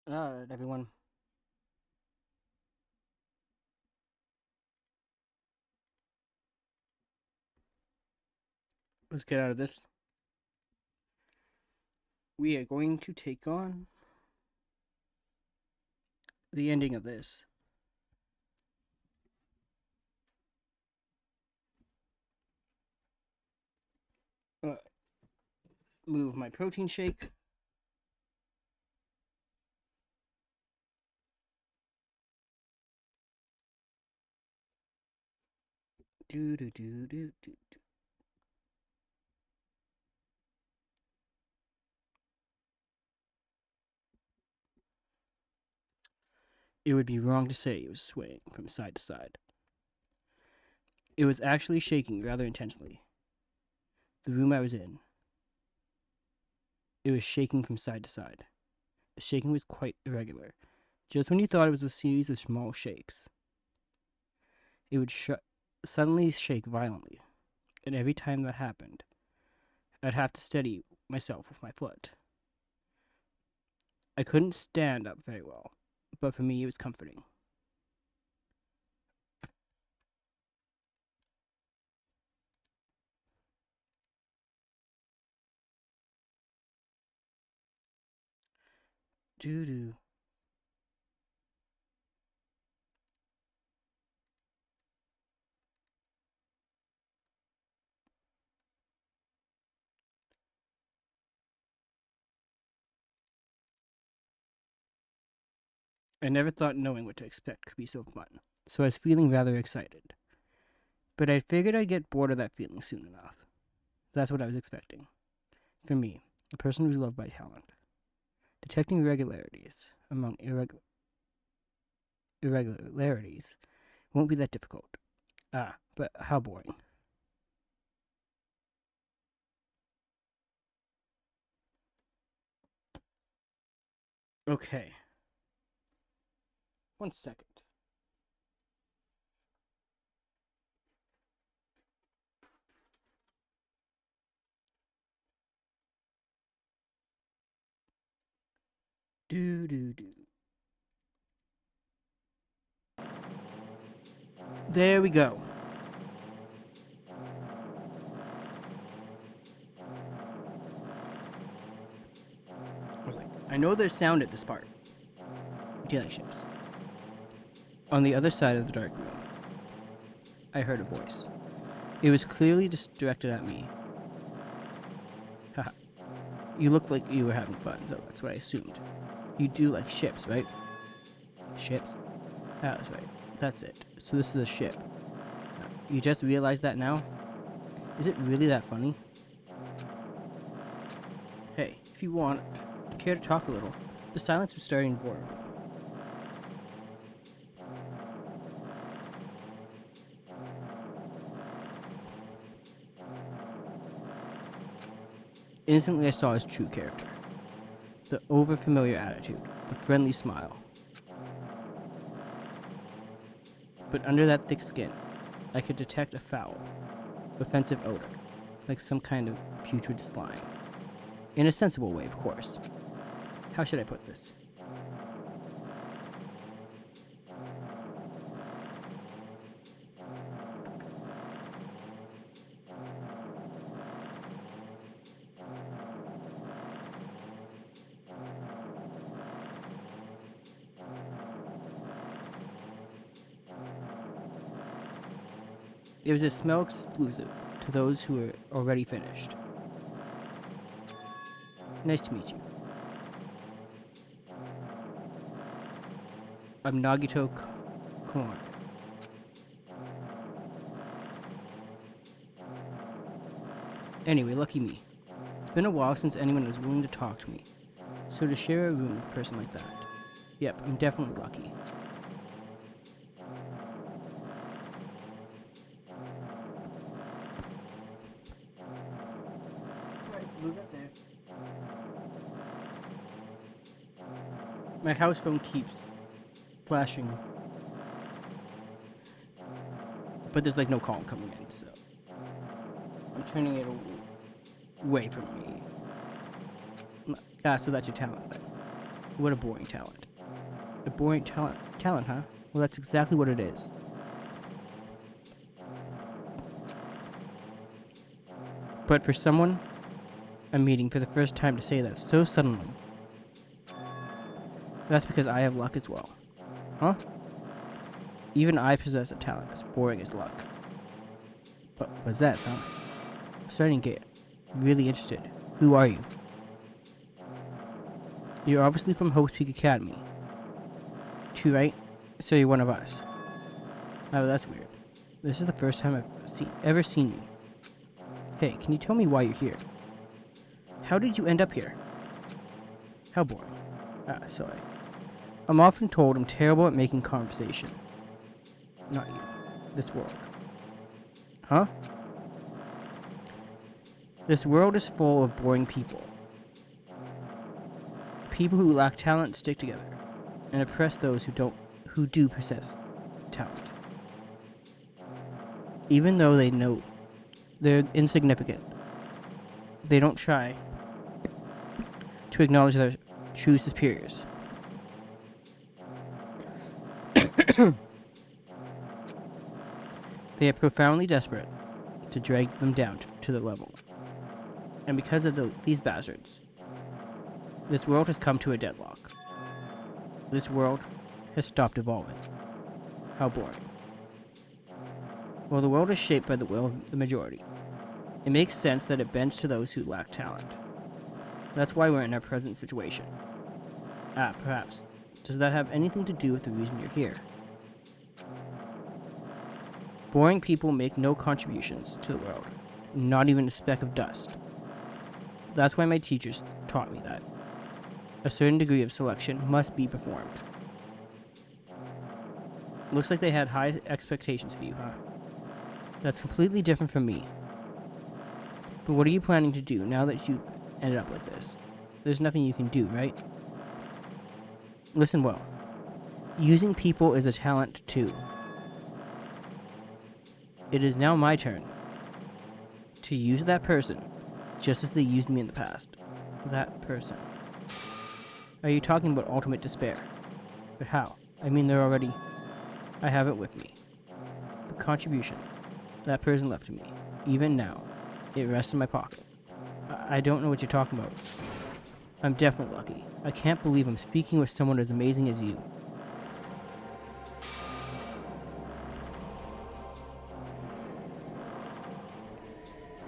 Alright, everyone. Let's get out of this. We are going to take on the ending of this. Uh, Move my protein shake. Do do do do do. It would be wrong to say it was swaying from side to side. It was actually shaking rather intensely. The room I was in, it was shaking from side to side. The shaking was quite irregular. Just when you thought it was a series of small shakes, it would suddenly shake violently. And every time that happened, I'd have to steady myself with my foot. I couldn't stand up very well, but for me it was comforting. Doo doo. I never thought knowing what to expect could be so fun, so I was feeling rather excited. But I figured I'd get bored of that feeling soon enough. That's what I was expecting. For me, a person who's loved by talent, detecting irregularities among irregularities won't be that difficult. Ah, but how boring. Okay, 1 second. Do do do. There we go. I was like, I know there's sound at this part. Dealerships. On the other side of the dark room, I heard a voice. It was clearly just directed at me. Haha. You look like you were having fun, so that's what I assumed. You do like ships, right? Ships? Ah, that's right. That's it. So this is a ship. You just realized that now? Is it really that funny? Hey, if you want, care to talk a little? The silence was starting to bore me. Instantly, I saw his true character. The overfamiliar attitude, the friendly smile. But under that thick skin, I could detect a foul, offensive odor, like some kind of putrid slime. In a sensible way, of course. How should I put this? It was a smell exclusive to those who were already finished. Nice to meet you. I'm Nagito Kon. Anyway, lucky me. It's been a while since anyone was willing to talk to me. So to share a room with a person like that, yep, I'm definitely lucky. Alright, move up there. My house phone keeps flashing, but there's like no call coming in, so I'm turning it away from me. Ah, so that's your talent then. What a boring talent. A boring talent, huh? Well, that's exactly what it is. But for someone I'm meeting for the first time to say that so suddenly, that's because I have luck as well. Huh? Even I possess a talent as boring as luck. But possess, huh? I'm starting to get really interested. Who are you? You're obviously from Hope's Peak Academy. Too, right? So you're one of us. Oh, that's weird. This is the first time I've ever seen you. Hey, can you tell me why you're here? How did you end up here? How boring. Sorry. I'm often told I'm terrible at making conversation. Not you. This world. Huh? This world is full of boring people. People who lack talent stick together and oppress those who do possess talent. Even though they know they're insignificant, they don't try to acknowledge their true superiors. They are profoundly desperate to drag them down to their level. And because of these bastards, this world has come to a deadlock. This world has stopped evolving. How boring. Well, the world is shaped by the will of the majority. It makes sense that it bends to those who lack talent. That's why we're in our present situation. Perhaps. Does that have anything to do with the reason you're here? Boring people make no contributions to the world, not even a speck of dust. That's why my teachers taught me that. A certain degree of selection must be performed. Looks like they had high expectations for you, huh? That's completely different from me. But what are you planning to do now that you've ended up like this? There's nothing you can do, right? Listen well. Using people is a talent too. It is now my turn to use that person just as they used me in the past. That person. Are you talking about ultimate despair? But how? I mean, I have it with me. The contribution that person left to me. Even now, it rests in my pocket. I don't know what you're talking about. I'm definitely lucky. I can't believe I'm speaking with someone as amazing as you.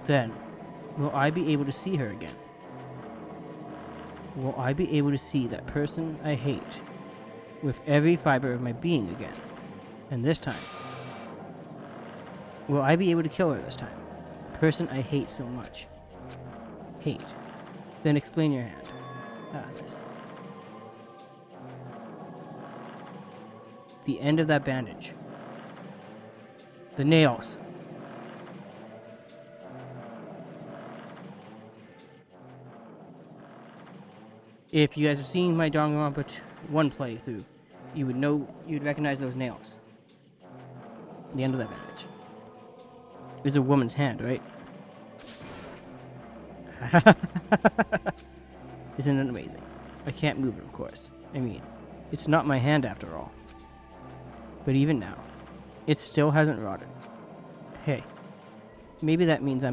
Then, will I be able to see her again? Will I be able to see that person I hate with every fiber of my being again? And this time, will I be able to kill her this time? The person I hate so much. Hate. Then explain your hand. This. The end of that bandage. The nails. If you guys have seen my Danganronpa 1 playthrough, you'd recognize those nails. The end of that bandage. Is a woman's hand, right? Isn't it amazing? I can't move it, of course. I mean, it's not my hand after all. But even now, it still hasn't rotted. Hey, maybe that means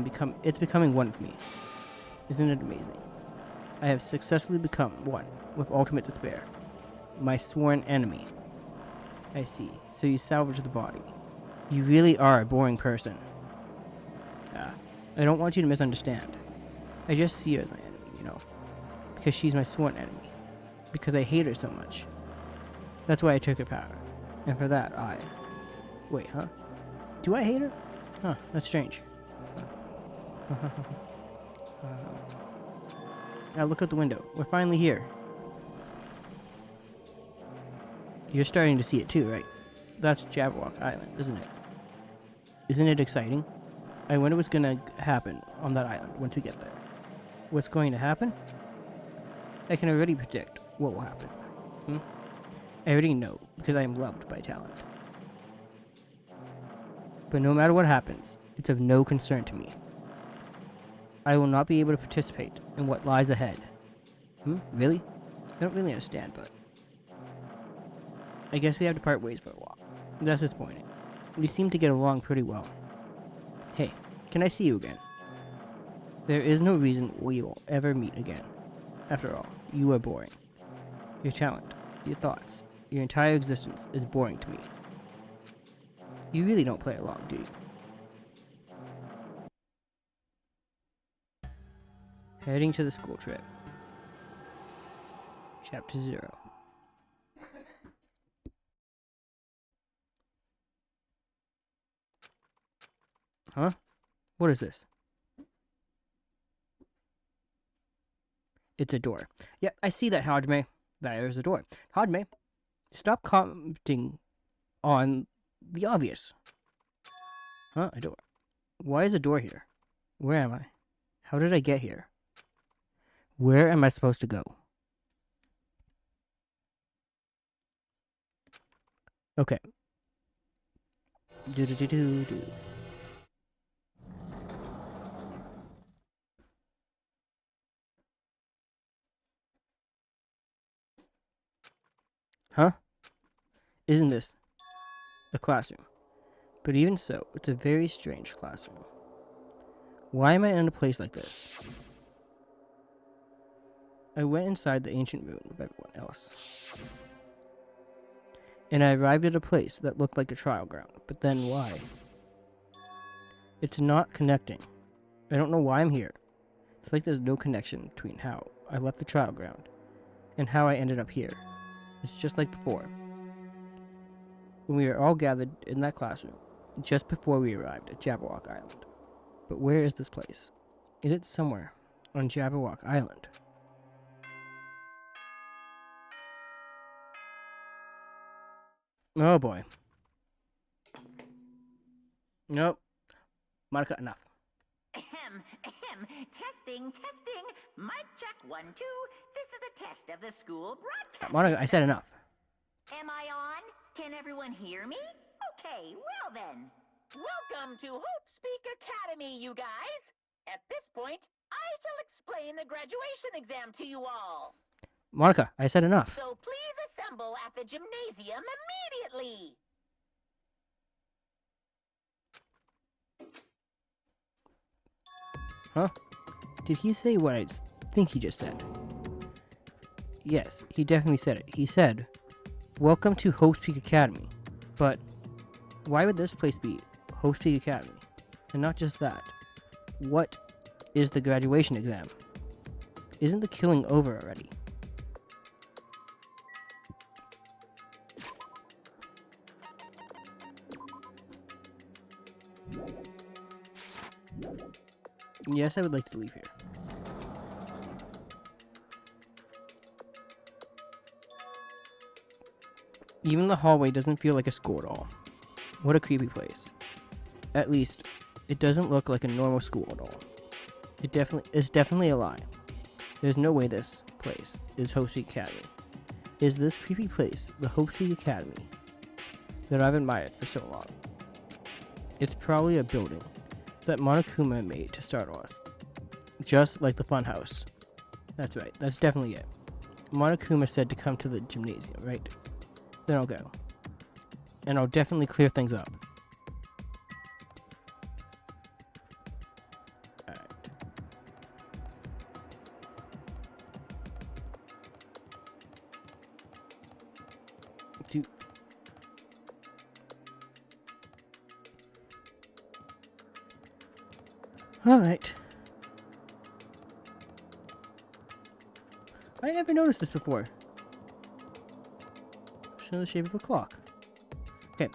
it's becoming one with me. Isn't it amazing? I have successfully become one with ultimate despair. My sworn enemy. I see. So you salvaged the body. You really are a boring person. I don't want you to misunderstand. I just see her as my enemy, you know. Because she's my sworn enemy. Because I hate her so much. That's why I took her power. And for that, Wait, huh? Do I hate her? Huh, that's strange. Now look out the window. We're finally here. You're starting to see it too, right? That's Jabberwock Island, isn't it? Isn't it exciting? I wonder what's gonna happen on that island once we get there. What's going to happen? I can already predict what will happen. I already know, because I am loved by talent. But no matter what happens, it's of no concern to me. I will not be able to participate in what lies ahead. Really? don't really understand, but I guess we have to part ways for a while. That's disappointing. We seem to get along pretty well. Hey, can I see you again? There is no reason we will ever meet again. After all, you are boring. Your talent, your thoughts, your entire existence is boring to me. You really don't play along, do you? Heading to the school trip. Chapter 0. Huh? What is this? It's a door. Yeah, I see that, Hajime. There's the door. Hajime, stop commenting on the obvious. Huh? A door. Why is a door here? Where am I? How did I get here? Where am I supposed to go? Okay. Do. Huh? Isn't this a classroom? But even so, it's a very strange classroom. Why am I in a place like this? I went inside the ancient ruin with everyone else. And I arrived at a place that looked like a trial ground. But then why? It's not connecting. I don't know why I'm here. It's like there's no connection between how I left the trial ground and how I ended up here. It's just like before. When we were all gathered in that classroom, just before we arrived at Jabberwock Island. But where is this place? Is it somewhere on Jabberwock Island? Oh boy. Nope. Monica, enough. Testing. Mic check 1, 2. This is a test of the school broadcast. Monica, I said enough. Am I on? Can everyone hear me? Okay, well then. Welcome to Hope Speak Academy, you guys. At this point, I shall explain the graduation exam to you all. Monica, I said enough. So please assemble at the gymnasium immediately. Huh? Did he say what I think he just said? Yes, he definitely said it. He said, "Welcome to Hope Speak Academy." But why would this place be Hope Speak Academy? And not just that. What is the graduation exam? Isn't the killing over already? Yes, I would like to leave here. Even the hallway doesn't feel like a school at all. What a creepy place. At least, it doesn't look like a normal school at all. It's definitely a lie. There's no way this place is Hope Speak Academy. Is this creepy place the Hope Speak Academy that I've admired for so long? It's probably a building that Monokuma made to startle us. Just like the funhouse. That's right, that's definitely it. Monokuma said to come to the gymnasium, right? Then I'll go. And I'll definitely clear things up. Alright. Alright. I never noticed this before. Show the shape of a clock. Okay.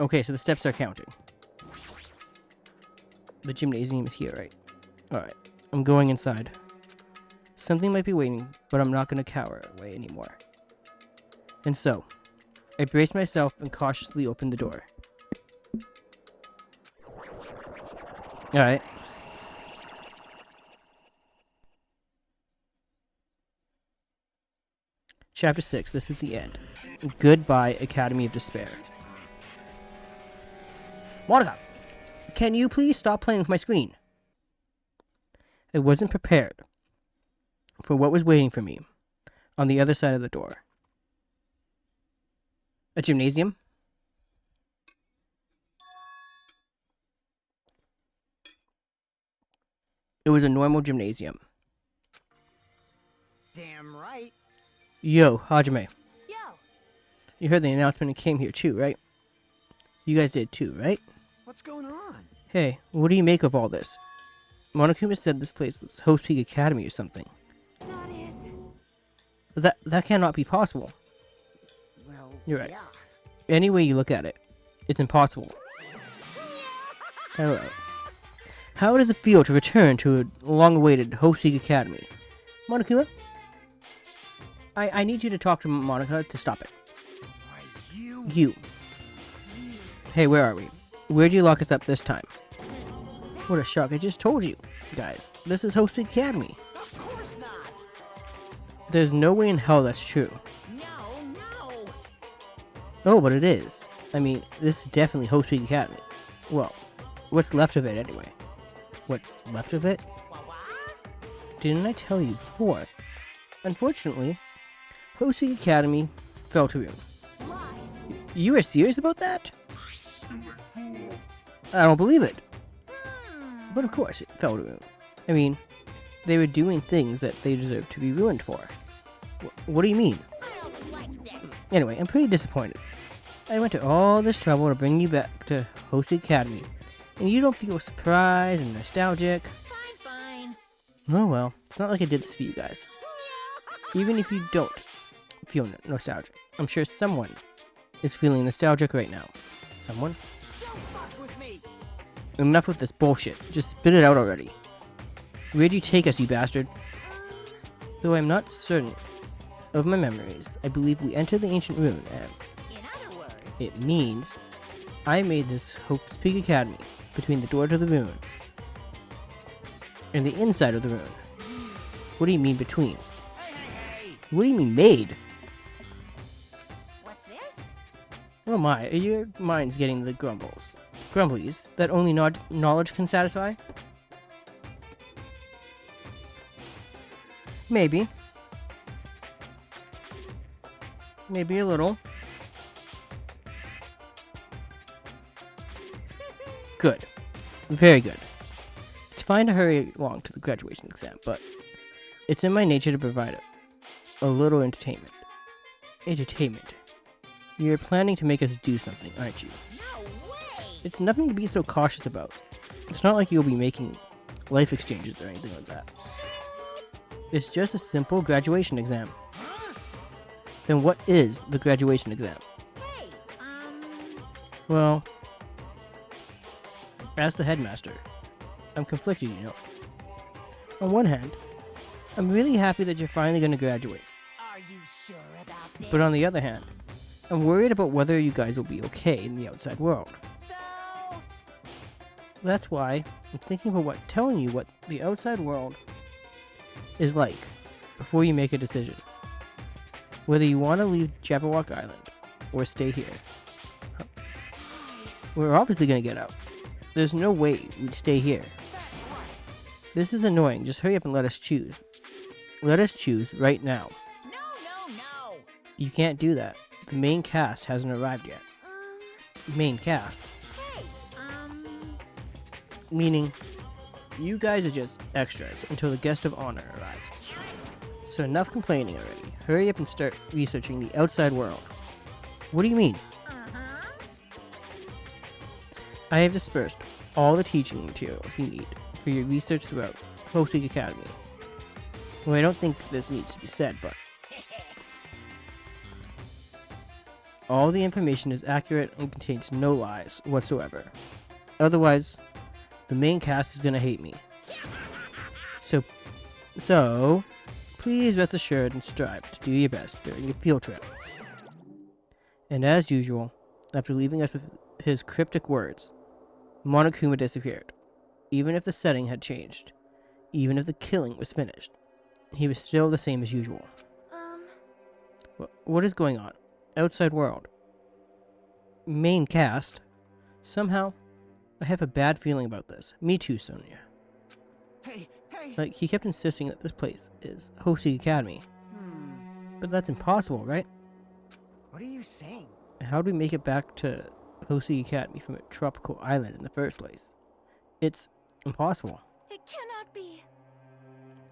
Okay, so the steps are counting. The gymnasium is here, right? Alright, I'm going inside. Something might be waiting, but I'm not going to cower away anymore. And so, I braced myself and cautiously opened the door. Alright. Chapter 6. This is the end. Goodbye, Academy of Despair. Monica, can you please stop playing with my screen? I wasn't prepared for what was waiting for me on the other side of the door. A gymnasium? It was a normal gymnasium. Damn right. Yo, Hajime. Yo, You heard the announcement and came here too, right? You guys did too, right? What's going on? Hey, what do you make of all this? Monokuma said this place was Host Peak Academy or something. that is. That cannot be possible. Well, You're right. Yeah. Any way you look at it, it's impossible. Hello. How does it feel to return to a long-awaited Host Peak Academy? Monokuma? I need you to talk to Monica to stop it. Why, you... You. Hey, where are we? Where'd you lock us up this time? What a shock, I just told you. Guys, this is Host Peak Academy. Of course not. There's no way in hell that's true. No. Oh, but it is. I mean, this is definitely Host Peak Academy. Well, what's left of it anyway? What's left of it? Didn't I tell you before? Unfortunately, Host Peak Academy fell to ruin. Lies. You are serious about that? I don't believe it. But of course, it fell to ruin. I mean, they were doing things that they deserved to be ruined for. What do you mean? I don't like this. Anyway, I'm pretty disappointed. I went to all this trouble to bring you back to Host Peak Academy, and you don't feel surprised and nostalgic. Fine. Oh well, it's not like I did this for you guys. Even if you don't feel nostalgic, I'm sure someone is feeling nostalgic right now. Someone? Don't fuck with me. Enough with this bullshit. Just spit it out already. Where'd you take us, you bastard? Though I'm not certain of my memories, I believe we entered the ancient rune, and In other words, it means I made this Hope's Peak Academy between the door to the rune and the inside of the rune. What do you mean between? What do you mean made? what's this? Oh my, your mind's getting the grumblies that only knowledge can satisfy? Maybe. Maybe a little. Good. Very good. It's fine to hurry along to the graduation exam, but it's in my nature to provide a little entertainment. Entertainment. You're planning to make us do something, aren't you? No way. It's nothing to be so cautious about. It's not like you'll be making life exchanges or anything like that. It's just a simple graduation exam. Then what is the graduation exam? Hey, Well, as the headmaster, I'm conflicted, you know. On one hand, I'm really happy that you're finally going to graduate. are you sure about this? But on the other hand, I'm worried about whether you guys will be okay in the outside world. So, That's why I'm thinking about telling you what the outside world is like before you make a decision. Whether you want to leave Jabberwock Island or stay here. We're obviously going to get out. There's no way we'd stay here. This is annoying. Just hurry up and let us choose. Let us choose right now. no. You can't do that. The main cast hasn't arrived yet. Main cast? Hey, Meaning, you guys are just extras until the guest of honor arrives. So enough complaining already. Hurry up and start researching the outside world. What do you mean? I have dispersed all the teaching materials you need for your research throughout Host Peak Academy. Well, I don't think this needs to be said, but all the information is accurate and contains no lies whatsoever. Otherwise, the main cast is gonna hate me. So, please rest assured and strive to do your best during your field trip. And as usual, after leaving us with his cryptic words, Monokuma disappeared. Even if the setting had changed, even if the killing was finished, he was still the same as usual. What is going on? Outside world. Main cast. Somehow, I have a bad feeling about this. Me too, Sonia. Hey, hey. Like, he kept insisting that this place is Hosey Academy. But that's impossible, right? What are you saying? How do we make it back to Hosey Academy from a tropical island in the first place? It's impossible. It cannot be.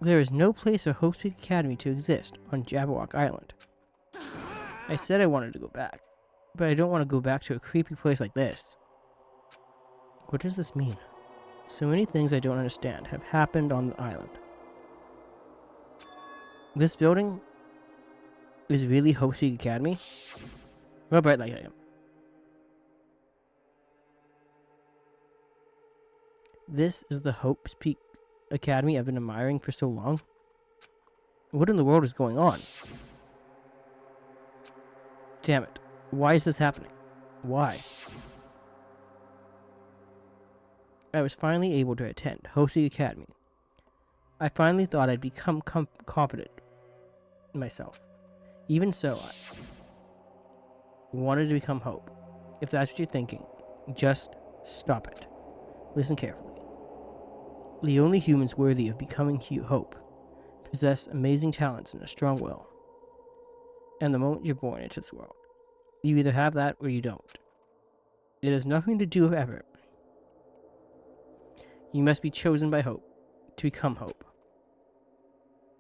There is no place for Hosey Academy to exist on Jabberwock Island. I said I wanted to go back, but I don't want to go back to a creepy place like this. What does this mean? So many things I don't understand have happened on the island. This building is really Hosey Academy? Well, bright like I am. This is the Hope's Peak Academy I've been admiring for so long? What in the world is going on? Damn it. Why is this happening? Why? I was finally able to attend Hosey Academy. I finally thought I'd become confident in myself. Even so, I wanted to become Hope. If that's what you're thinking, just stop it. Listen carefully. The only humans worthy of becoming Hope possess amazing talents and a strong will. And the moment you're born into this world, you either have that or you don't. It has nothing to do with effort. You must be chosen by Hope to become Hope.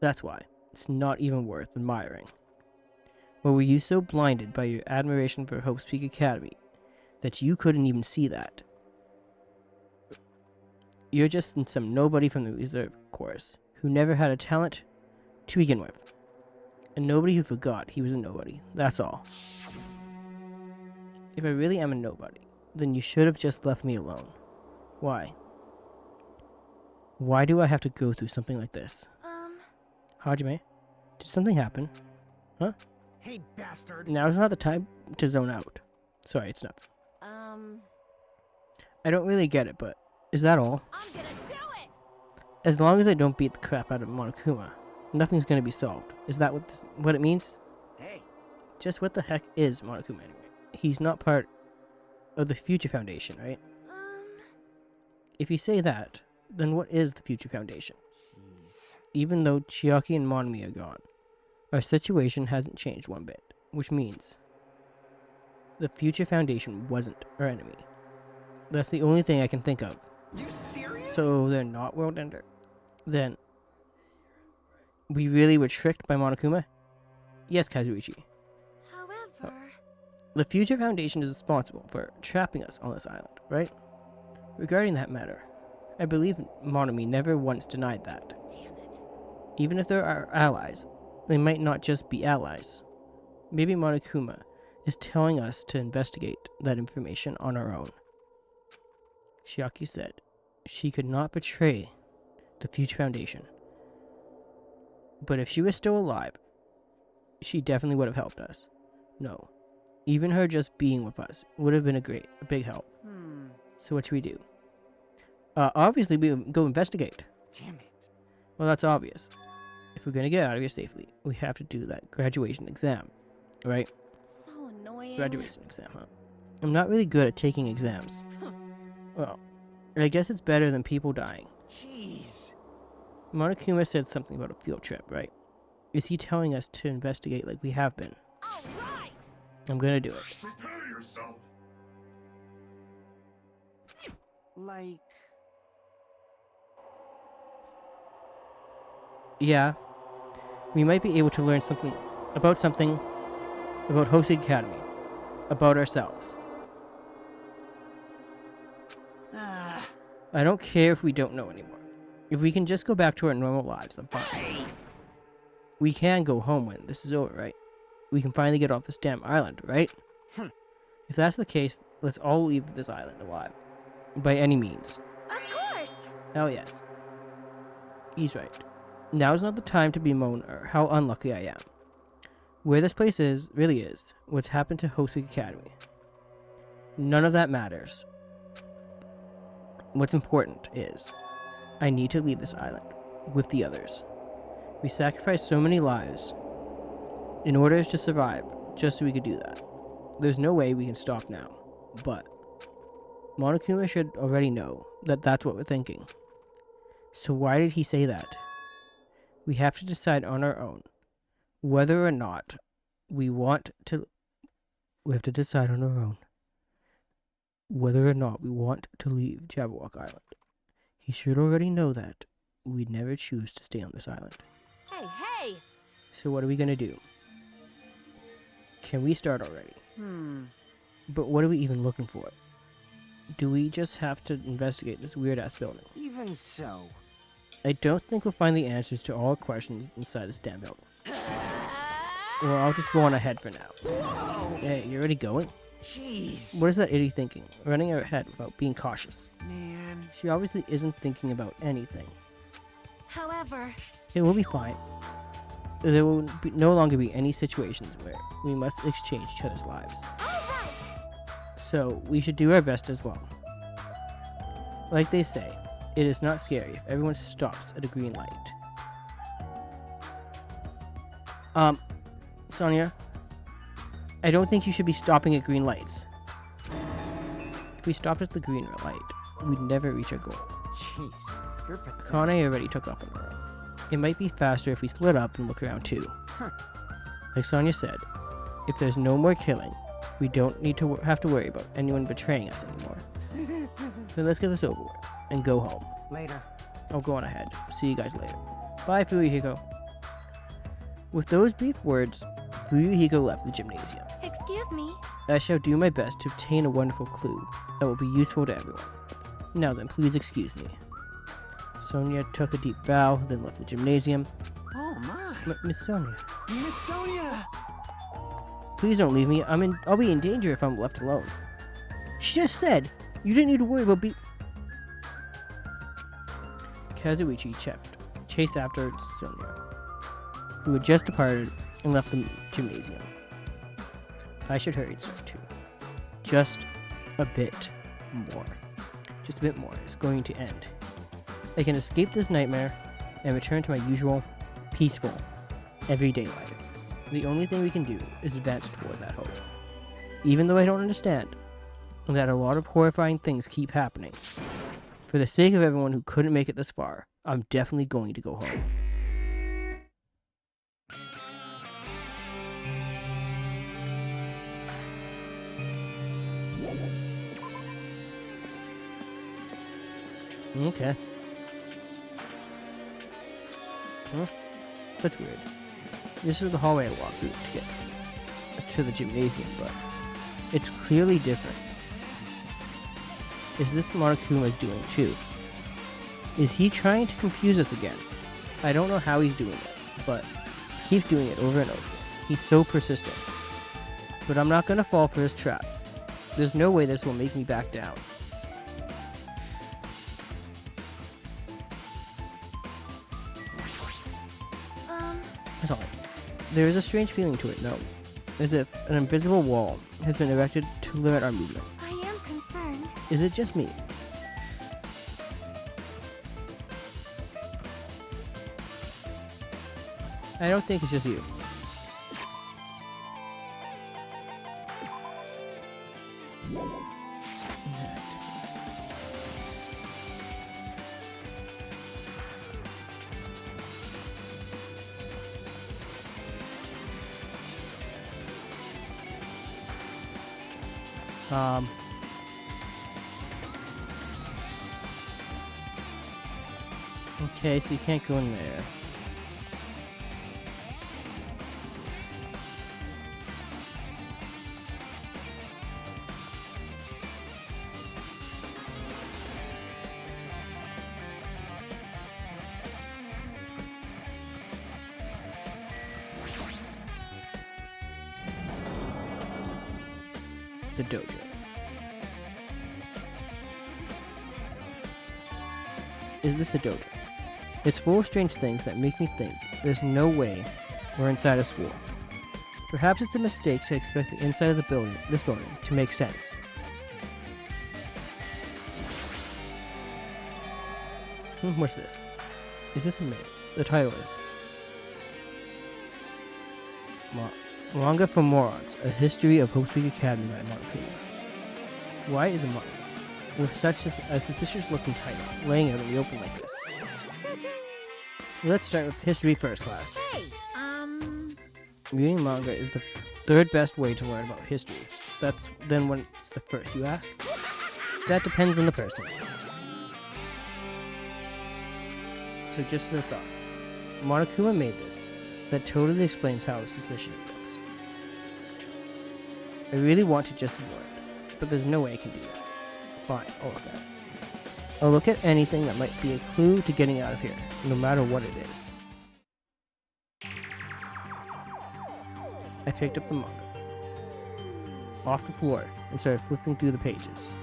That's why it's not even worth admiring. Or were you so blinded by your admiration for Hope's Peak Academy that you couldn't even see that? You're just some nobody from the reserve course who never had a talent to begin with. A nobody who forgot he was a nobody, that's all. If I really am a nobody, then you should have just left me alone. Why? Why do I have to go through something like this? Hajime, did something happen? Huh? Hey, bastard. Now's not the time to zone out. Sorry, it's not. I don't really get it, but is that all? I'm gonna do it! As long as I don't beat the crap out of Monokuma, nothing's gonna be solved. Is that what it means? Hey. Just what the heck is Monokuma anyway? He's not part of the Future Foundation, right? If you say that, then what is the Future Foundation? Jeez. Even though Chiaki and Monmi are gone, our situation hasn't changed one bit, which means the Future Foundation wasn't our enemy. That's the only thing I can think of. You serious? So they're not World Ender? Then we really were tricked by Monokuma? Yes, Kazuichi. However... The Future Foundation is responsible for trapping us on this island, right? Regarding that matter, I believe Monomi never once denied that. Damn it. Even if they're our allies, they might not just be allies. Maybe Monokuma is telling us to investigate that information on our own. Chiaki said she could not betray the Future Foundation. But if she was still alive, she definitely would have helped us. No. Even her just being with us would have been a big help. So what should we do? Obviously we go investigate. Damn it. Well, that's obvious. If we're gonna get out of here safely, we have to do that graduation exam, right? So annoying. Graduation exam, huh? I'm not really good at taking exams. Well, I guess it's better than people dying. Jeez. Monokuma said something about a field trip, right? Is he telling us to investigate like we have been? All right. I'm gonna do it. Prepare yourself. Like... Yeah, we might be able to learn something about Hosei Academy, about ourselves. I don't care if we don't know anymore. If we can just go back to our normal lives, I'm fine. We can go home when this is over, right? We can finally get off this damn island, right? If that's the case, let's all leave this island alive. By any means. Of course. Hell yes. He's right. Now's not the time to bemoan or how unlucky I am. Where this place really is, what's happened to Hosei Academy. None of that matters. What's important is, I need to leave this island with the others. We sacrificed so many lives in order to survive, just so we could do that. There's no way we can stop now, but Monokuma should already know that that's what we're thinking. So why did he say that? We have to decide on our own whether or not we want to. We have to decide on our own whether or not we want to leave Jabberwock Island. He should already know that we'd never choose to stay on this island. Hey, hey! So what are we gonna do? Can we start already? But what are we even looking for? Do we just have to investigate this weird-ass building? Even so. I don't think we'll find the answers to all our questions inside this damn building. Well, I'll just go on ahead for now. Whoa! Hey, you already going? Jeez. What is that idiot thinking? Running ahead without being cautious. Man. She obviously isn't thinking about anything. However, It will be fine. There will no longer be any situations where we must exchange each other's lives. alright! So, we should do our best as well. Like they say, it is not scary if everyone stops at a green light. Sonia, I don't think you should be stopping at green lights. If we stopped at the green light, we'd never reach our goal. Jeez. You're pathetic. Akane already took off on her own. It might be faster if we split up and look around too. Like Sonia said, if there's no more killing, we don't need to have to worry about anyone betraying us anymore. So let's get this over with and go home. Later. I'll go on ahead. See you guys later. Bye, Fuyuhiko. With those brief words, Fuyuhiko left the gymnasium. Excuse me. I shall do my best to obtain a wonderful clue that will be useful to everyone. Now then, please excuse me. Sonia took a deep bow, then left the gymnasium. Oh my. Miss Sonia, Miss Sonia! please don't leave me. I'll be in danger if I'm left alone. She just said you didn't need to worry about Kazuichi chased after Sonia, who had just departed and left the gymnasium. I should hurry too. Just a bit more. Just a bit more is going to end. I can escape this nightmare and return to my usual, peaceful, everyday life. The only thing we can do is advance toward that hope. Even though I don't understand that a lot of horrifying things keep happening, for the sake of everyone who couldn't make it this far, I'm definitely going to go home. Okay. Huh? That's weird. This is the hallway I walked through to get to the gymnasium, but it's clearly different. Is this Monokuma's doing too? Is he trying to confuse us again? I don't know how he's doing it, but he keeps doing it over and over. He's so persistent. But I'm not gonna fall for his trap. There's no way this will make me back down. That's all. There is a strange feeling to it, no. As if an invisible wall has been erected to limit our movement. I am concerned. Is it just me? I don't think it's just you. Okay, so you can't go in there. It's a dojo. Is this a dojo? It's full of strange things that make me think there's no way we're inside a school. Perhaps it's a mistake to expect the inside of this building, to make sense. What's this? Is this a mail? The title is Manga for Morons, A History of Hope Speak Academy by Monokuma. Why is a manga with such a suspicious looking title laying out in the open like this? Let's start with history first, class. Hey, Reading manga is the third best way to learn about history. Then when it's the first, you ask? That depends on the person. So just as a thought, Monokuma made this. That totally explains how suspicious it looks. I really want to just ignore it, but there's no way I can do that. Fine, I'll look at it. I'll look at anything that might be a clue to getting out of here, no matter what it is. I picked up the manga off the floor and started flipping through the pages.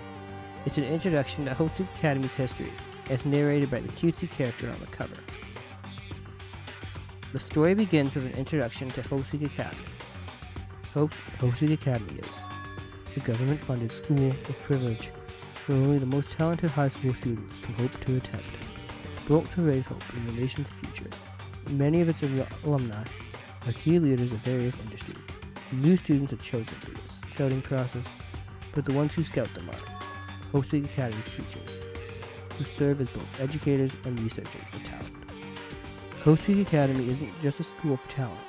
It's an introduction to Hope Academy's history, as narrated by the cutesy character on the cover. The story begins with an introduction to Hope Academy. Hope Academy is a government-funded school of privilege where only the most talented high school students can hope to attend. Built to raise hope in the nation's future, many of its alumni are key leaders of various industries. New students are chosen through this scouting process, but the ones who scout them are Hope Academy's teachers, who serve as both educators and researchers of talent. Hope Academy isn't just a school for talent,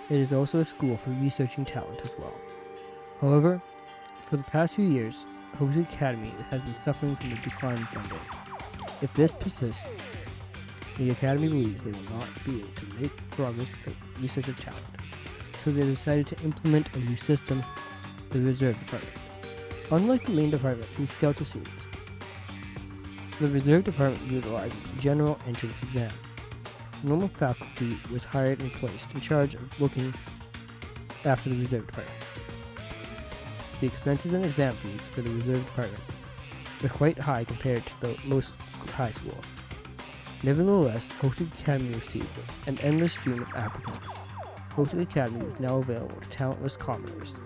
it is also a school for researching talent as well. However, for the past few years, Hope Academy has been suffering from a decline in funding. If this persists, the Academy believes they will not be able to make progress with the research of talent, so they decided to implement a new system, the Reserve Department. Unlike the main department, who scouts the students, the Reserve Department utilizes a general entrance exam. Normal faculty was hired and placed in charge of looking after the Reserve Department. The expenses and exam fees for the Reserve Department were quite high compared to most high schools. Nevertheless, Hope Academy received an endless stream of applicants. Hope Academy was now available to talentless commoners,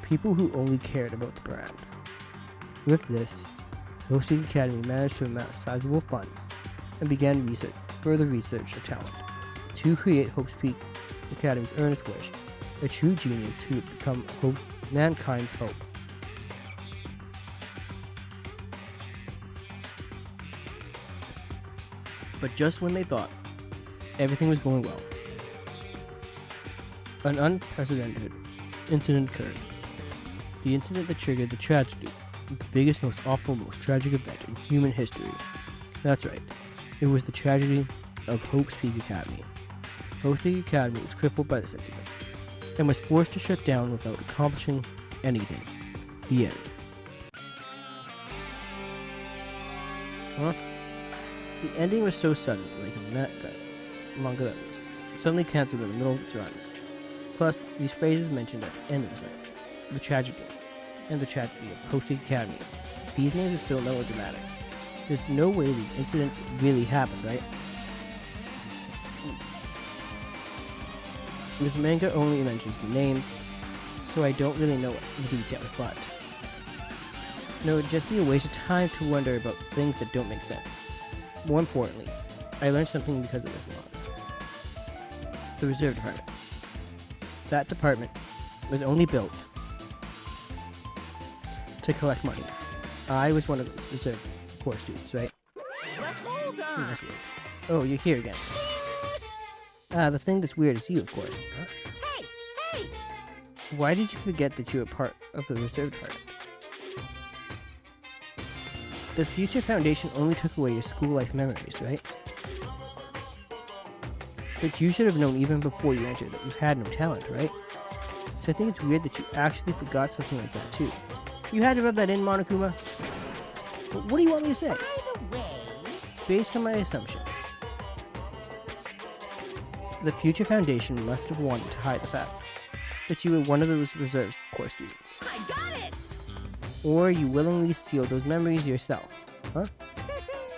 people who only cared about the brand. With this, Hope Academy managed to amass sizable funds and began further research of talent to create Hope Academy's earnest wish, a true genius who would become mankind's hope. But just when they thought everything was going well, an unprecedented incident occurred. The incident that triggered the tragedy, the biggest, most awful, most tragic event in human history. That's right, it was the tragedy of Hope Academy. Hope Academy was crippled by this incident and was forced to shut down without accomplishing anything. The end. Huh? The ending was so sudden, like a manga that was suddenly cancelled in the middle of its run. Plus, these phrases mentioned at the end of this night, the tragedy, and the tragedy of Hope Academy. These names are still melodramatic. There's no way these incidents really happened, right? This manga only mentions the names, so I don't really know the details, but it would just be a waste of time to wonder about things that don't make sense. More importantly, I learned something because of this manga. The Reserve Department. That department was only built to collect money. I was one of those Reserve Corps students, right? well, hold on. That's weird. Oh, you're here again. The thing that's weird is you, of course. Huh? Hey! Why did you forget that you were part of the Reserve Department? The Future Foundation only took away your school life memories, right? But you should have known even before you entered that you had no talent, right? So I think it's weird that you actually forgot something like that too. You had to rub that in, Monokuma. But what do you want me to say? By the way, Based on my assumption, the Future Foundation must have wanted to hide the fact that you were one of those Reserve Corps students. I got it! Or you willingly steal those memories yourself, huh?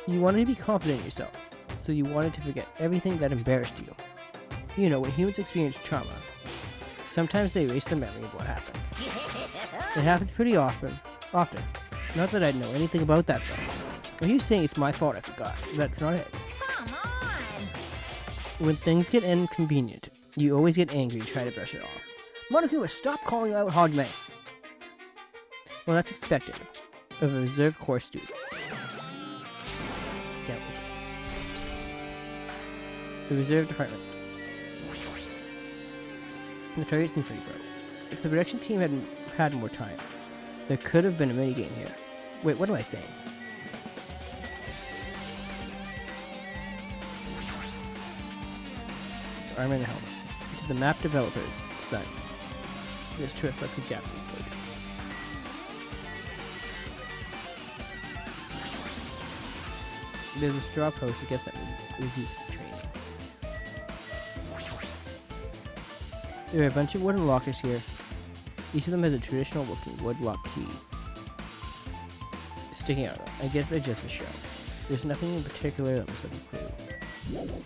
You wanted to be confident in yourself, so you wanted to forget everything that embarrassed you. You know, when humans experience trauma, sometimes they erase the memory of what happened. It happens pretty often. Not that I'd know anything about that though. Are you saying it's my fault I forgot? That's not it. Come on! When things get inconvenient, you always get angry and try to brush it off. Monokuma, stop calling out Hajime! Well, that's expected of a reserve course student. Get with it. The reserve department. The target seems pretty broke. If the production team had had more time, there could have been a minigame here. Wait, what am I saying? It's armor and the helmet. To the map developer's site. It is to reflect the Japanese code. There's a straw post that gets that reduced training. There are a bunch of wooden lockers here. Each of them has a traditional looking wood lock key sticking out. I guess they're just a show. There's nothing in particular that looks like a clue.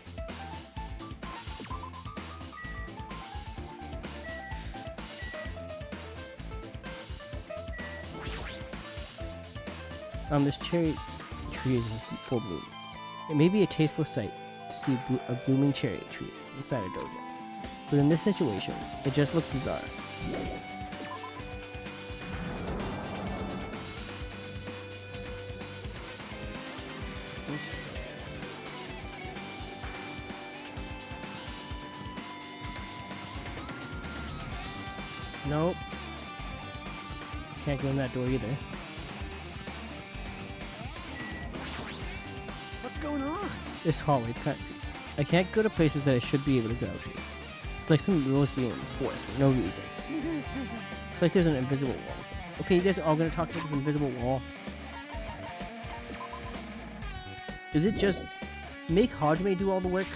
This cherry tree is in full bloom. It may be a tasteful sight to see a blooming cherry tree inside a dojo, but in this situation, it just looks bizarre. Nope. Can't go in that door either. What's going on? This hallway, I can't go to places that I should be able to go to. It's like some rules being enforced for no reason. It's like there's an invisible wall. Okay, you guys are all gonna talk about this invisible wall. Does it just make Hajime do all the work?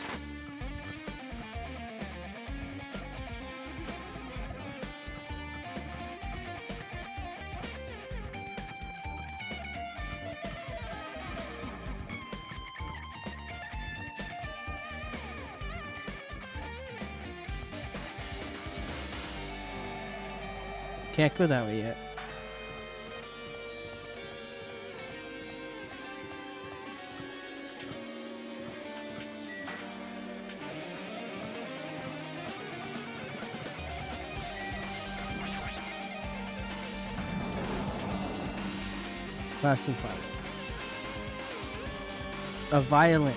Can't go that way yet. Classroom 5. A violin.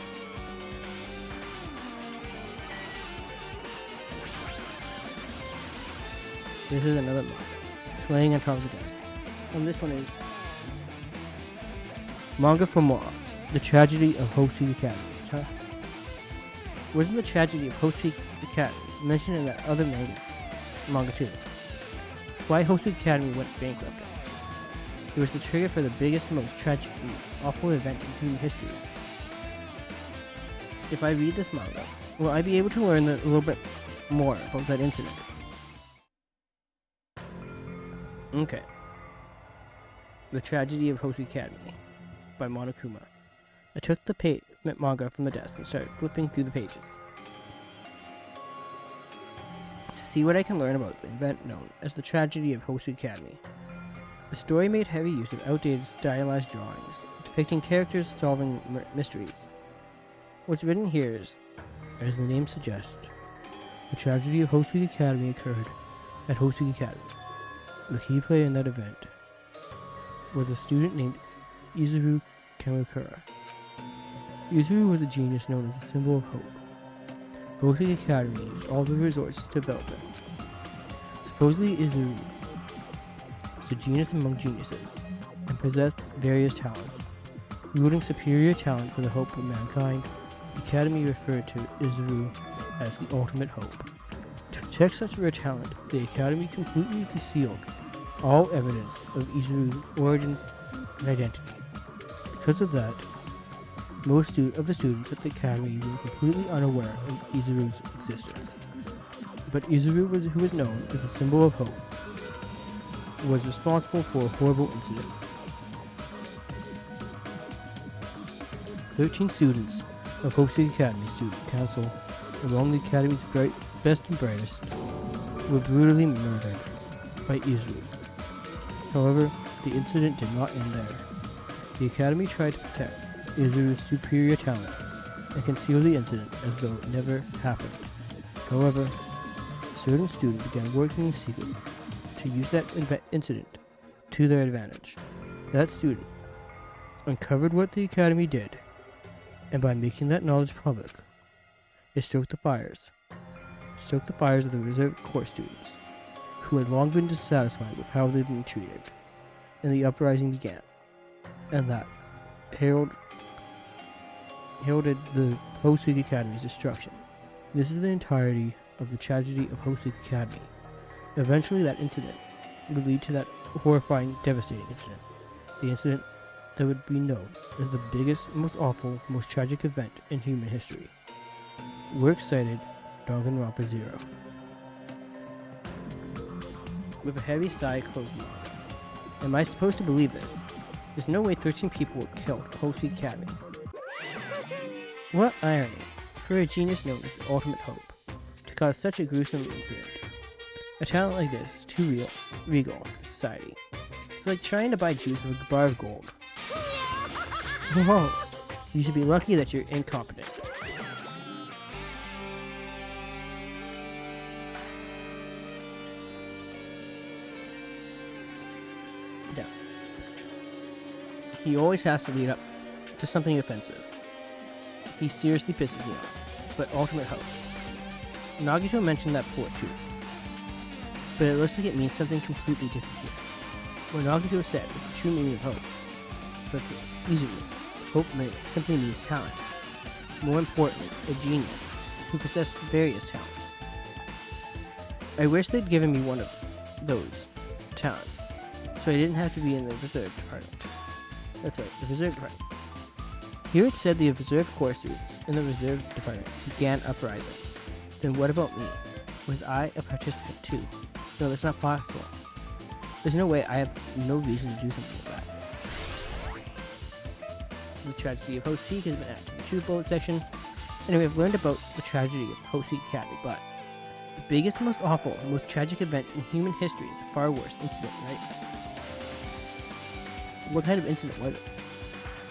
This is another manga. It's laying on top of the desk. And this one is Manga for Morons, The Tragedy of Hope Peak Academy. Huh? Wasn't the tragedy of Hope Peak Academy mentioned in that other manga too? It's why Hope Peak Academy went bankrupt. It was the trigger for the biggest, most tragic and awful event in human history. If I read this manga, will I be able to learn a little bit more about that incident? Okay. The Tragedy of Hoshi Academy by Monokuma. I took the manga from the desk and started flipping through the pages to see what I can learn about the event known as the Tragedy of Hoshi Academy. The story made heavy use of outdated stylized drawings depicting characters solving mysteries. What's written here is, as the name suggests, the tragedy of Hoshi Academy occurred at Hoshi Academy. The key player in that event was a student named Izuru Kamikura. Izuru was a genius known as a symbol of hope. Hoshi Academy used all the resources to develop him. Supposedly Izuru was a genius among geniuses and possessed various talents. Wielding superior talent for the hope of mankind, the Academy referred to Izuru as the ultimate hope. To protect such rare talent, the Academy completely concealed all evidence of Izuru's origins and identity. Because of that, most of the students at the Academy were completely unaware of Izuru's existence. But Izuru, who was known as the symbol of hope, was responsible for a horrible incident. 13 students of Hope City Academy Student Council, among the Academy's best and brightest, were brutally murdered by Izuru. However, the incident did not end there. The Academy tried to protect Izuru's superior talent and conceal the incident as though it never happened. However, a certain student began working in secret to use that incident to their advantage. That student uncovered what the Academy did, and by making that knowledge public, it stoked the fires of the reserve corps students, who had long been dissatisfied with how they'd been treated, and the uprising began, and that heralded the Host Week Academy's destruction. This is the entirety of the tragedy of Host Week Academy. Eventually, that incident would lead to that horrifying, devastating incident. The incident that would be known as the biggest, most awful, most tragic event in human history. We're excited, Danganronpa 0. With a heavy sigh, closed the manga. Am I supposed to believe this? There's no way 13 people were killed at Host Week Academy. What irony for a genius known as the ultimate hope to cause such a gruesome incident. A talent like this is too regal for society. It's like trying to buy juice with a bar of gold. Whoa, you should be lucky that you're incompetent. Yeah. He always has to lead up to something offensive. He seriously pisses me off, but ultimate hope. Nagito mentioned that before too, but it looks like it means something completely different here. What Nagito said was the true meaning of hope, but for Izuru, hope simply means talent. More importantly, a genius who possesses various talents. I wish they'd given me one of those talents, so I didn't have to be in the reserve department. That's right, the reserve department. Here it said the reserve corps students in the reserve department began uprising. Then what about me? Was I a participant too? No, that's not possible. There's no way. I have no reason to do something like that. The tragedy of Host Peak has been added to the True Bullet section. Anyway, I've learned about the tragedy of Host Peak Academy, but the biggest, most awful, and most tragic event in human history is a far worse incident, right? What kind of incident was it?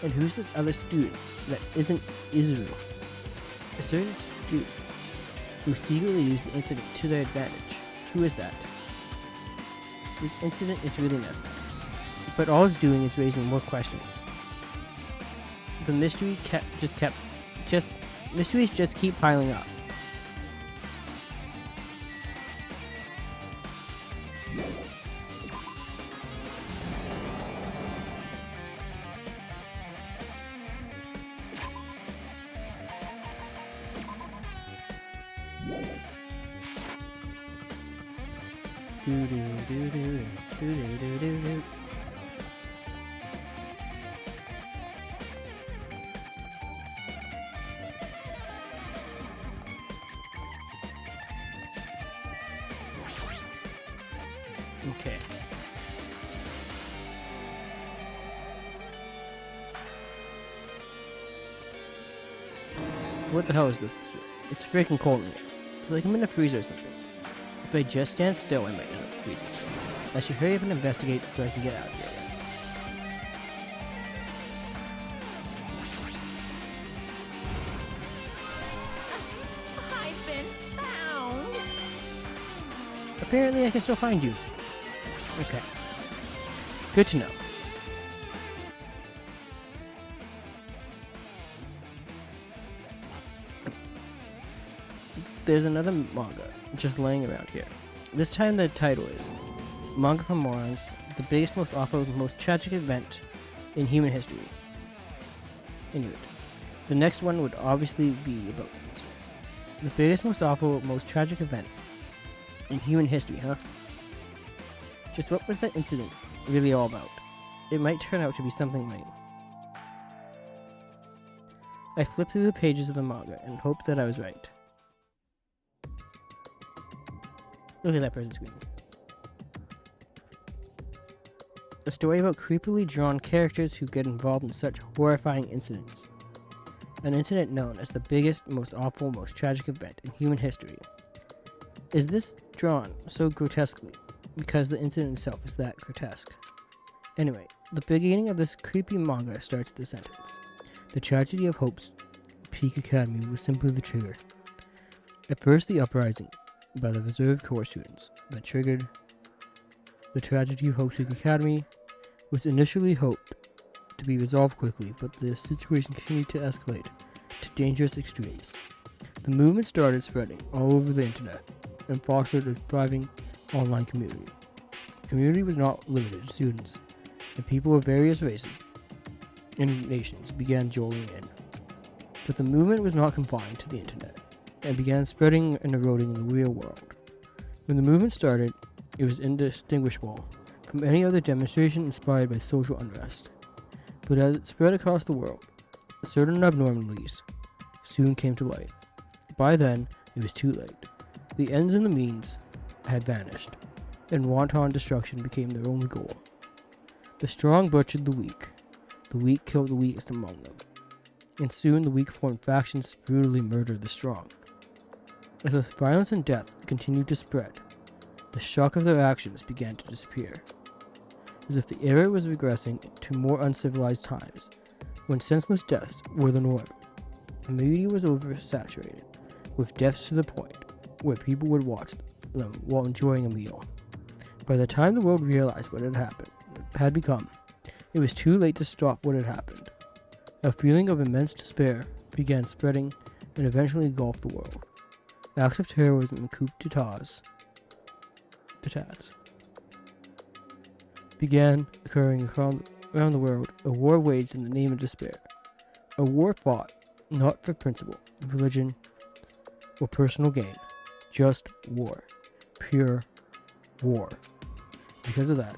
And who's this other student that isn't Izuru? A certain student who secretly used the incident to their advantage. Who is that? This incident is really messed up, but all it's doing is raising more questions. The mysteries just keep piling up. Okay. What the hell is this? It's freaking cold in here. It's like I'm in a freezer or something. If I just stand still, I might end up freezing. I should hurry up and investigate so I can get out of here. I've been found. Apparently I can still find you. Okay. Good to know. There's another manga just laying around here. This time the title is Manga for Morons, the biggest, most awful, most tragic event in human history. Anyway, the next one would obviously be about this incident. The biggest, most awful, most tragic event in human history, huh? Just what was that incident really all about? It might turn out to be something lame. I flipped through the pages of the manga and hoped that I was right. Look at that person screaming. A story about creepily drawn characters who get involved in such horrifying incidents. An incident known as the biggest, most awful, most tragic event in human history. Is this drawn so grotesquely because the incident itself is that grotesque? Anyway, the beginning of this creepy manga starts with the sentence. The tragedy of Hope's Peak Academy was simply the trigger. At first, the uprising by the reserve corps students that triggered the tragedy of Hope Peak Academy was initially hoped to be resolved quickly, but the situation continued to escalate to dangerous extremes. The movement started spreading all over the internet and fostered a thriving online community. The community was not limited to students, and people of various races and nations began joining in. But the movement was not confined to the internet and began spreading and eroding in the real world. When the movement started, it was indistinguishable from any other demonstration inspired by social unrest. But as it spread across the world, certain abnormalities soon came to light. By then, it was too late. The ends and the means had vanished, and wanton destruction became their only goal. The strong butchered the weak killed the weakest among them, and soon the weak formed factions brutally murdered the strong. As the violence and death continued to spread, the shock of their actions began to disappear, as if the era was regressing to more uncivilized times, when senseless deaths were the norm. The media was oversaturated with deaths to the point where people would watch them while enjoying a meal. By the time the world realized what had become, it was too late to stop what had happened. A feeling of immense despair began spreading and eventually engulfed the world. Acts of terrorism and coup d'etats began occurring around the world, a war waged in the name of despair. A war fought not for principle, religion, or personal gain, just war. Pure war. Because of that,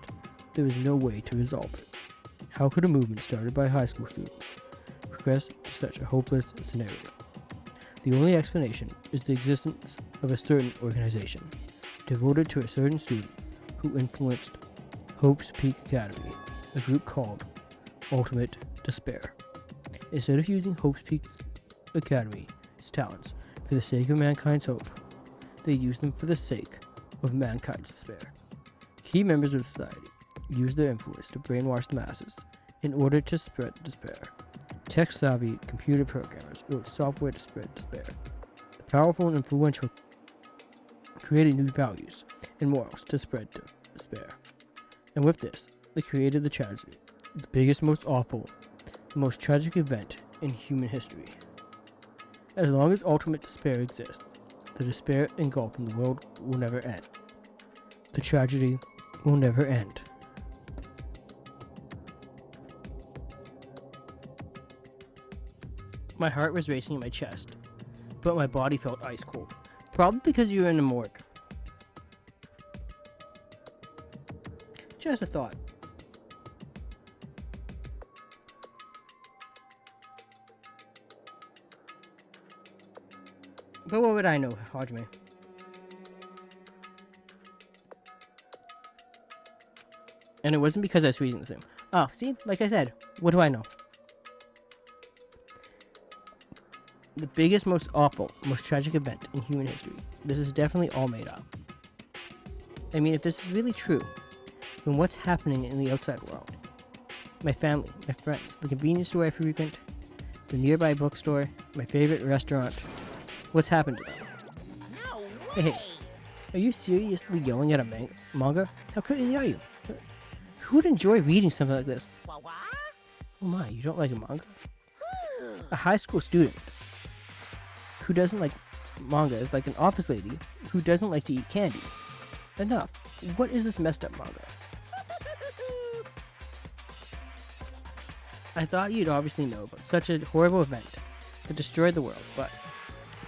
there was no way to resolve it. How could a movement started by high school students progress to such a hopeless scenario? The only explanation is the existence of a certain organization devoted to a certain student who influenced Hope's Peak Academy, a group called Ultimate Despair. Instead of using Hope's Peak Academy's talents for the sake of mankind's hope, they used them for the sake of mankind's despair. Key members of society used their influence to brainwash the masses in order to spread despair. Tech-savvy computer programmers wrote software to spread despair. The powerful and influential created new values and morals to spread despair. And with this, they created the tragedy, the biggest, most awful, most tragic event in human history. As long as ultimate despair exists, the despair engulfing the world will never end. The tragedy will never end. My heart was racing in my chest, but my body felt ice cold. Probably because you were in the morgue. Just a thought. But what would I know, Hajime? And it wasn't because I was reading this room. Oh, see? Like I said, what do I know? The biggest, most awful, most tragic event in human history. This is definitely all made up. I mean, if this is really true, then what's happening in the outside world? My family, my friends, the convenience store I frequent, the nearby bookstore, my favorite restaurant. What's happened to them? No Hey, way! are you seriously yelling at a manga? How crazy are you? Who would enjoy reading something like this? What? Oh my, you don't like a manga? A high school student who doesn't like manga is like an office lady who doesn't like to eat candy. Enough. What is this messed up manga? I thought you'd obviously know about such a horrible event that destroyed the world, but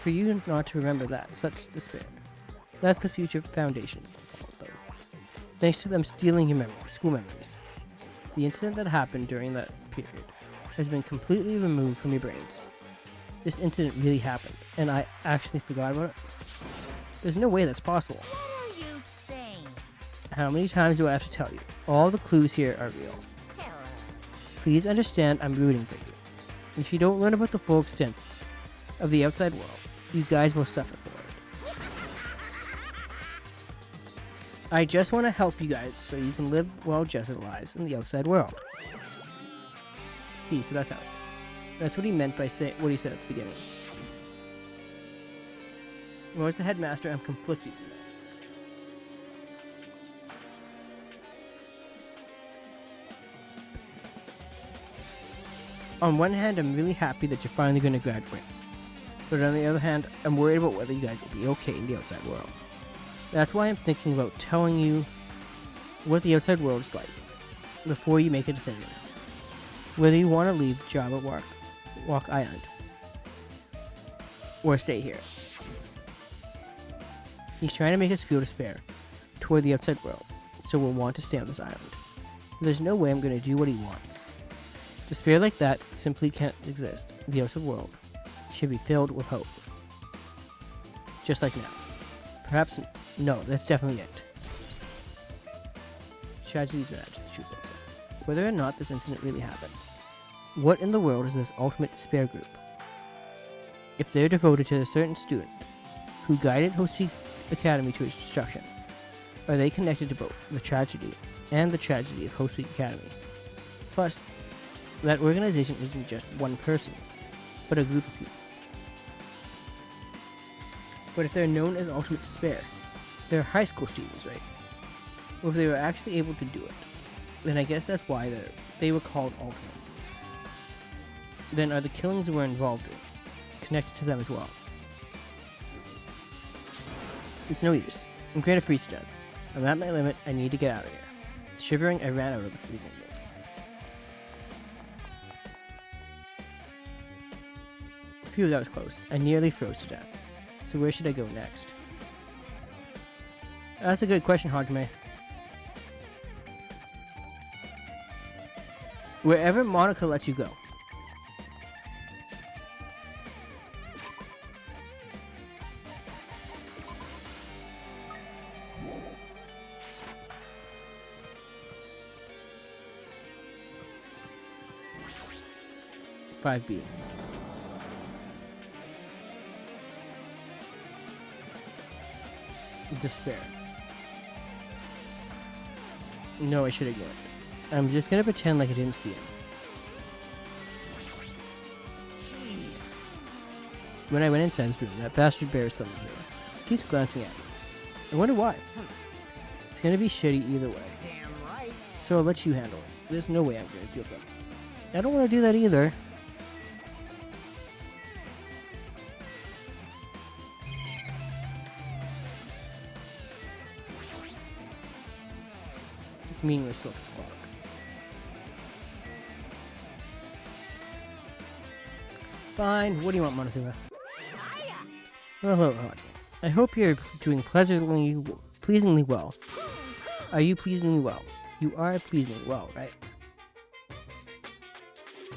for you not to remember that, such despair. That's the future foundations, though. Thanks to them stealing your school memories. The incident that happened during that period has been completely removed from your brains. This incident really happened, and I actually forgot about it. There's no way that's possible. What are you saying? How many times do I have to tell you? All the clues here are real. Tell her. Please understand I'm rooting for you. If you don't learn about the full extent of the outside world, you guys will suffer for it. I just want to help you guys so you can live well-adjusted lives in the outside world. See, so that's how it is. That's what he meant by what he said at the beginning. Well, as the headmaster, I'm conflicted. On one hand, I'm really happy that you're finally going to graduate. But on the other hand, I'm worried about whether you guys will be okay in the outside world. That's why I'm thinking about telling you what the outside world is like before you make a decision. Whether you want to leave Java Walk Island or stay here. He's trying to make us feel despair toward the outside world, so we'll want to stay on this island. There's no way I'm going to do what he wants. Despair like that simply can't exist. The outside world should be filled with hope. Just like now. Perhaps, no, that's definitely it. Tragedies match the truth outside. Whether or not this incident really happened, what in the world is this ultimate despair group? If they're devoted to a certain student who guided Host Peak Academy to its destruction, are they connected to both the tragedy and the tragedy of Host Peak Academy? Plus, that organization isn't just one person, but a group of people. But if they're known as Ultimate Despair, they're high school students, right? Well, if they were actually able to do it, then I guess that's why they were called Ultimate. Then are the killings we're involved in connected to them as well? It's no use. I'm going to freeze to death. I'm at my limit. I need to get out of here. Shivering, I ran out of the freezing room. Phew, that was close. I nearly froze to death. So where should I go next? That's a good question, Hajime. Wherever Monica lets you go. $5B. Despair. No, I should ignore it. I'm just gonna pretend like I didn't see it. Jeez. When I went inside his room, that bastard bear is still here. Keeps glancing at me. I wonder why. It's gonna be shitty either way. Damn right. So I'll let you handle it. There's no way I'm gonna deal with it. I don't want to do that either. It's meaningless to look at the clock. Fine. What do you want, Monosuba? Well, hello, Hajime. I hope you're doing pleasingly well. Are you pleasingly well? You are pleasingly well, right?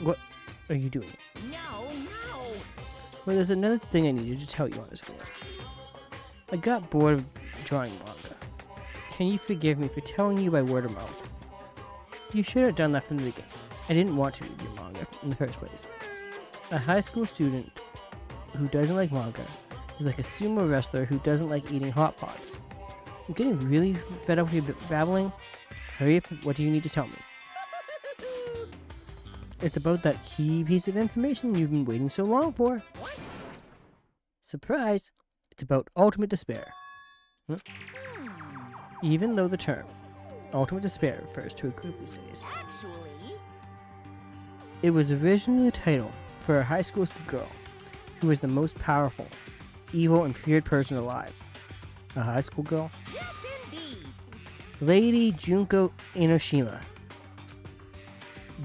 What are you doing? No. Well, there's another thing I needed to tell you on this floor. I got bored of drawing manga. Can you forgive me for telling you by word of mouth? You should have done that from the beginning. I didn't want to read your manga in the first place. A high school student who doesn't like manga is like a sumo wrestler who doesn't like eating hot pots. I'm getting really fed up with your babbling. Hurry up, what do you need to tell me? It's about that key piece of information you've been waiting so long for. Surprise! It's about ultimate despair. Even though the term ultimate despair refers to a group these days, Actually, it was originally the title for a high school girl who was the most powerful, evil, and feared person alive. A high school girl? yes indeed. Lady Junko Enoshima.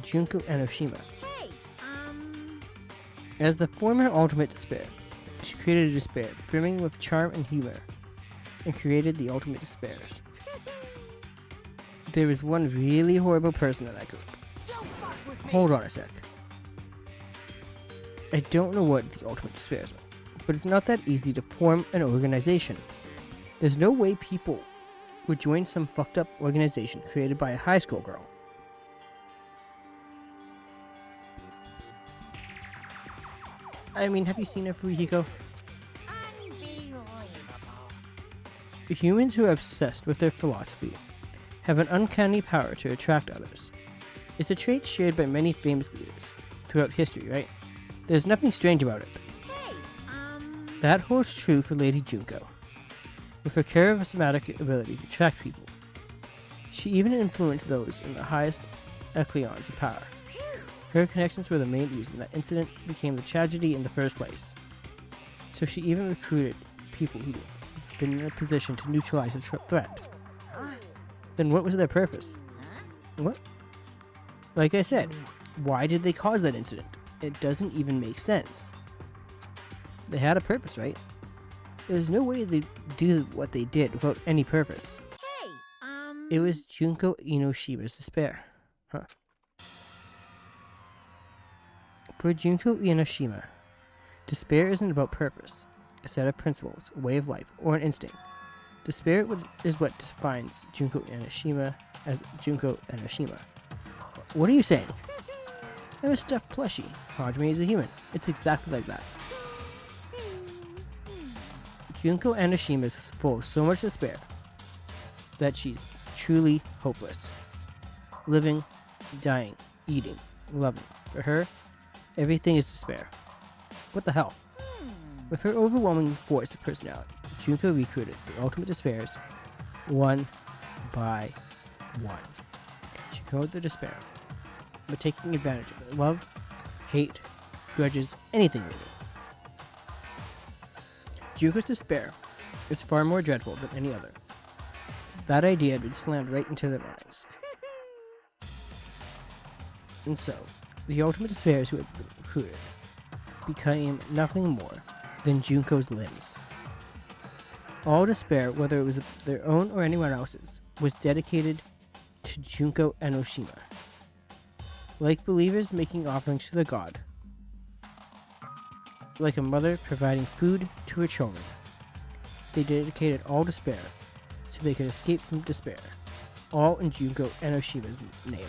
Junko Enoshima. Hey, As the former ultimate despair, she created a despair brimming with charm and humor, and created the ultimate despairs. There was one really horrible person in that group. don't fuck with me. Hold on a sec. I don't know what the ultimate despairs are, but it's not that easy to form an organization. There's no way people would join some fucked up organization created by a high school girl. I mean, have you seen her, Fujiko? Unbelievable. Humans who are obsessed with their philosophy have an uncanny power to attract others. It's a trait shared by many famous leaders throughout history, right? There's nothing strange about it. Hey, That holds true for Lady Junko. With her charismatic ability to attract people, she even influenced those in the highest echelons of power. Her connections were the main reason that incident became the tragedy in the first place. So she even recruited people who'd been in a position to neutralize the threat. Then what was their purpose? What? Like I said, why did they cause that incident? It doesn't even make sense. They had a purpose, right? There's no way they'd do what they did without any purpose. Hey, It was Junko Inoshima's despair. Huh. For Junko Inoshima, despair isn't about purpose, a set of principles, a way of life, or an instinct. Despair is what defines Junko Inoshima as Junko Inoshima. What are you saying? I'm a stuffed plushie. Hajime is a human. It's exactly like that. Junko Enoshima is full of so much despair that she's truly hopeless. Living, dying, eating, loving. For her, everything is despair. What the hell? With her overwhelming force of personality, Junko recruited the ultimate despairs one by one. She controlled their despair by taking advantage of their love, hate, grudges, anything really. Junko's despair is far more dreadful than any other. That idea had been slammed right into their minds. And so, the ultimate despairs who had been recruited became nothing more than Junko's limbs. All despair, whether it was their own or anyone else's, was dedicated to Junko Enoshima. Like believers making offerings to the god, like a mother providing food to her children, they dedicated all despair so they could escape from despair, all in Junko Enoshima's name.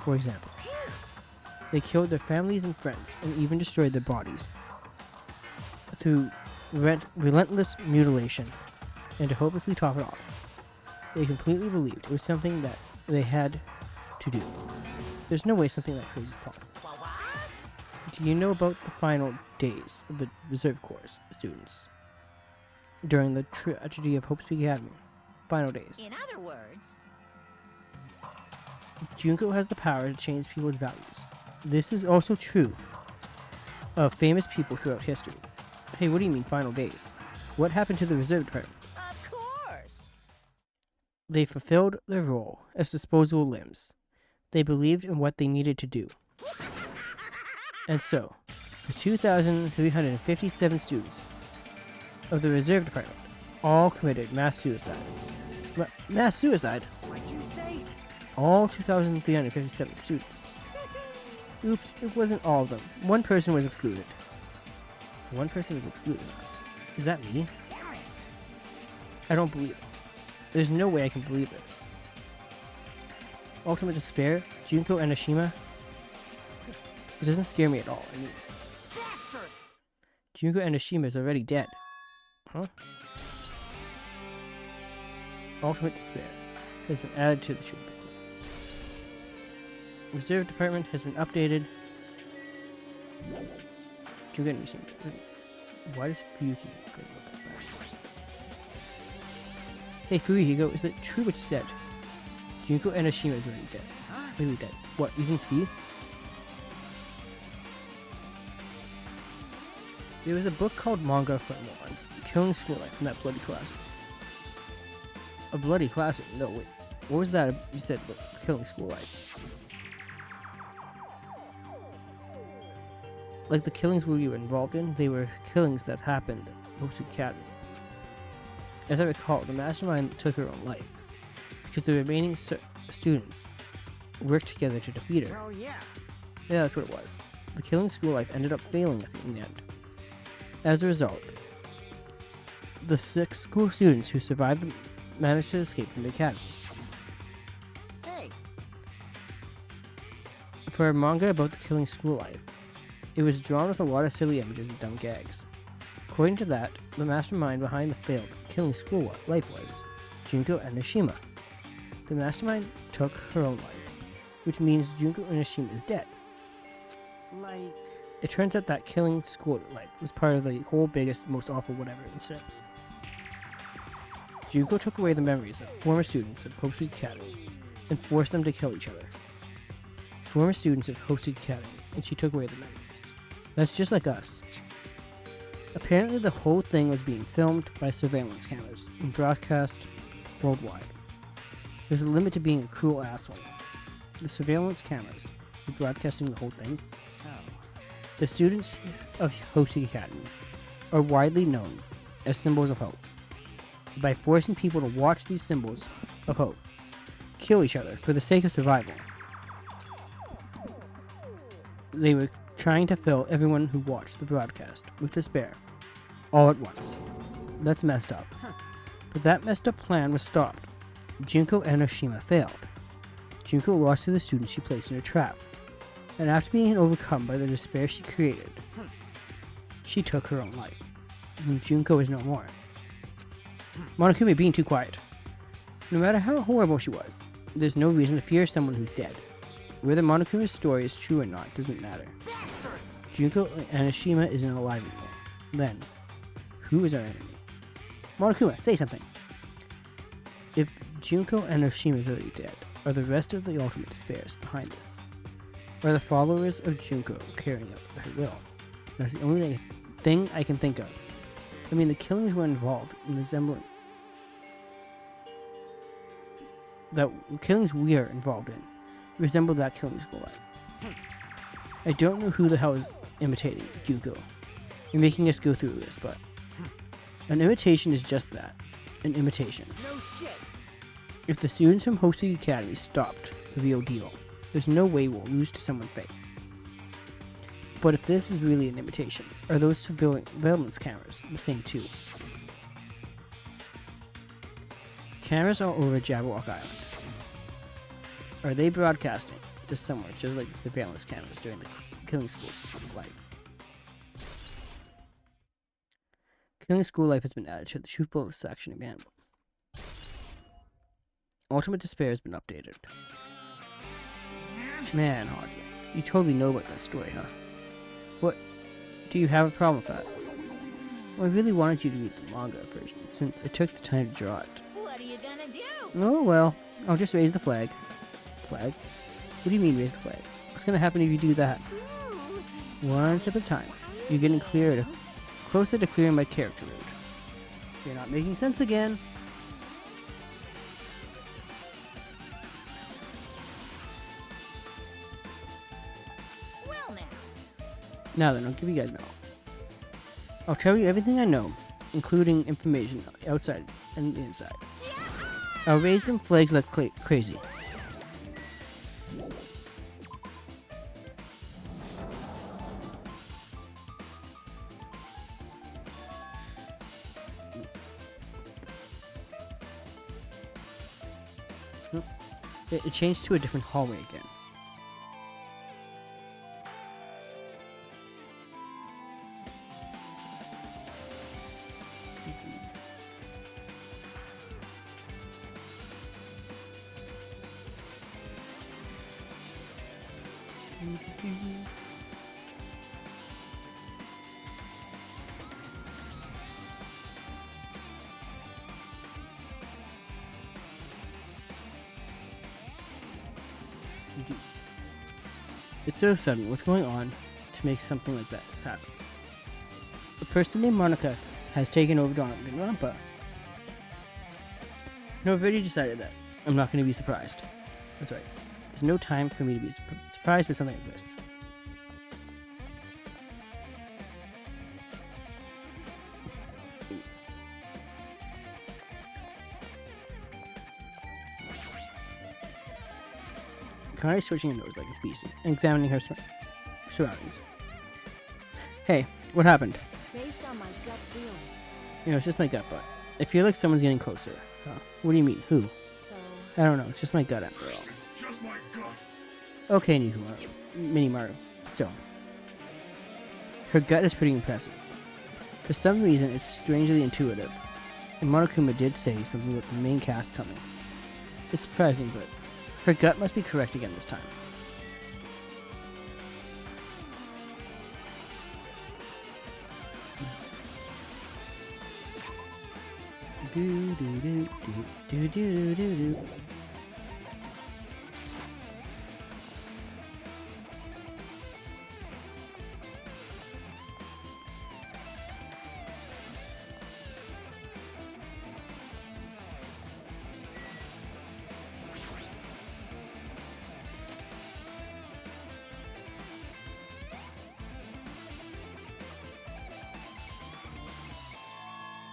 For example, they killed their families and friends and even destroyed their bodies through relentless mutilation, and to hopelessly top it off, they completely believed it was something that they had to do. There's no way something that crazy is possible. Do you know about the final days of the Reserve Corps students during the tragedy of Hope's Peak Academy? Final days. in other words, Junko has the power to change people's values. This is also true of famous people throughout history. Hey, what do you mean final days? What happened to the Reserve Department? of course. They fulfilled their role as disposable limbs. They believed in what they needed to do. And so, the 2,357 students of the Reserve Department all committed mass suicide. Mass suicide? What'd you say? All 2,357 students. Oops, it wasn't all of them. One person was excluded. One person was excluded. Is that me? Damn it. I don't believe it. There's no way I can believe this. Ultimate despair? Junko Enoshima? It doesn't scare me at all. I mean, Bastard! Junko Enoshima is already dead. Huh? Ultimate despair has been added to the treatment. Reserve Department has been updated. Junko Enoshima. Why does Fuyuki go look at that? Hey Fuyuki, is that true what you said? Junko Enoshima is already dead. Really dead. What, you didn't see? There was a book called Manga for Morons, Killing School Life in that bloody classroom. A bloody classroom? No, wait. What was that you said about killing school life? Like the killings we were involved in, they were killings that happened at Hope's Academy. As I recall, the mastermind took her own life, because the remaining students worked together to defeat her. Well, yeah. Yeah, that's what it was. The killing school life ended up failing in the end. As a result, the 6 school students who survived managed to escape from the academy. Hey, For a manga about the killing school life, it was drawn with a lot of silly images and dumb gags. According to that, the mastermind behind the failed killing school life was Junko Enoshima. The mastermind took her own life, which means Junko Enoshima is dead. like... It turns out that killing school life was part of the whole biggest, most awful whatever incident. Junko took away the memories of former students of Hope Street Academy and forced them to kill each other. Former students of Hope Street Academy, and she took away the memories. That's just like us. Apparently the whole thing was being filmed by surveillance cameras and broadcast worldwide. There's a limit to being a cruel asshole. The surveillance cameras were broadcasting the whole thing. The students of Hope Street Academy are widely known as symbols of hope. By forcing people to watch these symbols of hope kill each other for the sake of survival, they were trying to fill everyone who watched the broadcast with despair, all at once. That's messed up. But that messed up plan was stopped. Junko Enoshima failed. Junko lost to the students she placed in a trap, and after being overcome by the despair she created, she took her own life. And Junko is no more. Monokuma being too quiet. No matter how horrible she was, there's no reason to fear someone who's dead. Whether Monokuma's story is true or not doesn't matter. Junko Enoshima isn't alive anymore. Then, who is our enemy? Monokuma, say something! If Junko Enoshima is already dead, are the rest of the ultimate despairs behind this? Are the followers of Junko carrying out her will? That's the only thing I can think of. I mean, the killings were involved in resembling... The killings we are involved in resemble that killing school life. I don't know who the hell is imitating Junko and making us go through this, but an imitation is just that, an imitation. No shit. If the students from Hope Street Academy stopped the real deal, there's no way we'll lose to someone fake. But if this is really an imitation, are those surveillance cameras the same too? Cameras all over Jabberwock Island. Are they broadcasting to someone just like the surveillance cameras during the killing school life? Killing school life has been added to the Truth Bullet section of Handbook. Ultimate Despair has been updated. Man, Hodge, you totally know about that story, huh? What? Do you have a problem with that? Well, I really wanted you to read the manga version, since I took the time to draw it. What are you gonna do? Oh well, I'll just raise the flag. Flag? What do you mean raise the flag? What's gonna happen if you do that? One step at a time. You're getting closer to clearing my character route. You're not making sense again. Well now. Now then, I'll give you guys now. I'll tell you everything I know, including information outside and inside. I'll raise them flags like crazy. It changed to a different hallway again. It's so sudden. What's going on to make something like that happen? A person named Monica has taken over Danganronpa. No, I've already decided that. I'm not going to be surprised. That's right. There's no time for me to be surprised by something like this. Connie's switching her nose like a beast and examining her surroundings. Hey, what happened? Based on my gut feeling. You know, it's just my gut, but I feel like someone's getting closer. What do you mean? Who? So I don't know. It's just my gut after all. It's just my gut. Okay, Minimaru. So, her gut is pretty impressive. For some reason, it's strangely intuitive. And Monokuma did say something about the main cast coming. It's surprising, but her gut must be correct again this time. Do do do do do do do do.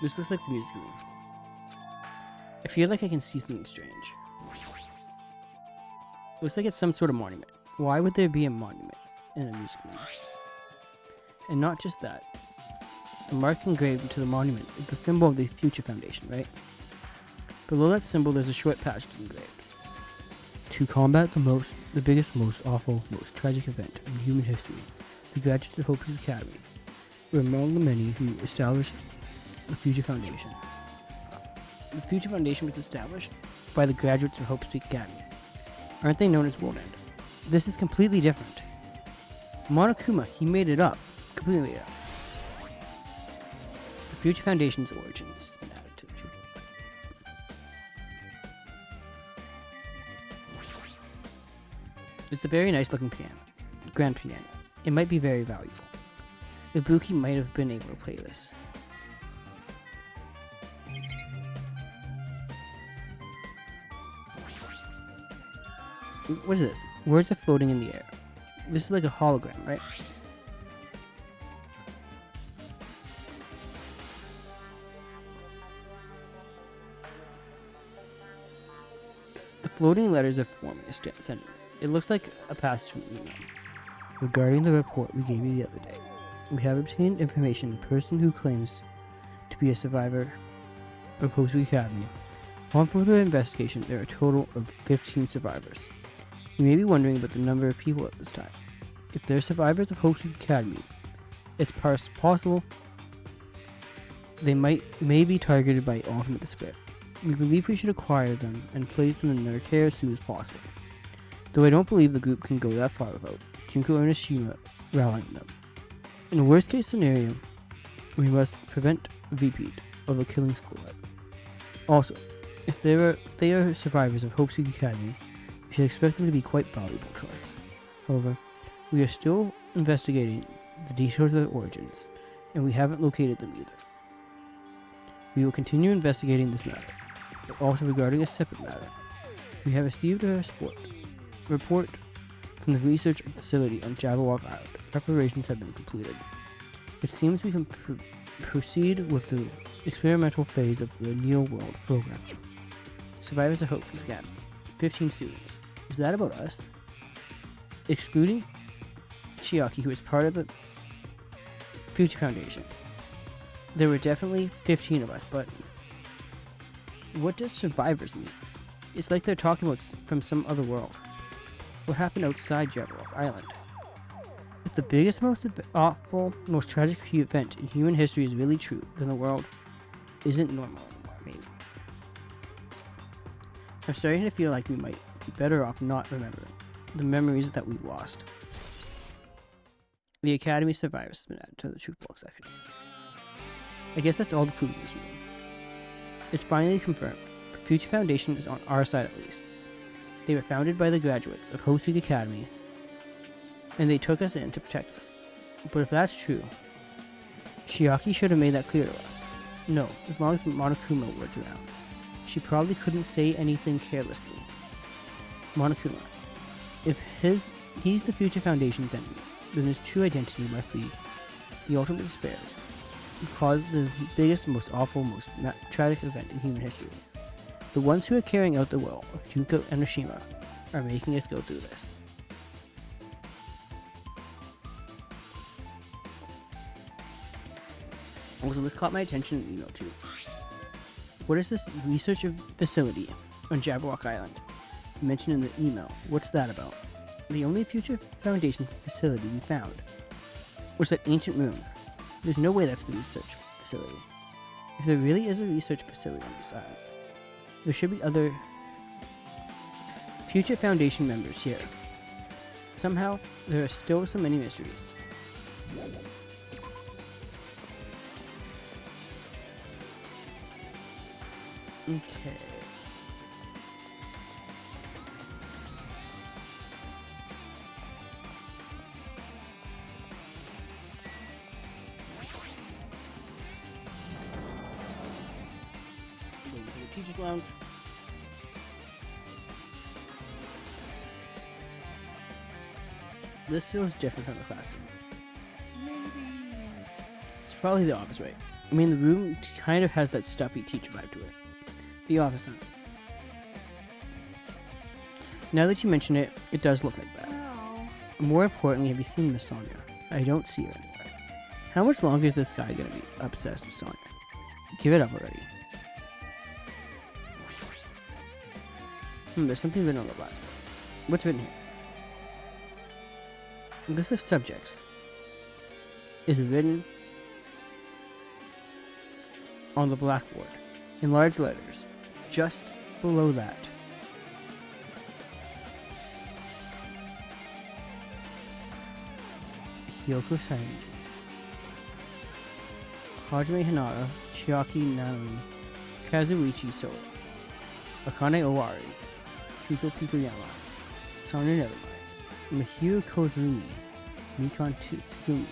This looks like the music room. I feel like I can see something strange. Looks like it's some sort of monument. Why would there be a monument in a music room? And not just that. The mark engraved into the monument is the symbol of the Future Foundation, right? Below that symbol there's a short passage engraved. To combat the biggest, most awful, most tragic event in human history, the graduates of Hope's Academy were among the many who established the Future Foundation. The Future Foundation was established by the graduates of Hope's Peak Academy. Aren't they known as World End? This is completely different. Monokuma, he made it up. Completely made it up. The Future Foundation's origins have been added to the truth. It's a very nice looking piano. Grand piano. It might be very valuable. Ibuki might have been able to play this. What is this? Words are floating in the air. This is like a hologram, right? The floating letters are forming a sentence. It looks like a passage from an email. Regarding the report we gave you the other day, we have obtained information the person who claims to be a survivor of Hope's Academy. On further investigation, there are a total of 15 survivors. You may be wondering about the number of people at this time. If they're survivors of Hope's Academy, it's possible they may be targeted by ultimate despair. We believe we should acquire them and place them in their care as soon as possible. Though I don't believe the group can go that far without Junko and Ashima rallying them. In a worst case scenario, we must prevent a repeat of a killing squad. Also, if they are survivors of Hope's Academy, we should expect them to be quite valuable to us. However, we are still investigating the details of their origins, and we haven't located them either. We will continue investigating this matter, but also regarding a separate matter. We have received a report from the research facility on Jabberwock Island. Preparations have been completed. It seems we can proceed with the experimental phase of the Neo World program. Survivors of Hope Academy. 15 students. Is that about us? Excluding Chiaki, who is part of the Future Foundation. There were definitely 15 of us, but what does survivors mean? It's like they're talking about from some other world. What happened outside Jabberwock Island? If the biggest, most awful, most tragic event in human history is really true, then the world isn't normal anymore, maybe. I'm starting to feel like we might be better off not remembering the memories that we've lost. The Academy survivors has been added to the truth book section. I guess that's all the clues in this room. It's finally confirmed. The Future Foundation is on our side at least. They were founded by the graduates of Hope's Academy, and they took us in to protect us. But if that's true, Chiaki should have made that clear to us. No, as long as Monokuma was around. She probably couldn't say anything carelessly. Monokuma. If he's the Future Foundation's enemy, then his true identity must be the ultimate despairs, who caused the biggest, most awful, most tragic event in human history. The ones who are carrying out the will of Junko and Oshima are making us go through this. Also, this caught my attention in the email too. What is this research facility on Jabberwock Island? Mentioned in the email. What's that about? The only Future Foundation facility we found was that ancient moon. There's no way that's the research facility. If there really is a research facility on this island, there should be other Future Foundation members here. Somehow, there are still so many mysteries. Okay. Going to the teacher's lounge. This feels different from the classroom. It's probably the office, right? I mean, the room kind of has that stuffy teacher vibe to it. The office, huh? Now that you mention it, it does look like that. More importantly, have you seen Miss Sonia? I don't see her anywhere. How much longer is this guy gonna be obsessed with Sonia? Give it up already. There's something written on the black. What's written here? List of subjects is written on the blackboard in large letters just below that. Hyoko Saenji, Hajime Hinata, Chiaki Nanami, Kazuichi Soa, Akane Owari, Piko Yama, Sonia Nevermind, Mihiru Kozumi, Mikon Tsumi,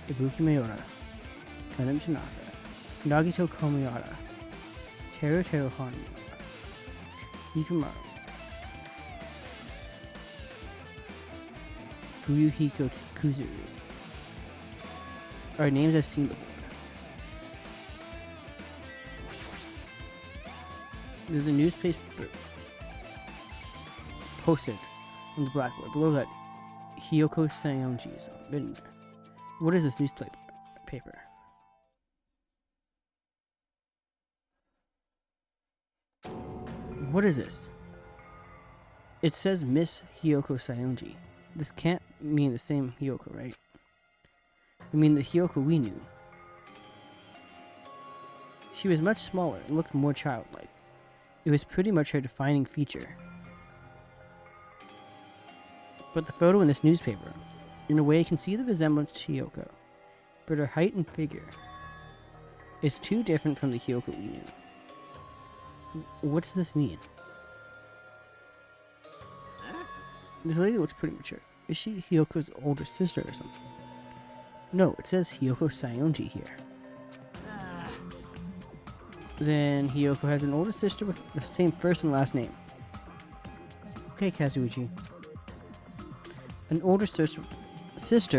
Ibuki Mayora, Kanem Tanaka, Nagito Komiyara, Teru Hanyu, Hikamaru, Fuyuhiko Kuzuru are names I've seen before. There's a newspaper posted on the blackboard. Below that, Hyoko Saionji is written there. What is this newspaper? What is this? It says Miss Hyoko Saionji. This can't mean the same Hyoko, right? I mean the Hyoko we knew. She was much smaller and looked more childlike. It was pretty much her defining feature. But the photo in this newspaper, in a way I can see the resemblance to Hyoko, but her height and figure is too different from the Hyoko we knew. What does this mean? This lady looks pretty mature. Is she Hyoko's older sister or something? No, it says Hyoko Saionji here. Then Hyoko has an older sister with the same first and last name. Okay, Kazuichi. An older sister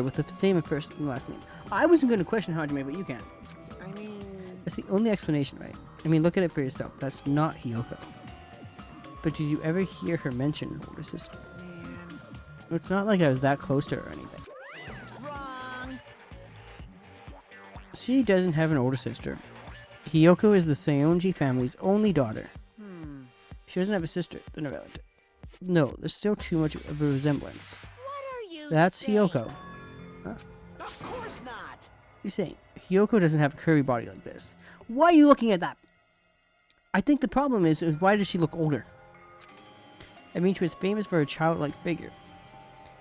with the same first and last name. I wasn't going to question Hajime, but you can. I mean... That's the only explanation, right? I mean, look at it for yourself. That's not Hyoko. But did you ever hear her mention an older sister? Man. It's not like I was that close to her or anything. Wrong. She doesn't have an older sister. Hyoko is the Saionji family's only daughter. She doesn't have a sister, then a relative. No, there's still too much of a resemblance. What are you That's saying? Hyoko. Huh? Of course not! You're saying Hyoko doesn't have a curvy body like this. Why are you looking at that? I think the problem is why does she look older? I mean, she was famous for her childlike figure.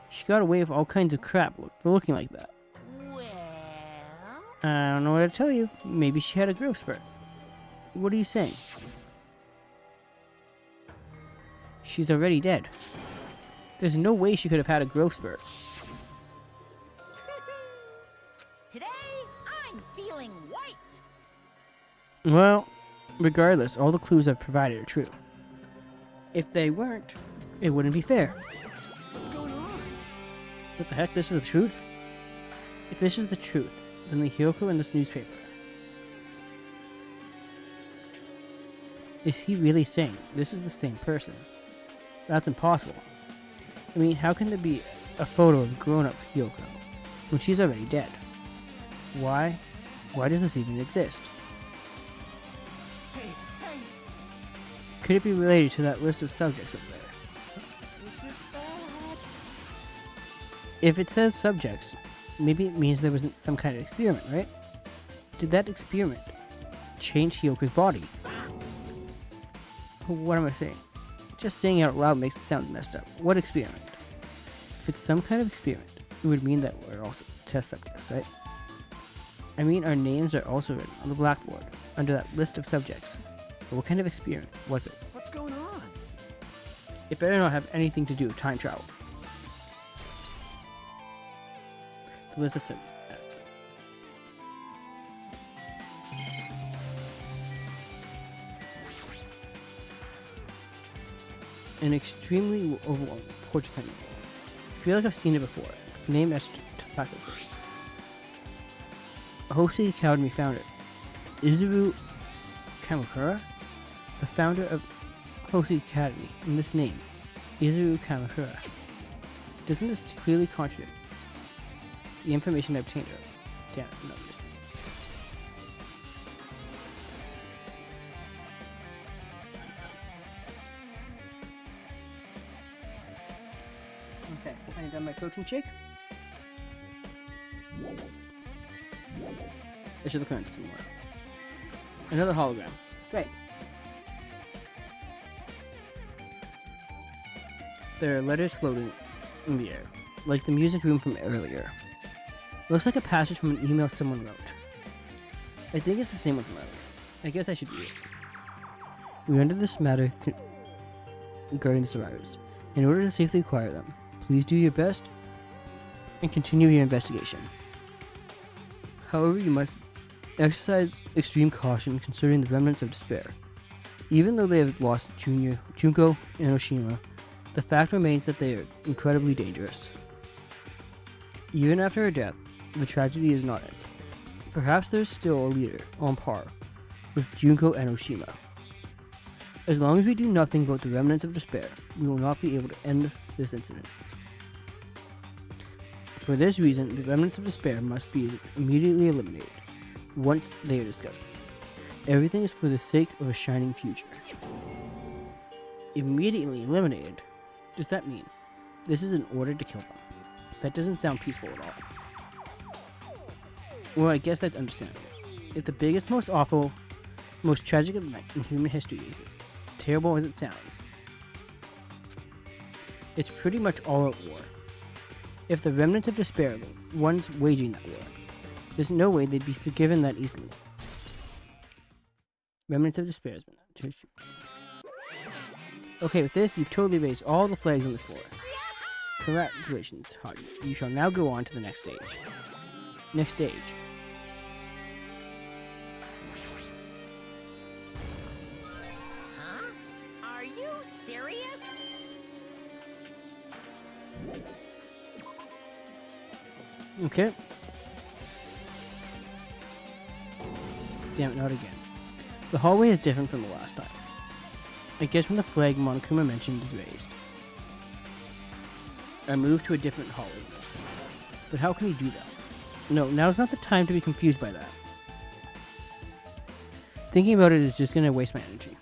She got away with all kinds of crap for looking like that. Well... I don't know what to tell you. Maybe she had a growth spurt. What are you saying? She's already dead. There's no way she could have had a growth spurt. Today, I'm feeling white. Well, regardless, all the clues I've provided are true. If they weren't, it wouldn't be fair. What's going on? What the heck? This is the truth? If this is the truth, then the Hyoko in this newspaper. Is he really saying this is the same person? That's impossible. I mean, how can there be a photo of grown-up Hyoko when she's already dead? Why? Why does this even exist? Hey! Could it be related to that list of subjects up there? Is this bad? If it says subjects, maybe it means there was some kind of experiment, right? Did that experiment change Hyoko's body? What am I saying? Just saying it out loud makes it sound messed up. What experiment? If it's some kind of experiment, it would mean that we're also test subjects, right? I mean, our names are also written on the blackboard under that list of subjects, What kind of experiment was it? What's going on? It better not have anything to do with time travel. The list of symptoms. An extremely overwhelming portrait technique. I feel like I've seen it before. Name etched to faculty. Hoshi Academy founder Izuru Kamakura, the founder of Hoshi Academy, in this name, Izuru Kamakura. Doesn't this clearly contradict the information I obtained earlier? Damn it, no, just okay, I done my protein shake. I should look around some more. Another hologram. Great. There are letters floating in the air, like the music room from earlier. Looks like a passage from an email someone wrote. I think it's the same one from earlier. I guess I should read it. We under this matter regarding the survivors. In order to safely acquire them, please do your best and continue your investigation. However, you must exercise extreme caution concerning the remnants of despair. Even though they have lost Junko and Oshima, the fact remains that they are incredibly dangerous. Even after her death, the tragedy is not ended. Perhaps there is still a leader on par with Junko and Oshima. As long as we do nothing about the remnants of despair, we will not be able to end this incident. For this reason, the remnants of despair must be immediately eliminated once they are discovered. Everything is for the sake of a shining future. Immediately eliminated? Does that mean this is in order to kill them? That doesn't sound peaceful at all. Well, I guess that's understandable. If the biggest, most awful, most tragic event in human history is terrible as it sounds, it's pretty much all out war. If the remnants of despair are the ones waging that war, there's no way they'd be forgiven that easily. Remnants of despair has been... Okay, with this, you've totally raised all the flags on this floor. Congratulations, Haji. You shall now go on to the next stage. Next stage. Huh? Are you serious? Okay. Damn it, not again. The hallway is different from the last time. I guess when the flag Monokuma mentioned is raised. I moved to a different hallway. But how can he do that? No, now's not the time to be confused by that. Thinking about it is just gonna waste my energy.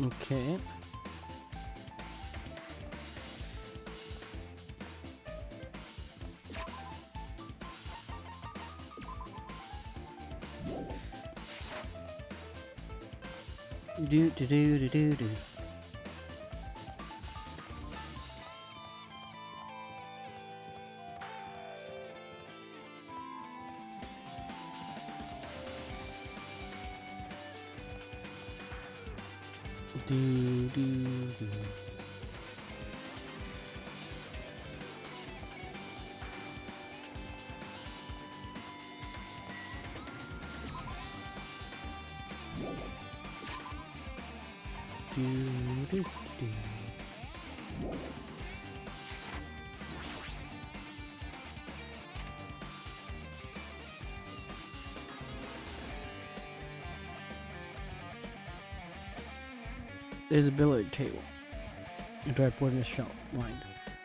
Okay. Do do do do do do. Do do do. Do do do. There's a billiard table, a dartboard and a shelf lined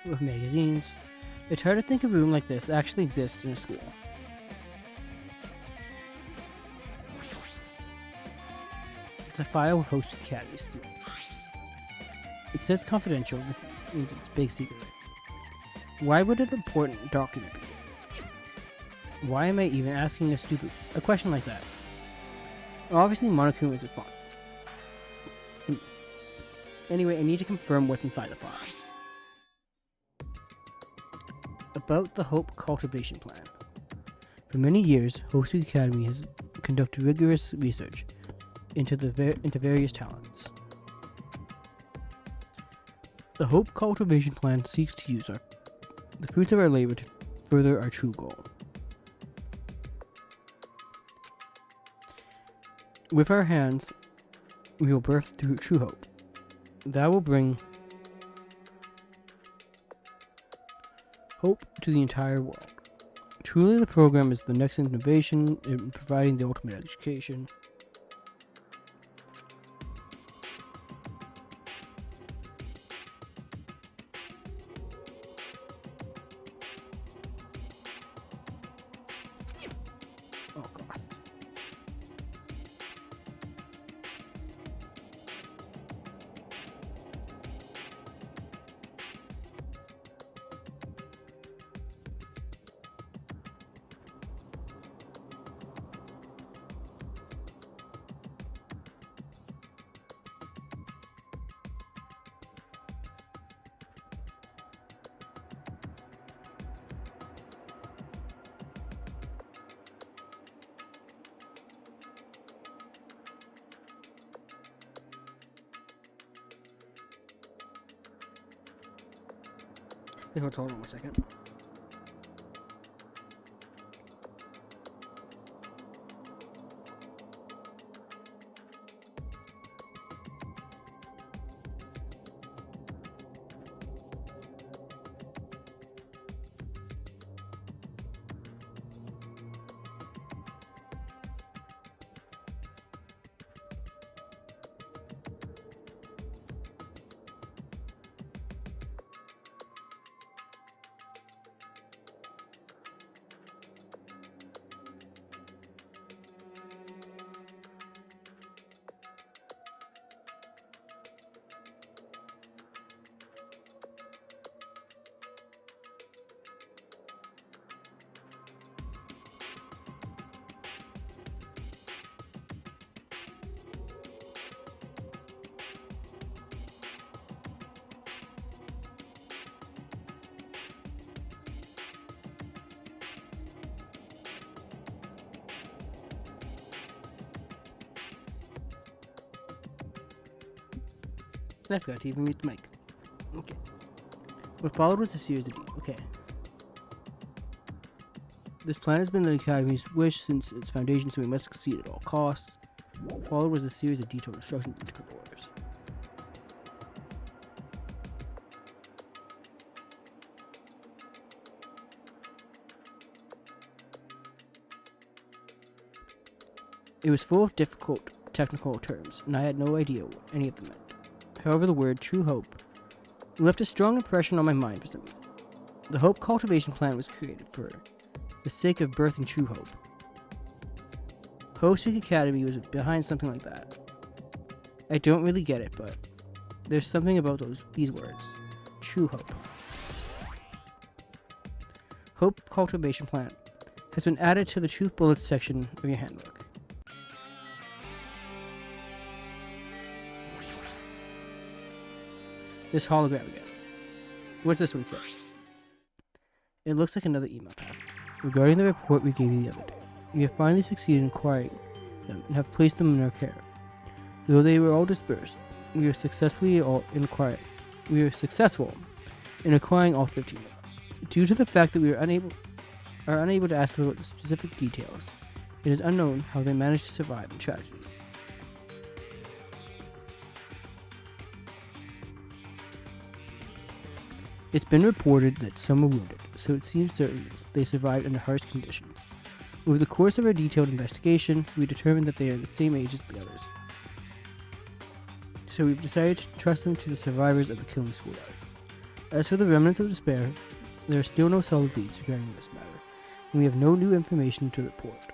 with magazines. It's hard to think a room like this actually exists in a school. It's a file with Host Academy students. It says confidential, this means it's big secret. Why would an important document be here? Why am I even asking a question like that? Obviously Monokuma is responsible. Anyway, I need to confirm what's inside the file. About the Hope Cultivation Plan. For many years, Hope Speak Academy has conducted rigorous research into various talents. The Hope Cultivation Plan seeks to use the fruits of our labor to further our true goal. With our hands, we will birth true hope. That will bring hope to the entire world. Truly, the program is the next innovation in providing the ultimate education. Oh, gosh. Hold on 1 second. I forgot to even mute the mic. Okay. What followed was a series of Okay. This plan has been the Academy's wish since its foundation, so we must succeed at all costs. What followed was a series of detailed instructions and strict orders. It was full of difficult technical terms, and I had no idea what any of them meant. However, the word true hope left a strong impression on my mind for some reason. The Hope Cultivation Plan was created for the sake of birthing true hope. Hope Speak Academy was behind something like that. I don't really get it, but there's something about these words. True hope. Hope Cultivation Plan has been added to the Truth Bullets section of your handbook. This hologram again. What's this one say? It looks like another email passage. Regarding the report we gave you the other day, we have finally succeeded in acquiring them and have placed them in our care. Though they were all dispersed, we are successful in acquiring all 15 of them. Due to the fact that we are unable to ask about the specific details, it is unknown how they managed to survive the tragedy. It's been reported that some were wounded, so it seems certain they survived under harsh conditions. Over the course of our detailed investigation, we determined that they are the same age as the others. So we've decided to trust them to the survivors of the killing school life. As for the remnants of despair, there are still no solid leads regarding this matter, and we have no new information to report.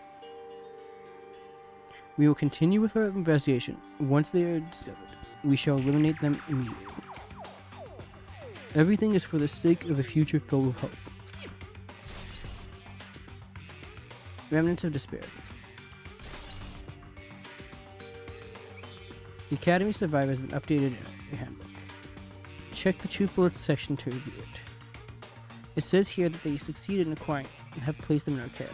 We will continue with our investigation. Once they are discovered, we shall eliminate them immediately. Everything is for the sake of a future filled with hope. Remnants of Despair. The Academy Survivor has been updated in your handbook. Check the Truth Bullets section to review it. It says here that they succeeded in acquiring and have placed them in our care.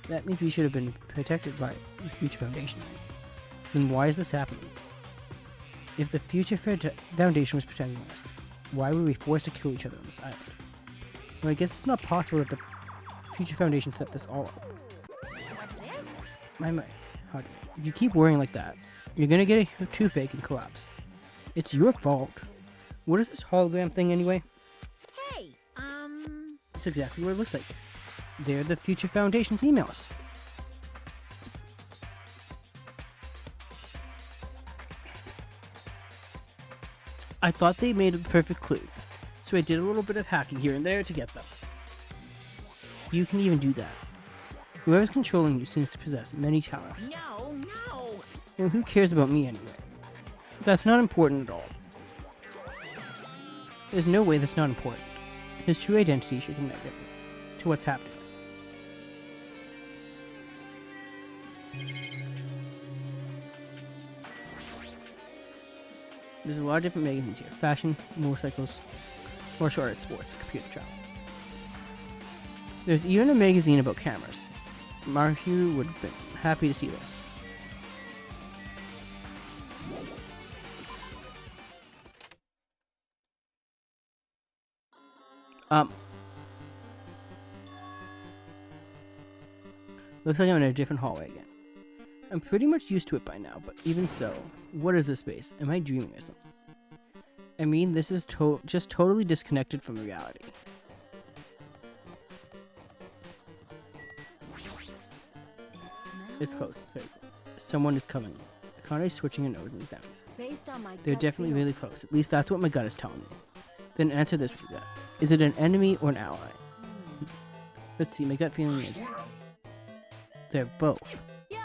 That means we should have been protected by the Future Foundation. Then why is this happening? If the Future Foundation was protecting us, why were we forced to kill each other on this island? Well, I guess it's not possible that the Future Foundation set this all up. What's this? My, how if you keep worrying like that, you're gonna get a toothache and collapse. It's your fault. What is this hologram thing anyway? Hey, It's exactly what it looks like. They're the Future Foundation's emails. I thought they made a perfect clue, so I did a little bit of hacking here and there to get them. You can even do that. Whoever's controlling you seems to possess many talents. no, no. And who cares about me anyway? That's not important at all. There's no way that's not important. His true identity should connect him to what's happening. There's a lot of different magazines here. Fashion, motorcycles, martial arts, sports, computer travel. There's even a magazine about cameras. Matthew would have been happy to see this. Looks like I'm in a different hallway again. I'm pretty much used to it by now, but even so, what is this space? Am I dreaming or something? I mean, this is just totally disconnected from reality. It's close. Very close. Someone is coming. Akande's switching her nose and examining. Based on my They're gut definitely feel, really close. At least that's what my gut is telling me. Then answer this with your gut. Is it an enemy or an ally? Let's see, my gut feeling is... they're both. Yo,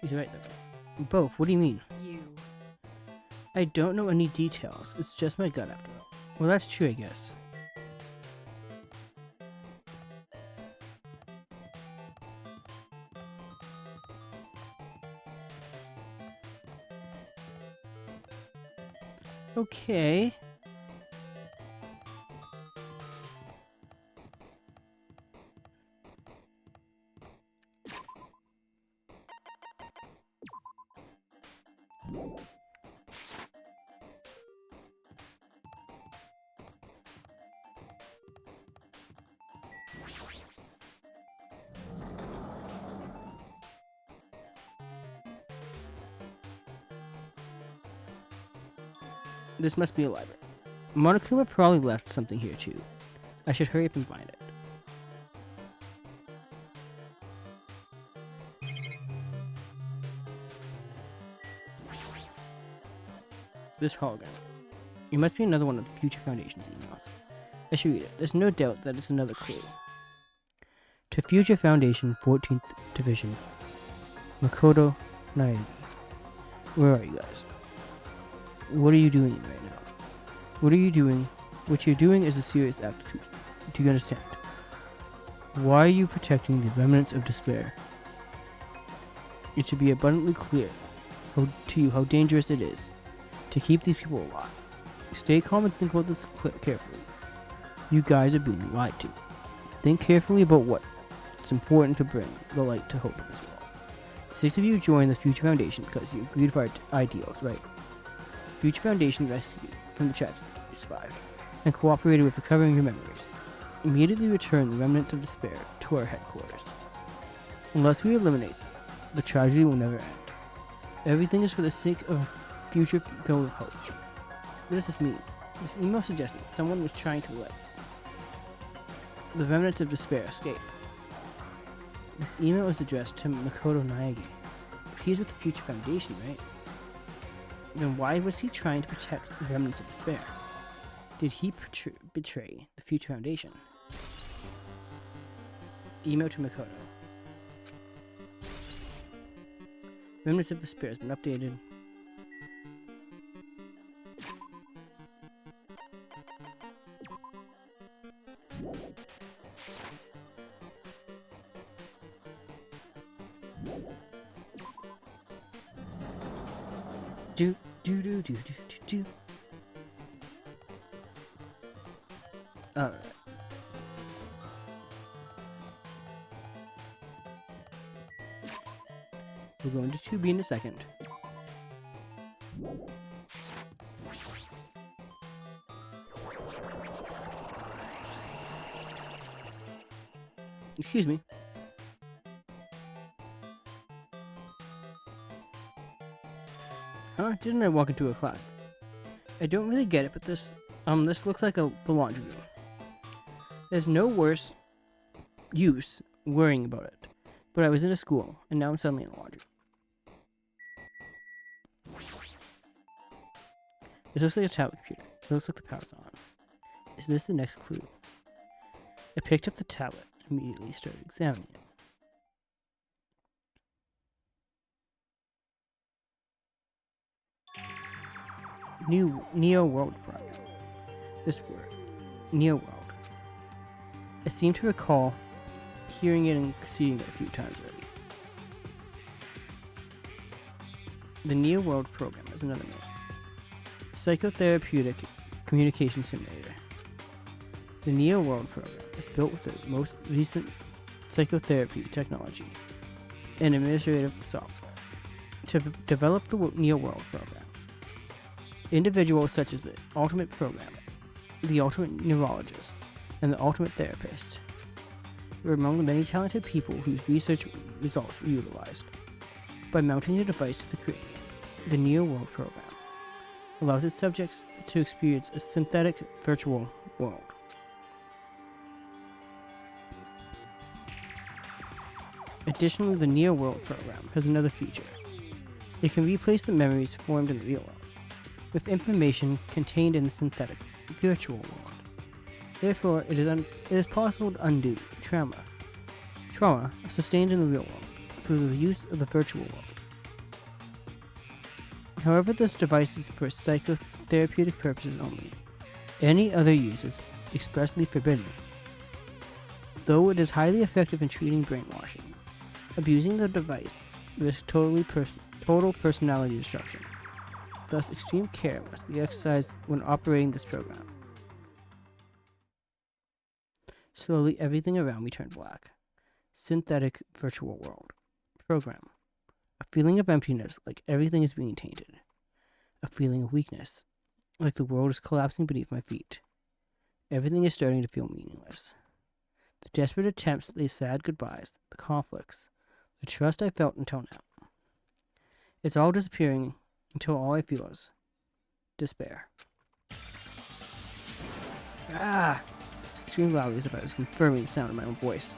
He's right, they're both. What do you mean? you. I don't know any details. It's just my gut after all. Well, that's true, I guess. Okay. This must be a library. Monokuma probably left something here too. I should hurry up and find it. This hologram. It must be another one of the Future Foundation's emails. I should read it. There's no doubt that it's another clue. To Future Foundation, 14th Division, Makoto Naegi. Where are you guys? What are you doing right now? What are you doing? What you're doing is a serious act of treason. Do you understand? Why are you protecting the remnants of despair? It should be abundantly clear to you how dangerous it is to keep these people alive. Stay calm and think about this carefully. You guys are being lied to. Think carefully about what's important to bring the light to hope in this world. 6 of you joined the Future Foundation because you agreed with our ideals, right? Future Foundation rescued you from the tragedy you survived and cooperated with recovering your memories. Immediately return the remnants of despair to our headquarters. Unless we eliminate them, the tragedy will never end. Everything is for the sake of a future filled with hope. What does this mean? This email suggests that someone was trying to let the remnants of despair escape. This email is addressed to Makoto Naegi. He's with the Future Foundation, right? Then why was he trying to protect the remnants of despair? Did he betray the Future Foundation? Email to Makoto. Remnants of despair has been updated. Do. Alright. We'll go into 2B in a second. Excuse me. Huh? Didn't I walk into a cloud? I don't really get it, but this looks like the laundry room. There's no worse use worrying about it. But I was in a school, and now I'm suddenly in a laundry. This looks like a tablet computer. It looks like the power's on. Is this the next clue? I picked up the tablet and immediately started examining it. New Neo World program. This word, Neo World. I seem to recall hearing it and seeing it a few times already. The Neo World program is another name. Psychotherapeutic communication simulator. The Neo World program is built with the most recent psychotherapy technology and administrative software to develop the Neo World program. Individuals such as the ultimate programmer, the ultimate neurologist, and the ultimate therapist were among the many talented people whose research results were utilized. By mounting a device to the cranium, the Neo World program allows its subjects to experience a synthetic virtual world. Additionally, the Neo World program has another feature. It can replace the memories formed in the real world with information contained in the synthetic virtual world. Therefore, it is possible to undo trauma sustained in the real world through the use of the virtual world. However, this device is for psychotherapeutic purposes only. Any other use is expressly forbidden. Though it is highly effective in treating brainwashing, abusing the device risks total personality destruction. Thus, extreme care must be exercised when operating this program. Slowly, everything around me turned black. Synthetic virtual world. Program. A feeling of emptiness, like everything is being tainted. A feeling of weakness, like the world is collapsing beneath my feet. Everything is starting to feel meaningless. The desperate attempts, the sad goodbyes, the conflicts, the trust I felt until now. It's all disappearing until all I feel is despair. Ah! I screamed loudly as if I was confirming the sound of my own voice.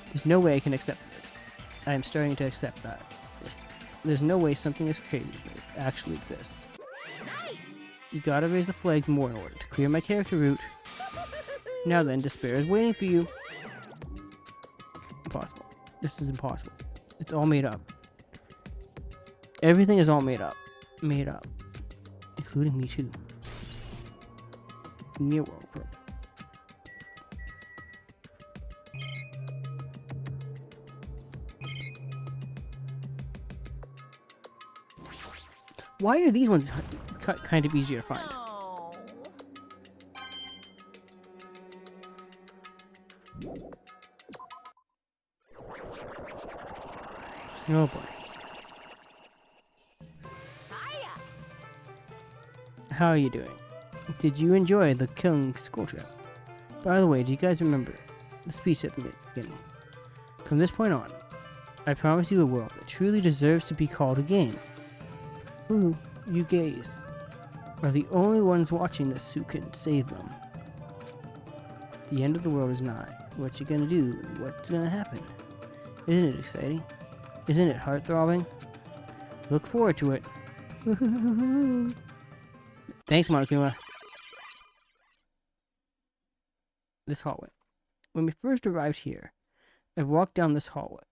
There's no way I can accept this. I am starting to accept that. There's no way something as crazy as this actually exists. Nice! You gotta raise the flag more in order to clear my character route. Now then, despair is waiting for you. Impossible. This is impossible. It's all made up. Everything is all made up. Made up. Including me too. Neo World program. Why are these ones kind of easier to find? Oh. Oh boy. Hiya! How are you doing? Did you enjoy the killing school trip? By the way, do you guys remember the speech at the beginning? From this point on, I promise you a world that truly deserves to be called a game. Who, you gays, are the only ones watching this who can save them. The end of the world is nigh. What you gonna do? What's gonna happen? Isn't it exciting? Isn't it heart-throbbing? Look forward to it. Thanks, Monokuma. This hallway. When we first arrived here, I walked down this hallway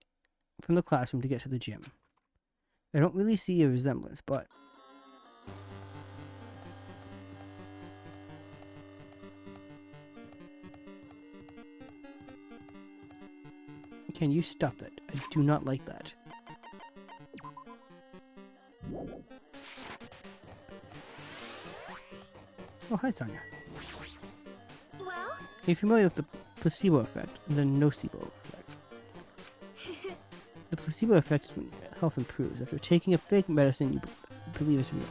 from the classroom to get to the gym. I don't really see a resemblance, but can you stop that? I do not like that. Oh, hi, Sonia. Well, Are you familiar with the placebo effect and the nocebo effect? The placebo effect is when health improves after taking a fake medicine you believe is real.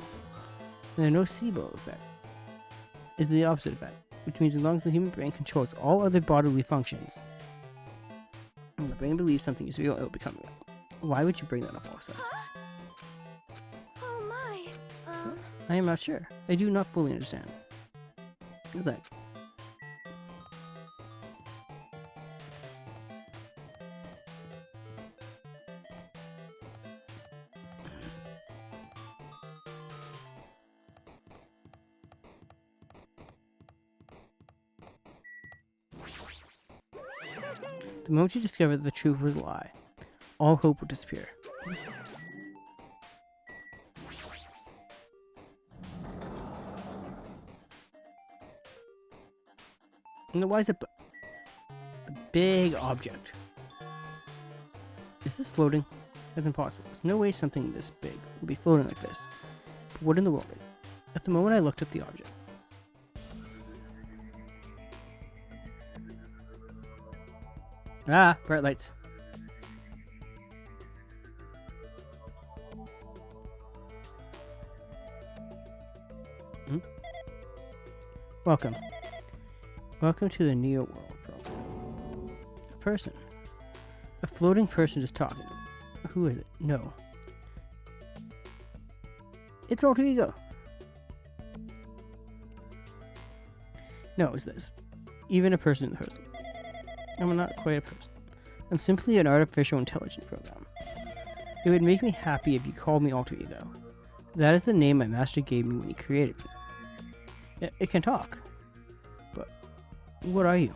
And the nocebo effect is the opposite effect, which means as long as the human brain controls all other bodily functions, and the brain believes something is real, it will become real. Why would you bring that up also? Oh my. I am not sure. I do not fully understand. Good luck. The moment you discover that the truth was a lie, all hope will disappear. And why is it the big object? Is this floating? That's impossible. There's no way something this big would be floating like this. But what in the world is it? At the moment I looked at the object. Ah, bright lights. Welcome. Welcome to the Neo World program. A person. A floating person just talking. Who is it? No. It's Alter Ego. No, it's this. Even a person in the person. I'm not quite a person. I'm simply an artificial intelligence program. It would make me happy if you called me Alter Ego. That is the name my master gave me when he created me. It can talk. But what are you?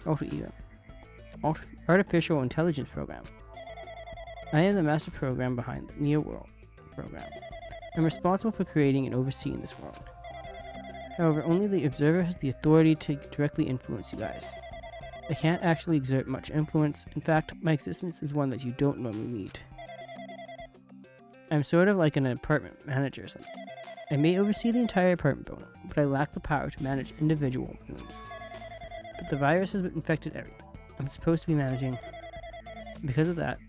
Alter Ego. Artificial intelligence program. I am the master program behind the Neo World program. I'm responsible for creating and overseeing this world. However, only the observer has the authority to directly influence you guys. I can't actually exert much influence. In fact, my existence is one that you don't normally meet. I'm sort of like an apartment manager or something. I may oversee the entire apartment building, but I lack the power to manage individual rooms. But the virus has infected everything. I'm supposed to be managing. Because of that,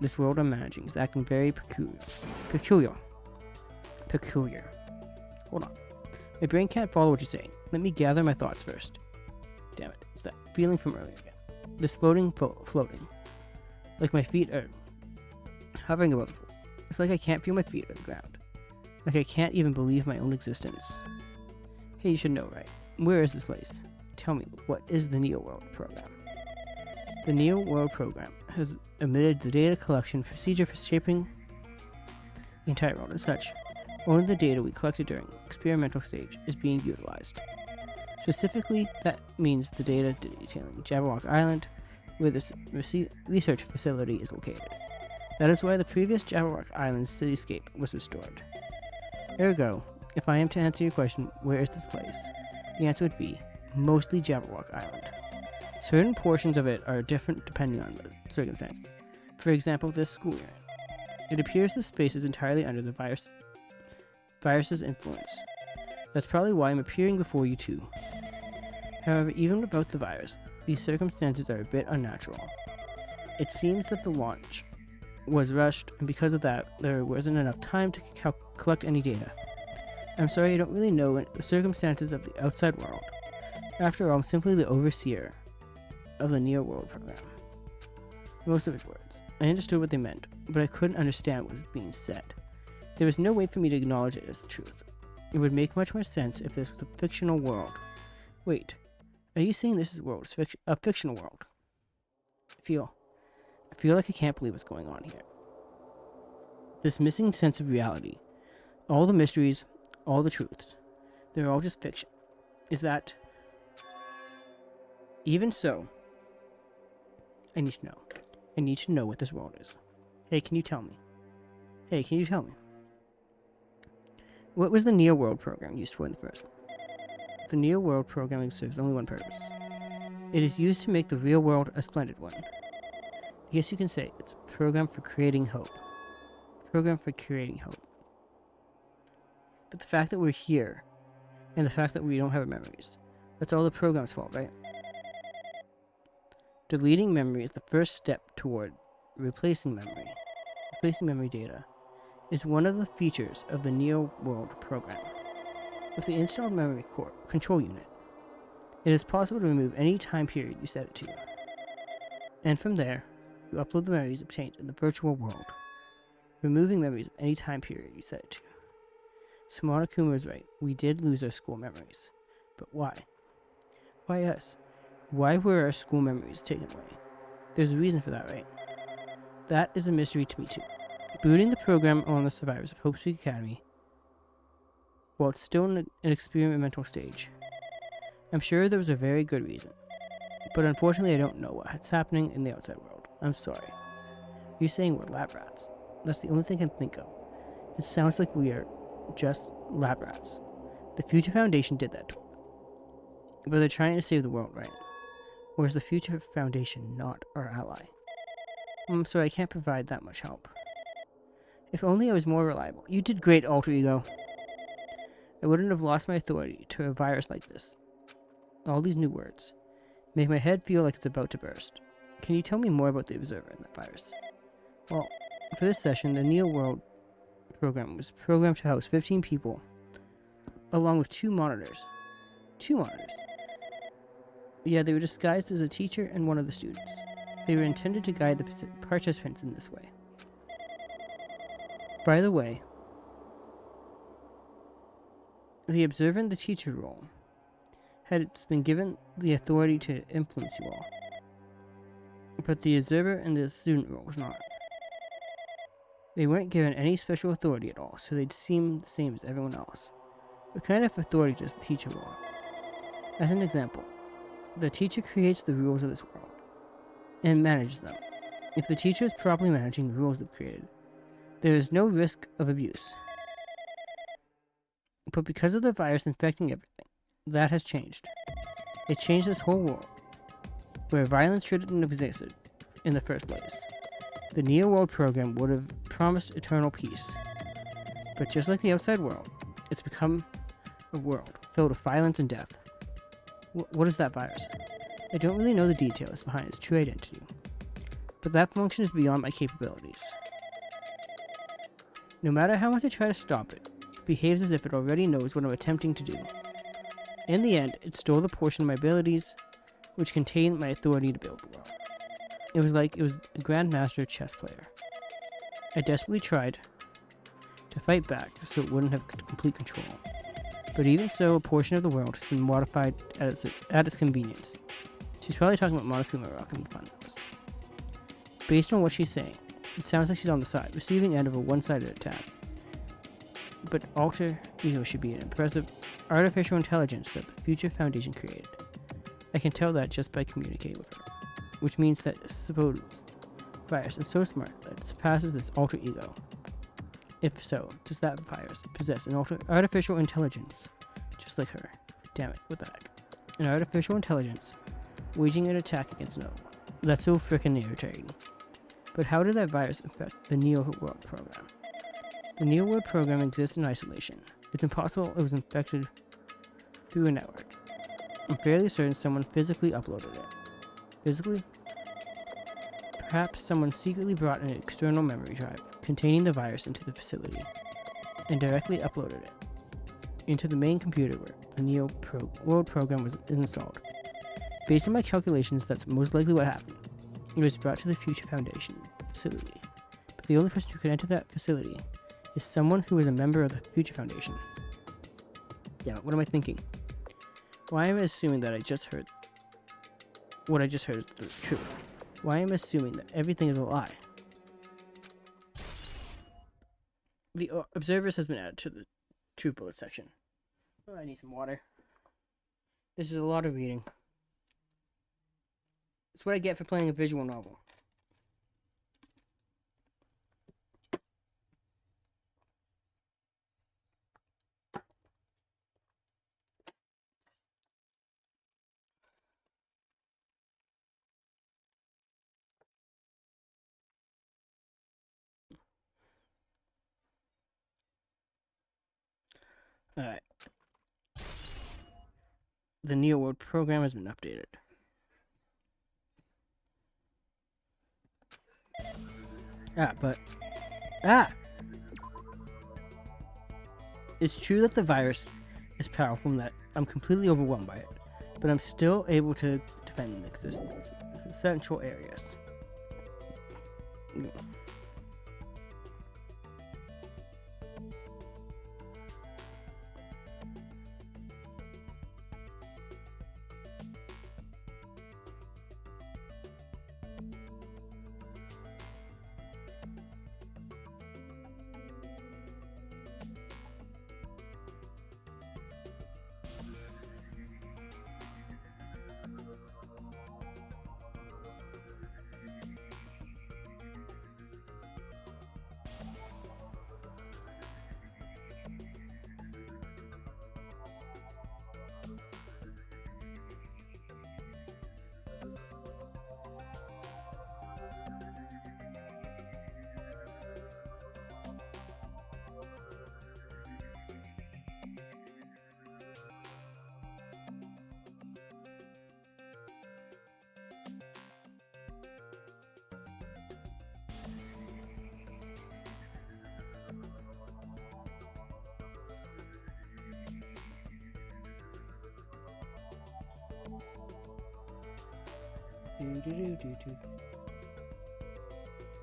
this world I'm managing is acting very peculiar. Hold on. My brain can't follow what you're saying. Let me gather my thoughts first. Damn it, it's that feeling from earlier again. This floating. Like my feet are hovering above the floor. It's like I can't feel my feet on the ground. Like I can't even believe my own existence. Hey, you should know, right? Where is this place? Tell me, what is the Neo World program? The Neo World program has omitted the data collection procedure for shaping the entire world. As such, only the data we collected during the experimental stage is being utilized. Specifically, that means the data detailing Jabberwock Island, where this research facility is located. That is why the previous Jabberwock Island cityscape was restored. Ergo, if I am to answer your question, where is this place? The answer would be, mostly Jabberwock Island. Certain portions of it are different depending on the circumstances. For example, this school unit. It appears the space is entirely under the virus's influence. That's probably why I'm appearing before you too. However, even without the virus, these circumstances are a bit unnatural. It seems that the launch was rushed, and because of that, there wasn't enough time to collect any data. I'm sorry I don't really know the circumstances of the outside world. After all, I'm simply the overseer of the Neo World program. Most of his words. I understood what they meant, but I couldn't understand what was being said. There was no way for me to acknowledge it as the truth. It would make much more sense if this was a fictional world. Wait, are you saying this is a fictional world? I feel like I can't believe what's going on here. This missing sense of reality, all the mysteries, all the truths, they're all just fiction. Is that... Even so, I need to know. I need to know what this world is. Hey, can you tell me? What was the Neo World program used for in the first place? The Neo World programming serves only one purpose. It is used to make the real world a splendid one. I guess you can say it's a program for creating hope. But the fact that we're here, and the fact that we don't have memories, that's all the program's fault, right? Deleting memory is the first step toward replacing memory. replacing memory data is one of the features of the Neo World program. With the installed memory core control unit, it is possible to remove any time period you set it to. And from there, you upload the memories obtained in the virtual world, removing memories of any time period you set it to. So Monokuma was right. We did lose our school memories. But why? Why us? Why were our school memories taken away? There's a reason for that, right? That is a mystery to me too. Booting the program on the survivors of Hope Peak Academy, while it's still in an experimental stage, I'm sure there was a very good reason. But unfortunately I don't know what's happening in the outside world. I'm sorry. You're saying we're lab rats. That's the only thing I can think of. It sounds like we are just lab rats. The Future Foundation did that to us. But they're trying to save the world, right? Or is the Future Foundation not our ally? I'm sorry, I can't provide that much help. If only I was more reliable. You did great, Alter Ego. I wouldn't have lost my authority to a virus like this. All these new words make my head feel like it's about to burst. Can you tell me more about the Observer and that virus? Well, for this session, the Neo World program was programmed to house 15 people, along with 2 monitors. 2 monitors. Yeah, they were disguised as a teacher and one of the students. They were intended to guide the participants in this way. By the way, the observer and the teacher role had been given the authority to influence you all, but the observer and the student role was not. They weren't given any special authority at all, so they'd seem the same as everyone else. What kind of authority does the teacher want? As an example, the teacher creates the rules of this world and manages them. If the teacher is properly managing the rules they've created, there is no risk of abuse. But because of the virus infecting everything, that has changed. It changed this whole world, where violence shouldn't have existed in the first place. The Neo World program would have promised eternal peace. But just like the outside world, it's become a world filled with violence and death. What is that virus? I don't really know the details behind its true identity, but that function is beyond my capabilities. No matter how much I try to stop it, it behaves as if it already knows what I'm attempting to do. In the end, it stole the portion of my abilities, which contained my authority to build the world. It was like it was a grandmaster chess player. I desperately tried to fight back so it wouldn't have complete control. But even so, a portion of the world has been modified at its convenience. She's probably talking about Monokuma Rock'em Fun. Based on what she's saying, it sounds like she's on the receiving end of a one-sided attack. But Alter Ego should be an impressive artificial intelligence that the Future Foundation created. I can tell that just by communicating with her, which means that a supposed virus is so smart that it surpasses this Alter Ego. If so, does that virus possess an artificial intelligence just like her? Damn it, what the heck? An artificial intelligence waging an attack against another one. That's so frickin' irritating. But how did that virus affect the Neo World program? The Neo World program exists in isolation. It's impossible it was infected through a network. I'm fairly certain someone physically uploaded it. Physically? Perhaps someone secretly brought an external memory drive containing the virus into the facility and directly uploaded it into the main computer where the Neo World program was installed. Based on my calculations, that's most likely what happened. It was brought to the Future Foundation facility, but the only person who could enter that facility is someone who is a member of the Future Foundation. Damn it, what am I thinking? Why am I assuming that what I just heard is the truth? Why am I assuming that everything is a lie? The observers has been added to the truth bullet section. Oh, I need some water. This is a lot of reading. It's what I get for playing a visual novel. Alright. The Neo World program has been updated. But Ah! It's true that the virus is powerful and that I'm completely overwhelmed by it, but I'm still able to defend the essential areas.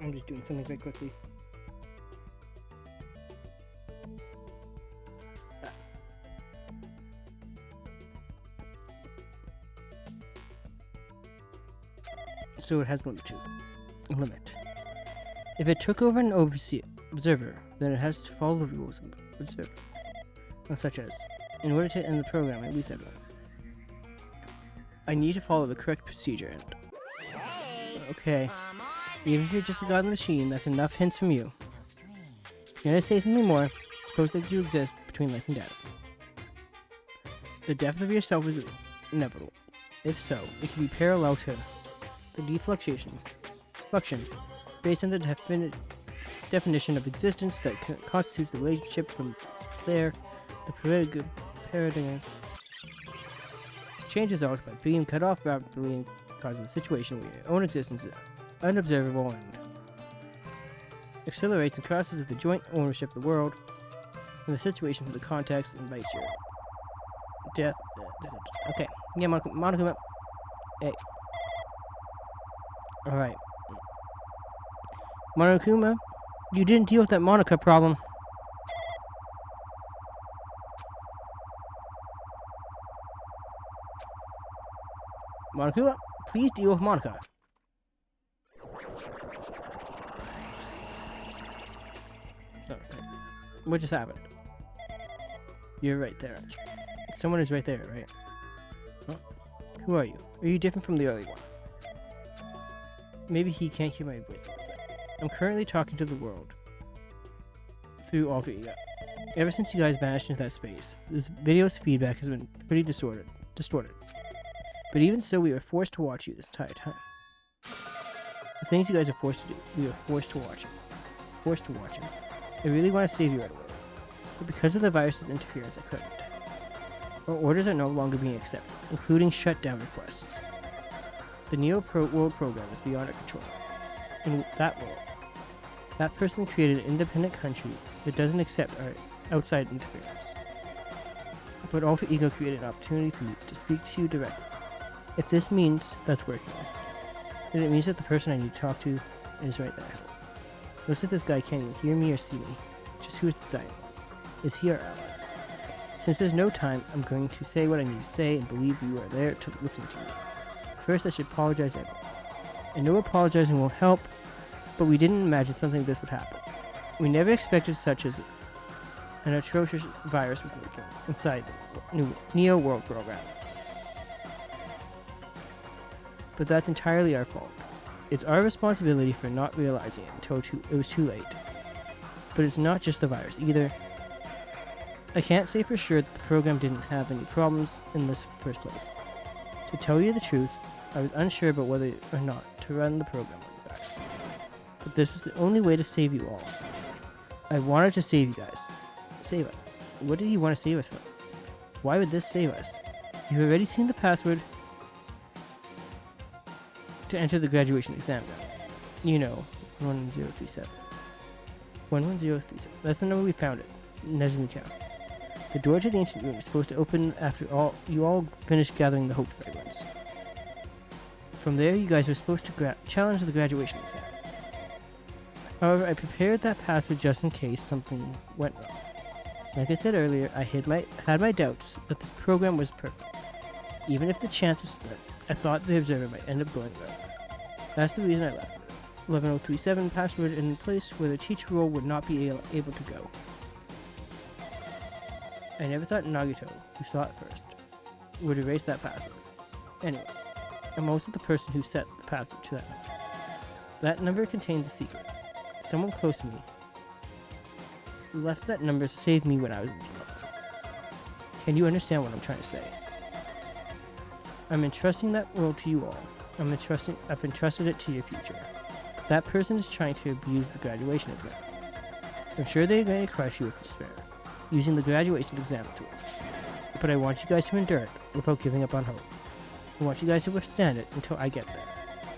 I'm just doing something very quickly. So it has limit. If it took over an observer, then it has to follow the rules of the observer, such as, in order to end the program, at least everyone. I need to follow the correct procedure and... Okay. Even if you're just a god in the machine, that's enough hints from you. If you're gonna say something more, suppose that you exist between life and death. The death of yourself is inevitable. If so, it can be parallel to the defluction based on the definition of existence that constitutes the relationship from there. The paradigm changes always by being cut off rapidly and causing a situation where your own existence is unobservable and accelerates and crosses with the joint ownership of the world and the situation from the context invites your death. Okay, yeah, Monokuma. Hey. Alright. Monokuma, you didn't deal with that Monica problem. Monokuma, please deal with Monica. Okay. What just happened? You're right there, aren't you? Someone is right there, right? Huh? Who are you? Are you different from the early one? Maybe he can't hear my voice. I'm currently talking to the world through alter ego. Ever since you guys vanished into that space, this video's feedback has been pretty distorted. But even so, we were forced to watch you this entire time. The things you guys are forced to do, we were forced to watch it. Forced to watch it. I really want to save you right away, but because of the virus's interference, I couldn't. Our orders are no longer being accepted, including shutdown requests. The World program is beyond our control. In that world, that person created an independent country that doesn't accept our outside interference. But Alter Ego created an opportunity for me to speak to you directly. If this means that's working, then it means that the person I need to talk to is right there. Looks like this guy can't even hear me or see me. Just who is this guy? Is he our ally? Since there's no time, I'm going to say what I need to say and believe you are there to listen to me. First, I should apologize to everyone. I know apologizing won't help, but we didn't imagine something like this would happen. We never expected such as an atrocious virus was lurking inside the new Neo World program. But that's entirely our fault. It's our responsibility for not realizing it until it was too late. But it's not just the virus either. I can't say for sure that the program didn't have any problems in this first place. To tell you the truth, I was unsure about whether or not to run the program on you guys. But this was the only way to save you all. I wanted to save you guys. Save us. What did you want to save us from? Why would this save us? You've already seen the password to enter the graduation exam now. You know, 1037. 11037. That's the number we found at Nesmi Castle. The door to the ancient ruin is supposed to open after you all finish gathering the hope fragments. From there, you guys are supposed to challenge the graduation exam. However, I prepared that password just in case something went wrong. Like I said earlier, I had my doubts that this program was perfect. Even if the chance was slim, I thought the observer might end up going wrong. That's the reason I left it. 11037 password in a place where the teacher role would not be able to go. I never thought Nagito, who saw it first, would erase that password. Anyway, I'm also the person who set the password to that number. That number contains a secret. Someone close to me left that number to save me when I was in trouble. Can you understand what I'm trying to say? I'm entrusting that role to you all. I've entrusted it to your future. That person is trying to abuse the graduation exam. I'm sure they're going to crush you with despair, using the graduation exam tool. But I want you guys to endure it without giving up on hope. I want you guys to withstand it until I get there,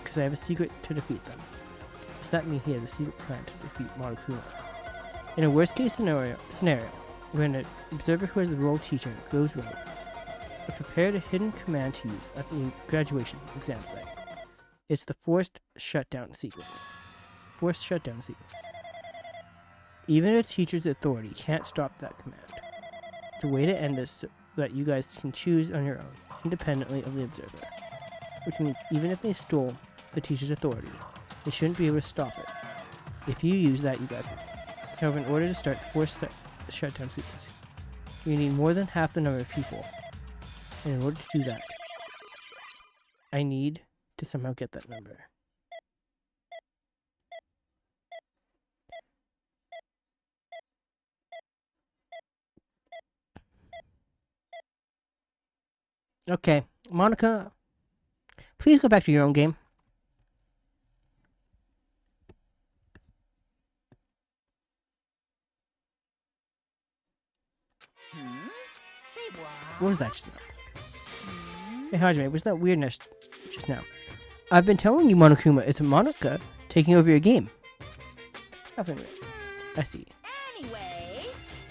because I have a secret to defeat them. Does that mean he has a secret plan to defeat Monokuma? In a worst case scenario, when an observer who has the role of teacher goes rogue, I've prepared a hidden command to use at the graduation exam site. It's the forced shutdown sequence. Forced shutdown sequence. Even a teacher's authority can't stop that command. It's a way to end this so that you guys can choose on your own, independently of the observer. Which means even if they stole the teacher's authority, they shouldn't be able to stop it. If you use that, you guys will. However, in order to start the forced shutdown sequence, you need more than half the number of people. And in order to do that, I need to somehow get that number. Okay, Monica, please go back to your own game. Say what? What was that just now? Hey, Hajime, was that weirdness just now? I've been telling you, Monokuma, it's Monica taking over your game. Nothing really. I see. Anyway,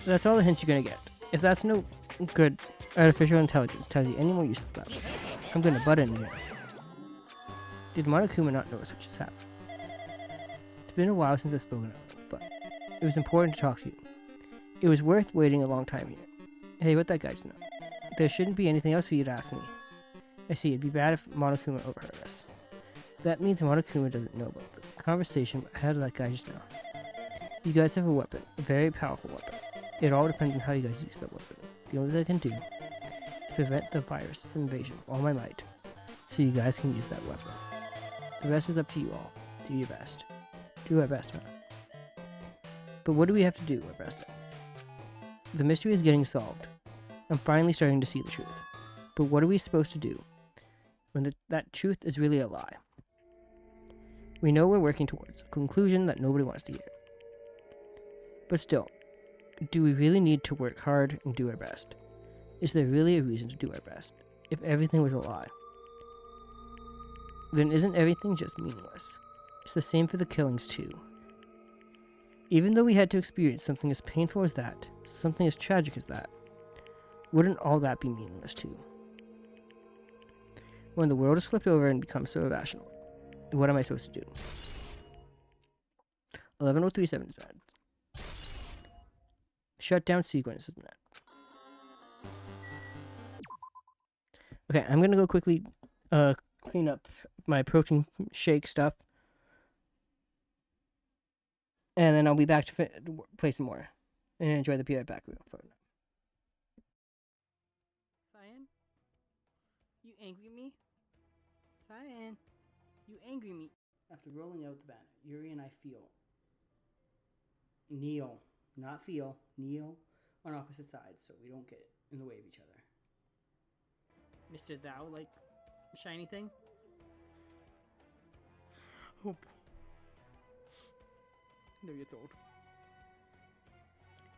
That's all the hints you're gonna get. If that's no good, artificial intelligence tells you any more useless stuff, I'm gonna butt in here. Did Monokuma not notice what just happened? It's been a while since I've spoken of it, but it was important to talk to you. It was worth waiting a long time here. Hey, what that guy just know? There shouldn't be anything else for you to ask me. I see, it'd be bad if Monokuma overheard us. That means Monokuma doesn't know about the conversation I had with that guy just now. You guys have a weapon, a very powerful weapon. It all depends on how you guys use that weapon. The only thing I can do is prevent the virus's invasion with all my might, so you guys can use that weapon. The rest is up to you all. Do your best. Do our best, huh? But what do we have to do our best at? The mystery is getting solved. I'm finally starting to see the truth. But what are we supposed to do when that truth is really a lie? We know we're working towards a conclusion that nobody wants to hear. But still, do we really need to work hard and do our best? Is there really a reason to do our best if everything was a lie? Then isn't everything just meaningless? It's the same for the killings too. Even though we had to experience something as painful as that, something as tragic as that, wouldn't all that be meaningless too? When the world is flipped over and becomes so irrational, what am I supposed to do? 11037 is bad. Shutdown sequence is bad. Okay, I'm gonna go quickly clean up my protein shake stuff. And then I'll be back to play some more. And enjoy the PI back for now. Cyan? You angry me? Cyan? You angry me? After rolling out the banner, Yuri and I kneel, not feel, kneel on opposite sides so we don't get in the way of each other. Mr. Thou, like, shiny thing? Oh. Never gets old.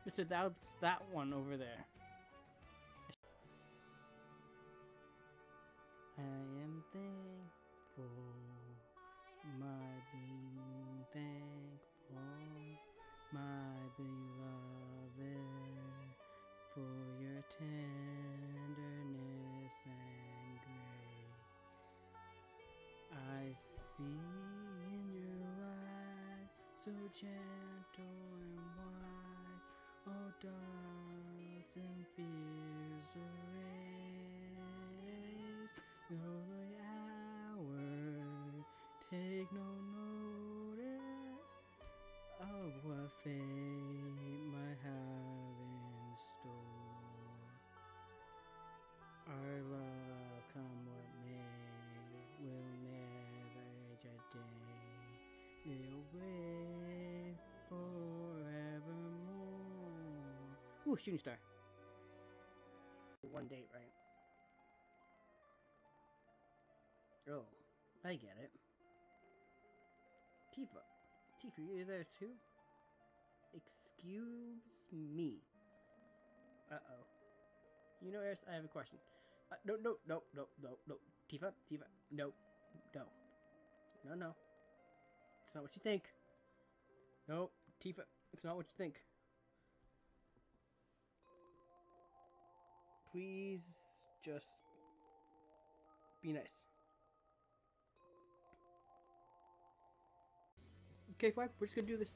Mr. Thou's that one over there. I am thankful, my being thankful, my beloved, for your tenderness and grace. I see in your eyes, so gentle and wise, all doubts and fears erase. Though the hour take no notice of what fate might have in store. Our love, come what may, will never age a day. It'll live forevermore. Ooh, shooting star. One date, right? Oh, I get it. Tifa, you're there too? Excuse me. Uh-oh. You know, Eris, I have a question. No. Tifa, no. It's not what you think. No, Tifa, it's not what you think. Please, just be nice. Okay, fine. We're just gonna do this.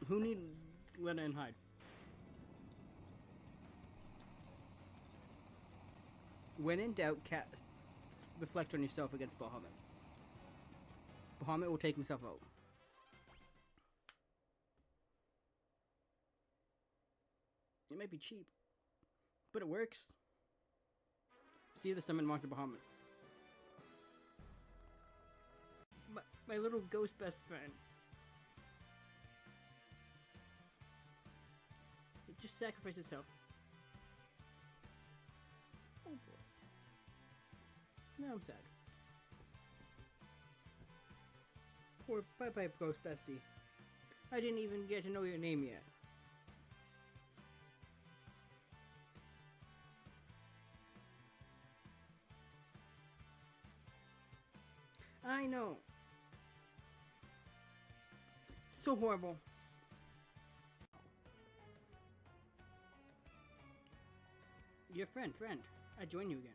Who needs Lena and hide? When in doubt, reflect on yourself against Bahamut. Bahamut will take himself out. It might be cheap, but it works. See the summon monster Bahamut. My little ghost best friend. It just sacrificed itself. Oh boy. Now I'm sad. Poor bye-bye ghost bestie. I didn't even get to know your name yet. I know. So horrible. Your friend. I join you again.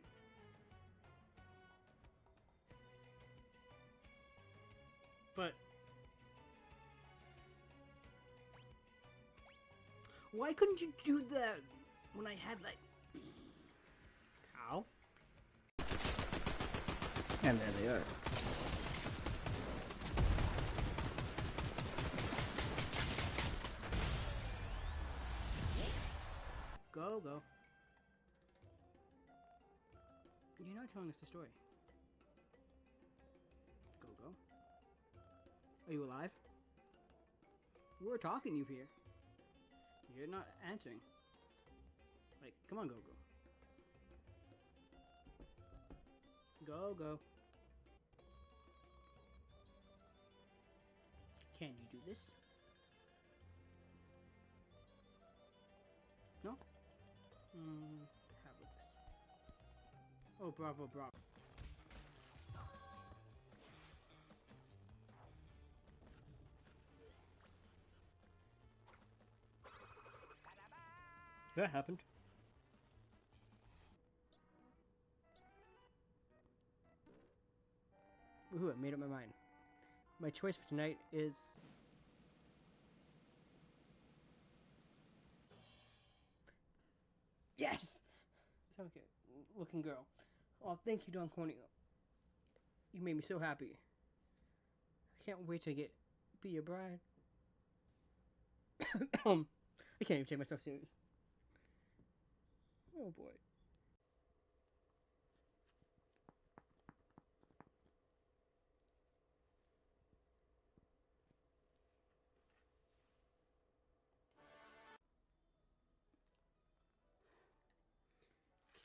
But why couldn't you do that when I had like cow? And there they are. Go. You're not telling us the story. Go. Are you alive? We're talking you here. You're not answering. Like, come on, Go. Go. Can you do this? No? How about this? Oh, bravo. That happened. Woohoo, I made up my mind. My choice for tonight is... Yes! Okay, looking girl. Oh, thank you, Don Corneo. You made me so happy. I can't wait to be your bride. I can't even take myself serious. Oh boy.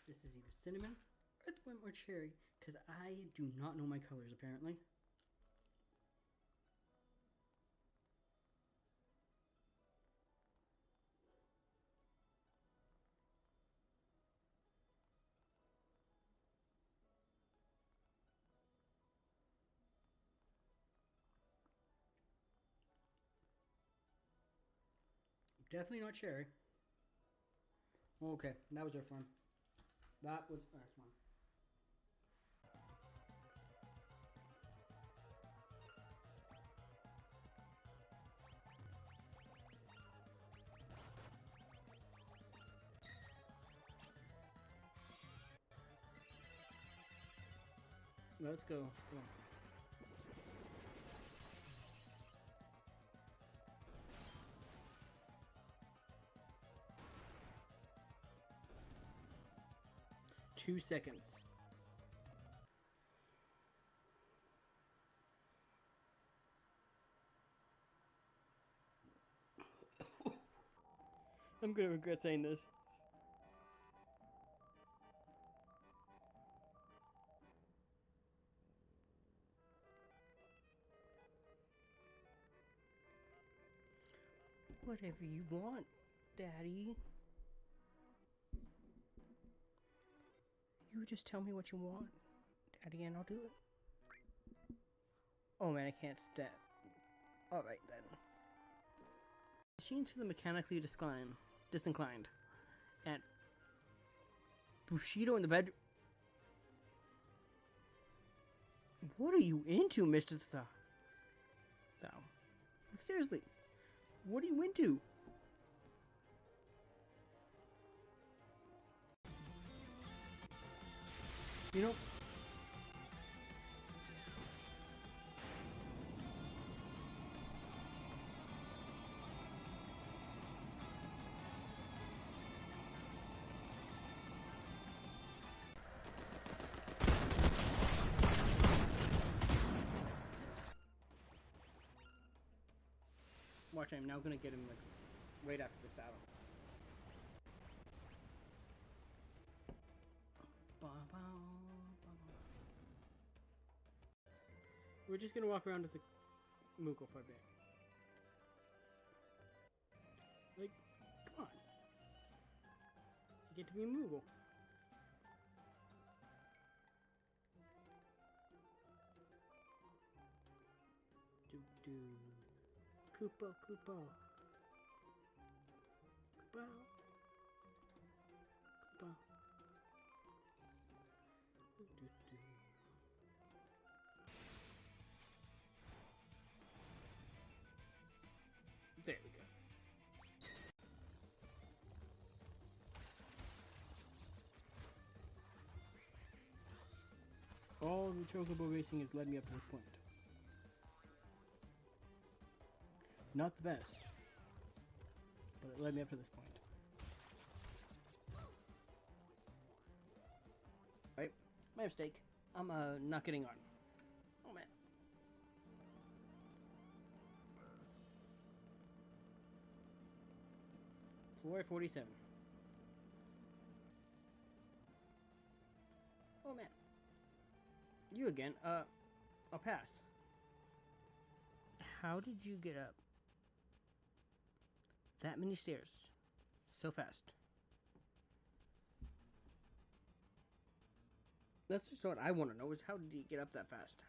This is either cinnamon, earthworm, or cherry, because I do not know my colors apparently. Definitely not cherry. Okay, that was Earth one. That was Earth one. Let's go. Go on. Two seconds. I'm gonna regret saying this. Whatever you want, Daddy. You just tell me what you want, Daddy, and I'll do it. Oh man, I can't stand. Alright then. Machines for the mechanically disinclined. And Bushido in the bed. What are you into, Mr. Thou? Seriously, what are you into? You know, watch, I'm now gonna get him like right after this battle. We're just gonna walk around as a Moogle for a bit. Like, come on. You get to be a Moogle. Do. Koopa. Koopa. Do. There we go. All the chocobo racing has led me up to this point. Not the best, but it led me up to this point. Right, my mistake. I'm not getting on. Oh man. Floor 47. Oh man. You again. I'll pass. How did you get up that many stairs so fast? That's just what I want to know, is how did he get up that fast?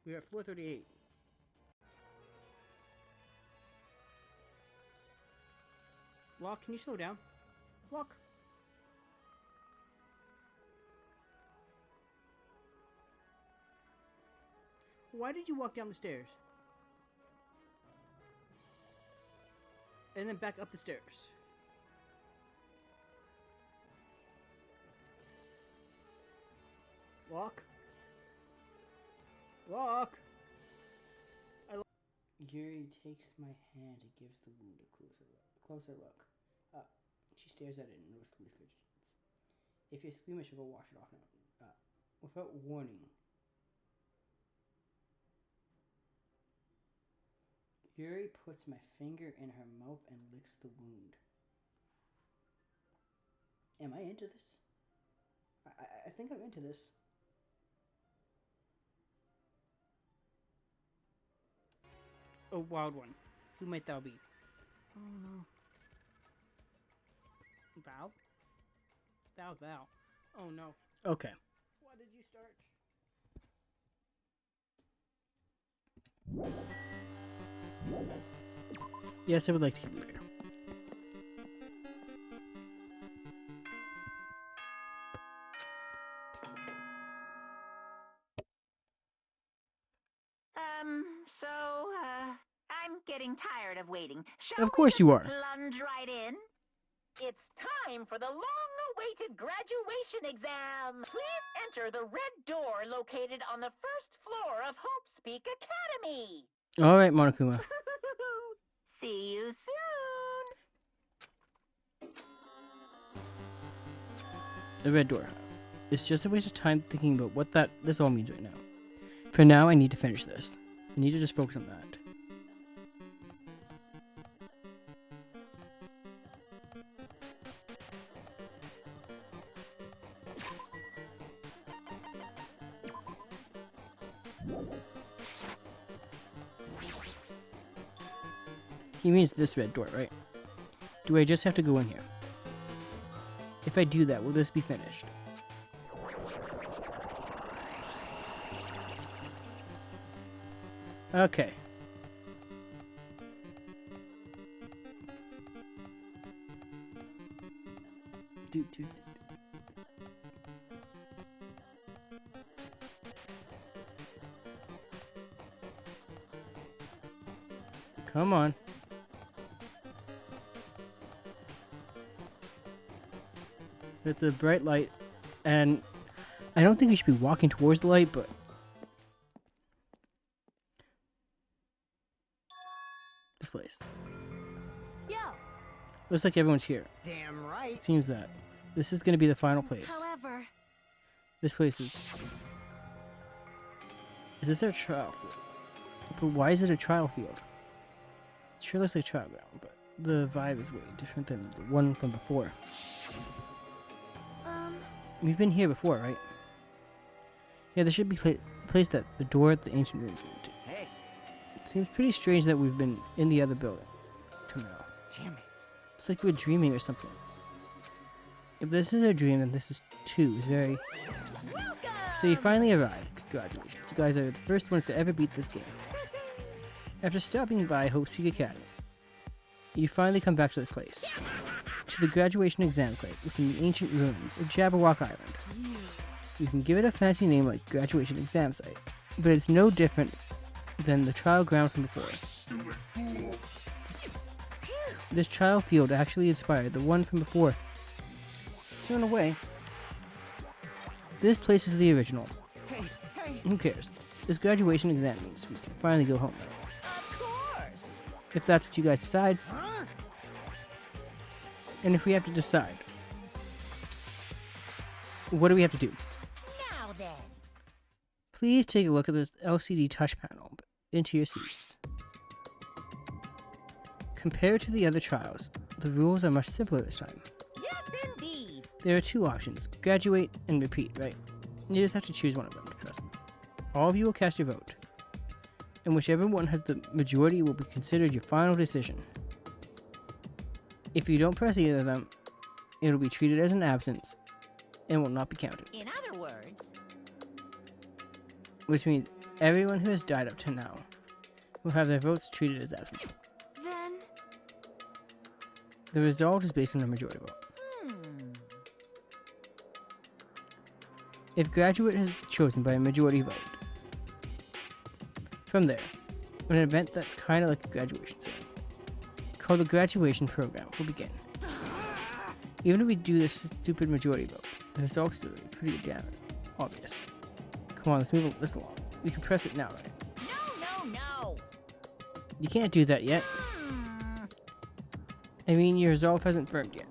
We're at floor 38. Lock, can you slow down? Lock. Why did you walk down the stairs? And then back up the stairs. Lock. Lock. Yuri takes my hand and gives the wound a closer look. She stares at it and noticeably fidgets. If you're squeamish, I'll go wash it off now. Without warning. Yuri puts my finger in her mouth and licks the wound. Am I into this? I think I'm into this. Oh, wild one. Who might thou be? Oh no. Thou? Thou. Oh no. Okay. Why did you start? Yes, I would like to keep it fair. getting tired of waiting. Shall Of course you are. plunge right in? It's time for the long-awaited graduation exam. Please enter the red door located on the first floor of Hope's Peak Academy. All right, Monokuma. See you soon. The red door. It's just a waste of time thinking about what this all means right now. For now, I need to finish this. I need to just focus on that. He means this red door, right? Do I just have to go in here? If I do that, will this be finished? Okay. Come on. It's a bright light, and I don't think we should be walking towards the light, but this place. Yo. Looks like everyone's here. Damn right. It seems that this is going to be the final place. However, This place is... Is this our trial field? But why is it a trial field? It sure looks like a trial ground, but the vibe is way different than the one from before. We've been here before, right? Yeah, there should be a place that the door at the ancient ruins lead to. Hey, It seems pretty strange that we've been in the other building till now. damn it. It's like we're dreaming or something. If this is a dream, then this is too. It's very... welcome. So you finally arrived. Congratulations. You guys are the first ones to ever beat this game. After stopping by Hope's Peak Academy, you finally come back to this place. To the graduation exam site within the ancient ruins of Jabberwock Island. You can give it a fancy name like graduation exam site, but it's no different than the trial ground from before. This trial field actually inspired the one from before. So in a way, this place is the original. Hey, hey. Who cares? This graduation exam means we can finally go home now. Of course. If that's what you guys decide. Huh? And if we have to decide, what do we have to do? Now then. Please take a look at this LCD touch panel into your seats. Compared to the other trials, the rules are much simpler this time. Yes, indeed. There are two options, graduate and repeat, right? You just have to choose one of them to press. All of you will cast your vote, and whichever one has the majority will be considered your final decision. If you don't press either of them, it'll be treated as an absence and will not be counted. In other words, Which means everyone who has died up to now will have their votes treated as absent. then. The result is based on a majority vote. If graduate is chosen by a majority vote, from there, an event that's kind of like a graduation ceremony, called the graduation program, will begin. Even if we do this stupid majority vote, the results are pretty damn obvious. Come on, let's move this along. We can press it now, right? No. You can't do that yet. I mean, your resolve hasn't firmed yet,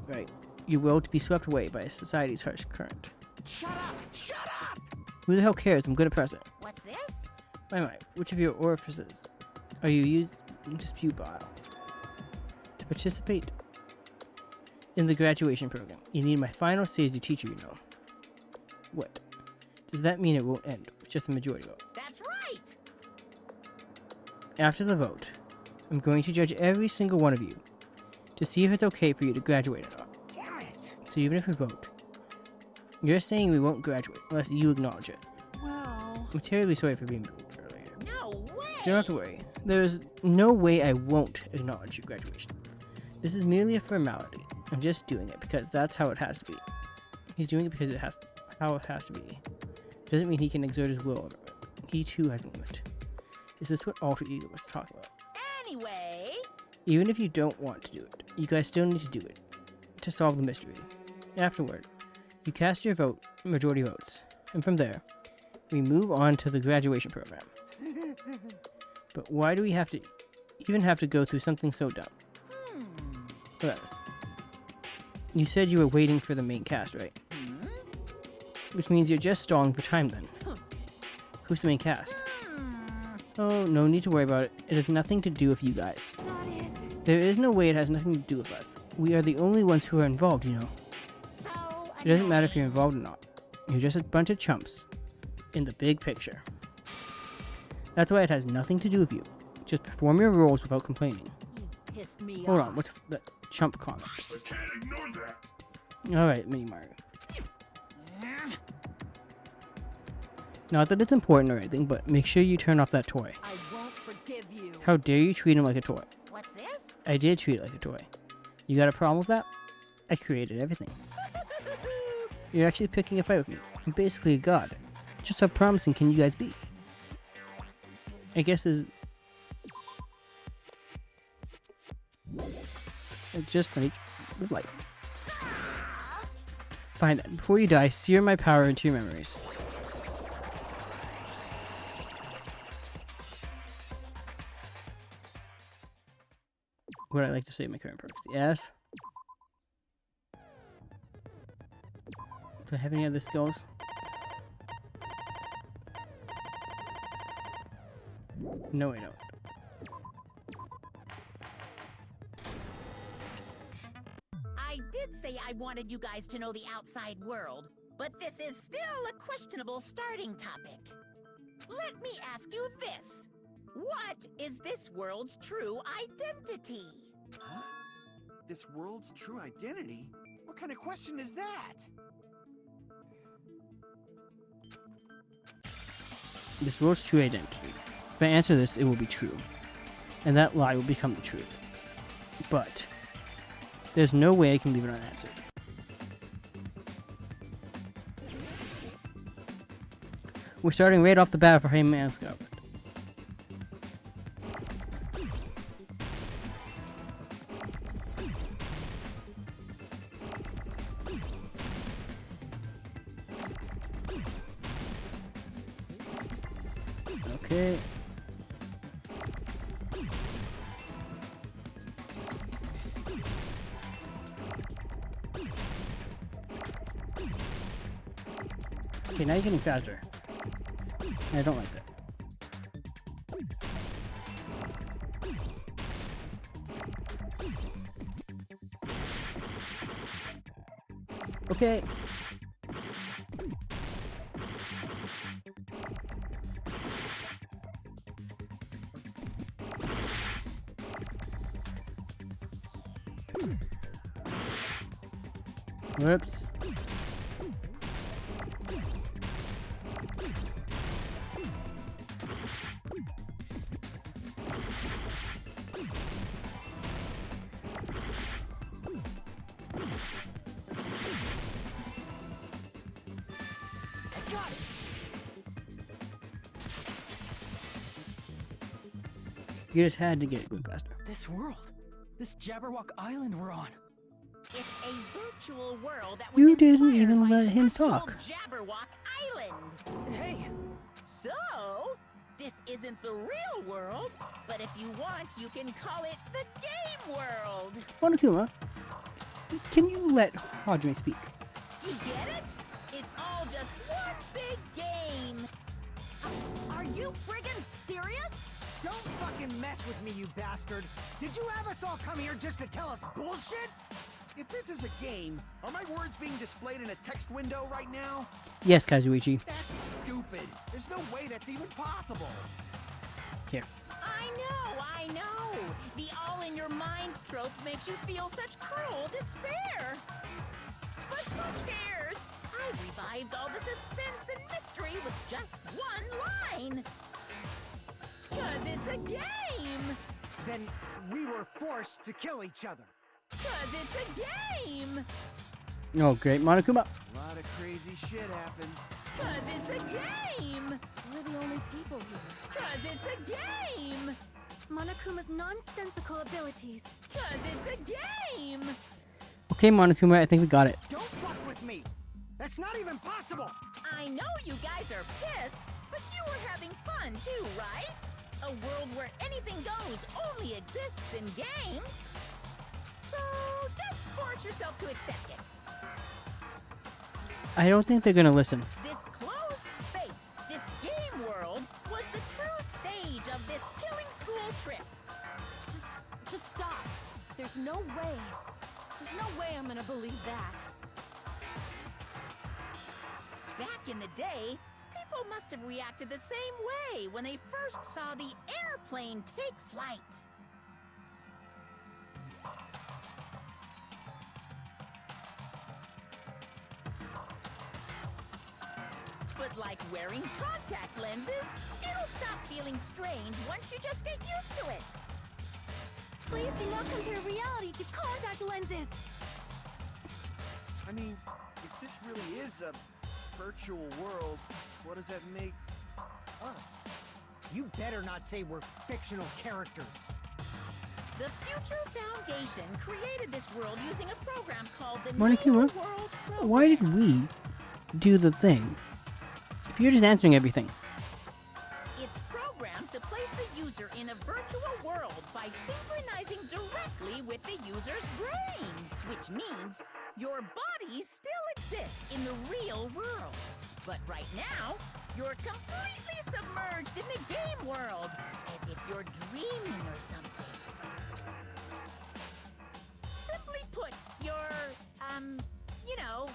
right? You will to be swept away by society's harsh current. Shut up! Shut up! Who the hell cares? I'm gonna press it. What's this? My, which of your orifices are you using to spew bile? To participate in the graduation program, you need my final say as your teacher, you know. What? Does that mean it won't end with just a majority vote? That's right. After the vote, I'm going to judge every single one of you to see if it's okay for you to graduate or not. Damn it! So even if we vote, you're saying we won't graduate unless you acknowledge it. Well... I'm terribly sorry for being rude earlier. No way. You don't have to worry. There's no way I won't acknowledge your graduation. This is merely a formality. I'm just doing it because that's how it has to be. He's doing it because how it has to be. It doesn't mean he can exert his will over it. He too has a limit. Is this what alter ego was talking about? Even if you don't want to do it, you guys still need to do it to solve the mystery. Afterward, you cast your vote, majority votes, and from there, we move on to the graduation program. But why do we even have to go through something so dumb? Look at this. You said you were waiting for the main cast, right? Which means you're just stalling for time then. Who's the main cast? Oh, no need to worry about it. It has nothing to do with you guys. That is. There is no way it has nothing to do with us. We are the only ones who are involved, you know. So It doesn't matter if you're involved or not. You're just a bunch of chumps in the big picture. That's why it has nothing to do with you. Just perform your roles without complaining. You pissed me Hold off. on, what's the chump comment? I can't ignore that. Alright, Mini Mario. Not that it's important or anything, but make sure you turn off that toy. I won't forgive you. How dare you treat him like a toy? What's this? I did treat it like a toy. You got a problem with that? I created everything. You're actually picking a fight with me. I'm basically a god. Just how promising can you guys be? I guess it's just like the light. Fine then, before you die, sear my power into your memories. What I like to say in my current perks. Yes. Do I have any other skills? No, I don't. I did say I wanted you guys to know the outside world, but this is still a questionable starting topic. Let me ask you this. What is this world's true identity? Huh? This world's true identity? What kind of question is that? This world's true identity. If I answer this, it will be true. And that lie will become the truth. But there's no way I can leave it unanswered. We're starting right off the bat for Heyman Asgard. Okay. Okay, now you're getting faster. I don't like that. Okay. Whoops. Got it! You just had to get it going faster. This world. This Jabberwock Island we're on. It's a virtual world that was You didn't inspired even by let him actual talk. Jabberwock Island. Hey, So, this isn't the real world, but if you want, you can call it the game world. Monokuma, can you let Hajime speak? You get it? It's all just one big game. Are you friggin' serious? Don't fucking mess with me, you bastard! Did you have us all come here just to tell us bullshit? If this is a game, are my words being displayed in a text window right now? Yes, Kazuichi. That's stupid. There's no way that's even possible. Here. I know. The all-in-your-mind trope makes you feel such cruel despair. But who cares? I revived all the suspense and mystery with just one line. 'Cause it's a game. Then we were forced to kill each other. 'Cause it's a game. Oh, great. Monokuma. A lot of crazy shit happened. 'Cause it's a game. We're the only people here. 'Cause it's a game. Monokuma's nonsensical abilities. Cause it's a game! Okay, Monokuma, I think we got it. Don't fuck with me! That's not even possible! I know you guys are pissed, but you were having fun too, right? A world where anything goes only exists in games. So just force yourself to accept it. I don't think they're gonna listen. This closed space, this game world, was the true stage of this killing school trip. Just stop. There's no way. There's no way I'm gonna believe that. Back in the day, people must have reacted the same way when they first saw the airplane take flight. But like wearing contact lenses, it'll stop feeling strange once you just get used to it. Please do not compare reality to contact lenses. I mean, if this really is a virtual world, what does that make us? You better not say we're fictional characters. The Future Foundation created this world using a program called the Monokuma, New World Program. why did we do the thing? If you're just answering everything. It's programmed to place the user in a virtual world by synchronizing directly with the user's brain, which means your body still exists in the real world. But right now, you're completely submerged in the game world, as if you're dreaming or something. Simply put, you're, you know,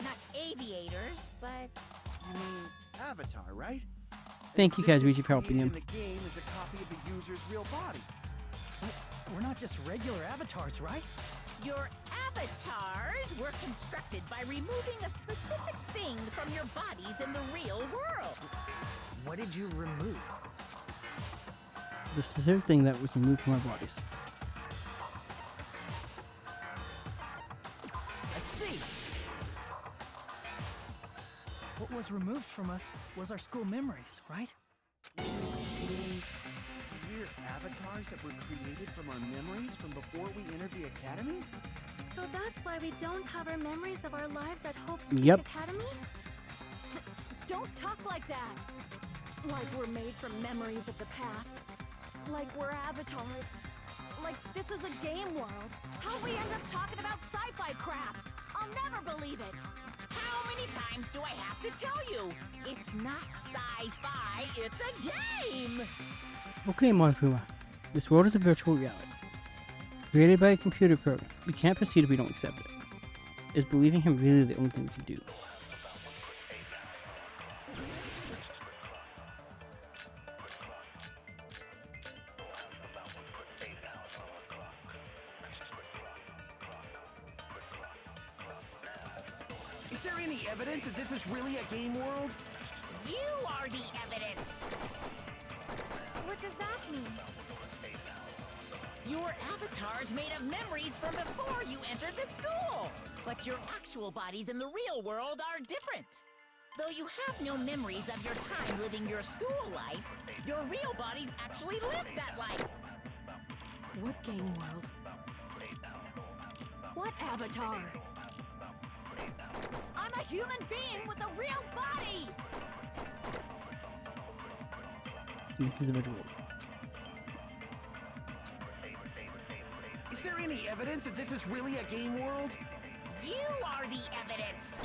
not aviators, but... You mean Avatar, right? Thank you, Existence Kazuichi, for helping created him. in the game is a copy of the user's real body. We're not just regular avatars, right? Your avatars were constructed by removing a specific thing from your bodies in the real world. What did you remove? The specific thing that was removed from our bodies. I see! What was removed from us was our school memories, right? We're avatars that were created from our memories from before we entered the academy? So that's why we don't have our memories of our lives at Hope's Yep. Academy? Don't talk like that! Like we're made from memories of the past. Like we're avatars. Like this is a game world. How'd we end up talking about sci-fi crap? I'll never believe it! How many times do I have to tell you? It's not sci-fi, it's a game! Okay, Monokuma. This world is a virtual reality. Created by a computer program. We can't proceed if we don't accept it. Is believing him really the only thing we can do? Is there any evidence that this is really a game world? You are the evidence! What does that mean? Your avatar's made of memories from before you entered the school! But your actual bodies in the real world are different. Though you have no memories of your time living your school life, your real bodies actually lived that life. What game world? What avatar? I'm a human being with a real body! This is a virtual world. Is there any evidence that this is really a game world? You are the evidence!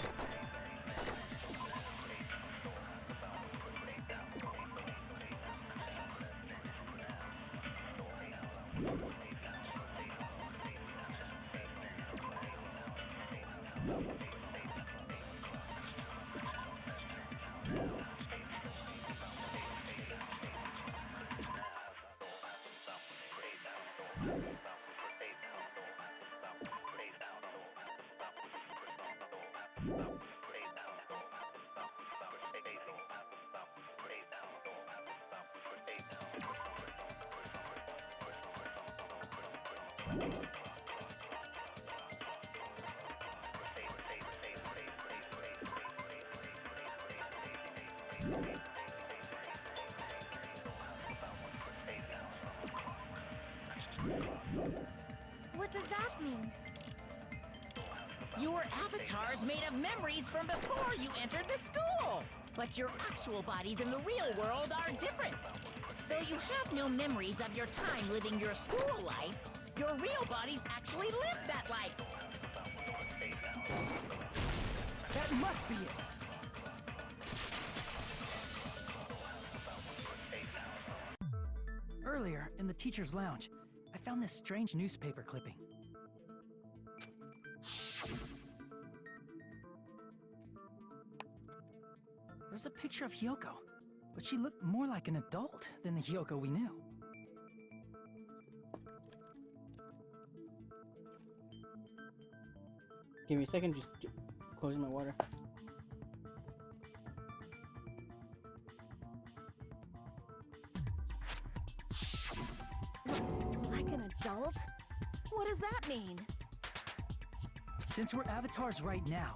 does that mean? Your avatars made of memories from before you entered the school. But your actual bodies in the real world are different. Though you have no memories of your time living your school life, your real bodies actually lived that life. That must be it. Earlier, in the teacher's lounge, I found this strange newspaper clipping. There's a picture of Hyoko, but she looked more like an adult than the Hyoko we knew. Give me a second, just closing my water. Like an adult? What does that mean? Since we're avatars right now,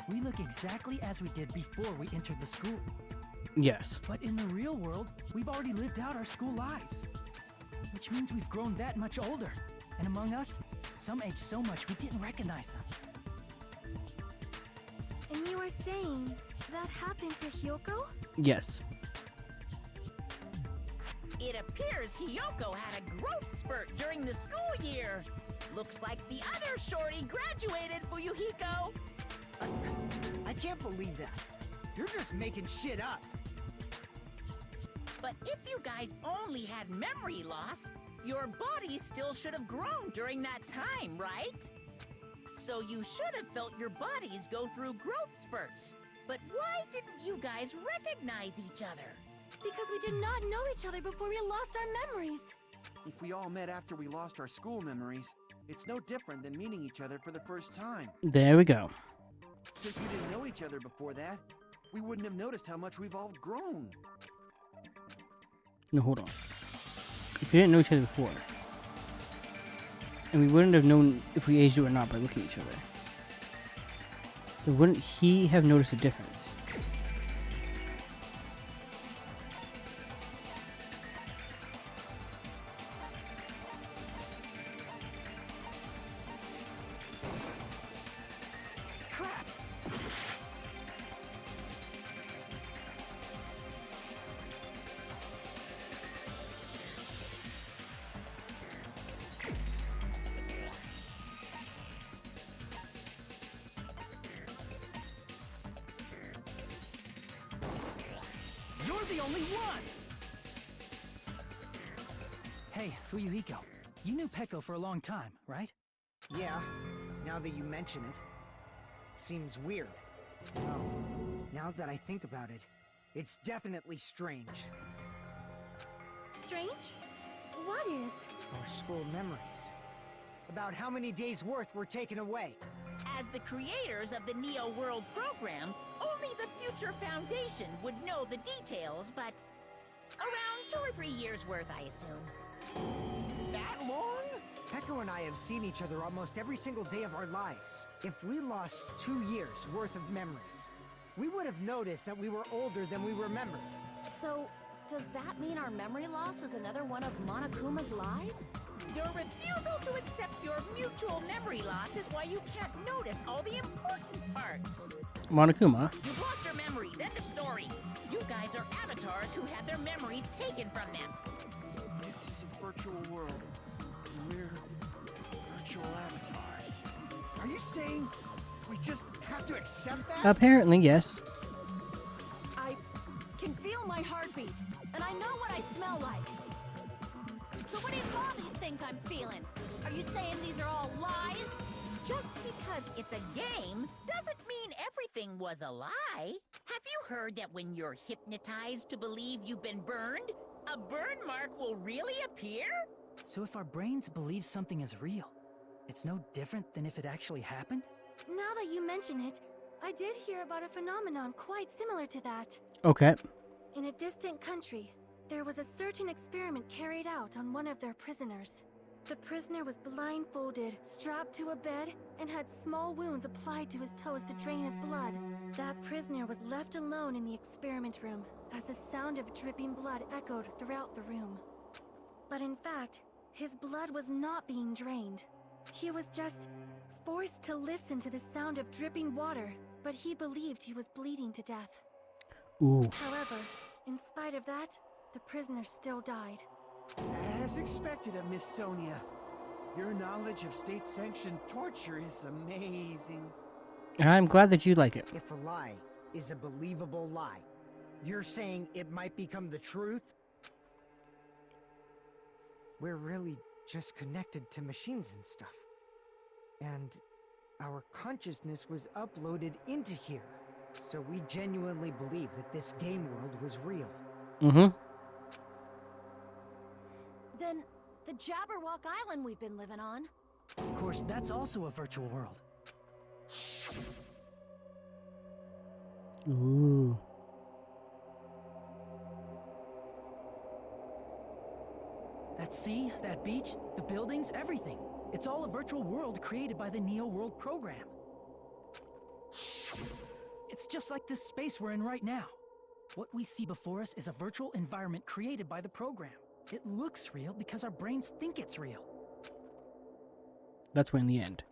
we look exactly as we did before we entered the school. Yes. But in the real world, we've already lived out our school lives. Which means we've grown that much older. And among us, some aged so much we didn't recognize them. And you are saying that happened to Hyoko? Yes. It appears Hyoko had a growth spurt during the school year. Looks like the other shorty graduated, Fuyuhiko. I can't believe that. You're just making shit up. But if you guys only had memory loss, your body still should have grown during that time, right? So you should have felt your bodies go through growth spurts. But why didn't you guys recognize each other? Because we did not know each other before we lost our memories. If we all met after we lost our school memories, it's no different than meeting each other for the first time. There we go. Since we didn't know each other before that, we wouldn't have noticed how much we've all grown. No, hold on. If we didn't know each other before, and we wouldn't have known if we aged or not by looking at each other, then wouldn't he have noticed a difference? Crap! You're the only one! Hey, Fuyuhiko, you knew Peko for a long time, right? Yeah, now that you mention it. Seems weird. Oh, now that I think about it, it's definitely strange. Strange? What is? Our school memories. About how many days' worth were taken away. As the creators of the Neo World program, only the future Foundation would know the details, but around 2 or 3 years worth, I assume. That long? Peko and I have seen each other almost every single day of our lives. If we lost 2 years worth of memories, we would have noticed that we were older than we remembered. So, does that mean our memory loss is another one of Monokuma's lies? Your refusal to accept your mutual memory loss is why you can't notice all the important parts. Monokuma. You've lost your memories, end of story. You guys are avatars who had their memories taken from them. This is a virtual world. We're virtual avatars. Are you saying we just have to accept that? Apparently, yes. I can feel my heartbeat, and I know what I smell like. So what do you call these things I'm feeling? Are you saying these are all lies? Just because it's a game doesn't mean everything was a lie. Have you heard that when you're hypnotized to believe you've been burned, a burn mark will really appear? So if our brains believe something is real, it's no different than if it actually happened? Now that you mention it, I did hear about a phenomenon quite similar to that. Okay. In a distant country, there was a certain experiment carried out on one of their prisoners. The prisoner was blindfolded, strapped to a bed, and had small wounds applied to his toes to drain his blood. That prisoner was left alone in the experiment room as the sound of dripping blood echoed throughout the room. But in fact, his blood was not being drained. He was just forced to listen to the sound of dripping water, but he believed he was bleeding to death. Ooh. However, in spite of that, the prisoner still died. As expected of Miss Sonia. Your knowledge of state-sanctioned torture is amazing. I'm glad that you like it. If a lie is a believable lie, you're saying it might become the truth? We're really just connected to machines and stuff. And our consciousness was uploaded into here. So we genuinely believe that this game world was real. Mm-hmm. Then the Jabberwock Island we've been living on. Of course, that's also a virtual world. Ooh. That sea, that beach, the buildings, everything. It's all a virtual world created by the Neo World program. It's just like this space we're in right now. What we see before us is a virtual environment created by the program. It looks real because our brains think it's real. That's when in the end.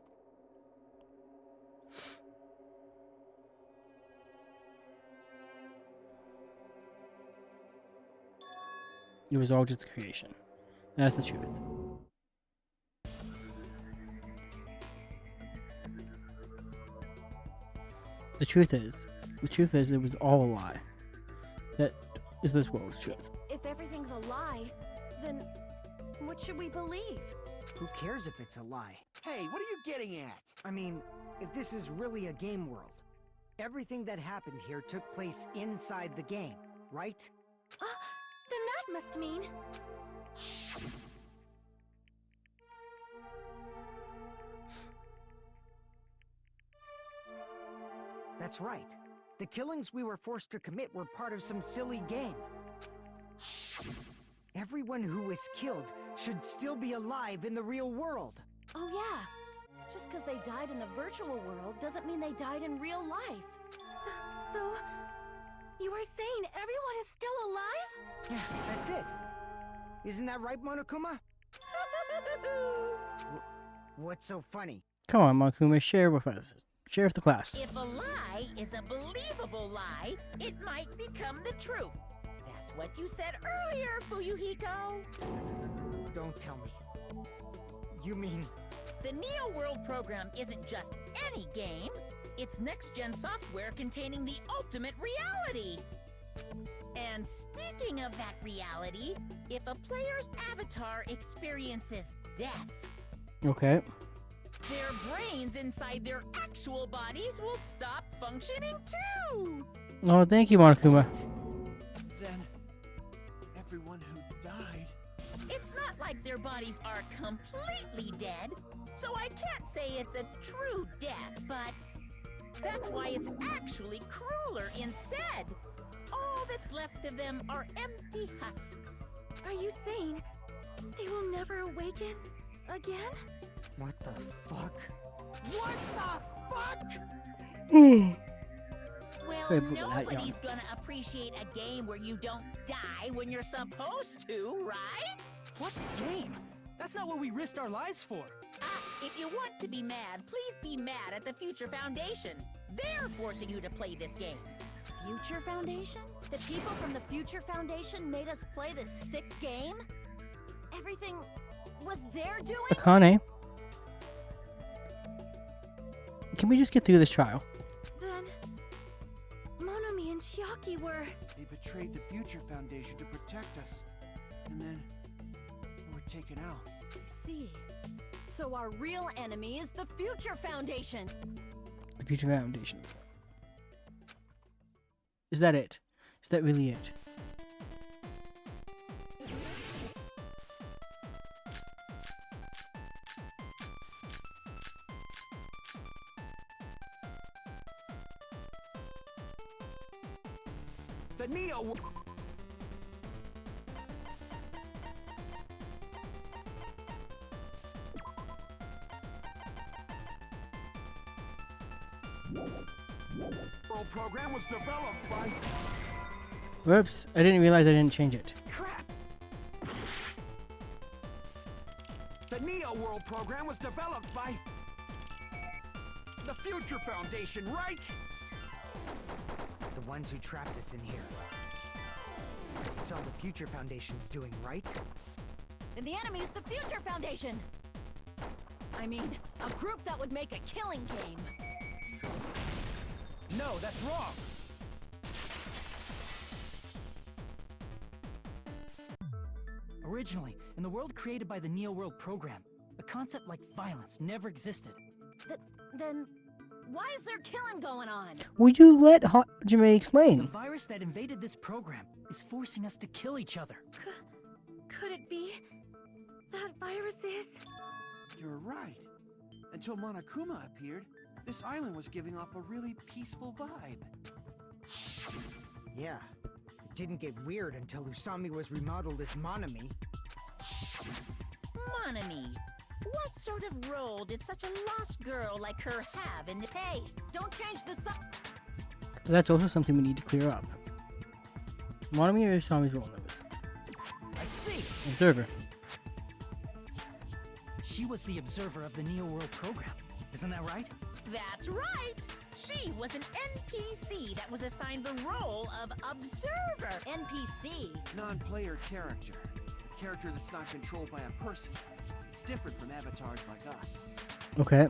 It was all just a creation. That's the truth. The truth is it was all a lie. That is this world's truth. If everything's a lie, then what should we believe? Who cares if it's a lie? Hey, what are you getting at? I mean, if this is really a game world, everything that happened here took place inside the game, right? Then that must mean... That's right. The killings we were forced to commit were part of some silly game. Everyone who was killed should still be alive in the real world. Oh yeah. Just because they died in the virtual world doesn't mean they died in real life. So you are saying everyone is still alive? Yeah, that's it. Isn't that right, Monokuma? What's so funny? Come on, Monokuma, share with us. Share with the class. If a lie is a believable lie, it might become the truth. That's what you said earlier, Fuyuhiko. Don't tell me. You mean... The Neo World program isn't just any game. It's next-gen software containing the ultimate reality. And speaking of that reality, if a player's avatar experiences death, Okay. their brains inside their actual bodies will stop functioning too! Oh, thank you, Monokuma. Then, everyone who died... It's not like their bodies are completely dead, so I can't say it's a true death, but that's why it's actually crueler instead. All that's left of them are empty husks. Are you saying they will never awaken again? What the fuck? What the fuck? Well, Hey, but that nobody's gonna appreciate a game where you don't die when you're supposed to, right? What game? That's not what we risked our lives for. If you want to be mad, please be mad at the Future Foundation. They're forcing you to play this game. Future Foundation? The people from the Future Foundation made us play this sick game? Everything was their doing? Akane, can we just get through this trial? Then Monomi and Chiaki were... They betrayed the Future Foundation to protect us. And then... we were taken out. I see. So our real enemy is the Future Foundation. The Future Foundation. Is that it? Is that really it? The Neo... World program was developed by... Whoops, I didn't realize I didn't change it. Crap! The Neo World program was developed by the Future Foundation, right? The ones who trapped us in here. It's all the Future Foundation's doing, right? And the enemy's the Future Foundation! I mean, a group that would make a killing game. No, that's wrong. Originally, in the world created by the Neo World program, a concept like violence never existed. Then, why is there killing going on? Would you let Hajime The explain? virus that invaded this program is forcing us to kill each other. Could it be that virus is? You're right. Until Monokuma appeared, this island was giving off a really peaceful vibe. Yeah. It didn't get weird until Usami was remodeled as Monami. Monami, what sort of role did such a lost girl like her have in the... Hey, don't change the That's also something we need to clear up. Monami or Usami's role numbers? I see! Observer. She was the observer of the Neo World program. Isn't that right? That's right! She was an NPC that was assigned the role of Observer. NPC. Non-player character. A character that's not controlled by a person. It's different from avatars like us. Okay.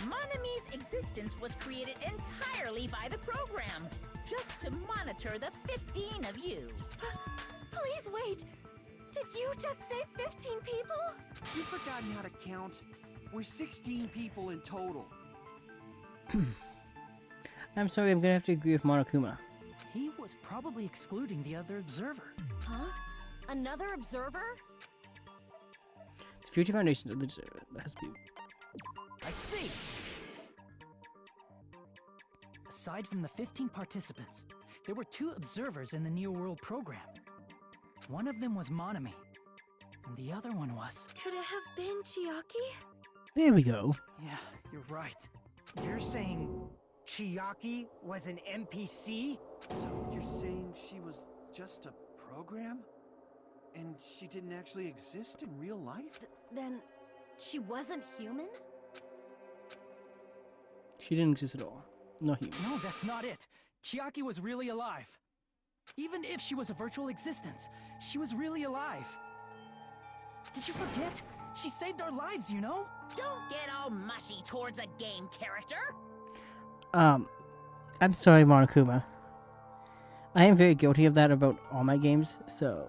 Monami's existence was created entirely by the program, just to monitor the 15 of you. Please wait. Did you just say 15 people? You've forgotten how to count. We're 16 people in total. I'm sorry, I'm gonna have to agree with Monokuma. He was probably excluding the other observer. Huh? Another observer? The Future Foundation of the observer. That has to be. I see! Aside from the 15 participants, there were 2 observers in the Neo World program. One of them was Monami, and the other one was... Could it have been Chiaki? There we go. Yeah, you're right. You're saying Chiaki was an NPC? So you're saying she was just a program? And she didn't actually exist in real life? Then she wasn't human? She didn't exist at all. No human. No, that's not it. Chiaki was really alive. Even if she was a virtual existence, she was really alive. Did you forget? She saved our lives, you know? Don't get all mushy towards a game character. I'm sorry, Monokuma. I am very guilty of that about all my games, so...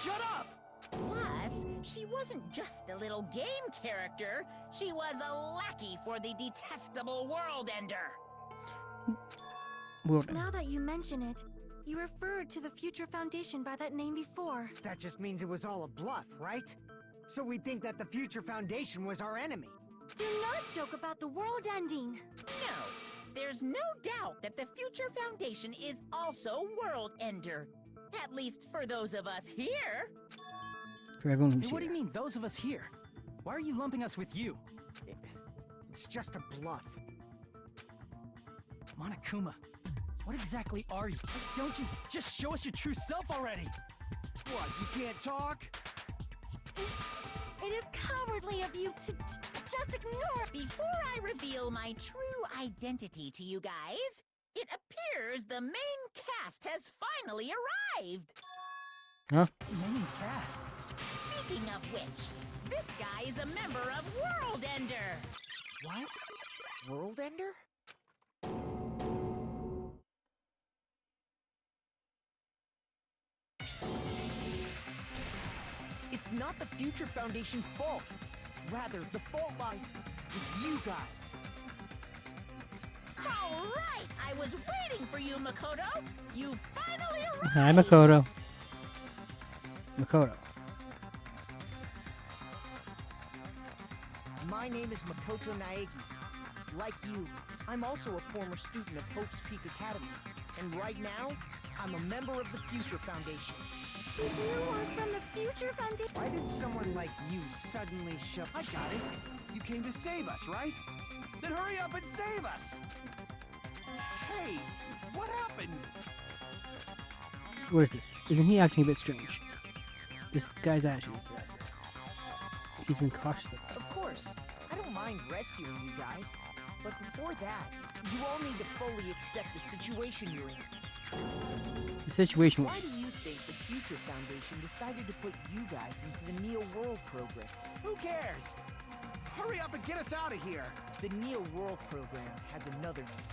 Shut up! Plus, she wasn't just a little game character. She was a lackey for the detestable World Ender. Well, Now that you mention it, you referred to the Future Foundation by that name before. That just means it was all a bluff, right? So we think that the Future Foundation was our enemy. Do not joke about the world ending. No, there's no doubt that the Future Foundation is also World Ender. At least for those of us here. for everyone who's Hey, what do here. you mean, those of us here? Why are you lumping us with you? It's just a bluff. Monokuma, what exactly are you? Don't you just show us your true self already? What, you can't talk? It is cowardly of you to just ignore. Before I reveal my true identity to you guys, it appears the main cast has finally arrived. Huh? Main cast. Speaking of which, this guy is a member of World Ender. What? World Ender? It's not the Future Foundation's fault. Rather, the fault lies with you guys. All right, I was waiting for you, Makoto. You finally arrived. Hi, Makoto. Makoto. My name is Makoto Naegi. Like you, I'm also a former student of Hope's Peak Academy. And right now, I'm a member of the Future Foundation. You are from the Future Foundation. Why did someone like you suddenly show? I got it. You came to save us, right? Then hurry up and save us! Hey, what happened? Where is this? Isn't he acting a bit strange? This guy's actually he's been cautious of us. Of course, I don't mind rescuing you guys. But before that, you all need to fully accept the situation you're in. The situation. Why do you think the Future Foundation decided to put you guys into the Neo World program? Who cares? Hurry up and get us out of here! The Neo World program has another name.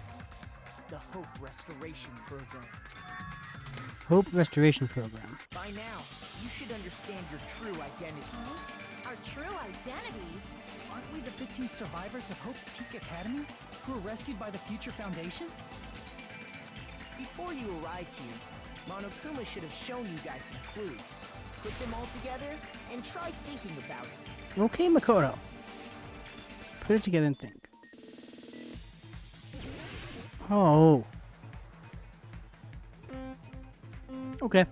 The Hope Restoration Program. Hope Restoration Program. By now, you should understand your true identity. Our true identities? Aren't we the 15 survivors of Hope's Peak Academy who were rescued by the Future Foundation? Before you arrived here, Monokuma should have shown you guys some clues. Put them all together and try thinking about it. Okay, Makoto. Put it together and think. Oh. Okay.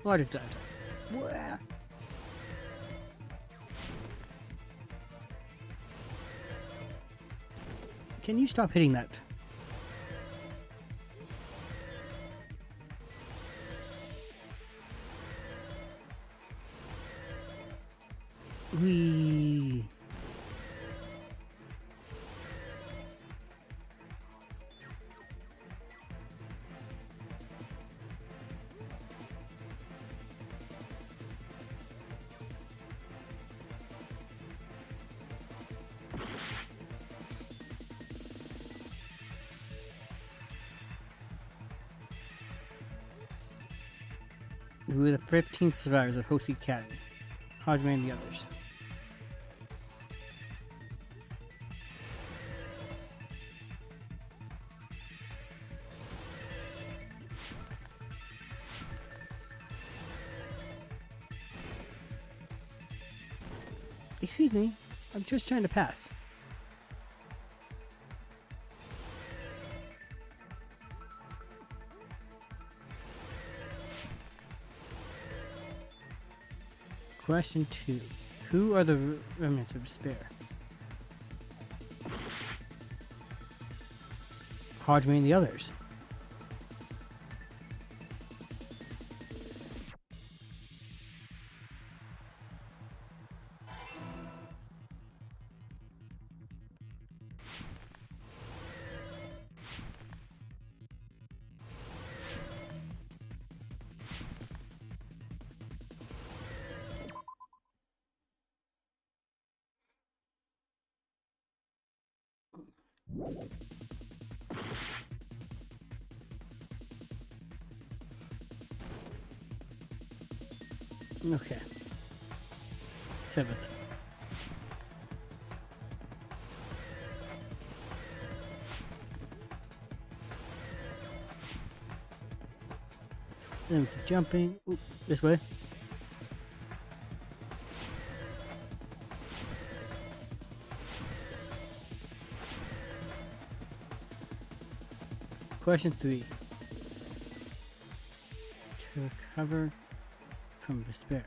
Logic dive. Blah. Can you stop hitting that? Wee. Who are the 15 survivors of Hope Academy? Hajime and the others. Excuse me, I'm just trying to pass. Question 2. Who are the remnants of despair? Hajime and the others. Okay. Sorry about that. Then we keep jumping. Ooh, this way. Question 3. To recover from despair.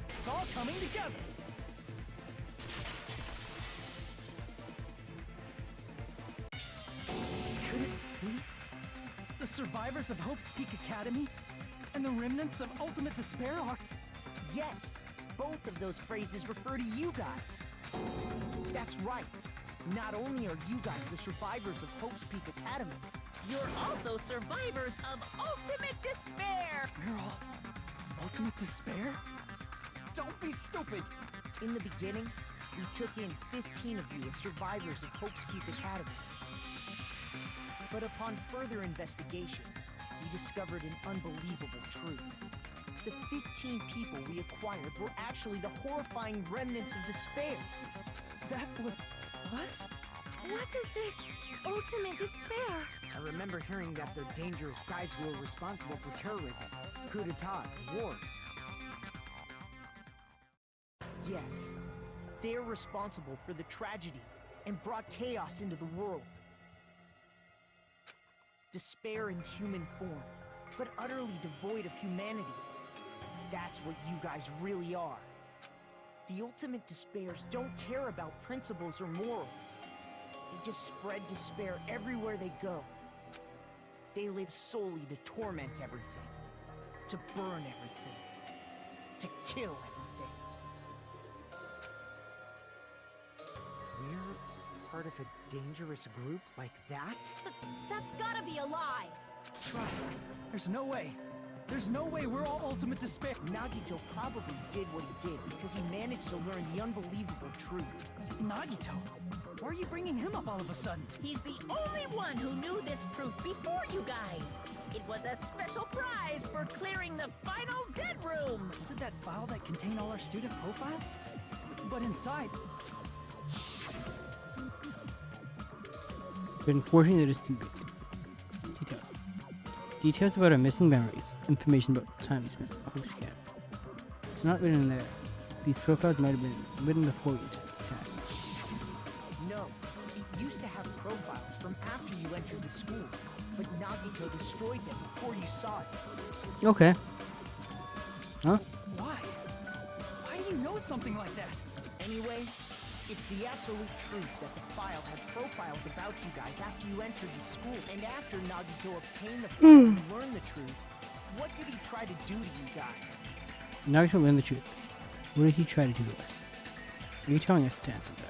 It's all coming together. Could it be the survivors of Hope's Peak Academy and the remnants of Ultimate Despair are... Yes, both of those phrases refer to you guys. That's right. Not only are you guys the survivors of Hope's Peak Academy, You're also survivors of Ultimate Despair! We're all Ultimate Despair? Don't be stupid! in the beginning, we took in 15 of you as survivors of Hope's Peak Academy. But upon further investigation, we discovered an unbelievable truth. The 15 people we acquired were actually the horrifying remnants of despair. That was us? What is this ultimate despair? I remember hearing that they're dangerous guys who are responsible for terrorism, coup d'etats, and wars. Yes, they're responsible for the tragedy and brought chaos into the world. Despair in human form, but utterly devoid of humanity. That's what you guys really are. The ultimate despairs don't care about principles or morals. They just spread despair everywhere they go. They live solely to torment everything, to burn everything, to kill everything. We're part of a dangerous group like that? That's gotta be a lie. Try. There's no way. There's no way we're all ultimate despair. Nagito probably did what he did because he managed to learn the unbelievable truth. Nagito? Why are you bringing him up all of a sudden? He's the only one who knew this truth before you guys. It was a special prize for clearing the final dead room. Was it that file that contained all our student profiles? But inside... But unfortunately, there is some details. Details about our missing memories. Information about time spent on Hope's Camp. It's not written in there. These profiles might have been written before you took this camp. No, it used to have profiles from after you entered the school, but Nagito destroyed them before you saw it. Okay. Huh? Why? Why do you know something like that? Anyway, it's the absolute truth that the file had profiles about you guys after you entered the school. And after Nagito obtained the file and learned the truth, what did he try to do to you guys? Nagito learned the truth. What did he try to do to us? Are you telling us to answer that?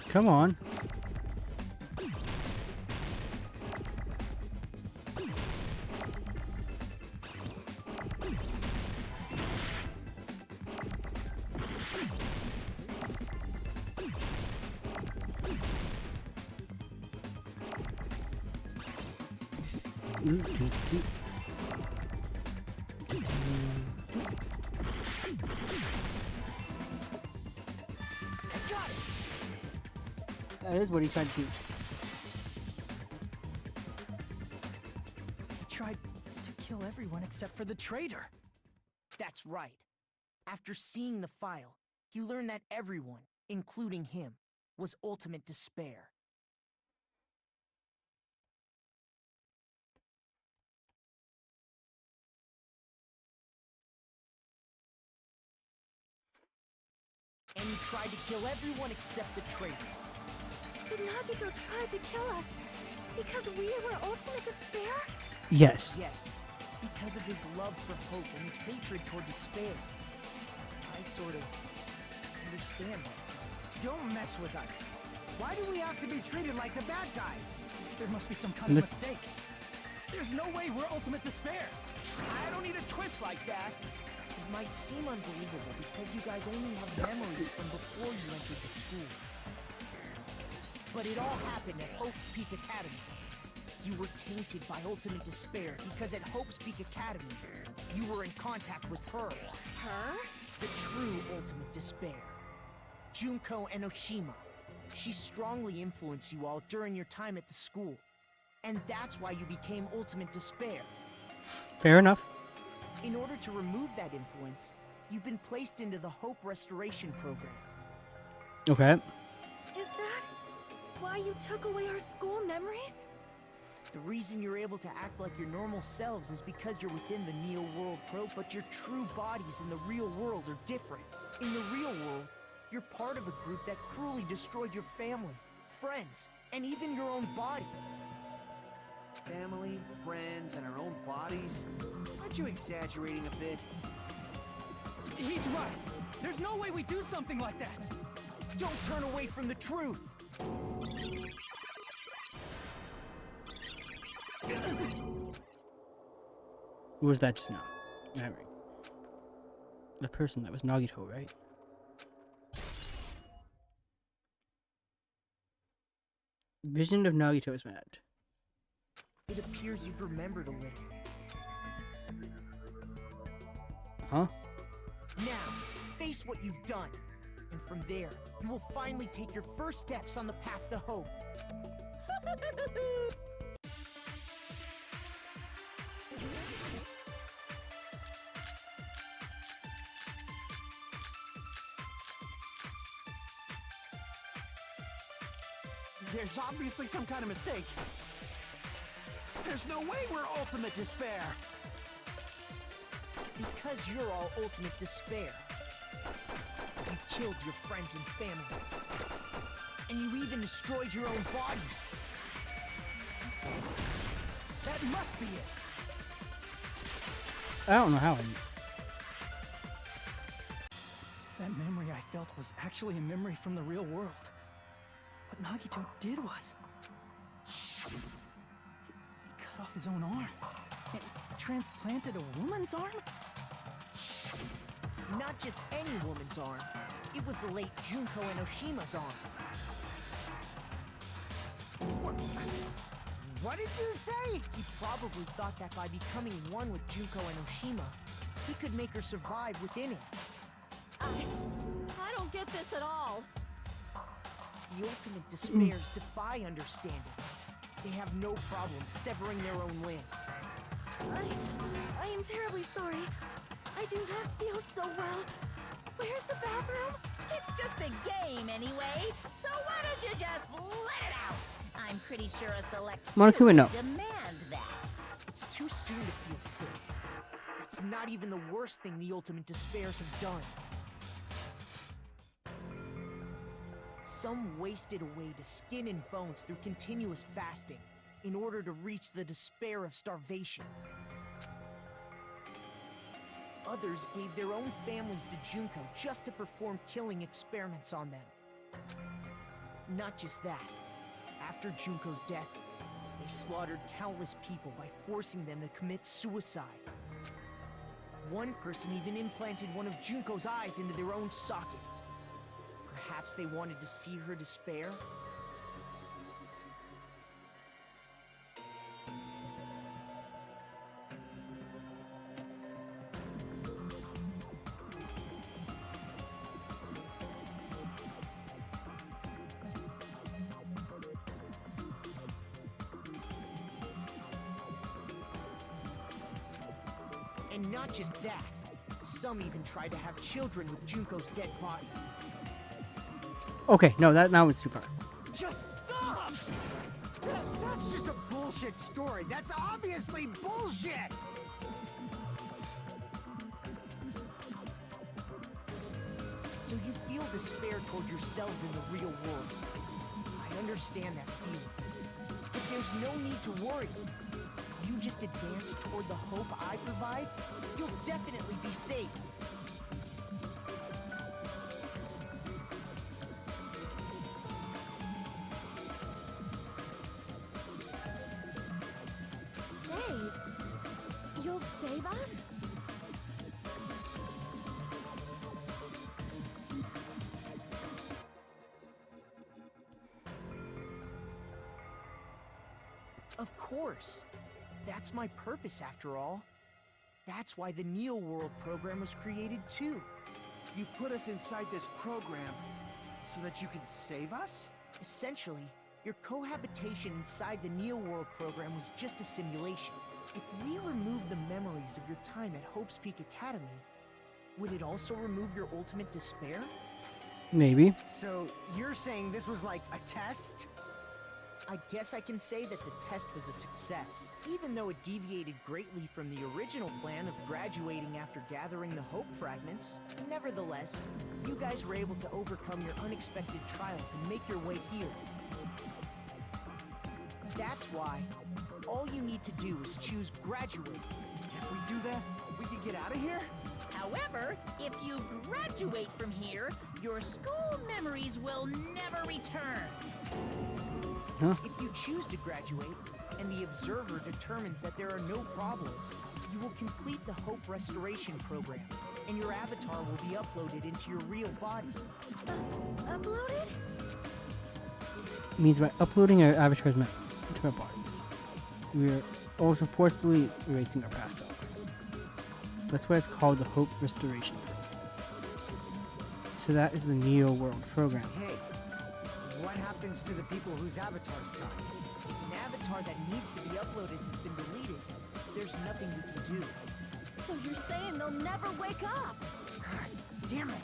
Come on. That is what he tried to do. He tried to kill everyone except for the traitor. That's right. After seeing the file, he learned that everyone, including him, was ultimate despair. And he tried to kill everyone except the traitor. Did Nagito try to kill us because we were ultimate despair? Yes. Yes, because of his love for hope and his hatred toward despair. I sort of understand that. Don't mess with us. Why do we have to be treated like the bad guys? There must be some kind of mistake. There's no way we're ultimate despair. I don't need a twist like that. It might seem unbelievable because you guys only have memories from before you entered the school. But it all happened at Hope's Peak Academy. You were tainted by ultimate despair because at Hope's Peak Academy, you were in contact with her. Her? The true ultimate despair. Junko Enoshima. She strongly influenced you all during your time at the school. And that's why you became ultimate despair. Fair enough. In order to remove that influence, you've been placed into the Hope Restoration Program. Okay. Is that why you took away our school memories? The reason you're able to act like your normal selves is because you're within the Neo World Pro, but your true bodies in the real world are different. In the real world, you're part of a group that cruelly destroyed your family, friends, and even your own body. Family, friends, and our own bodies? Aren't you exaggerating a bit? He's right. There's no way we do something like that. Don't turn away from the truth. Who was that just now? Alright. The person that was Nagito, right? Vision of Nagito is mad. It appears you've remembered a little. Huh? Now, face what you've done. And from there, you will finally take your first steps on the path to hope. There's obviously some kind of mistake. There's no way we're Ultimate Despair. Because you're all ultimate despair. You killed your friends and family. And you even destroyed your own bodies. That must be it. I don't know how. That memory I felt was actually a memory from the real world. What Nagito did was... He cut off his own arm. And transplanted a woman's arm? Not just any woman's arm. It was the late Junko Enoshima's arm. What did you say? He probably thought that by becoming one with Junko Enoshima, he could make her survive within it. I don't get this at all. The ultimate despairs defy understanding. They have no problem severing their own limbs. I am terribly sorry. I do not feel so well. Where's the bathroom? It's just a game anyway, so why don't you just let it out? I'm pretty sure a select few Monokuma, no. would demand that. It's too soon to feel sick. It's not even the worst thing the ultimate despairs have done. Some wasted away to skin and bones through continuous fasting in order to reach the despair of starvation. Others gave their own families to Junko just to perform killing experiments on them. Not just that. After Junko's death, they slaughtered countless people by forcing them to commit suicide. One person even implanted one of Junko's eyes into their own socket. Perhaps they wanted to see her despair? And not just that. Some even tried to have children with Junko's dead body. Okay, no, that now it's too far. Just stop! That's just a bullshit story. That's obviously bullshit! So you feel despair toward yourselves in the real world. I understand that feeling. But there's no need to worry. If you just advance toward the hope I provide, you'll definitely be safe. Save? You'll save us? Of course. That's my purpose, after all. That's why the Neo World program was created, too. You put us inside this program so that you can save us? Essentially, your cohabitation inside the Neo World program was just a simulation. If we remove the memories of your time at Hope's Peak Academy, would it also remove your ultimate despair? Maybe. So, you're saying this was like a test? I guess I can say that the test was a success, even though it deviated greatly from the original plan of graduating after gathering the Hope fragments. Nevertheless, you guys were able to overcome your unexpected trials and make your way here. That's why all you need to do is choose graduate. If we do that, we can get out of here? However, if you graduate from here, your school memories will never return. Huh? If you choose to graduate, and the observer determines that there are no problems, you will complete the Hope Restoration Program, and your avatar will be uploaded into your real body. Uploaded? Means by uploading our avatar's memories into our bodies, we are also forcibly erasing our past selves. That's why it's called the Hope Restoration Program. So that is the Neo World program. Hey, what happens to the people whose avatars die? If an avatar that needs to be uploaded has been deleted, there's nothing you can do. So you're saying they'll never wake up? God damn it!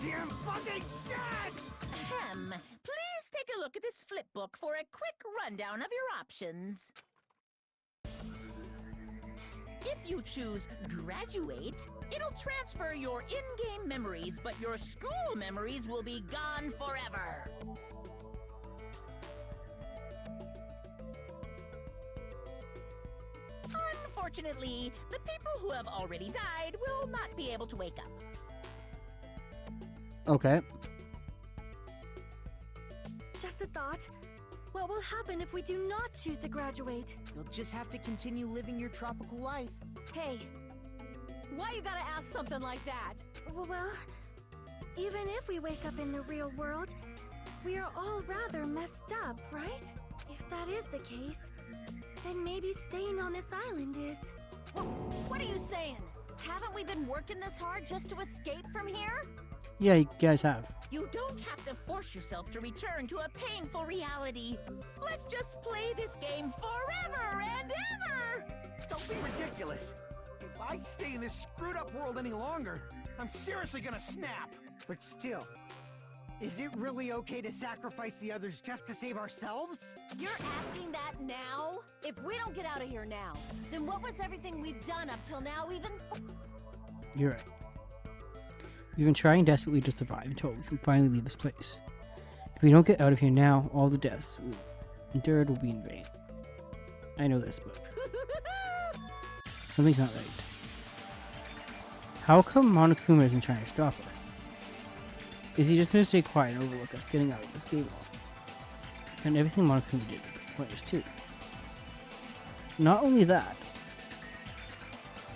Damn fucking shit! Ahem. Please take a look at this flipbook for a quick rundown of your options. If you choose graduate, it'll transfer your in-game memories, but your school memories will be gone forever. Unfortunately, the people who have already died will not be able to wake up. Okay. Just a thought. What will happen if we do not choose to graduate? You'll just have to continue living your tropical life. Hey, why you gotta ask something like that? Well, even if we wake up in the real world, we are all rather messed up, right? If that is the case, then maybe staying on this island is... What are you saying? Haven't we been working this hard just to escape from here? Yeah, you guys have. You don't have to force yourself to return to a painful reality. Let's just play this game forever and ever! Don't be ridiculous. If I stay in this screwed up world any longer, I'm seriously gonna snap. But still, is it really okay to sacrifice the others just to save ourselves? You're asking that now? If we don't get out of here now, then what was everything we've done up till now even... You're right. We've been trying desperately to survive until we can finally leave this place. If we don't get out of here now, all the deaths endured will be in vain. I know this, but something's not right. How come Monokuma isn't trying to stop us? Is he just going to stay quiet and overlook us getting out of this game wall? And everything Monokuma did was too. Not only that,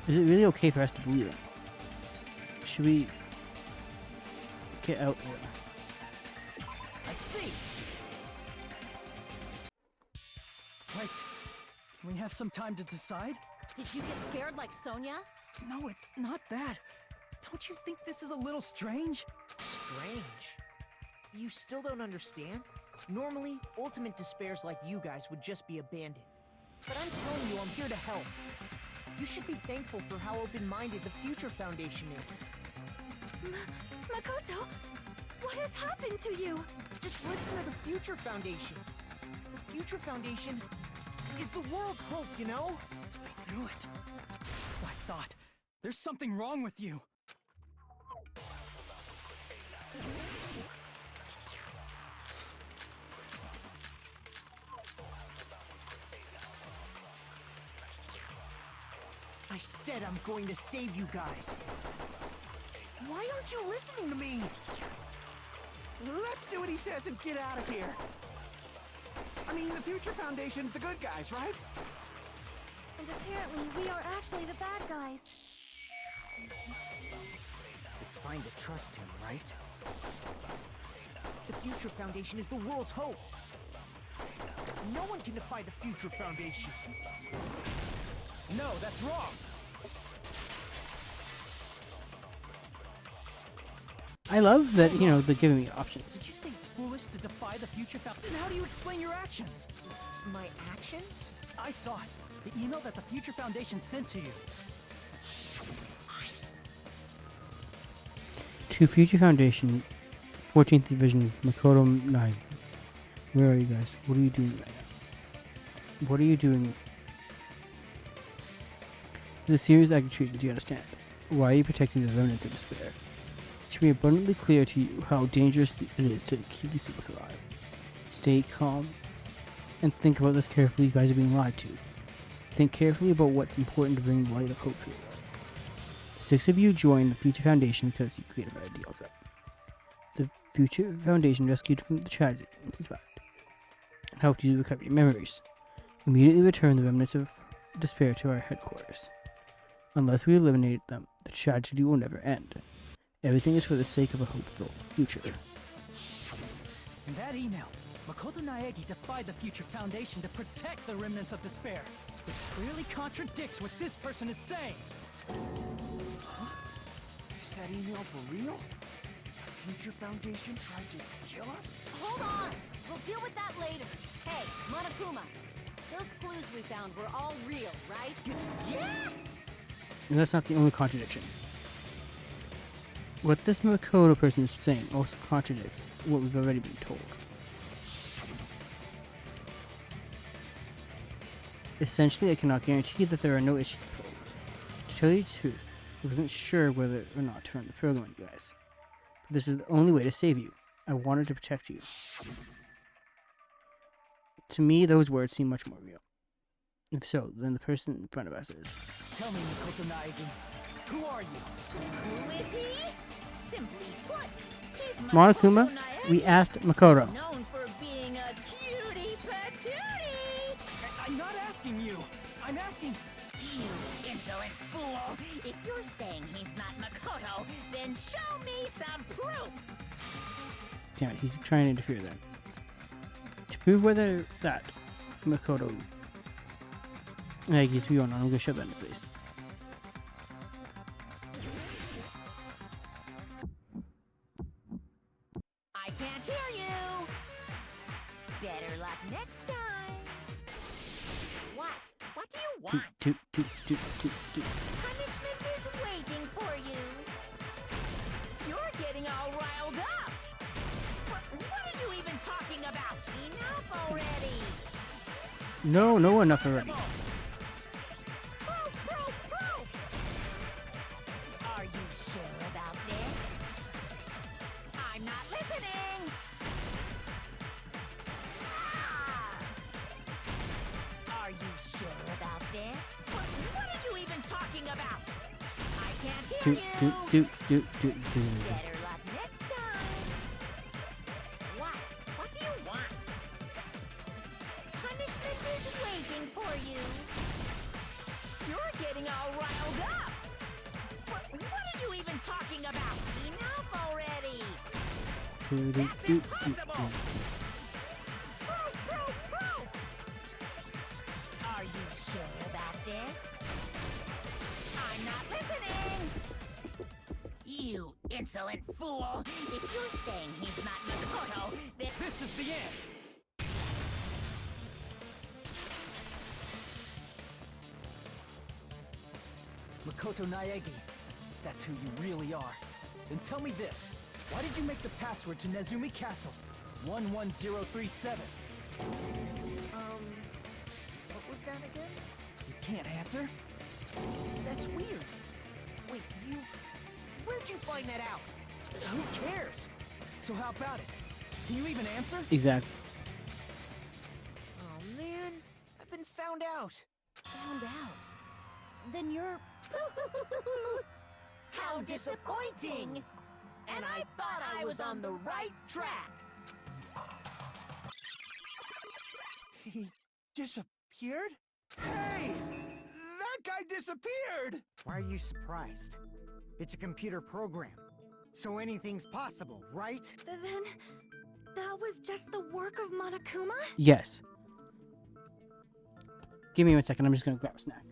is it really okay for us to believe him? Should we get out there? I see! Wait, can we have some time to decide? Did you get scared like Sonia? No, it's not that. Don't you think this is a little strange? Strange. You still don't understand? Normally, ultimate despairs like you guys would just be abandoned. But I'm telling you, I'm here to help. You should be thankful for how open-minded the Future Foundation is. Makoto, what has happened to you? Just listen to the Future Foundation. The Future Foundation is the world's hope, you know? I knew it. As I thought. There's something wrong with you. I said I'm going to save you guys. Why aren't you listening to me? Let's do what he says and get out of here. I mean, the Future Foundation's the good guys, right? And apparently we are actually the bad guys. It's fine to trust him, right? The Future Foundation is the world's hope. No one can defy the Future Foundation. No, that's wrong. I love that, you know, they're giving me options. Did you say it's foolish to defy the Future Foundation? Then how do you explain your actions? My actions? I saw it. The email that the Future Foundation sent to you. To Future Foundation, 14th Division, Makoto 9. Where are you guys? What are you doing right now? What are you doing? This is a serious act of treatment, do you understand? Why are you protecting the remnants of despair? It should be abundantly clear to you how dangerous it is to keep these people alive. Stay calm and think about this carefully. You guys are being lied to. Think carefully about what's important to bring the light of hope to the world. 6 of you joined the Future Foundation because you created an ideal set. The Future Foundation rescued you from the tragedy and survived, and helped you recover your memories. Immediately return the remnants of despair to our headquarters. Unless we eliminate them, the tragedy will never end. Everything is for the sake of a hopeful future. In that email, Makoto Naegi defied the Future Foundation to protect the remnants of despair, which clearly contradicts what this person is saying. Huh? Is that email for real? The Future Foundation tried to kill us? Hold on! We'll deal with that later. Hey, Monokuma, those clues we found were all real, right? Yeah! And that's not the only contradiction. What this Makoto person is saying also contradicts what we've already been told. Essentially, I cannot guarantee that there are no issues to probe. To tell you the truth, I wasn't sure whether or not to run the program on you guys. But this is the only way to save you. I wanted to protect you. To me, those words seem much more real. If so, then the person in front of us is... Tell me, Makoto Naegi, who are you? Who is he? Simply put, he's Monokuma, Naegi, we asked Makoto. known for being a cutie patootie. I'm not asking you. I'm asking... You insolent fool! If you're saying he's not Makoto, then show me some proof! Damn it, he's trying to interfere then. To prove whether that Makoto Naegi's real or not, I'm gonna shove that in his face. I can't hear you! Better luck next time! What? What do you want? Toot. Punishment is waiting for you! You're getting all riled up! What are you even talking about? Enough already! No enough already. Proof! Are you sure about this? I'm not listening! Ah! Are you sure about this? What are you even talking about? I can't hear you! Better luck next time! What do you want? Punishment is waiting for you! You're getting all riled up! What are you even talking about? Enough already! That's impossible! Proof! Are you sure about this? I'm not listening! You insolent fool! If you're saying he's not Makoto, then... This is the end! Makoto Naegi, that's who you really are. Then tell me this. Why did you make the password to Nezumi Castle? 11037. What was that again? You can't answer? That's weird. Wait, where'd you find that out? Who cares? So how about it? Can you even answer? Exactly. Oh man, I've been found out. Found out. Then you're... How disappointing! And I thought I was on the right track! He disappeared? Hey! That guy disappeared! Why are you surprised? It's a computer program, so anything's possible, right? Then... that was just the work of Monokuma? Yes. Give me 1 second, I'm just gonna grab a snack.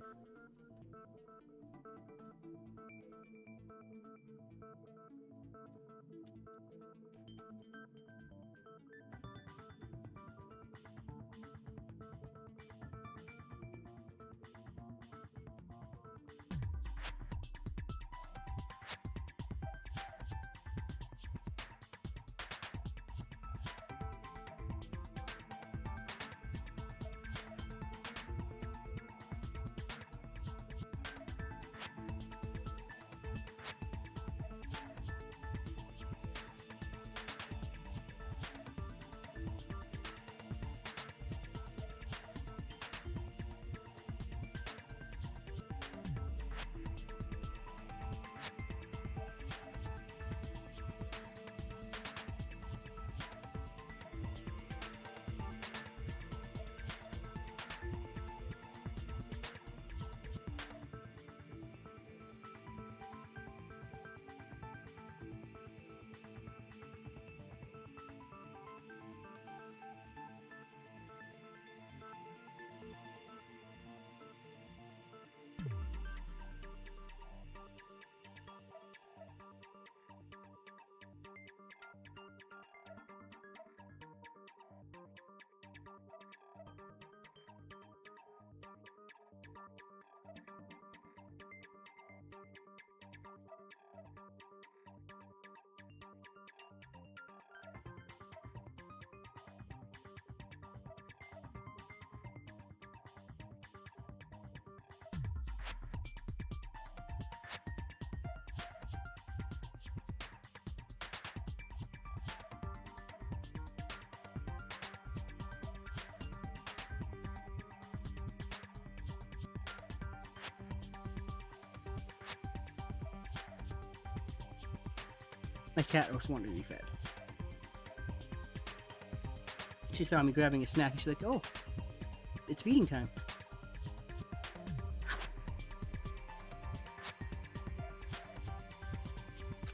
My cat also wanted to be fed. She saw me grabbing a snack and she's like, "Oh, it's feeding time."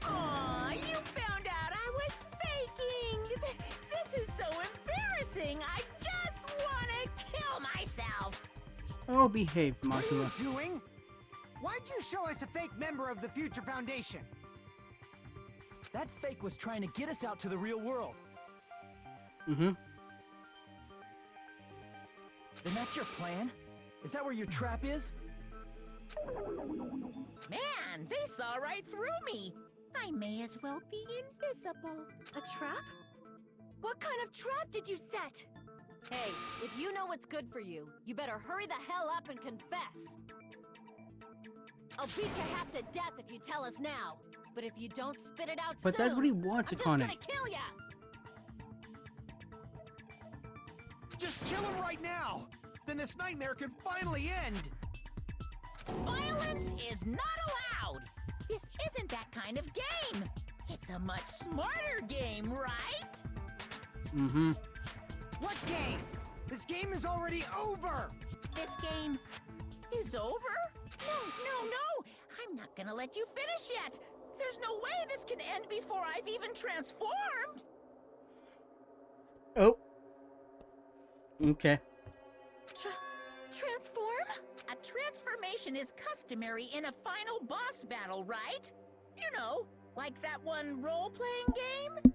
Aw, you found out I was faking! This is so embarrassing! I just wanna kill myself! Oh, behave, What are you Makima. doing? Why'd you show us a fake member of the Future Foundation? That fake was trying to get us out to the real world. Mm-hmm. Then that's your plan? Is that where your trap is? Man, they saw right through me! I may as well be invisible. A trap? What kind of trap did you set? Hey, if you know what's good for you, you better hurry the hell up and confess. I'll beat you half to death if you tell us now. But if you don't spit it out But soon, that's what he wants, I'm just Akane. gonna kill ya! Just kill him right now! Then this nightmare can finally end! Violence is not allowed! This isn't that kind of game! It's a much smarter game, right? Mm-hmm. What game? This game is already over! This game is over? No! I'm not gonna let you finish yet! There's no way this can end before I've even transformed! Oh. Okay. Transform? A transformation is customary in a final boss battle, right? You know, like that one role-playing game?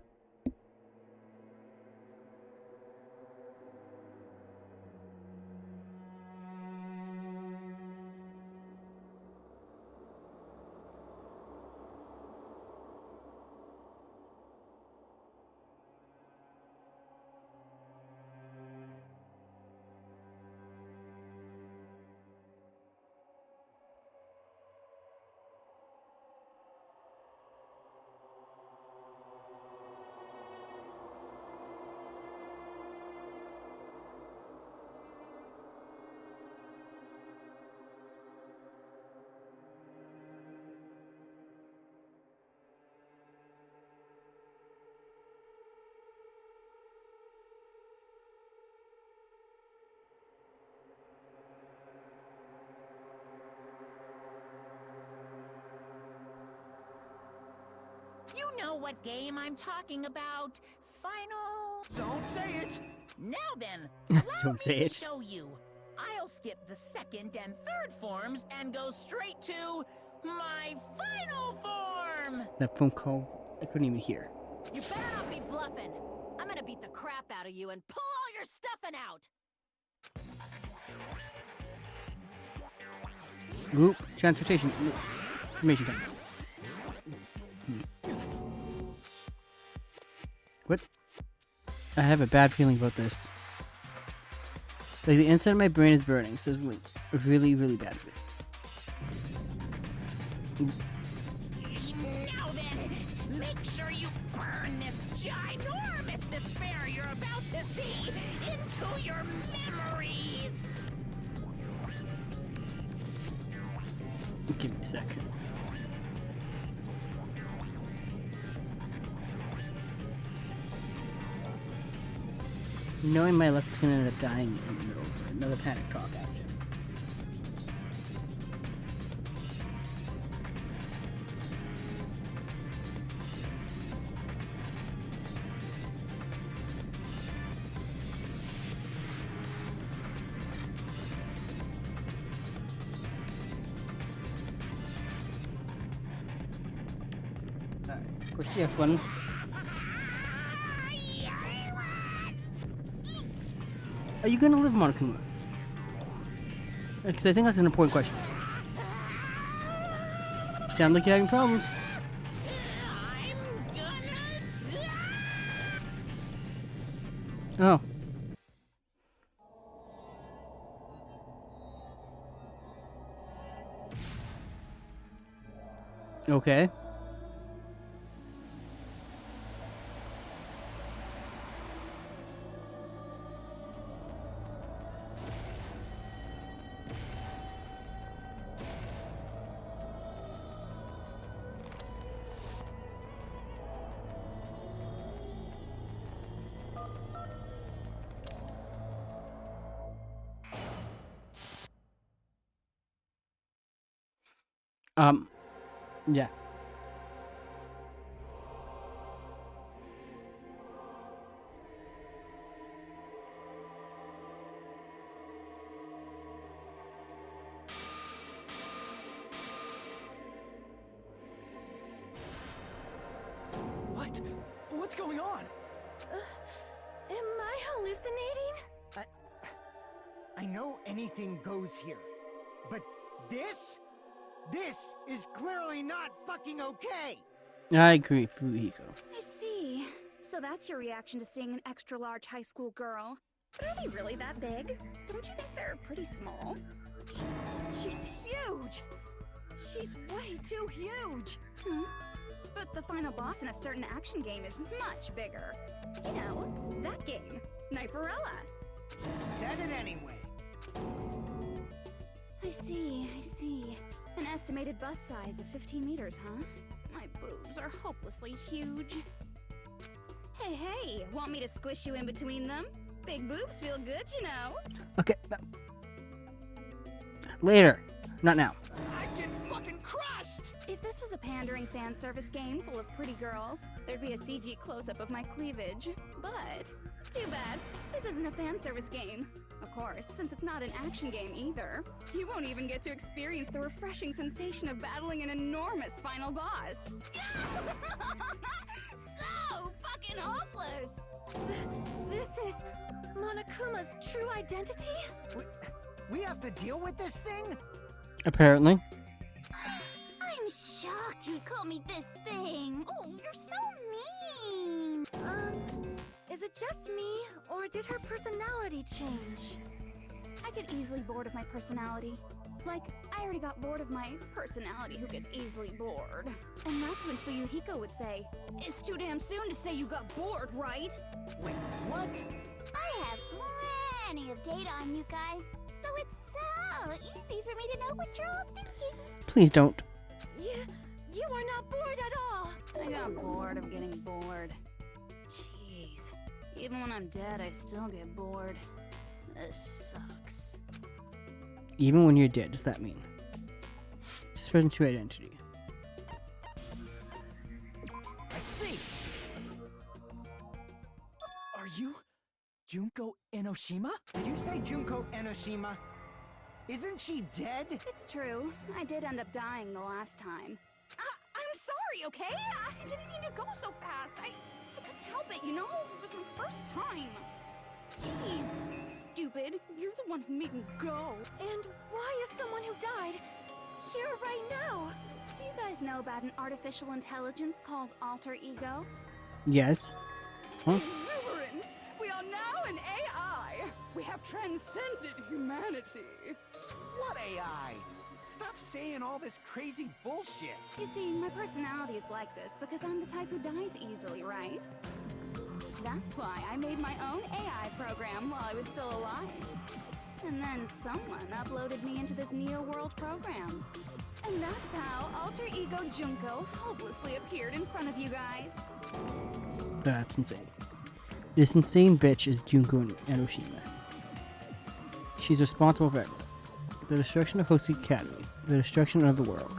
You know what game I'm talking about. Final... Don't say it! Now then, allow Don't me say to it. show you. I'll skip the second and third forms and go straight to my final form! That phone call, I couldn't even hear. You better not be bluffing. I'm gonna beat the crap out of you and pull all your stuffing out. Oop, transportation. Information time. What? I have a bad feeling about this. Like the inside of my brain is burning, so it's like really, really bad for me. Now then, make sure you burn this ginormous despair you're about to see into your memories! Give me a sec. Knowing my luck is gonna end up dying in the middle of another panic talk action. Alright, push the F button. Are you gonna live, Monokuma? Because I think that's an important question. Sound like you're having problems. Oh. Okay. Yeah. What? What's going on? Am I hallucinating? I know anything goes here, but this is clearly not fucking okay! I agree, Fuyuhiko. I see. So that's your reaction to seeing an extra-large high school girl. But are they really that big? Don't you think they're pretty small? She's huge! She's way too huge! But the final boss in a certain action game is much bigger. You know, that game, Kniferella. Said it anyway. I see. An estimated bust size of 15 meters, huh? My boobs are hopelessly huge. Hey, want me to squish you in between them? Big boobs feel good, you know. Okay. Later. Not now. I get fucking crushed! If this was a pandering fan service game full of pretty girls, there'd be a CG close-up of my cleavage. But, too bad, this isn't a fan service game. Of course, since it's not an action game either, you won't even get to experience the refreshing sensation of battling an enormous final boss. So fucking hopeless! This is Monokuma's true identity? We have to deal with this thing? Apparently. I'm shocked you'd call me this thing. Oh, you're so mean. Is it just me, or did her personality change? I get easily bored of my personality. Like, I already got bored of my personality who gets easily bored. And that's when Fuyuhiko would say, "It's too damn soon to say you got bored, right?" Wait, what? I have plenty of data on you guys, so it's so easy for me to know what you're all thinking. Please don't. You are not bored at all. I got bored of getting bored. Jeez. Even when I'm dead, I still get bored. This sucks. Even when you're dead, does that mean? Just present true identity. I see! Are you Junko Enoshima? Did you say Junko Enoshima? Isn't she dead? It's true. I did end up dying the last time. I'm sorry, okay? I didn't mean to go so fast. I couldn't help it, you know? It was my first time. Jeez, stupid. You're the one who made me go. And why is someone who died here right now? Do you guys know about an artificial intelligence called alter ego? Yes. Huh? Exuberance! We are now an AI! We have transcended humanity! What AI? Stop saying all this crazy bullshit! You see, my personality is like this because I'm the type who dies easily, right? That's why I made my own AI program while I was still alive. And then someone uploaded me into this Neo-World program. And that's how Alter Ego Junko hopelessly appeared in front of you guys. That's insane. This insane bitch is Junko Enoshima. She's responsible for everything. The destruction of Host Academy, the destruction of the world.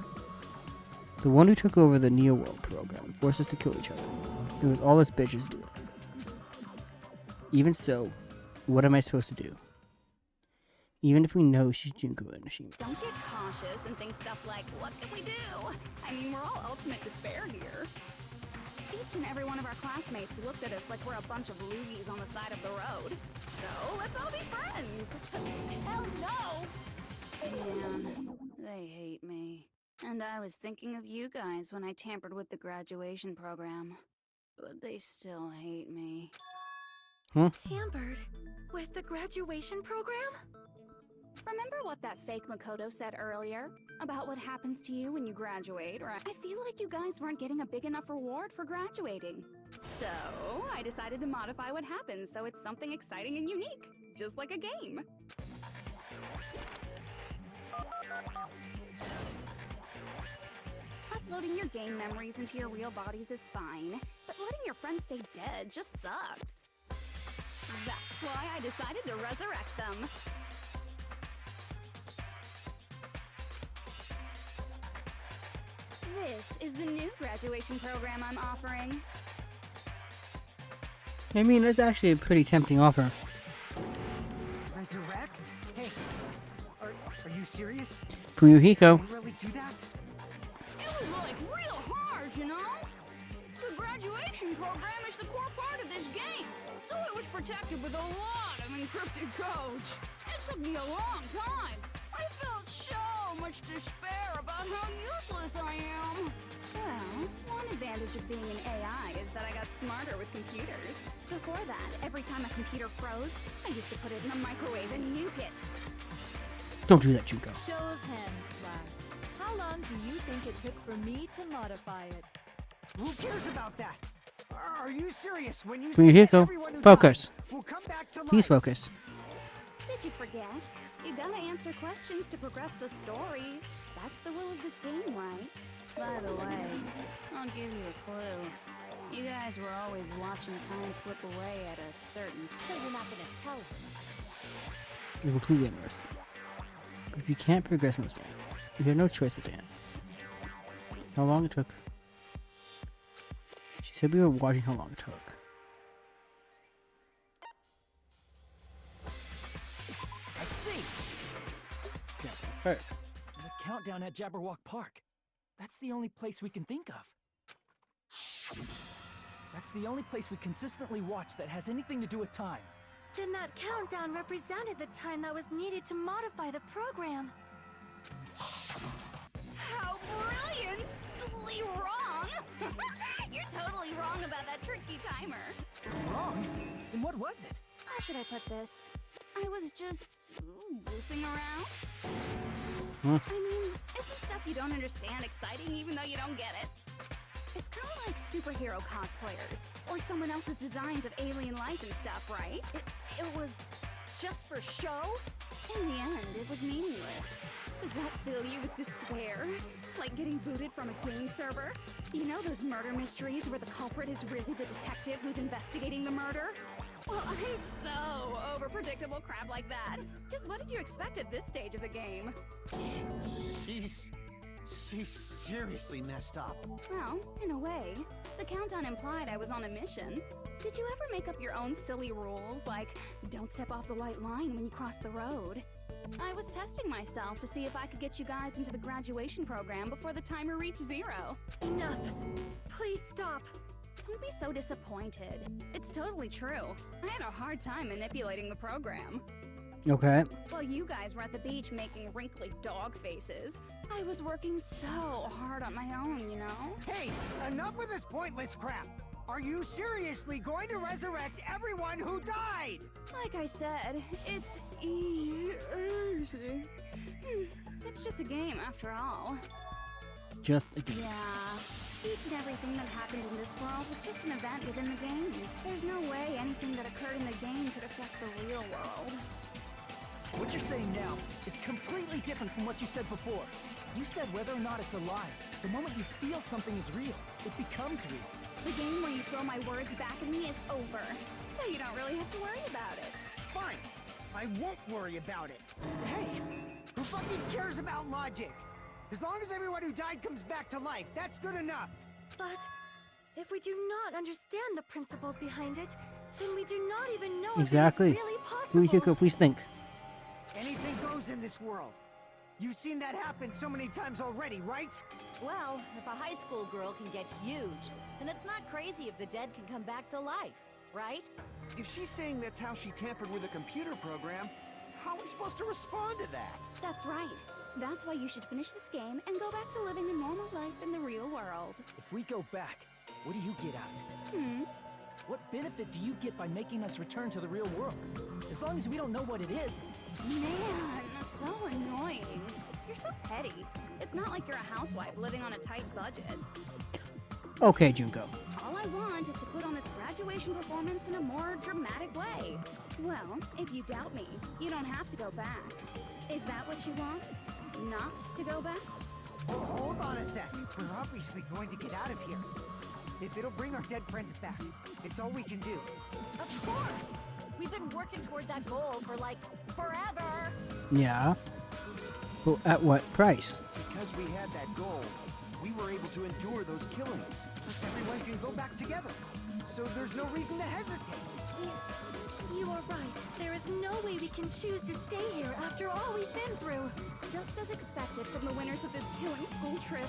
The one who took over the Neo World program and forced us to kill each other. It was all this bitch is doing. Even so, what am I supposed to do? Even if we know she's Junko Enoshima. Don't get cautious and think stuff like, what can we do? I mean, we're all ultimate despair here. Each and every one of our classmates looked at us like we're a bunch of loogies on the side of the road. So, let's all be friends. Hell no! Man, they hate me. And I was thinking of you guys when I tampered with the graduation program. But they still hate me. Tampered with the graduation program? Remember what that fake Makoto said earlier? About what happens to you when you graduate, right? I feel like you guys weren't getting a big enough reward for graduating. So, I decided to modify what happens so it's something exciting and unique. Just like a game. Uploading your game memories into your real bodies is fine, but letting your friends stay dead just sucks. That's why I decided to resurrect them. This is the new graduation program I'm offering. I mean, that's actually a pretty tempting offer. Resurrect? Hey, are you serious? Fuyuhiko. Can you really do that? It was like real hard, you know? The graduation program is the core part of this game, so it was protected with a lot of encrypted codes. It took me a long time. I felt so much despair about how useless I am. Well, one advantage of being an AI is that I got smarter with computers. Before that, every time a computer froze, I used to put it in a microwave and nuke it. Don't do that, Junko. Show of hands, class. How long do you think it took for me to modify it? Who cares about that? Are you serious when you Fuyuhiko, say that everyone who focus. died will come back to life? Please focus. Did you forget? You gotta answer questions to progress the story. That's the rule of this game, right? By the way, I'll give you a clue. You guys were always watching time slip away at a certain... So you're not gonna tell us? You're completely immersed. If you can't progress in this way, you have no choice but to end. How long it took? She said we were watching how long it took. I see! Yeah, hurt. The countdown at Jabberwock Park. That's the only place we can think of. That's the only place we consistently watch that has anything to do with time. Then that countdown represented the time that was needed to modify the program. How brilliantly wrong! You're totally wrong about that tricky timer. Wrong? Then what was it? How should I put this? I was just goofing around. I mean, isn't stuff you don't understand exciting even though you don't get it? It's kind of like superhero cosplayers or someone else's designs of alien life and stuff, right? It was just for show? In the end, it was meaningless. Does that fill you with despair? Like getting booted from a game server? You know those murder mysteries where the culprit is really the detective who's investigating the murder? Well, I'm so over predictable crap like that. Just what did you expect at this stage of the game? She's seriously messed up. Well, in a way. The countdown implied I was on a mission. Did you ever make up your own silly rules, like don't step off the white line when you cross the road? I was testing myself to see if I could get you guys into the graduation program before the timer reached 0. Enough. Please stop. Don't be so disappointed. It's totally true. I had a hard time manipulating the program. Okay. While you guys were at the beach making wrinkly dog faces, I was working so hard on my own, you know? Hey, enough with this pointless crap! Are you seriously going to resurrect everyone who died? Like I said, it's easy. It's just a game after all. Just a game. Yeah. Each and everything that happened in this world was just an event within the game. There's no way anything that occurred in the game could affect the real world. What you're saying now is completely different from what you said before. You said whether or not it's alive. The moment you feel something is real, it becomes real. The game where you throw my words back at me is over, so you don't really have to worry about it. Fine. I won't worry about it. Hey! Who fucking cares about logic? As long as everyone who died comes back to life, that's good enough. But if we do not understand the principles behind it, then we do not even know Exactly. if it is really possible. Fuyuhiko, please think. Anything goes in this world. You've seen that happen so many times already, right? Well, if a high school girl can get huge, then it's not crazy if the dead can come back to life, right? If she's saying that's how she tampered with a computer program, How are we supposed to respond to that? That's right. That's why you should finish this game and go back to living a normal life in the real world. If we go back, what do you get out of it? What benefit do you get by making us return to the real world? As long as we don't know what it is. Man, so annoying. You're so petty. It's not like you're a housewife living on a tight budget. Okay, Junko. All I want is to put on this graduation performance in a more dramatic way. Well, if you doubt me, you don't have to go back. Is that what you want? Not to go back? Oh, hold on a sec. We're obviously going to get out of here. If it'll bring our dead friends back, it's all we can do. Of course! We've been working toward that goal for, like, forever! Yeah. But at what price? Because we had that goal, we were able to endure those killings. Plus everyone can go back together. So there's no reason to hesitate. You are right. There is no way we can choose to stay here after all we've been through. Just as expected from the winners of this killing school trip.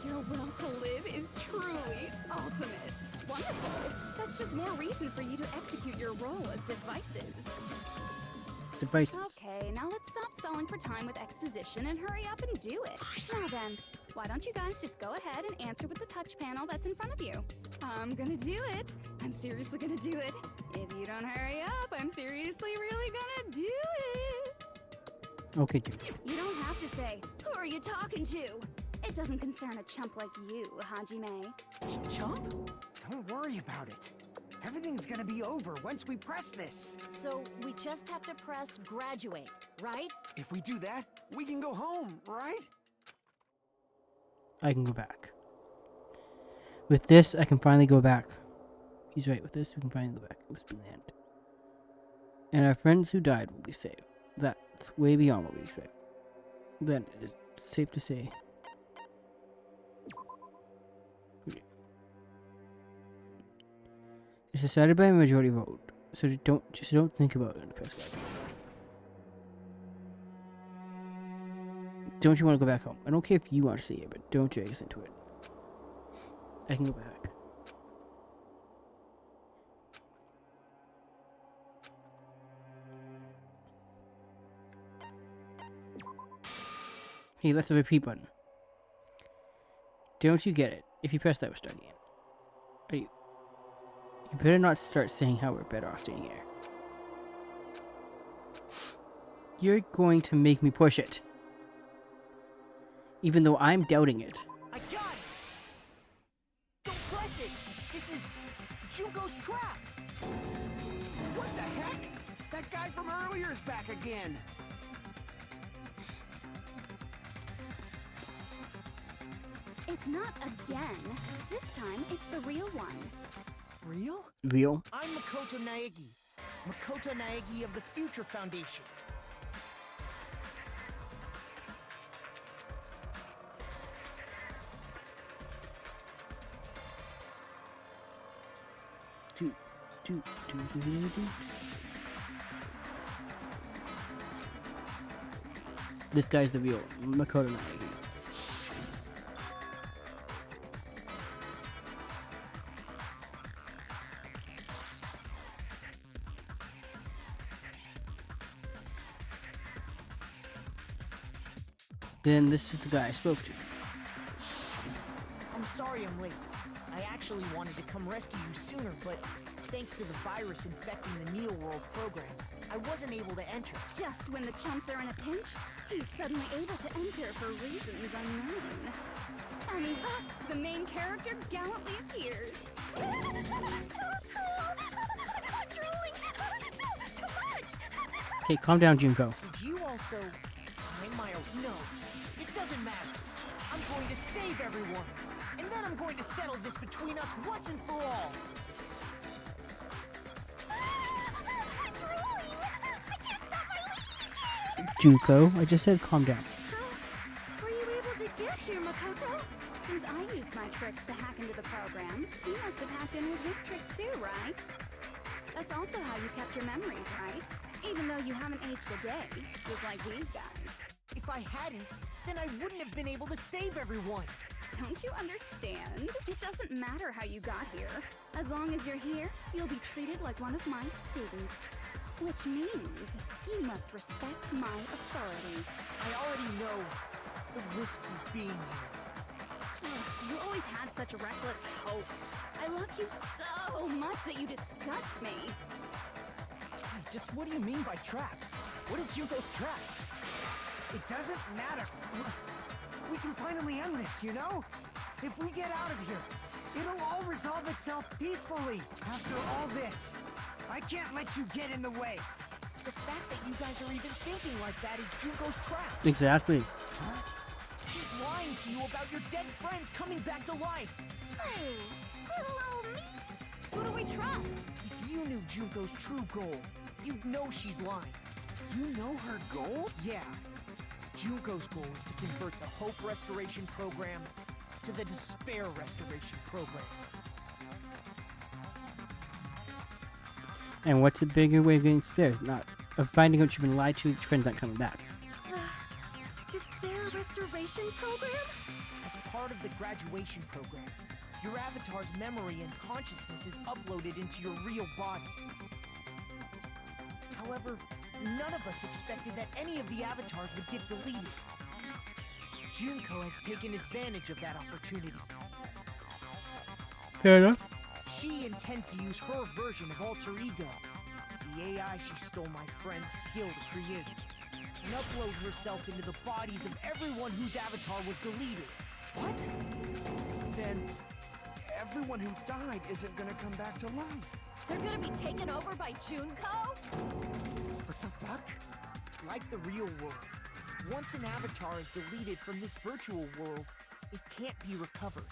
Your will to live is truly ultimate. Wonderful. That's just more reason for you to execute your role as devices. Devices. Okay, now let's stop stalling for time with exposition and hurry up and do it. Now then, why don't you guys just go ahead and answer with the touch panel that's in front of you? I'm gonna do it. I'm seriously gonna do it. If you don't hurry up, I'm seriously really gonna do it. Okay, Junko. You don't have to say, who are you talking to? It doesn't concern a chump like you, Hajime. Chump? Don't worry about it. Everything's gonna be over once we press this. So we just have to press graduate, right? If we do that, we can go home, right? I can go back. With this, I can finally go back. He's right. With this, we can finally go back. It was the end. And our friends who died will be saved. That's way beyond what we expect. Then it is safe to say. It's decided by a majority vote, so don't think about it in the press guide. Don't you want to go back home? I don't care if you want to stay here, but don't drag us into it. I can go back. Hey, that's the repeat button. Don't you get it? If you press that, we're starting again. Are you? You better not start saying how we're better off staying here. You're going to make me push it. Even though I'm doubting it. I got it! Don't press it! This is Junko's trap! What the heck? That guy from earlier is back again! It's not again. This time, it's the real one. Real? Real? I'm Makoto Naegi. Makoto Naegi of the Future Foundation. This guy's the real Makoto Naegi. Then this is the guy I spoke to. I'm sorry I'm late. I actually wanted to come rescue you sooner, but thanks to the virus infecting the Neo World program, I wasn't able to enter. Just when the chumps are in a pinch, he's suddenly able to enter for reasons unknown. And thus, the main character gallantly appears. So cool! I'm drooling! So much! Okay, calm down, Junko. Did you also find my... No, it doesn't matter. I'm going to save everyone. And then I'm going to settle this between us once and for all. Junko, I just said calm down. How were you able to get here, Makoto? Since I used my tricks to hack into the program, you must have hacked in with his tricks too, right? That's also how you kept your memories, right? Even though you haven't aged a day, just like these guys. If I hadn't, then I wouldn't have been able to save everyone. Don't you understand? It doesn't matter how you got here. As long as you're here, you'll be treated like one of my students. Which means you must respect my authority. I already know the risks of being here. You always had such reckless hope. I love you so much that you disgust me. Hey, just what do you mean by trap? What is Junko's trap? It doesn't matter. We can finally end this, you know? If we get out of here, it'll all resolve itself peacefully. After all this, I can't let you get in the way. The fact that you guys are even thinking like that is Junko's trap. Exactly. Huh? She's lying to you about your dead friends coming back to life. Oh, little old me. Who do we trust? If you knew Junko's true goal, you'd know she's lying. You know her goal? Yeah. Junko's goal is to convert the Hope Restoration Program to the Despair Restoration Program. And what's a bigger way of getting spared? Not of finding out you've been lied to, your friend's not coming back. Despair Restoration Program? As part of the graduation program, your avatar's memory and consciousness is uploaded into your real body. However, none of us expected that any of the avatars would get deleted. Junko has taken advantage of that opportunity. Fair enough. She intends to use her version of Alter Ego, the AI she stole my friend's skill to create, and upload herself into the bodies of everyone whose avatar was deleted. What? Then everyone who died isn't gonna come back to life. They're gonna be taken over by Junko? What the fuck? Like the real world, once an avatar is deleted from this virtual world, it can't be recovered.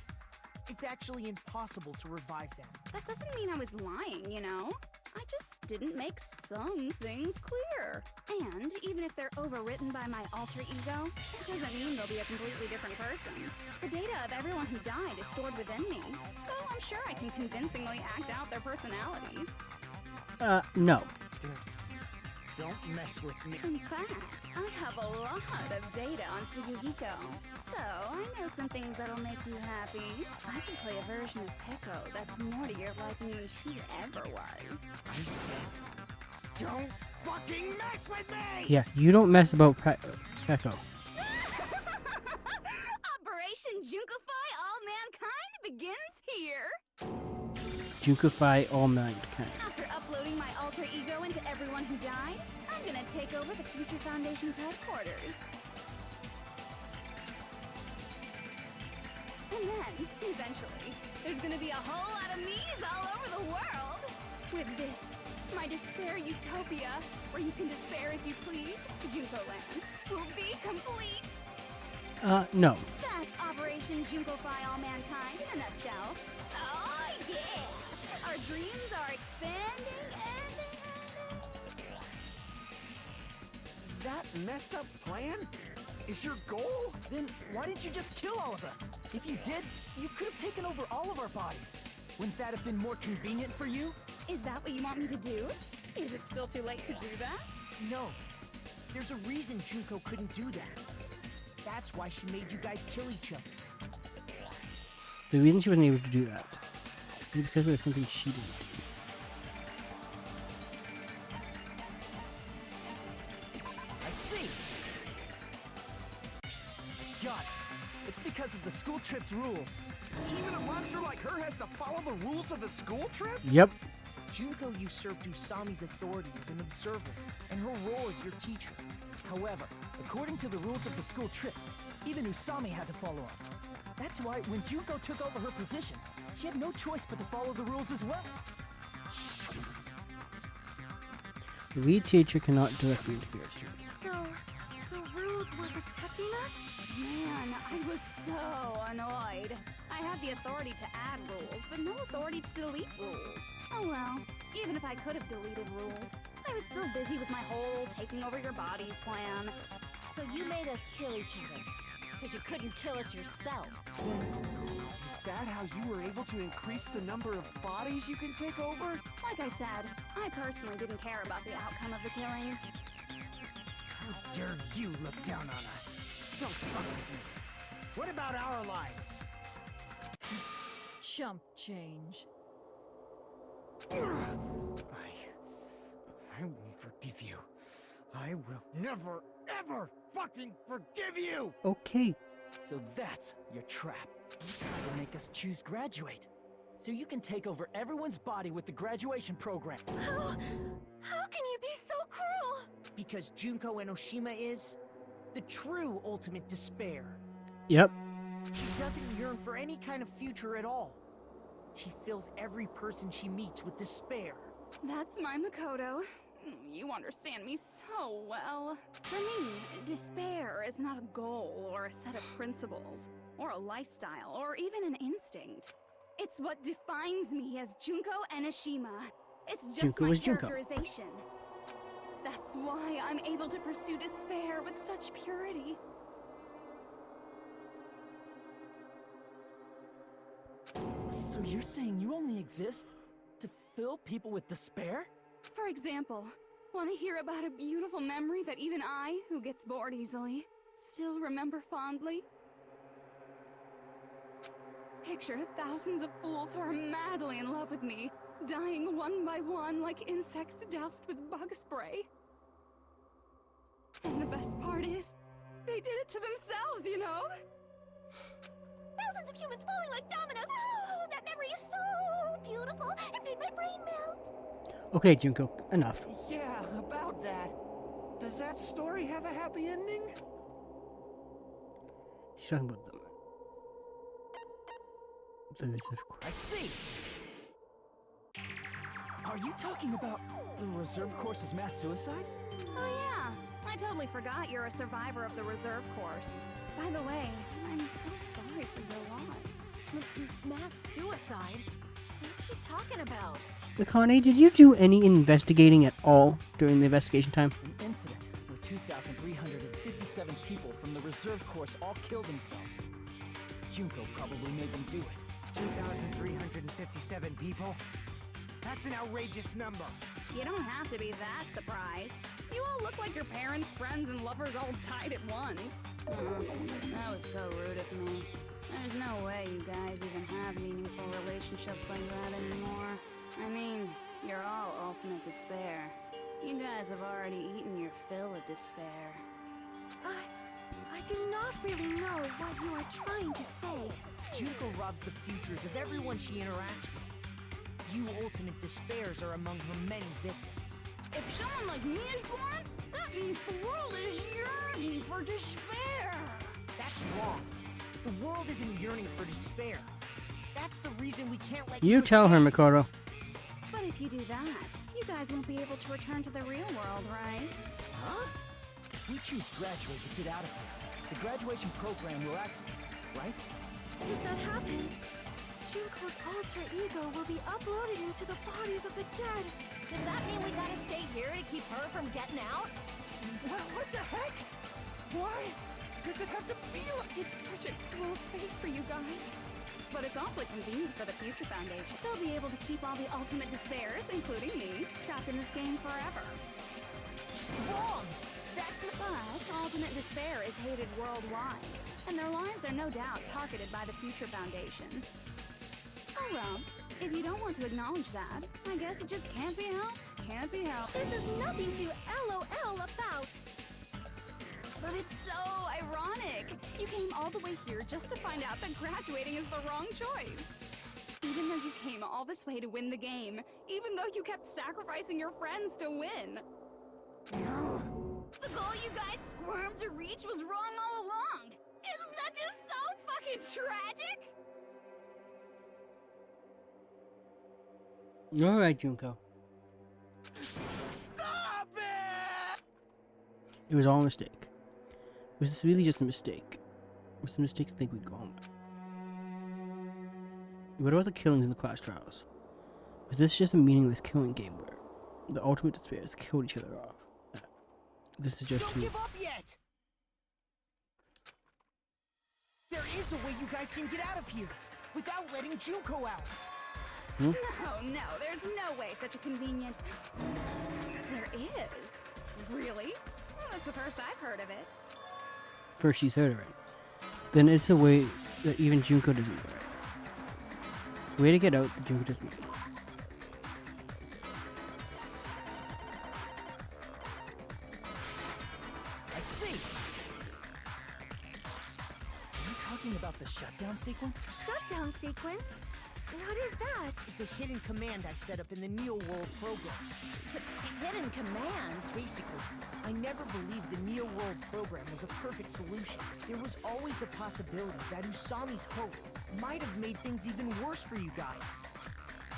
It's actually impossible to revive them. That doesn't mean I was lying, you know? I just didn't make some things clear. And even if they're overwritten by my alter ego, it doesn't mean they'll be a completely different person. The data of everyone who died is stored within me, so I'm sure I can convincingly act out their personalities. No. Don't mess with me. In fact, I have a lot of data on Fuyuhiko, so I know some things that'll make you happy. I can play a version of Peko that's more to your liking than she ever was. I said, don't fucking mess with me! Yeah, you don't mess about Peko. Operation Junkify All Mankind begins here! Junkify all mankind. After uploading my alter ego into everyone who died, I'm gonna take over the Future Foundation's headquarters. And then, eventually, there's gonna be a whole lot of me's all over the world! With this, my despair utopia, where you can despair as you please, Junko Land, will be complete! No. That's Operation Junkify All Mankind in a nutshell. Oh, yeah! Our dreams are expanding and... That messed up plan is your goal? Then why didn't you just kill all of us? If you did, you could have taken over all of our bodies. Wouldn't that have been more convenient for you? Is that what you want me to do? Is it still too late to do that? No. There's a reason Junko couldn't do that. That's why she made you guys kill each other. The reason she wasn't able to do that is because there was something she didn't do. I see. Got it. It's because of the school trip's rules. Even a monster like her has to follow the rules of the school trip? Yep. Junko usurped Usami's authority as an observer, and her role as your teacher. However, according to the rules of the school trip, even Usami had to follow up. That's why when Junko took over her position, she had no choice but to follow the rules as well. The lead teacher cannot directly interfere. So, the rules were protecting us? Man, I was so annoyed. I had the authority to add rules, but no authority to delete rules. Oh well, even if I could have deleted rules, I was still busy with my whole taking over your bodies plan. So you made us kill each other, because you couldn't kill us yourself. Is that how you were able to increase the number of bodies you can take over? Like I said, I personally didn't care about the outcome of the killings. How dare you look down on us? Don't fuck with me. What about our lives? Chump change. I won't forgive you. I will never, ever fucking forgive you! Okay. So that's your trap. You try to make us choose graduate. So you can take over everyone's body with the graduation program. How can you be so cruel? Because Junko Enoshima is the true ultimate despair. Yep. She doesn't yearn for any kind of future at all. She fills every person she meets with despair. That's my Makoto. You understand me so well. For me, despair is not a goal or a set of principles, or a lifestyle, or even an instinct. It's what defines me as Junko Enoshima. It's just Junko my is Junko. characterization. That's why I'm able to pursue despair with such purity. So you're saying you only exist to fill people with despair? For example, want to hear about a beautiful memory that even I, who gets bored easily, still remember fondly? Picture thousands of fools who are madly in love with me, dying one by one like insects doused with bug spray. And the best part is, they did it to themselves, you know? Thousands of humans falling like dominoes. Oh, that memory is so beautiful. It made my brain melt. Okay, Junko, enough. Yeah, about that. Does that story have a happy ending? She's talking about them. The reserve course. I see! Are you talking about the reserve course's mass suicide? Oh yeah, I totally forgot you're a survivor of the reserve course. By the way, I'm so sorry for your loss. Mass suicide? What's she talking about? Mikane, did you do any investigating at all during the investigation time? An incident where 2,357 people from the reserve course all killed themselves. Junko probably made them do it. 2,357 people? That's an outrageous number. You don't have to be that surprised. You all look like your parents, friends, and lovers all tied at once. That was so rude of me. There's no way you guys even have meaningful relationships like that anymore. I mean, you're all ultimate despair. You guys have already eaten your fill of despair. I do not really know what you are trying to say. Junko robs the futures of everyone she interacts with. You ultimate despairs are among her many victims. If someone like me is born, that means the world is yearning for despair. That's wrong. The world isn't yearning for despair. That's the reason we can't let You tell her, escape. Makoto. But if you do that, you guys won't be able to return to the real world, right? Huh? If we choose graduate to get out of here, the graduation program will activate, right? If that happens, Junko's alter ego will be uploaded into the bodies of the dead. Does that mean we gotta stay here to keep her from getting out? What the heck? Why does it have to be like... It's such a cruel fate for you guys. But it's awfully convenient for the Future Foundation. They'll be able to keep all the ultimate despairs, including me, trapped in this game forever. Wrong! That's not... But ultimate despair is hated worldwide, and their lives are no doubt targeted by the Future Foundation. Oh well, if you don't want to acknowledge that, I guess it just can't be helped. Can't be helped. This is nothing to LOL about. But it's so ironic. You came all the way here just to find out that graduating is the wrong choice. Even though you came all this way to win the game, even though you kept sacrificing your friends to win. The goal you guys squirmed to reach was wrong all along. Isn't that just so fucking tragic? Alright, Junko. Stop it! It was all a mistake. Was this really just a mistake? Was it a mistake to think we'd go home? What about the killings in the class trials? Was this just a meaningless killing game where the ultimate despairs killed each other off? This is just Don't too... give up yet! There is a way you guys can get out of here without letting Junko out. No, there's no way such a convenient... There is? Really? Well, that's the first I've heard of it. First she's heard of it. Then it's a way that even Junko doesn't know it. Way to get out that Junko doesn't know. talking about the shutdown sequence? Shutdown sequence? What is that? It's a hidden command I set up in the Neo World program. Hidden command? Basically, I never believed the Neo World program was a perfect solution. There was always a possibility that Usami's hope might have made things even worse for you guys.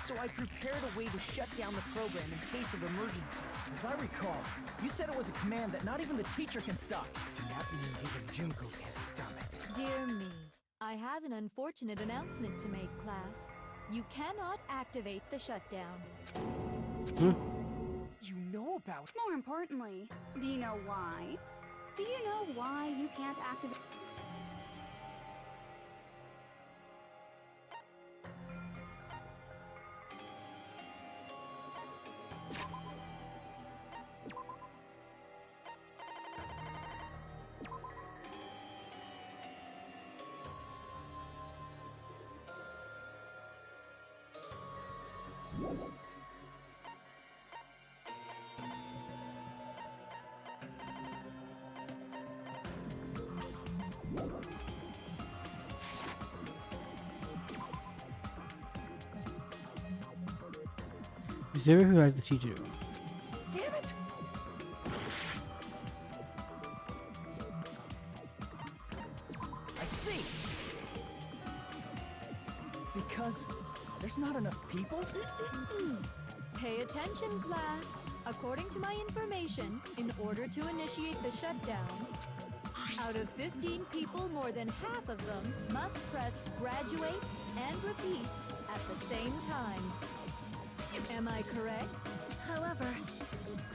So I prepared a way to shut down the program in case of emergencies. As I recall, you said it was a command that not even the teacher can stop. That means even Junko can't stop it. Dear me, I have an unfortunate announcement to make, class. You cannot activate the shutdown. You know about... More importantly, do you know why? Do you know why you can't activate... Zero who has the teacher. Damn it! I see! Because there's not enough people? Pay attention, class. According to my information, in order to initiate the shutdown, out of 15 people, more than half of them must press graduate and repeat at the same time. Am I correct? However,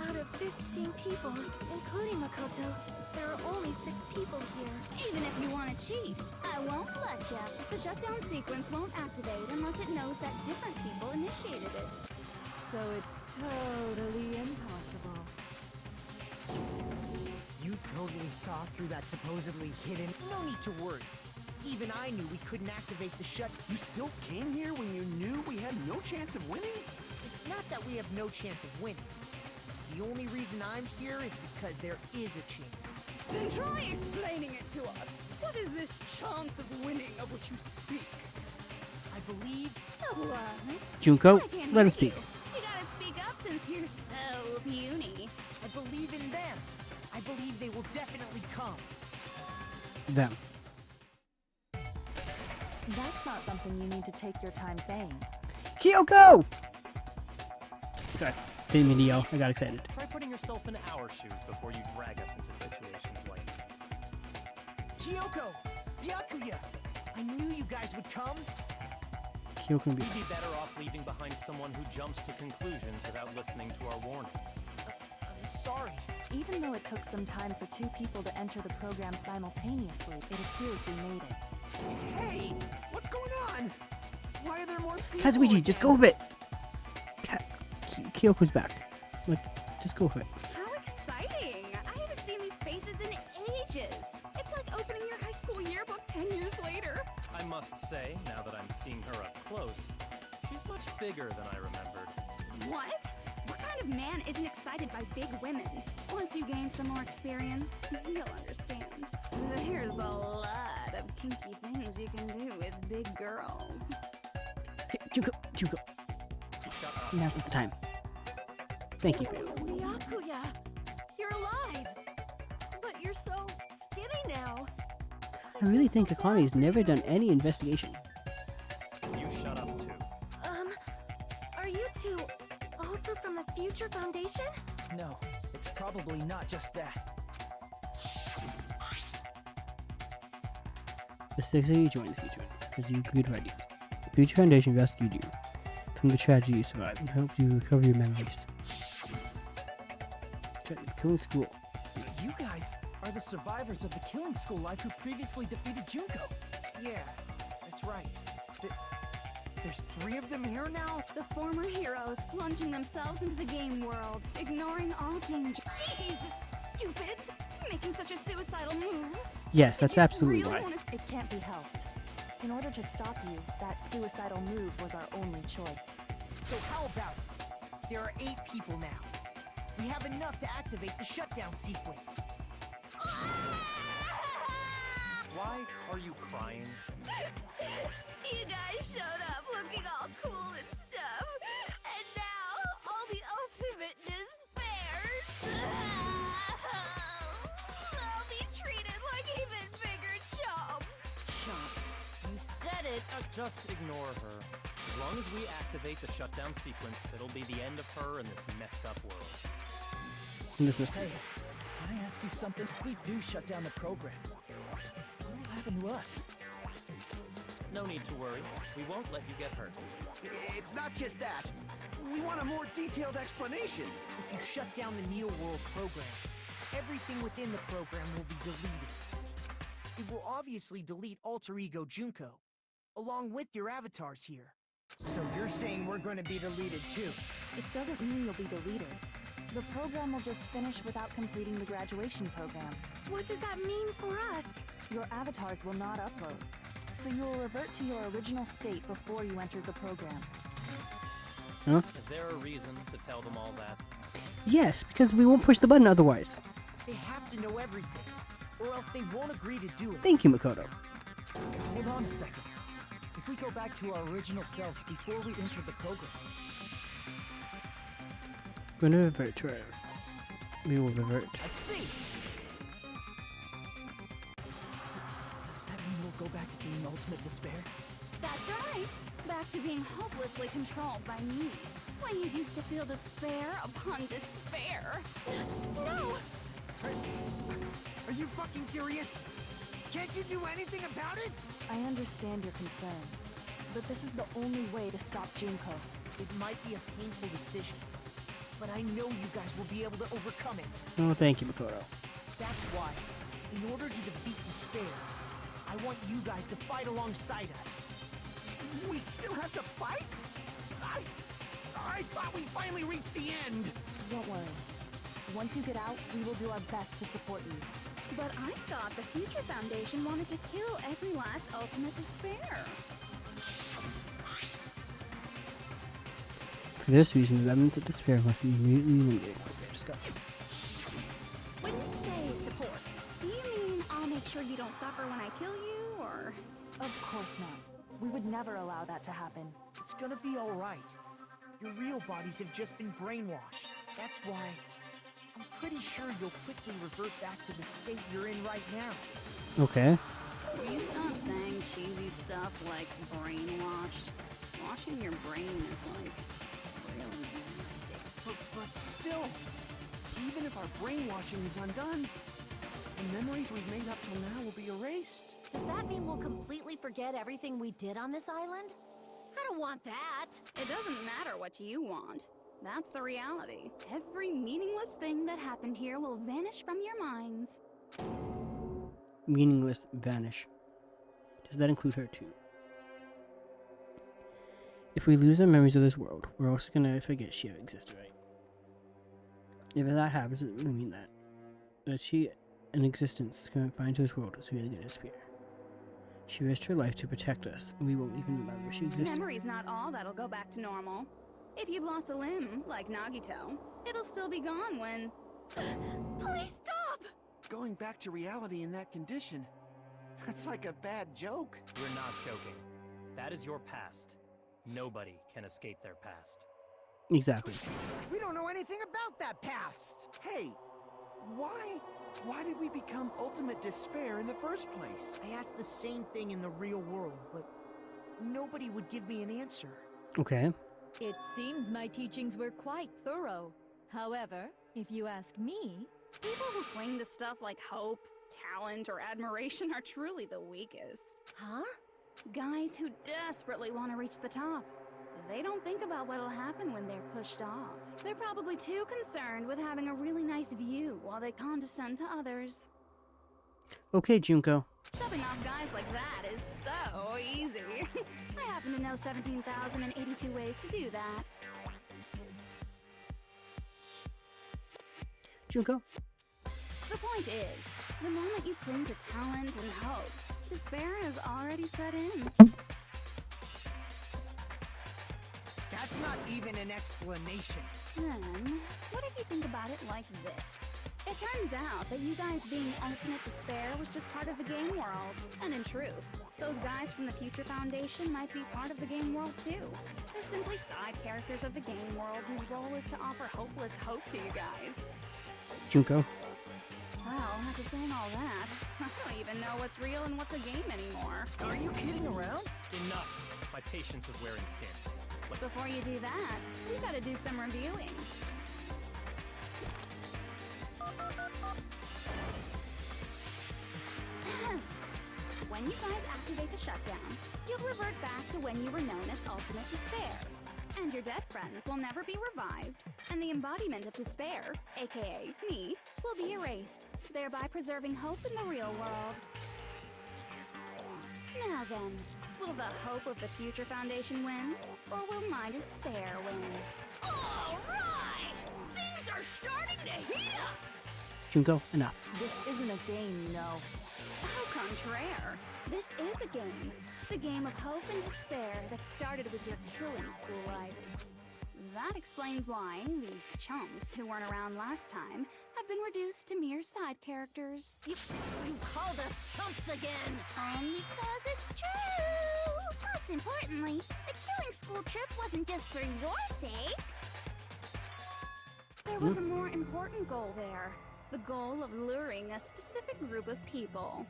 out of 15 people, including Makoto, there are only 6 people here. Even if you want to cheat, I won't let ya. The shutdown sequence won't activate unless it knows that different people initiated it. So it's totally impossible. You totally saw through that supposedly hidden... No need to worry. Even I knew we couldn't activate the shut... You still came here when you knew we had no chance of winning? It's not that we have no chance of winning. The only reason I'm here is because there is a chance. Then try explaining it to us. What is this chance of winning of which you speak? I believe... What? Junko, I can't let him hear speak. You gotta speak up since you're so puny. I believe in them. I believe they will definitely come. Them. That's not something you need to take your time saying. Kyoko! Sorry, didn't mean to yell. I got excited. Try putting yourself in our shoes before you drag us into situations like that. Kyoko! Byakuya! I knew you guys would come. Kyoko and We'd be better off leaving behind someone who jumps to conclusions without listening to our warnings. I'm sorry. Even though it took some time for 2 people to enter the program simultaneously, it appears we made it. Hey! What's going on? Why are there more people? Kazuichi, just go with it! Kyoko's back. Like, just go with it. How exciting! I haven't seen these faces in ages. It's like opening your high school yearbook 10 years later. I must say, now that I'm seeing her up close, she's much bigger than I remembered. What? What kind of man isn't excited by big women? Once you gain some more experience, you'll understand. There's a lot of kinky things you can do with big girls. Hey, Junko. Now's not the time. Thank you. Byakuya, you're alive! But you're so skinny now. I really think Akani's never done any investigation. You shut up too. Are you two also from the Future Foundation? No, it's probably not just that. The 6 of you joined the Future because you agreed to ideas. The Future Foundation rescued you from the tragedy you survived and helped you recover your memories. The Killing School. You guys are the survivors of the Killing School life who previously defeated Junko. Yeah, that's right. There's 3 of them here now? The former heroes plunging themselves into the game world, ignoring all danger. Jeez, stupids! Making such a suicidal move. Yes, that's absolutely really right. It can't be helped. In order to stop you, that suicidal move was our only choice. So how about it? There are 8 people now. We have enough to activate the shutdown sequence. Why Why are you crying? You guys showed up looking all cool and stuff, and now all the ultimate despairs. They'll be treated like even bigger chumps. Chump. You said it. Just ignore her. As long as we activate the shutdown sequence, it'll be the end of her in this messed up world. Hey, can I ask you something? If we do shut down the program, what will happen to us? No need to worry. We won't let you get hurt. It's not just that. We want a more detailed explanation. If you shut down the Neo World program, everything within the program will be deleted. It will obviously delete Alter Ego Junko, along with your avatars here. So you're saying we're going to be deleted too? It doesn't mean you'll be deleted. The program will just finish without completing the graduation program. What does that mean for us? Your avatars will not upload, so you will revert to your original state before you enter the program. Huh? Is there a reason to tell them all that? Yes, because we won't push the button otherwise. They have to know everything, or else they won't agree to do it. Thank you, Makoto. Hold on a second. If we go back to our original selves before we enter the program, We're gonna revert to our... We will revert. I see. does that mean we'll go back to being ultimate despair? That's right. Back to being hopelessly controlled by me. When you used to feel despair upon despair. No! Are you fucking serious? Can't you do anything about it? I understand your concern, but this is the only way to stop Junko. It might be a painful decision, but I know you guys will be able to overcome it. Oh, thank you, Makoto. That's why, in order to defeat despair, I want you guys to fight alongside us. We still have to fight? I thought we finally reached the end. Don't worry. Once you get out, we will do our best to support you. But I thought the Future Foundation wanted to kill every last ultimate despair. For this reason, the remnants of despair must be immediately eliminated. When you say support, do you mean I'll make sure you don't suffer when I kill you, or...? Of course not. We would never allow that to happen. It's gonna be all right. Your real bodies have just been brainwashed. That's why I'm pretty sure you'll quickly revert back to the state you're in right now. Okay. Will you stop saying cheesy stuff like brainwashed? Washing your brain is like really nasty. But still, even if our brainwashing is undone, the memories we've made up till now will be erased. Does that mean we'll completely forget everything we did on this island? I don't want that. It doesn't matter what you want. That's the reality. Every meaningless thing that happened here will vanish from your minds. Meaningless vanish. Does that include her too? If we lose our memories of this world, we're also gonna forget she ever existed, right? If that happens, it really mean that she, in existence, confined to this world, is really gonna disappear. She risked her life to protect us, and we won't even remember she existed. Memory's not all that'll go back to normal. If you've lost a limb, like Nagito, it'll still be gone when... Please stop! Going back to reality in that condition, that's like a bad joke. We're not joking. That is your past. Nobody can escape their past. Exactly. We don't know anything about that past. Hey, why did we become ultimate despair in the first place? I asked the same thing in the real world, but nobody would give me an answer. Okay. It seems my teachings were quite thorough. However, if you ask me... People who cling to stuff like hope, talent, or admiration are truly the weakest. Huh? Guys who desperately want to reach the top. They don't think about what'll happen when they're pushed off. They're probably too concerned with having a really nice view while they condescend to others. Okay, Junko. Shoving off guys like that is so easy. I happen to know 17,082 ways to do that. Junko? The point is, the moment you cling to talent and hope, despair has already set in. That's not even an explanation. Then, what if you think about it like this? It turns out that you guys being Ultimate Despair was just part of the game world. And in truth, those guys from the Future Foundation might be part of the game world too. They're simply side characters of the game world whose role is to offer hopeless hope to you guys. Junko. Well, after saying all that, I don't even know what's real and what's a game anymore. Are you kidding around? Enough. My patience is wearing thin. Before you do that, we gotta do some reviewing. When you guys activate the shutdown, you'll revert back to when you were known as Ultimate Despair. And your dead friends will never be revived, and the embodiment of despair, aka me, will be erased, thereby preserving hope in the real world. Now then, will the hope of the Future Foundation win, or will my despair win? All right! Things are starting to heat up! Junko, enough. This isn't a game, you know. Au contraire, this is a game. The game of hope and despair that started with your killing school life. That explains why these chumps who weren't around last time have been reduced to mere side characters. You called us chumps again! Because it's true! Most importantly, the killing school trip wasn't just for your sake. There was a more important goal there. The goal of luring a specific group of people.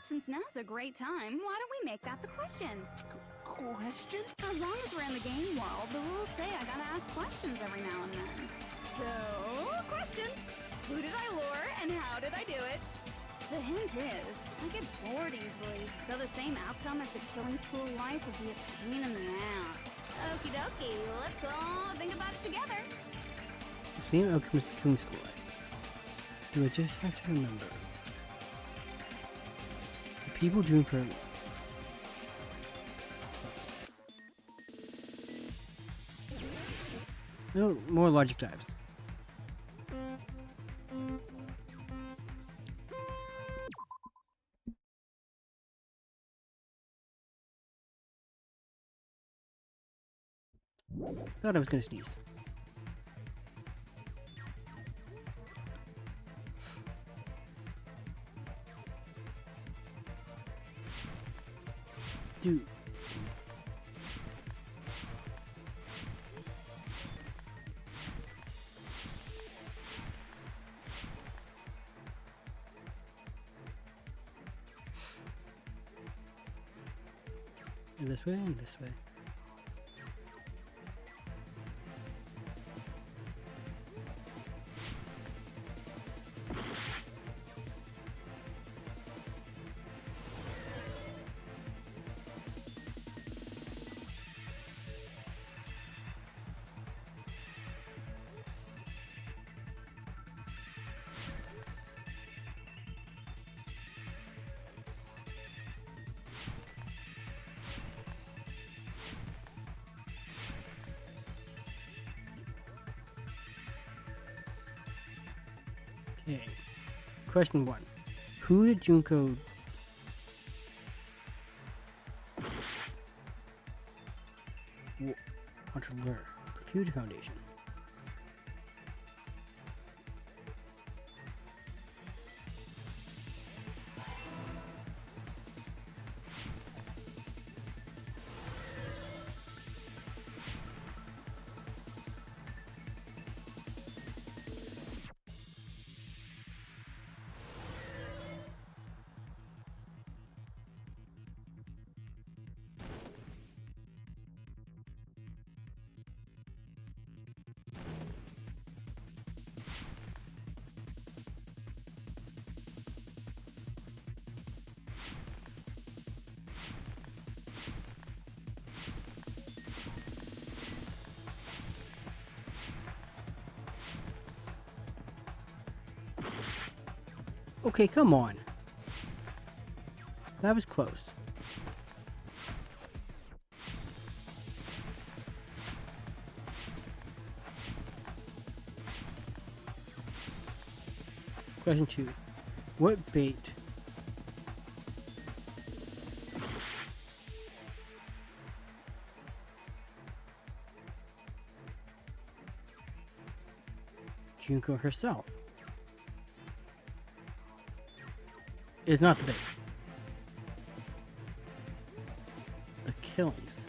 Since now's a great time, why don't we make that the question? Question? As long as we're in the game world, the rules say I gotta ask questions every now and then. So, question. Who did I lure and how did I do it? The hint is, I get bored easily, so the same outcome as the killing school life would be a pain in the ass. Okie dokie, let's all think about it together. The same outcome as the killing school life. Do I just have to remember? The people dream for... No, more logic dives. Thought I was gonna sneeze. Dude. This way and this way. Okay. Question 1. Who did Junko want to lure? The Future Foundation. Okay, come on. That was close. Question 2. What bait Junko herself? is not the bait. The killings.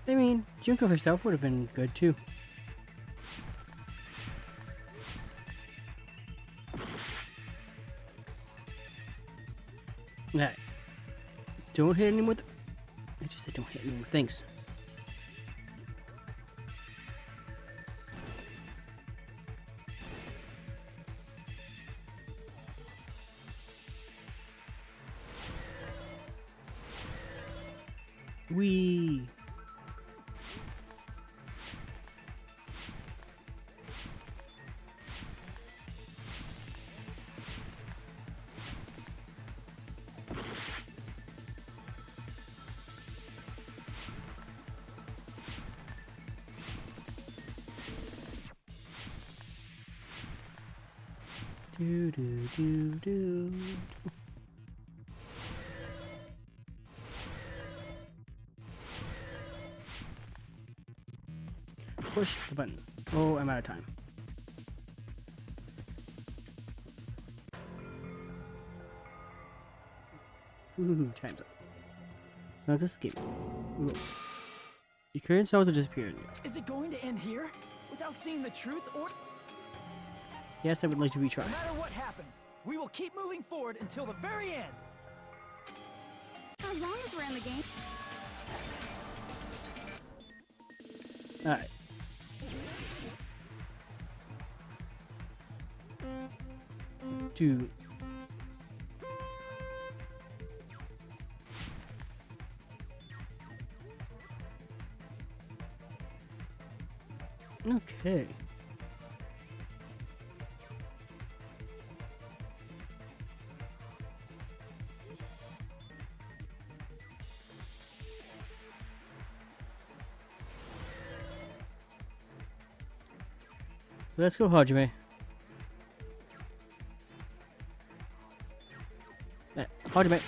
I mean, Junko herself would have been good too. Alright. Don't hit any more. I just said don't hit any more things. Wee. Do do do do. Push the button. Oh, I'm out of time. Ooh, time's up. It's not this game. Ooh. Your current cells are disappearing. Is it going to end here? Without seeing the truth, or... Yes, I would like to retry. No matter what happens, we will keep moving forward until the very end. As long as we're in the game. Alright. Two. Okay. Let's go, Hajime. Hajime.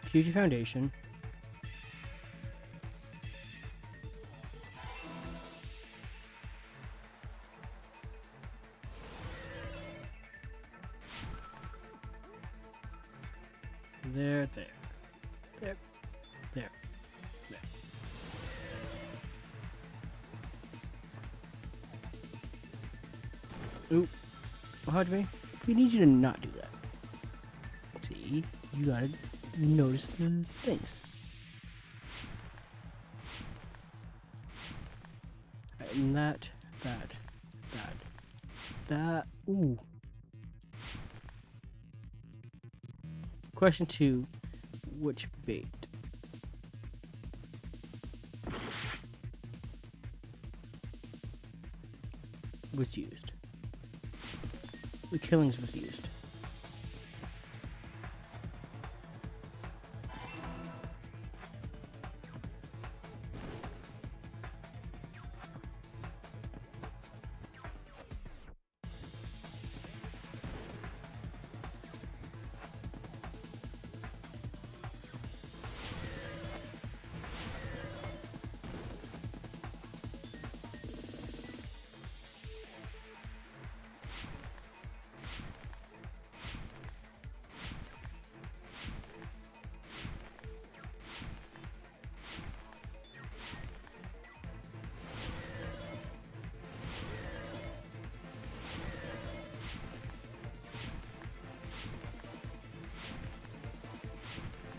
Future Foundation. There. Ooh. Hajime, we need you to not do that. See? You gotta notice the things. And that. Ooh. Question 2. Which bait? Was used? The killings was used.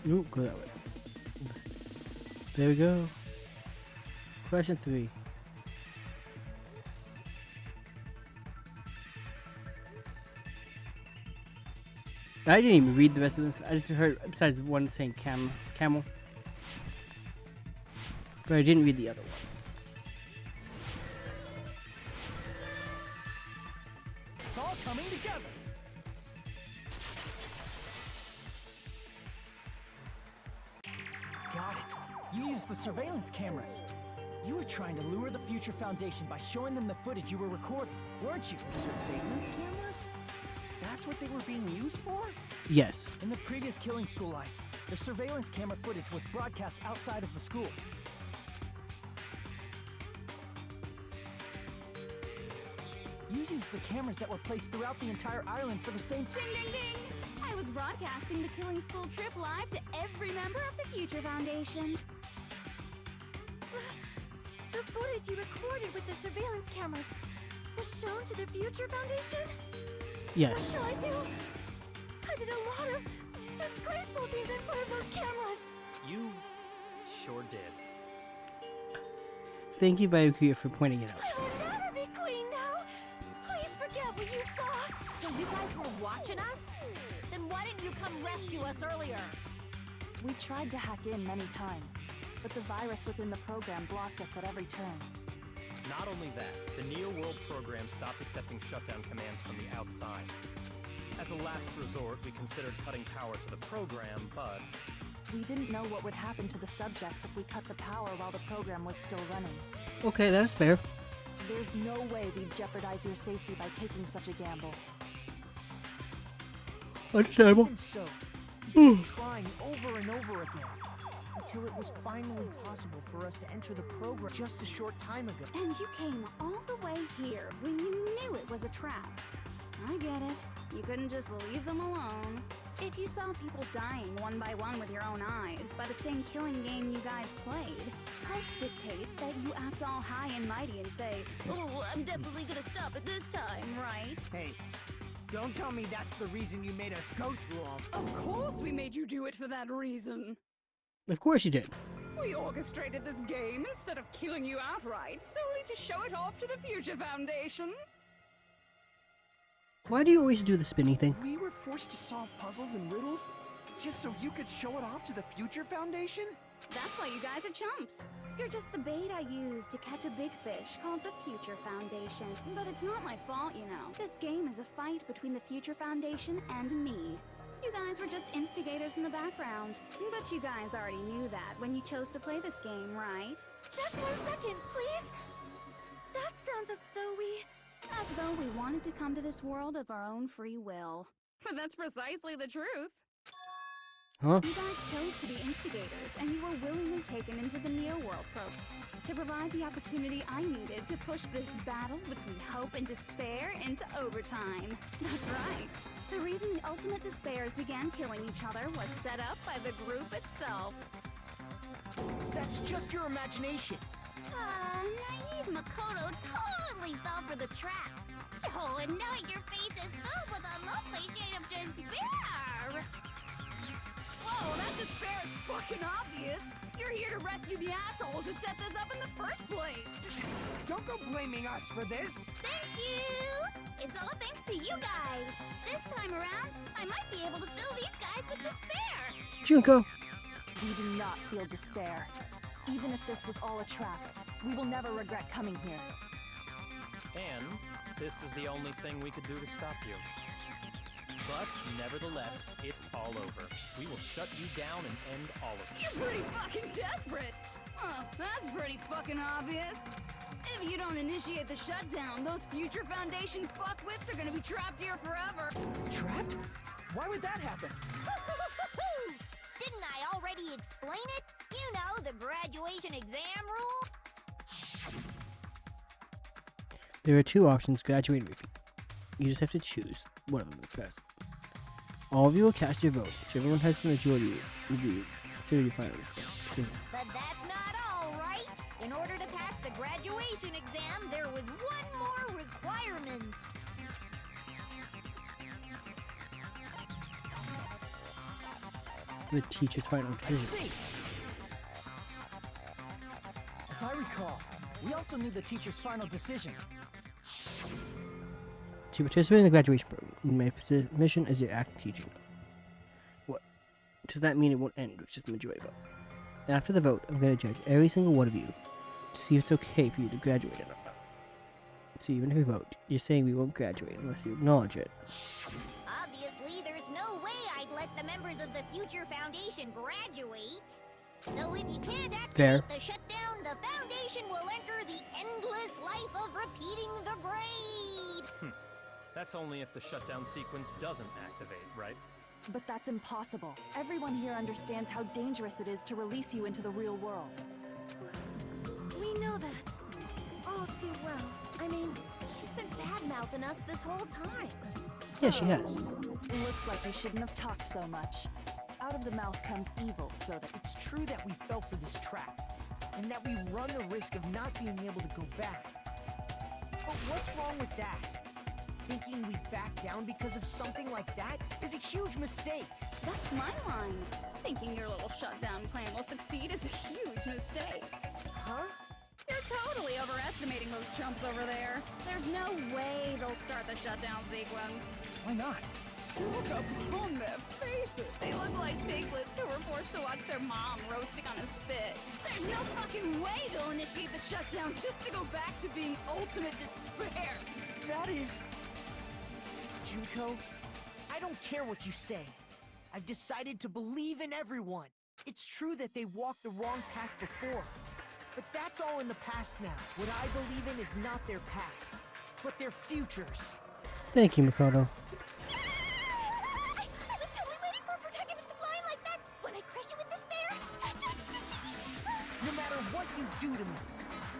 Ooh, go that way. There we go. Question 3. I didn't even read the rest of this. I just heard, besides one saying camel. But I didn't read the other one. It's all coming together. Got it. You used the surveillance cameras. You were trying to lure the Future Foundation by showing them the footage you were recording, weren't you? Surveillance cameras? That's what they were being used for? Yes. In the previous Killing School life, the surveillance camera footage was broadcast outside of the school. You used the cameras that were placed throughout the entire island for the same Ding ding ding! I was broadcasting the Killing School trip live to every member of the Future Foundation. The footage you recorded with the surveillance cameras was shown to the Future Foundation? Yes. What shall I do? I did a lot of disgraceful things in front of those cameras. You sure did. Thank you, Biokuya, for pointing it out. I will never be queen now. Please forget what you saw. So you guys were watching us? Then why didn't you come rescue us earlier? We tried to hack in many times, but the virus within the program blocked us at every turn. Not only that, the Neo World program stopped accepting shutdown commands from the outside. As a last resort, we considered cutting power to the program, but... We didn't know what would happen to the subjects if we cut the power while the program was still running. Okay, that's fair. There's no way we'd jeopardize your safety by taking such a gamble. Understandable. Even so, we kept trying over and over again, until it was finally possible for us to enter the program just a short time ago. And you came all the way here when you knew it was a trap. I get it. You couldn't just leave them alone. If you saw people dying one by one with your own eyes by the same killing game you guys played, hope dictates that you act all high and mighty and say, "Oh, I'm definitely gonna stop it this time, right?" Hey, don't tell me that's the reason you made us go through all. Of course we made you do it for that reason. Of course you did. We orchestrated this game instead of killing you outright, solely to show it off to the Future Foundation. Why do you always do the spinny thing? We were forced to solve puzzles and riddles just so you could show it off to the Future Foundation? That's why you guys are chumps. You're just the bait I used to catch a big fish called the Future Foundation. But it's not my fault, you know. This game is a fight between the Future Foundation and me. You guys were just instigators in the background. But you guys already knew that when you chose to play this game, right? Just 1 second, please! That sounds as though we wanted to come to this world of our own free will. But that's precisely the truth. Huh? You guys chose to be instigators, and you were willingly taken into the Neo World program to provide the opportunity I needed to push this battle between hope and despair into overtime. That's right. The reason the ultimate despairs began killing each other was set up by the group itself. That's just your imagination. Naive Makoto totally fell for the trap. Oh, and now your face is filled with a lovely shade of despair. Whoa, that despair is fucking obvious. You're here to rescue the assholes who set this up in the first place. Don't go blaming us for this. Thank you. It's all thanks to you guys. This time around, I might be able to fill these guys with despair. Junko. We do not feel despair. Even if this was all a trap, we will never regret coming here. And this is the only thing we could do to stop you. But nevertheless, it's all over. We will shut you down and end all of it. You're pretty fucking desperate. Oh, that's pretty fucking obvious. If you don't initiate the shutdown, those Future Foundation fuckwits are gonna be trapped here forever. Trapped? Why would that happen? Didn't I already explain it? You know, the graduation exam rule? There are two options, graduate and repeat. You just have to choose one of them to pass. All of you will cast your vote. Whichever one has the majority will be considered your final score. But that's not all, right? In order to pass the graduation exam, there was one more requirement. The teacher's final decision. See. As I recall, we also need the teacher's final decision. To participate in the graduation program, you may mission as your acting teacher. does that mean it won't end with just the majority vote? After the vote, I'm going to judge every single one of you to see if it's okay for you to graduate or not. So even if we vote, you're saying we won't graduate unless you acknowledge it. Obviously, there's no way I'd let the members of the Future Foundation graduate. So if you can't activate the shutdown, the Foundation will enter the endless life of repeating the grade. That's only if the shutdown sequence doesn't activate, right? But that's impossible. Everyone here understands how dangerous it is to release you into the real world. We know that all too well. I mean, she's been bad-mouthing us this whole time. Yeah, she has. It looks like you shouldn't have talked so much. Out of the mouth comes evil, so that It's true that we fell for this trap, and that we run the risk of not being able to go back. But what's wrong with that? Thinking we back down because of something like that is a huge mistake. That's my line. Thinking your little shutdown plan will succeed is a huge mistake. Huh? You're totally overestimating those chumps over there. There's no way they'll start the shutdown sequence. Why not? Look up on their faces. They look like piglets who were forced to watch their mom roasting on a spit. There's no fucking way they'll initiate the shutdown just to go back to being ultimate despair. That is... Junko, I don't care what you say. I've decided to believe in everyone. It's true that they walked the wrong path before. But that's all in the past now. What I believe in is not their past, but their futures. Thank you, Makoto. I was totally waiting for a protagonist to fly like that when I crush you with despair. Such ecstasy! No matter what you do to me,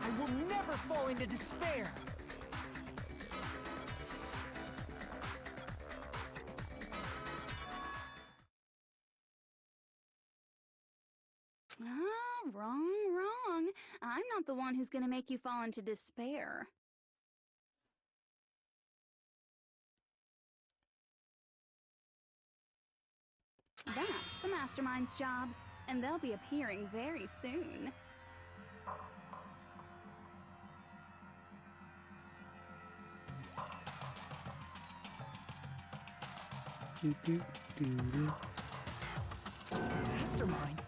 I will never fall into despair. Wrong. I'm not the one who's gonna make you fall into despair. That's the Mastermind's job, and they'll be appearing very soon. Mastermind?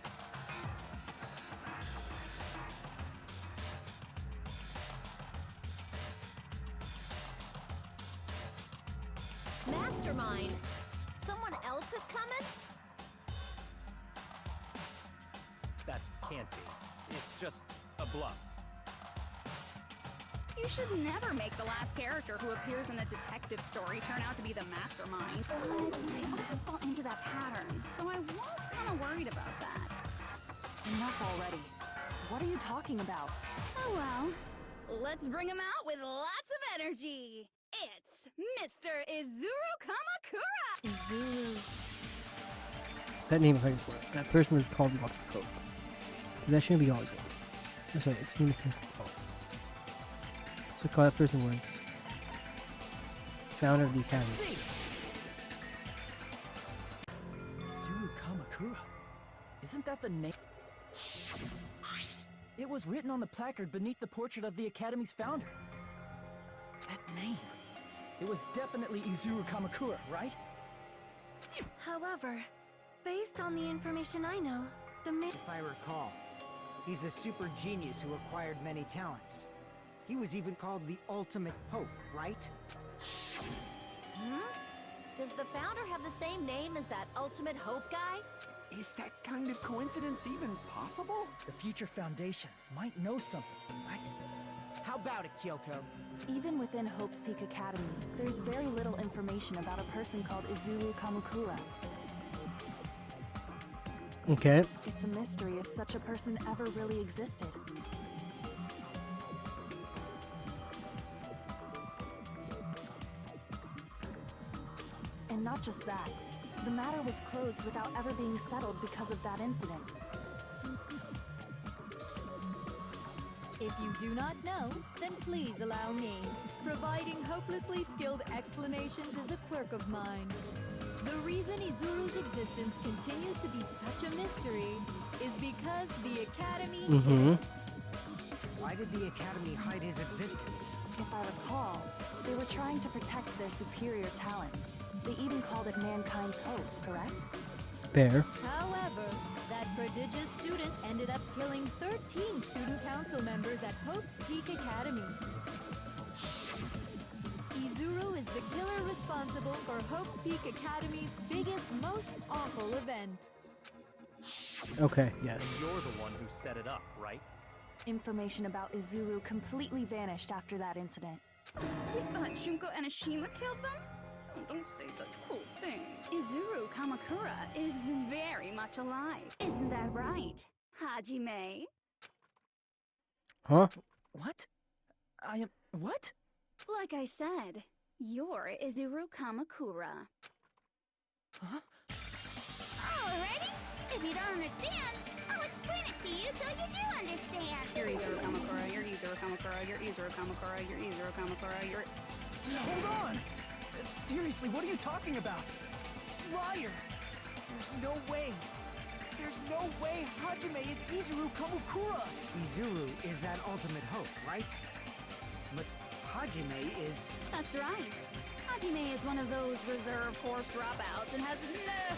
Mastermind? Someone else is coming? That can't be. It's just a bluff. You should never make the last character who appears in a detective story turn out to be the mastermind. But they always fall into that pattern, so I was kind of worried about that. Enough already. What are you talking about? Oh well. Let's bring him out with lots of energy. It's Mr. Izuru Kamakura! Izuru. That name I heard before. That person was called Makoto. That shouldn't be always called. That's right, it's named Makoto. So call that person was founder of the academy. Izuru Kamakura. Isn't that the name? It was written on the placard beneath the portrait of the Academy's founder. That name. It was definitely Izuru Kamakura, right? However, based on the information I know, If I recall, he's a super genius who acquired many talents. He was even called the Ultimate Hope, right? Does the founder have the same name as that Ultimate Hope guy? Is that kind of coincidence even possible? The Future Foundation might know something, right? How about it, Kyoko? Even within Hope's Peak Academy, there's very little information about a person called Izuru Kamakura. Okay. It's a mystery if such a person ever really existed. And not just that, the matter was closed without ever being settled because of that incident. If you do not know, then please allow me. Providing hopelessly skilled explanations is a quirk of mine. The reason Izuru's existence continues to be such a mystery is because the Academy hid it. Why did the Academy hide his existence? If I recall, they were trying to protect their superior talent. They even called it mankind's hope, correct? Bear. However, that prodigious student ended up killing 13 student council members at Hope's Peak Academy. Izuru is the killer responsible for Hope's Peak Academy's biggest, most awful event. Okay, yes. And you're the one who set it up, right? Information about Izuru completely vanished after that incident. We thought Junko Enoshima killed them? Oh, don't say such cruel things. Izuru Kamakura is very much alive. Isn't that right, Hajime? Huh? What? I am... What? Like I said, you're Izuru Kamakura. Huh? Alrighty. If you don't understand, I'll explain it to you till you do understand. You're Izuru Kamakura, you're Izuru Kamakura, you're Izuru Kamakura, you're Izuru Kamakura, you're... Hold on! Seriously, what are you talking about? Liar! There's no way. There's no way Hajime is Izuru Kamukura! Izuru is that ultimate hope, right? But Hajime is... That's right. Hajime is one of those reserve course dropouts and has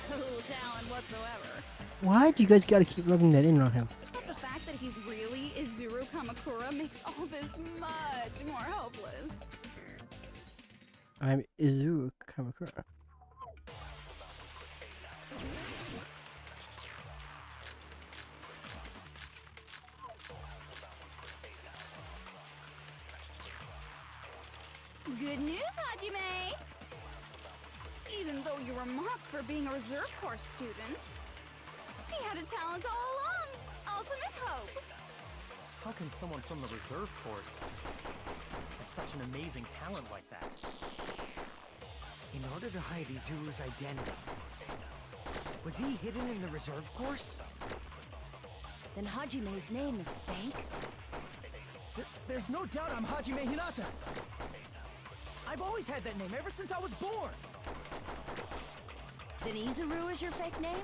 no talent whatsoever. Why do you guys gotta keep rubbing that in on him? But the fact that he's really Izuru Kamakura makes all this much more hopeless. I'm Izuru Kamakura. Good news, Hajime! Even though you were marked for being a reserve course student, he had a talent all along! Ultimate hope! How can someone from the reserve course have such an amazing talent like that? In order to hide Izuru's identity, was he hidden in the reserve course? Then Hajime's name is fake? There's no doubt I'm Hajime Hinata! I've always had that name ever since I was born! Then Izuru is your fake name?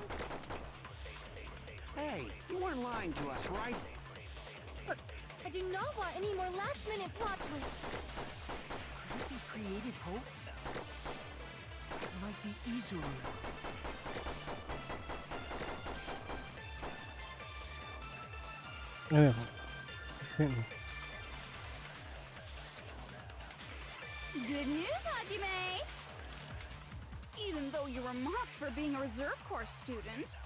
Hey, you weren't lying to us, right? I do not want any more last-minute plot twists. Could it be created hope? It might be Izuru. Oh. Good news, Hajime! Even though you were marked for being a reserve course student,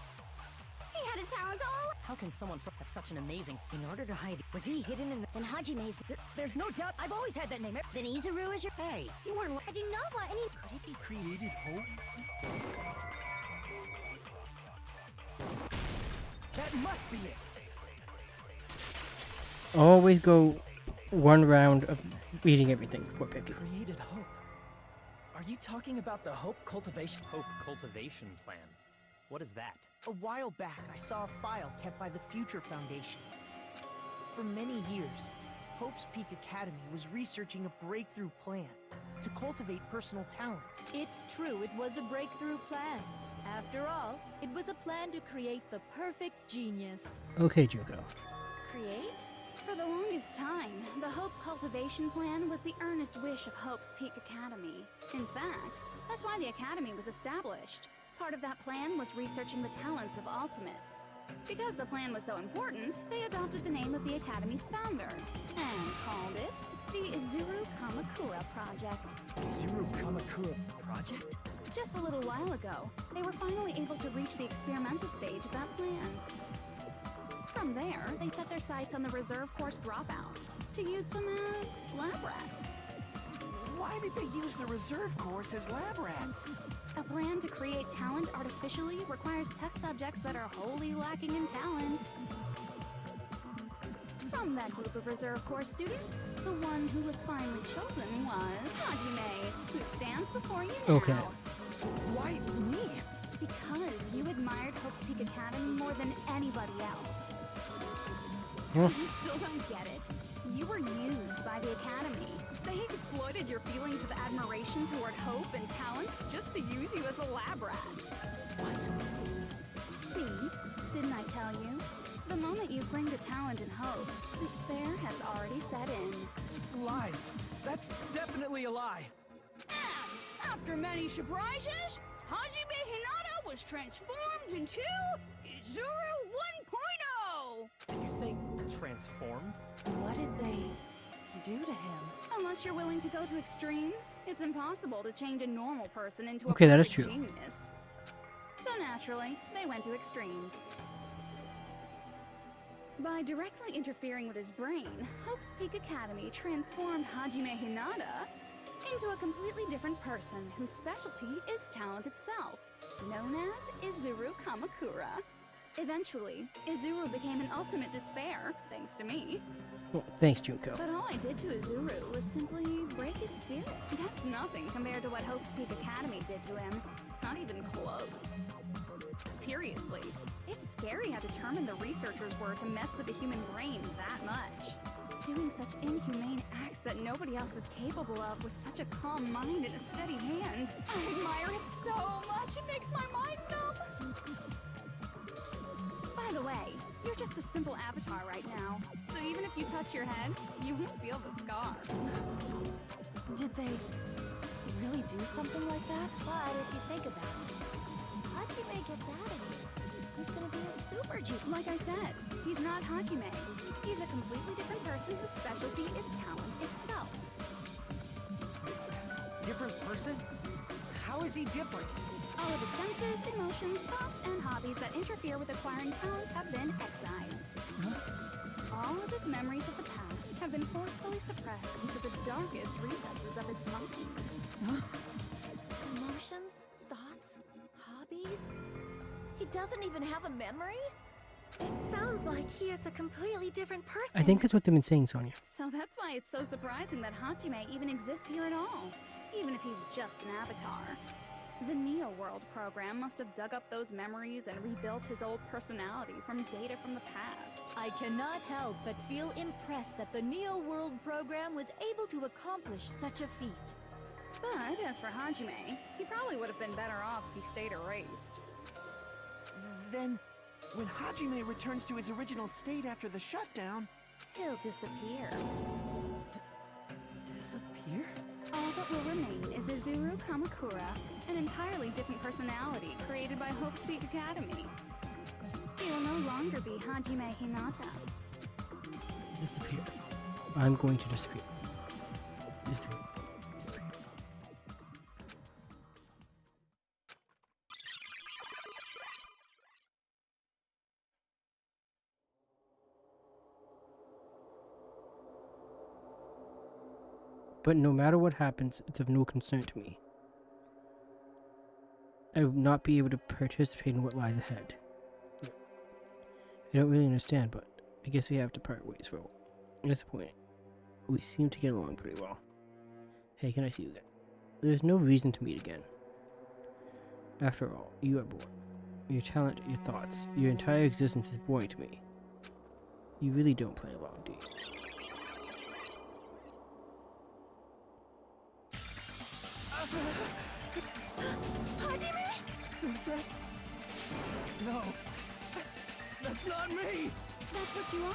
he had a talent all... How can someone have such an amazing... In order to hide... Was he hidden in the... Then Hajime's... There's no doubt I've always had that name. Then Izuru is your... Hey, you weren't... I do not want any... Could it be created hope? That must be it! Always go one round of reading everything before picking. Created hope. Are you talking about the Hope Cultivation? Hope cultivation plan. What is that? A while back, I saw a file kept by the Future Foundation. For many years, Hope's Peak Academy was researching a breakthrough plan to cultivate personal talent. It's true, it was a breakthrough plan. After all, it was a plan to create the perfect genius. Okay, Junko. Create? For the longest time, the Hope Cultivation Plan was the earnest wish of Hope's Peak Academy. In fact, that's why the Academy was established. Part of that plan was researching the talents of Ultimates. Because the plan was so important, they adopted the name of the Academy's founder and called it the Izuru Kamakura Project. Izuru Kamakura Project? Just a little while ago, they were finally able to reach the experimental stage of that plan. From there, they set their sights on the reserve course dropouts to use them as lab rats. Why did they use the reserve course as lab rats? A plan to create talent artificially requires test subjects that are wholly lacking in talent. From that group of reserve course students, the one who was finally chosen was Hajime, who stands before you now. Okay. Why me? Because you admired Hope's Peak Academy more than anybody else. Huh? You still don't get it. You were used by the Academy. They exploited your feelings of admiration toward hope and talent just to use you as a lab rat. What? See? Didn't I tell you? The moment you cling to talent and hope, despair has already set in. Lies. That's definitely a lie. After many surprises, Hajime Hinata was transformed into Izuru 1.0! Did you say transformed? What did they do to him? Unless you're willing to go to extremes, it's impossible to change a normal person into Okay, a that is perfect true. genius. So naturally, they went to extremes. By directly interfering with his brain, Hope's Peak Academy transformed Hajime Hinata into a completely different person whose specialty is talent itself, known as Izuru Kamakura. Eventually, Izuru became an ultimate despair, thanks to me. Well, thanks, Junko. But all I did to Izuru was simply break his spirit. That's nothing compared to what Hope's Peak Academy did to him. Not even close. Seriously, it's scary how determined the researchers were to mess with the human brain that much. Doing such inhumane acts that nobody else is capable of with such a calm mind and a steady hand. I admire it so much, it makes my mind numb. By the way, you're just a simple avatar right now, so even if you touch your head, you won't feel the scar. Did they really do something like that? But if you think about it, Hajime gets out of here. He's gonna be a super genius. Like I said, he's not Hajime. He's a completely different person whose specialty is talent itself. Different person? How is he different? All of his senses, emotions, thoughts, and hobbies that interfere with acquiring talent have been excised. All of his memories of the past have been forcefully suppressed into the darkest recesses of his mind. Emotions? Thoughts? Hobbies? He doesn't even have a memory? It sounds like he is a completely different person. I think that's what they've been saying, Sonia. So that's why it's so surprising that Hajime even exists here at all, even if he's just an avatar. The Neo World program must have dug up those memories and rebuilt his old personality from data from the past. I cannot help but feel impressed that the Neo World program was able to accomplish such a feat. But as for Hajime, he probably would have been better off if he stayed erased. Then, when Hajime returns to his original state after the shutdown, He'll disappear. Disappear? All that will remain is Izuru Kamakura, an entirely different personality created by Hope's Peak Academy. He will no longer be Hajime Hinata. Disappear. I'm going to disappear. Disappear. Disappear. But no matter what happens, it's of no concern to me. I will not be able to participate in what lies ahead. I don't really understand, but I guess we have to part ways for a while. That's the point. We seem to get along pretty well. Hey, can I see you again? There's no reason to meet again. After all, you are bored. Your talent, your thoughts, your entire existence is boring to me. You really don't play along, do you? Hajime? Was that? No. That's not me! That's what you are.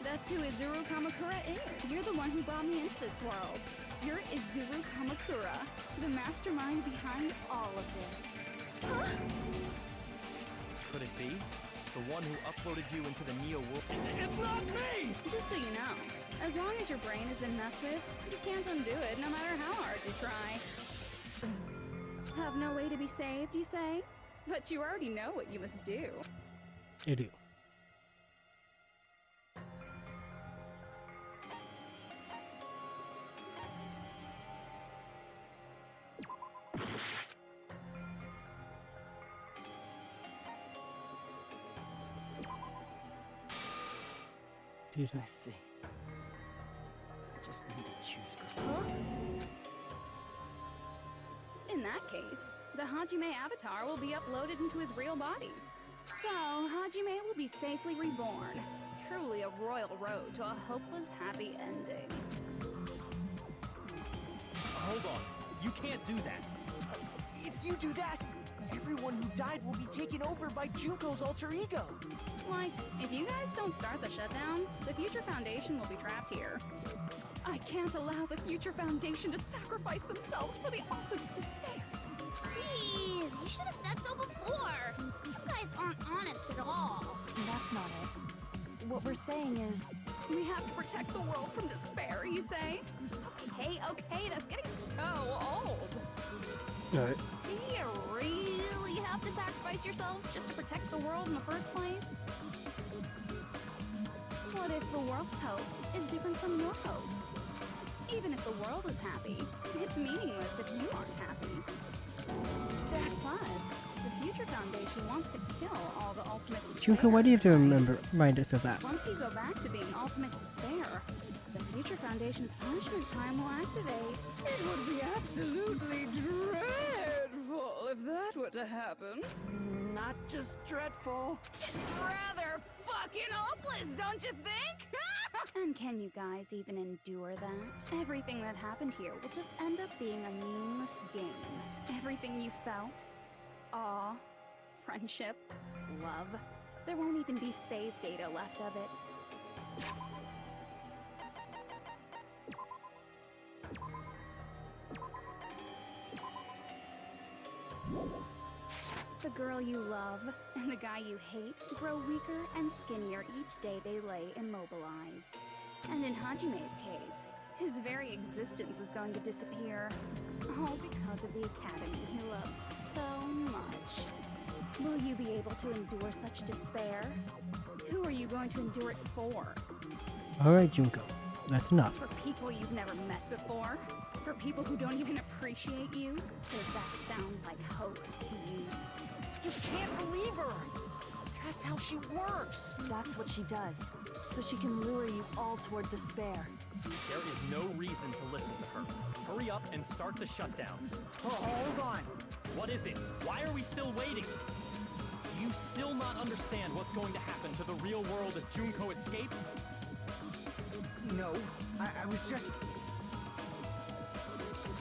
That's who Izuru Kamakura is. You're the one who brought me into this world. You're Izuru Kamakura, the mastermind behind all of this. Huh? Could it be? The one who uploaded you into the Neo World? It's not me! Just so you know, as long as your brain has been messed with, you can't undo it no matter how hard you try. Have no way to be saved, you say? But you already know what you must do. I do. Excuse me. I see. I just need to choose good. Huh? In that case, the Hajime avatar will be uploaded into his real body. So, Hajime will be safely reborn. Truly a royal road to a hopeless happy ending. Hold on. You can't do that. If you do that, everyone who died will be taken over by Junko's alter ego. Like, if you guys don't start the shutdown, the Future Foundation will be trapped here. I can't allow the Future Foundation to sacrifice themselves for the ultimate despairs. Gee, Please, you should have said so before. You guys aren't honest at all. That's not it. What we're saying is... We have to protect the world from despair, you say? Okay, that's getting so old. Alright. Do you really have to sacrifice yourselves just to protect the world in the first place? What if the world's hope is different from your hope? Even if the world is happy, it's meaningless if you aren't happy. Plus, the Future Foundation wants to kill all the ultimate despair. Junko, why do you have to remind us of that? Once you go back to being ultimate despair, the Future Foundation's punishment time will activate. It would be absolutely dreadful if that were to happen. Not just dreadful. It's rather fucking hopeless, don't you think? And can you guys even endure that? Everything that happened here will just end up being a meaningless game. Everything you felt, awe, friendship, love, there won't even be save data left of it. The girl you love and the guy you hate grow weaker and skinnier each day they lay immobilized. And in Hajime's case, his very existence is going to disappear. All because of the academy he loves so much. Will you be able to endure such despair? Who are you going to endure it for? Alright, Junko. That's enough. For people you've never met before? For people who don't even appreciate you? Does that sound like hope to you? You can't believe her! That's how she works! That's what she does. So she can lure you all toward despair. There is no reason to listen to her. Hurry up and start the shutdown. Oh, hold on. What is it? Why are we still waiting? Do you still not understand what's going to happen to the real world if Junko escapes? No, I was just...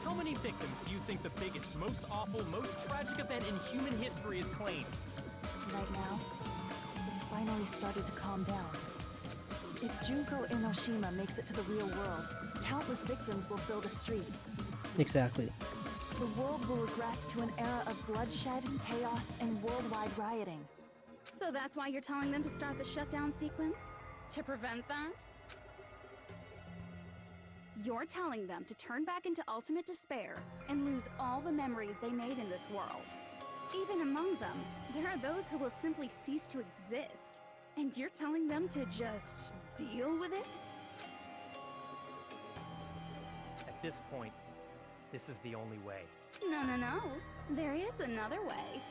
How many victims do you think the biggest, most awful, most tragic event in human history has claimed? Right now, it's finally started to calm down. If Junko Enoshima makes it to the real world, countless victims will fill the streets. Exactly. The world will regress to an era of bloodshed, chaos, and worldwide rioting. So that's why you're telling them to start the shutdown sequence? To prevent that? You're telling them to turn back into ultimate despair and lose all the memories they made in this world. Even among them, there are those who will simply cease to exist. And you're telling them to just deal with it? At this point, this is the only way. No. There is another way.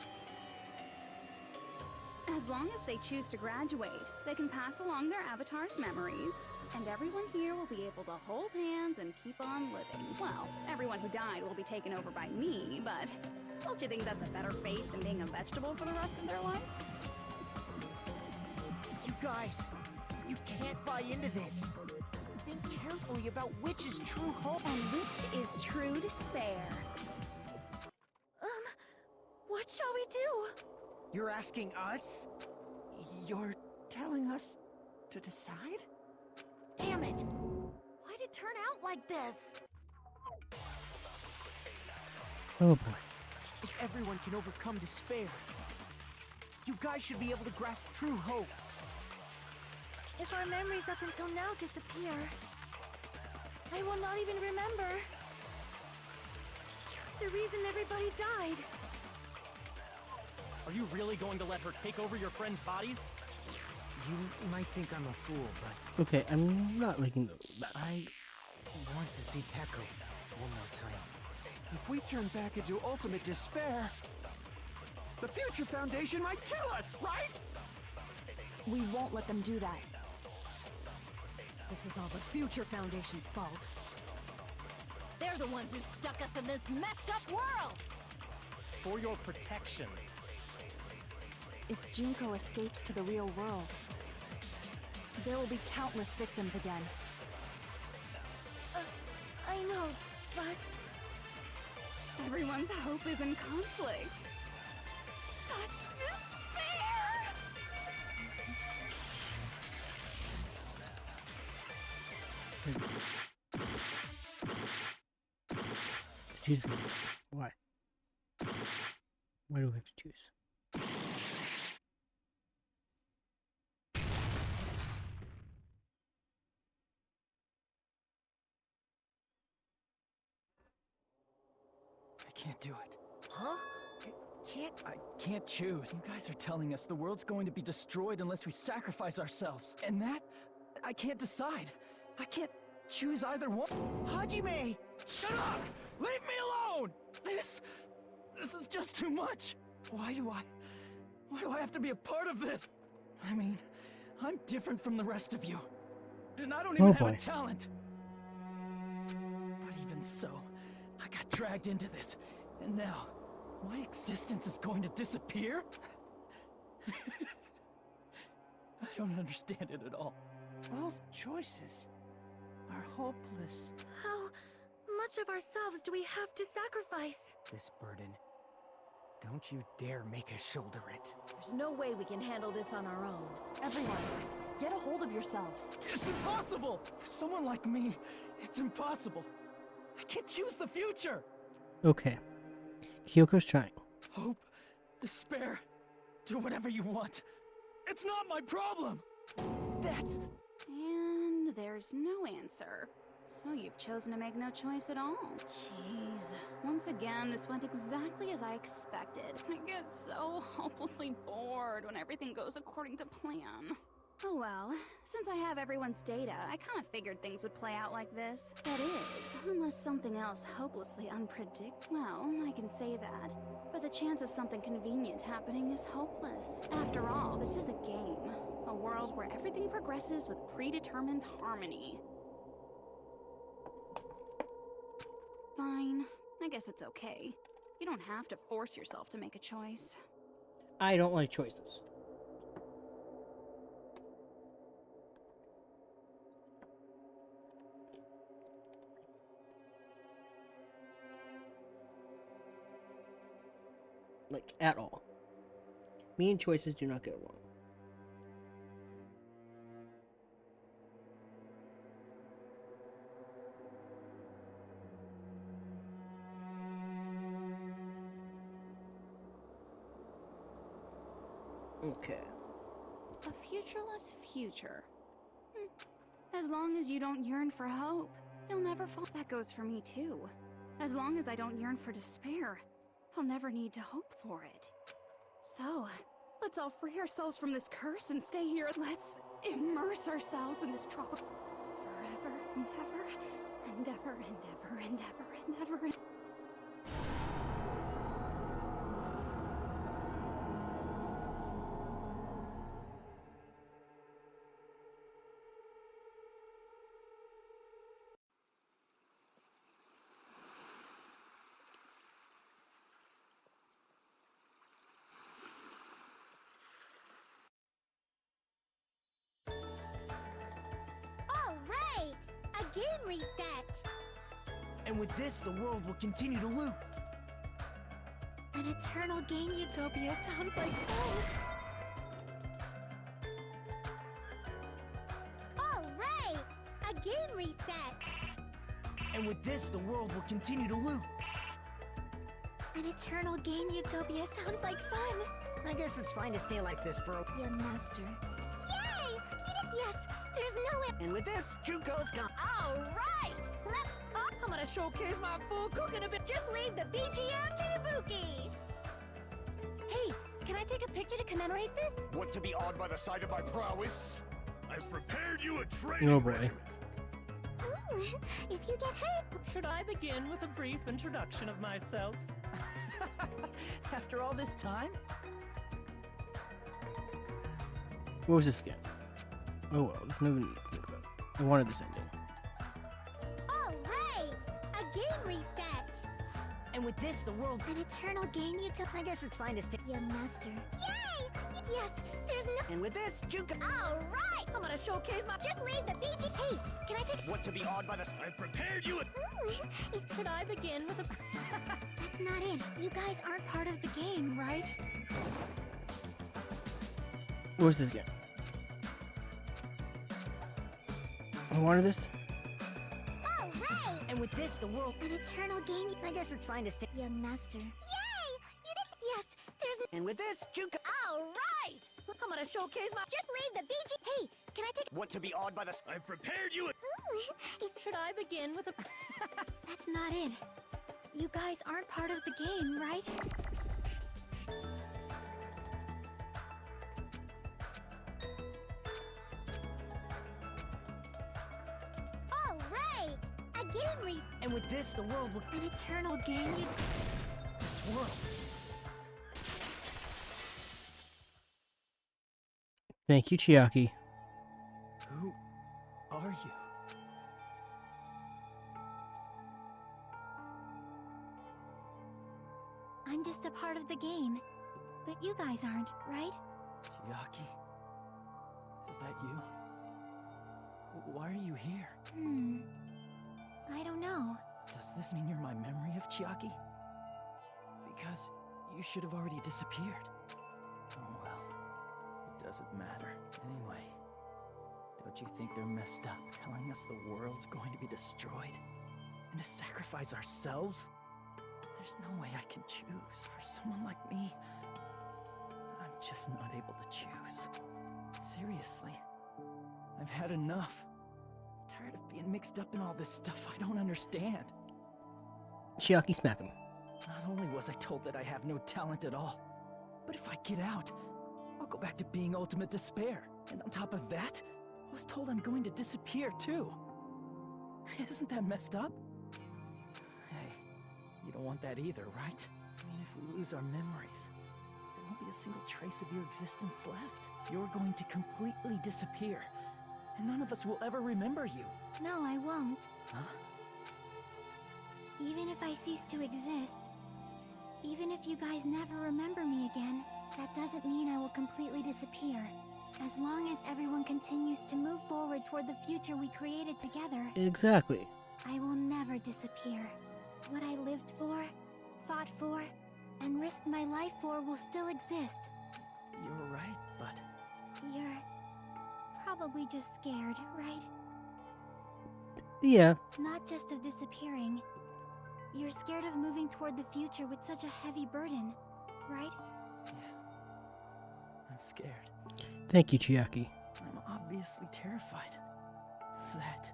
As long as they choose to graduate, they can pass along their avatar's memories, and everyone here will be able to hold hands and keep on living. Well, everyone who died will be taken over by me, but don't you think that's a better fate than being a vegetable for the rest of their life? You guys, you can't buy into this. Think carefully about which is true hope and which is true despair. What shall we do? You're asking us? You're telling us to decide? Damn it! Why'd it turn out like this? Oh boy. If everyone can overcome despair, you guys should be able to grasp true hope. If our memories up until now disappear, I will not even remember the reason everybody died. Are you really going to let her take over your friends' bodies? You might think I'm a fool, but... Okay, I'm not liking that. I want to see Peko one more time. If we turn back into ultimate despair, the Future Foundation might kill us, right? We won't let them do that. This is all the Future Foundation's fault. They're the ones who stuck us in this messed up world! For your protection. If Junko escapes to the real world, there will be countless victims again. I know, but... Everyone's hope is in conflict. Such despair! Excuse me. Why? Why do we have to choose? I can't do it. Huh? I can't choose. You guys are telling us the world's going to be destroyed unless we sacrifice ourselves. And that, I can't decide. I can't choose either one. Hajime! Shut up! Leave me alone! This is just too much. Why do I have to be a part of this? I mean, I'm different from the rest of you. And I don't even have a talent. But even so, I got dragged into this. And now, my existence is going to disappear? I don't understand it at all. Both choices are hopeless. How much of ourselves do we have to sacrifice? This burden. Don't you dare make us shoulder it. There's no way we can handle this on our own. Everyone, get a hold of yourselves. It's impossible! For someone like me, it's impossible. I can't choose the future! Okay. Kyoko's trying. Hope, despair, do whatever you want. It's not my problem! That's... And there's no answer. So you've chosen to make no choice at all. Jeez. Once again, this went exactly as I expected. I get so hopelessly bored when everything goes according to plan. Oh well, since I have everyone's data, I kind of figured things would play out like this. That is, unless something else hopelessly unpredictable. Well, I can say that. But the chance of something convenient happening is hopeless. After all, this is a game. A world where everything progresses with predetermined harmony. Fine. I guess it's okay. You don't have to force yourself to make a choice. I don't like choices. Like, at all. Me and choices do not get along. Okay. A futureless future. As long as you don't yearn for hope, you'll never fall. That goes for me too. As long as I don't yearn for despair, I'll never need to hope for it. So, let's all free ourselves from this curse and stay here. Let's immerse ourselves in this tropical forever and ever and ever and ever and ever and ever and Alright! A game reset! And with this, the world will continue to loop. An eternal game utopia sounds like fun. Alright! A game reset! And with this, the world will continue to loop. An eternal game utopia sounds like fun. I guess it's fine to stay like this for a... Your master. Yay! You did... Yes! There's no way... And with this, Junko's gone. Alright! Let's talk! I'm gonna showcase my full cooking a bit. Just leave the BGM to Ibuki! Hey, can I take a picture to commemorate this? Want to be awed by the sight of my prowess? I've prepared you a training Oh boy. regiment. Ooh, if you get hurt... Should I begin with a brief introduction of myself? After all this time? What was this again? Oh well, there's no need to think about it. I wanted this ending. Alright! A game reset! And with this, the world... An eternal game utopia... I guess it's fine to stay... Your master. Yay! Yes, there's no... And with this, Junko... Alright! I'm gonna showcase my... Just leave the BG... Hey, can I take... Want to be awed by the... I've prepared you a... Could I begin with a... That's not it. You guys aren't part of the game, right? What was this again? I wanted this. Alright! And with this, the world... An eternal game... I guess it's fine to stay... Your master. Yay! You did... Yes, And with this, Junko. All right! I'm gonna showcase my. Just leave the BG. Hey, can I take? Want to be awed by the... I've prepared you a... Should I begin with a. That's not it. You guys aren't part of the game, right? All right! A game reset. And with this, the world will... An eternal game you... This world. Thank you, Chiaki. Who are you? I'm just a part of the game. But you guys aren't, right? Chiaki? Is that you? Why are you here? I don't know. Does this mean you're my memory of Chiaki? Because you should have already disappeared. Oh well, it doesn't matter. Anyway, don't you think they're messed up, telling us the world's going to be destroyed? And to sacrifice ourselves? There's no way I can choose. For someone like me, I'm just not able to choose. Seriously, I've had enough. I'm tired of being mixed up in all this stuff I don't understand. Chiaki, smack him. Not only was I told that I have no talent at all, but if I get out, I'll go back to being ultimate despair. And on top of that, I was told I'm going to disappear too. Isn't that messed up? Hey, you don't want that either, right? I mean, if we lose our memories, there won't be a single trace of your existence left. You're going to completely disappear, and none of us will ever remember you. No, I won't. Huh? Even if I cease to exist, even if you guys never remember me again, that doesn't mean I will completely disappear. As long as everyone continues to move forward toward the future we created together, Exactly. I will never disappear. What I lived for, fought for, and risked my life for will still exist. You're right, but... You're probably just scared, right? Yeah. Not just of disappearing. You're scared of moving toward the future with such a heavy burden, right? I'm scared. Thank you, Chiaki. I'm obviously terrified of that.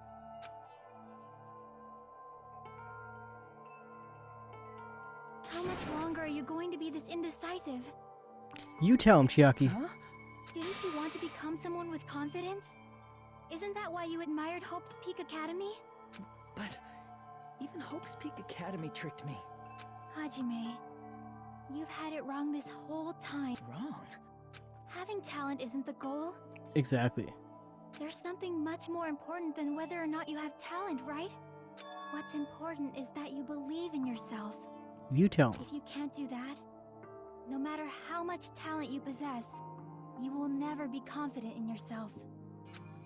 How much longer are you going to be this indecisive? You tell him, Chiaki. Huh? Didn't you want to become someone with confidence? Isn't that why you admired Hope's Peak Academy? But even Hope's Peak Academy tricked me. Hajime, you've had it wrong this whole time. Wrong? Having talent isn't the goal. Exactly. There's something much more important than whether or not you have talent, right? What's important is that you believe in yourself. You tell him. If you can't do that, no matter how much talent you possess, you will never be confident in yourself.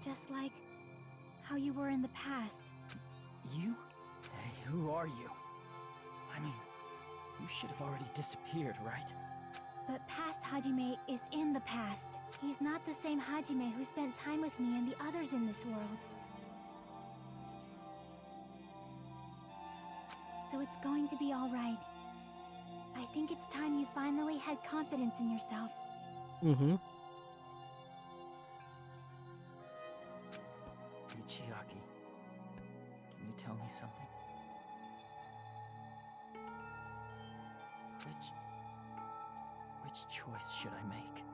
Just like how you were in the past. You? Hey, who are you? I mean, you should have already disappeared, right? But past Hajime is in the past. He's not the same Hajime who spent time with me and the others in this world. So it's going to be all right. I think it's time you finally had confidence in yourself. Mm-hmm. Hey, Chiaki, can you tell me something? Which choice should I make?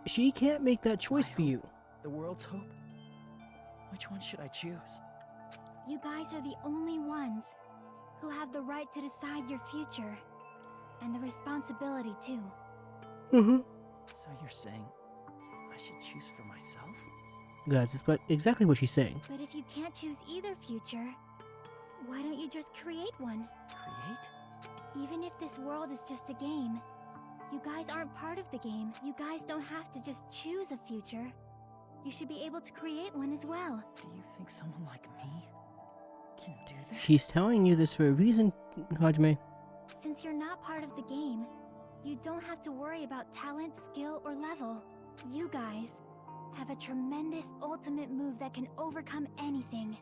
She can't make that choice for you. The world's hope? Which one should I choose? You guys are the only ones who have the right to decide your future. And the responsibility, too. Mm-hmm. So you're saying I should choose for myself? That's exactly what she's saying. But if you can't choose either future, why don't you just create one? Create? Even if this world is just a game, you guys aren't part of the game. You guys don't have to just choose a future. You should be able to create one as well. Do you think someone like me can do that? She's telling you this for a reason, Hajime. Since you're not part of the game, you don't have to worry about talent, skill, or level. You guys have a tremendous ultimate move that can overcome anything.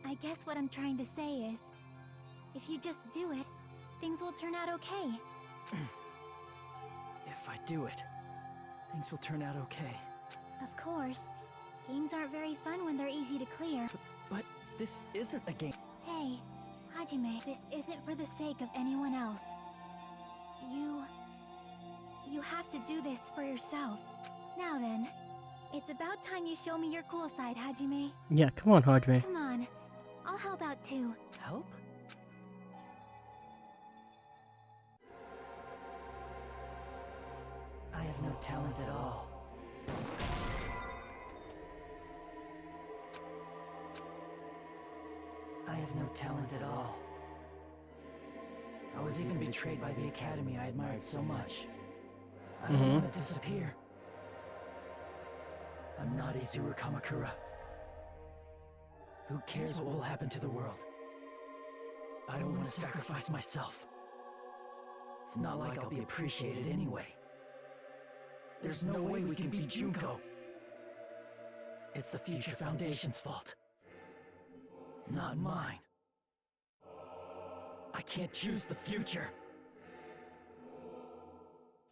I guess what I'm trying to say is, if you just do it, things will turn out okay. If I do it, things will turn out okay. Of course, games aren't very fun when they're easy to clear. But this isn't a game. Hey, Hajime, this isn't for the sake of anyone else. You have to do this for yourself. Now then, it's about time you show me your cool side, Hajime. Yeah, come on, Hajime. Come on, I'll help out too. Help? I have no talent at all. I have no talent at all. I was even betrayed by the academy I admired so much. I don't want to disappear. I'm not Izuru Kamakura. Who cares what will happen to the world? I don't want to sacrifice myself. It's not like I'll be appreciated anyway. There's no way we can beat Junko. It's the Future Foundation's fault. Not mine. I can't choose the future.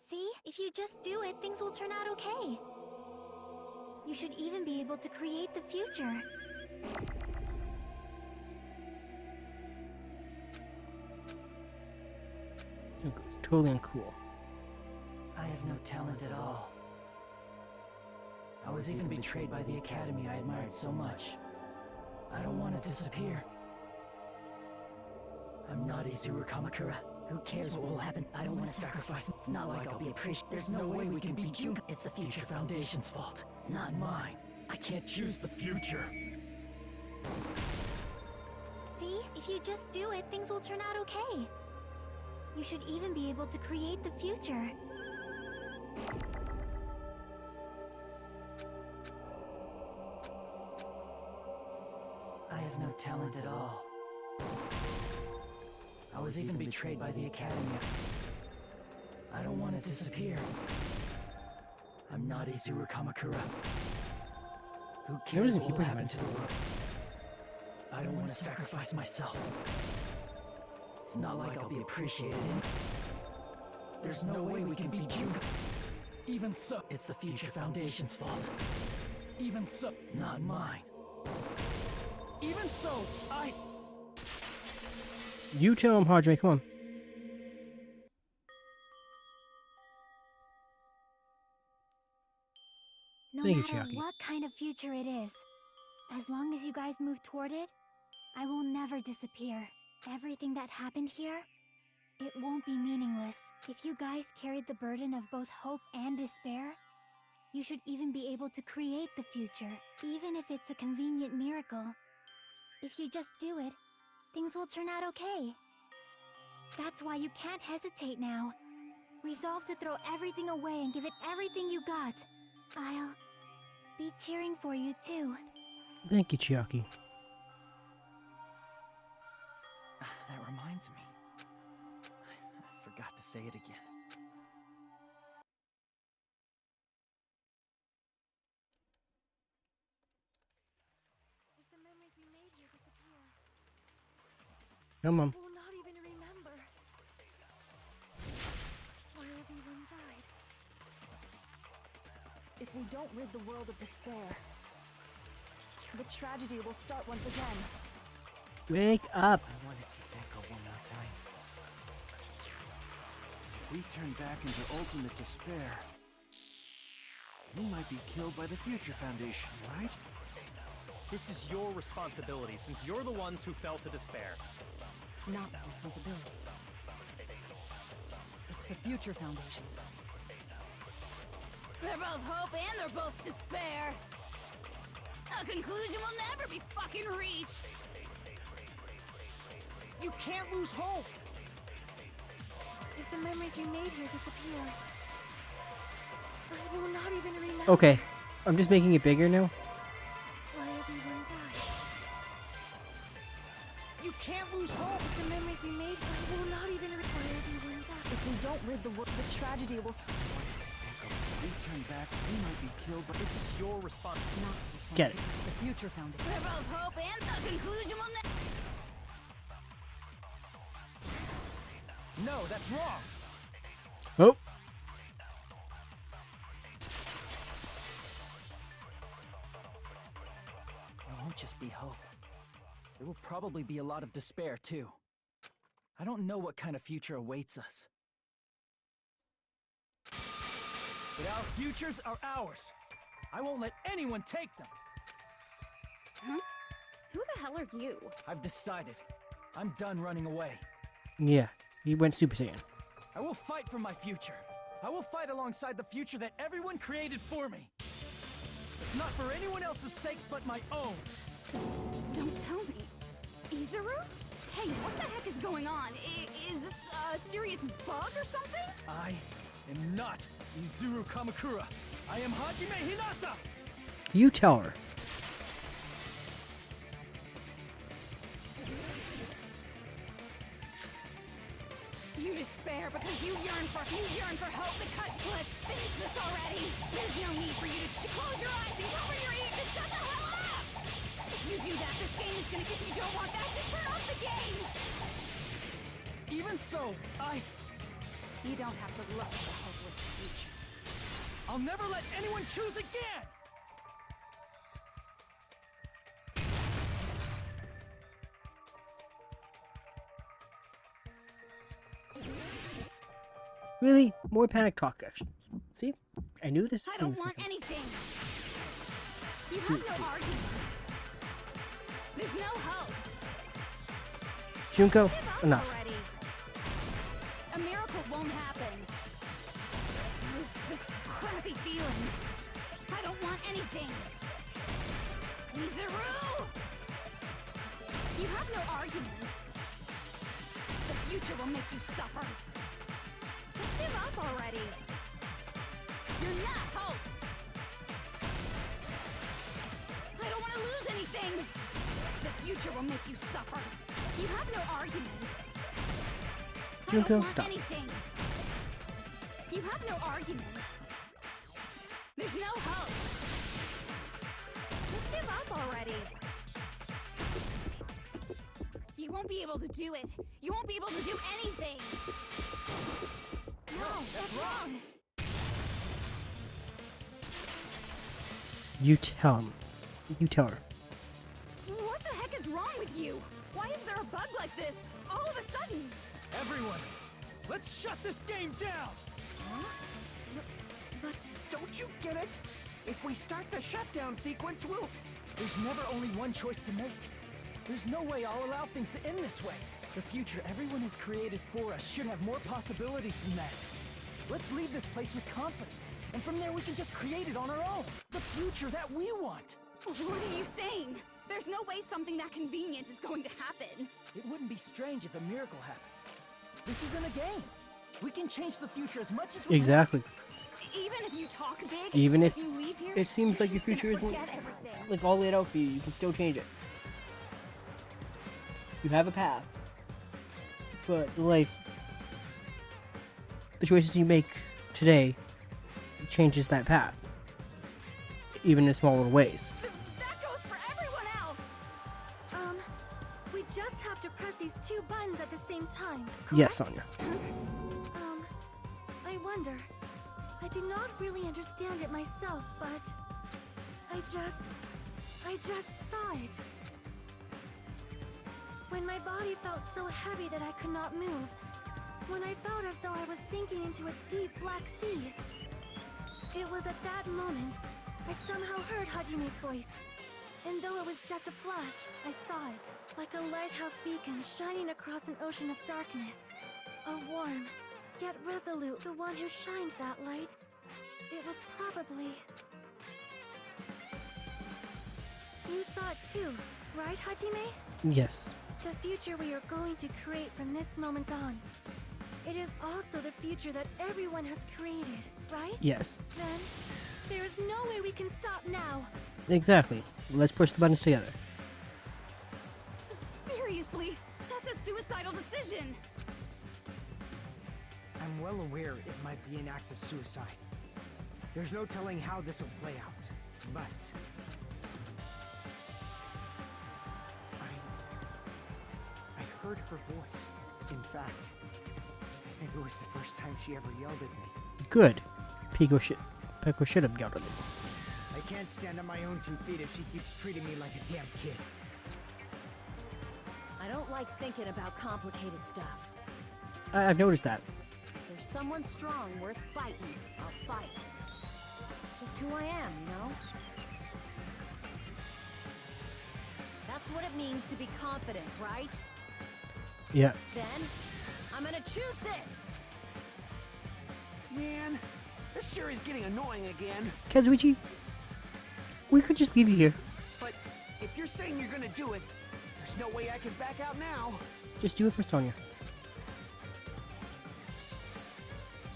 See? If you just do it, things will turn out okay. You should even be able to create the future. It's totally uncool. I have no talent at all. I was even betrayed by the academy I admired so much. I don't want to disappear. I'm not Izuru Kamakura. Who cares what will happen? I don't want to sacrifice. It's not like I'll be appreciated. There's no way we can beat Junko. It's the Future Foundation's fault, not mine. I can't choose the future. See? If you just do it, things will turn out okay. You should even be able to create the future. I have no talent at all. I was even betrayed by the academy. I don't want to disappear. I'm not Izuru Kamakura. Who cares what will happen to the world? I don't want to sacrifice myself. It's not like I'll be appreciated in. There's no way we can beat Junko. Even so, it's the Future Foundation's fault. Even so, not mine. Even so, You tell him, Hajime, come on. No Thank you, matter Chiaki. what kind of future it is, as long as you guys move toward it, I will never disappear. Everything that happened here, it won't be meaningless. If you guys carried the burden of both hope and despair, you should even be able to create the future, even if it's a convenient miracle. If you just do it, things will turn out okay. That's why you can't hesitate now. Resolve to throw everything away and give it everything you got. I'll be cheering for you too. Thank you, Chiaki. That reminds me. I forgot to say it again. If the memories we made here disappear, Come on. we'll not even remember why everyone died. If we don't rid the world of despair, the tragedy will start once again. Wake up. I want to see Deco one more time. If we turn back into ultimate despair, we might be killed by the Future Foundation, right? This is your responsibility, since you're the ones who fell to despair. It's not my responsibility. It's the Future Foundation's. They're both hope and they're both despair. A conclusion will never be fucking reached. You can't lose hope! If the memories we made here disappear, I will not even remember Okay, I'm just making it bigger now. why everyone died. You can't lose hope! If the memories we made here, I will not even why everyone died. If we don't rid the world, the tragedy will. I want to see Deco we turn back, we might be killed, but this is your response. It's not this one. Get it. It's the future foundation. We're both hope and the conclusion will No, that's wrong. Oh. There won't just be hope. There will probably be a lot of despair, too. I don't know what kind of future awaits us. But our futures are ours. I won't let anyone take them. Huh? Who the hell are you? I've decided. I'm done running away. Yeah, he went Super Saiyan. I will fight for my future. I will fight alongside the future that everyone created for me. It's not for anyone else's sake but my own. Don't tell me. Izuru? Hey, what the heck is going on? Is this a serious bug or something? I am not Izuru Kamakura. I am Hajime Hinata! You tell her. You despair because you yearn for hope because let's finish this already. There's no need for you to close your eyes and cover your ears. Just shut the hell up! If you do that, this game is gonna if you don't want that, just turn off the game! Even so, You don't have to look at the hopeless future. I'll never let anyone choose again! Really? More panic talk actions. See? I knew this I thing don't was want gonna come. anything. You have no argument. There's no hope. Junko, Give up enough. already. A miracle won't happen. This crappy feeling. I don't want anything. Izuru! You have no argument. The future will make you suffer. Just give up already. You're not hope. I don't want to lose anything. The future will make you suffer. You have no argument. I Junko, don't want stop. anything. You have no argument. There's no hope. Just give up already. You won't be able to do it. You won't be able to do anything. No, that's wrong. You tell him. You tell her. What the heck is wrong with you? Why is there a bug like this? All of a sudden. Everyone, let's shut this game down! Huh? But don't you get it? If we start the shutdown sequence, There's never only one choice to make. There's no way I'll allow things to end this way. The future everyone has created for us should have more possibilities than that. Let's leave this place with confidence, and from there we can just create it on our own. The future that we want. What are you saying? There's no way something that convenient is going to happen. It wouldn't be strange if a miracle happened. This isn't a game. We can change the future as much as we Exactly. Even if you talk big, Even if you leave here, it seems like your you're just future gonna isn't forget everything. like all laid out for you, you can still change it. You have a path, but the choices you make today changes that path, even in small little ways. That goes for everyone else. We just have to press these two buttons at the same time. Yes, Sonia. I wonder. I do not really understand it myself, but I just saw it. When my body felt so heavy that I could not move. When I felt as though I was sinking into a deep black sea. It was at that moment I somehow heard Hajime's voice. And though it was just a flash, I saw it. Like a lighthouse beacon shining across an ocean of darkness. A warm, yet resolute, the one who shined that light. It was probably... You saw it too, right, Hajime? Yes. The future we are going to create from this moment on. It is also the future that everyone has created, right? Yes. Then, there is no way we can stop now. Exactly. Let's push the buttons together. Seriously, that's a suicidal decision. I'm well aware it might be an act of suicide. There's no telling how this will play out, but I heard her voice. In fact, I think it was the first time she ever yelled at me. Good. Peko should have yelled at me. I can't stand on my own 2 feet if she keeps treating me like a damn kid. I don't like thinking about complicated stuff. I've noticed that. If there's someone strong worth fighting, I'll fight. It's just who I am, you know? That's what it means to be confident, right? Yeah. Then, I'm gonna choose this! Man, this sure is getting annoying again. Kazuichi, we could just leave you here. But if you're saying you're gonna do it, there's no way I can back out now. Just do it for Sonya.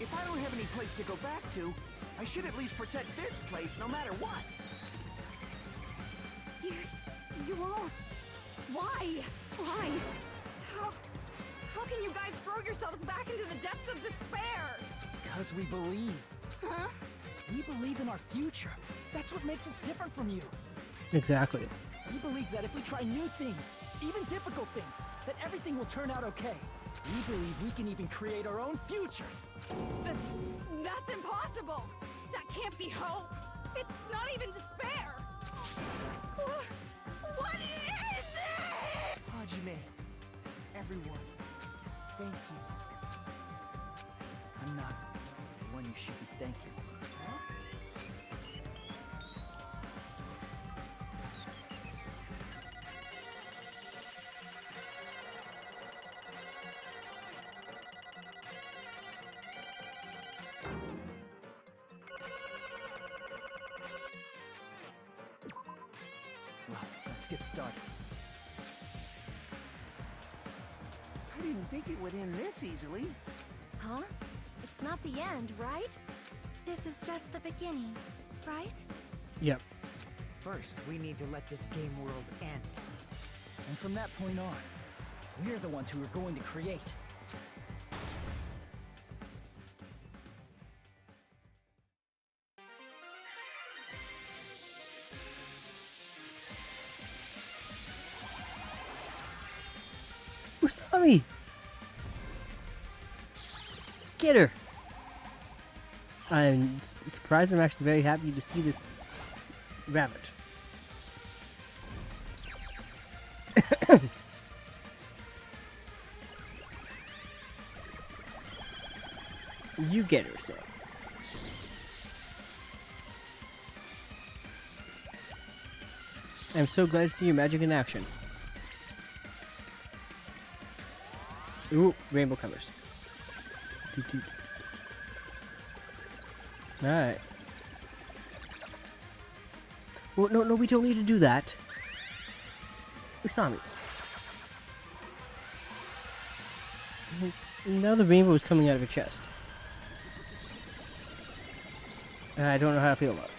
If I don't have any place to go back to, I should at least protect this place no matter what. You won't. Why? Why? How can you guys throw yourselves back into the depths of despair? Because we believe. Huh? We believe in our future. That's what makes us different from you. Exactly. We believe that if we try new things, even difficult things, that everything will turn out okay. We believe we can even create our own futures. That's impossible. That can't be hope. It's not even despair. What is this? Hajime, everyone, thank you. I'm not the one you should be thanking. Well, let's get started. I didn't think it would end this easily. Huh? It's not the end, right? This is just the beginning, right? Yep. First, we need to let this game world end. And from that point on, we're the ones who are going to create. Usami! Get her! I'm surprised. I'm actually very happy to see this rabbit. You get her, sir. I'm so glad to see your magic in action. Ooh, rainbow colors. Alright. Well, no, we don't need to do that. Usami. Now the rainbow is coming out of your chest. I don't know how to feel about it.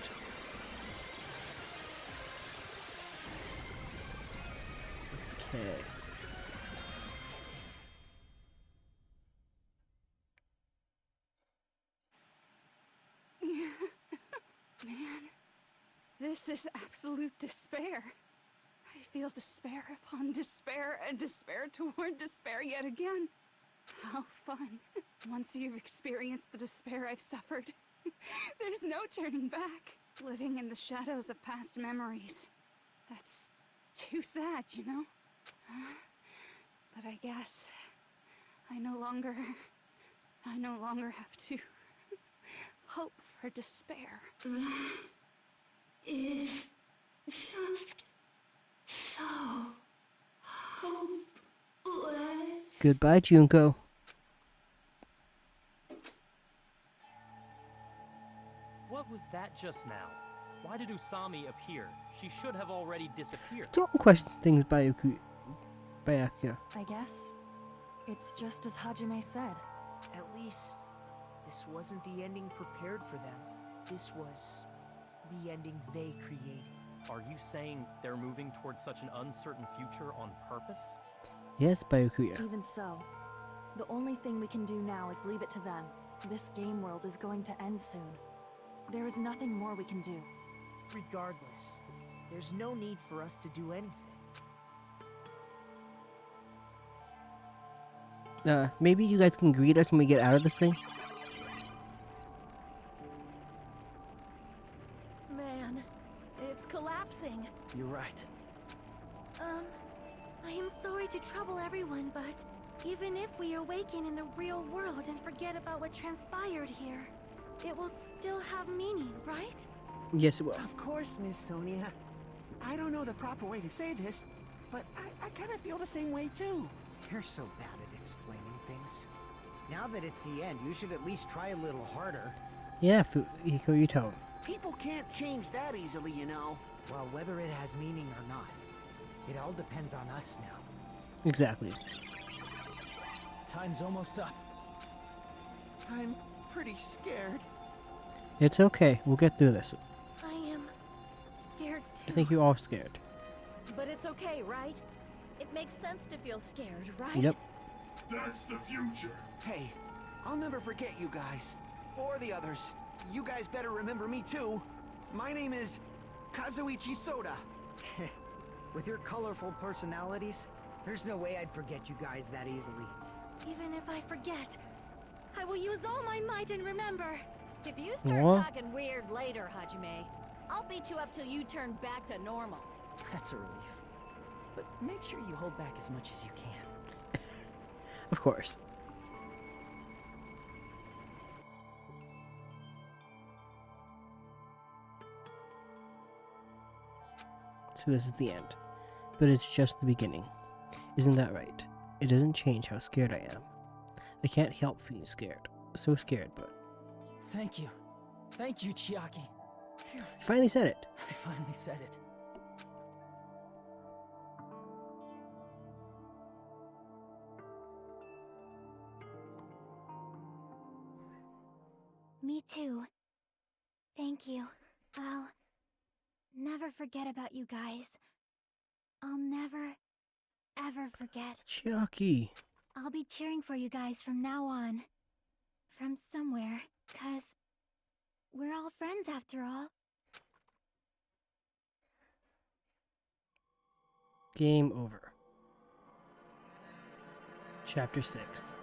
Okay. Man, this is absolute despair. I feel despair upon despair and despair toward despair yet again. How fun. Once you've experienced the despair I've suffered, there's no turning back. Living in the shadows of past memories. That's too sad, you know? But I guess I no longer have to hope for despair. Is just so hopeless. Goodbye, Junko. What was that just now? Why did Usami appear? She should have already disappeared. Don't question things by Akira. I guess it's just as Hajime said. At least, this wasn't the ending prepared for them. This was the ending they created. Are you saying they're moving towards such an uncertain future on purpose? Yes, Byakuya. Even so, the only thing we can do now is leave it to them. This game world is going to end soon. There is nothing more we can do. Regardless, there's no need for us to do anything. Maybe you guys can greet us when we get out of this thing? Man, it's collapsing. You're right. I am sorry to trouble everyone, but even if we awaken in the real world and forget about what transpired here, it will still have meaning, right? Yes, it will. Of course, Miss Sonia. I don't know the proper way to say this, but I kind of feel the same way too. You're so bad at explaining things. Now that it's the end, you should at least try a little harder. Yeah, Hiko Yuto. People can't change that easily, you know. Well, whether it has meaning or not, it all depends on us now. Exactly. Time's almost up. I'm pretty scared. It's okay. We'll get through this. I am scared too. I think you're all scared. But it's okay, right? It makes sense to feel scared, right? Yep. That's the future. Hey, I'll never forget you guys. Or the others. You guys better remember me too. My name is Kazuichi Soda. With your colorful personalities, there's no way I'd forget you guys that easily. Even if I forget, I will use all my might and remember. If you start What? talking weird later, Hajime, I'll beat you up till you turn back to normal. That's a relief. But make sure you hold back as much as you can. Of course. So this is the end. But it's just the beginning. Isn't that right? It doesn't change how scared I am. I can't help feeling scared. So scared, but... Thank you. Thank you, Chiaki. You finally said it. I finally said it. Me too. Thank you. I'll never forget about you guys. I'll never, ever forget. Chucky. I'll be cheering for you guys from now on. From somewhere, 'cause we're all friends after all. Game over. Chapter 6.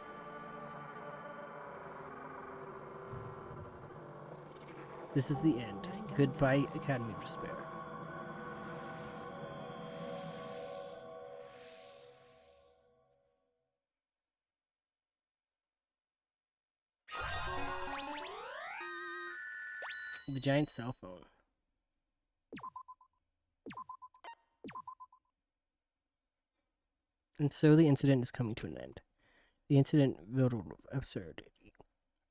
This is the end. Goodbye, Academy of Despair. The giant cell phone. And so the incident is coming to an end. The incident riddled with absurdity,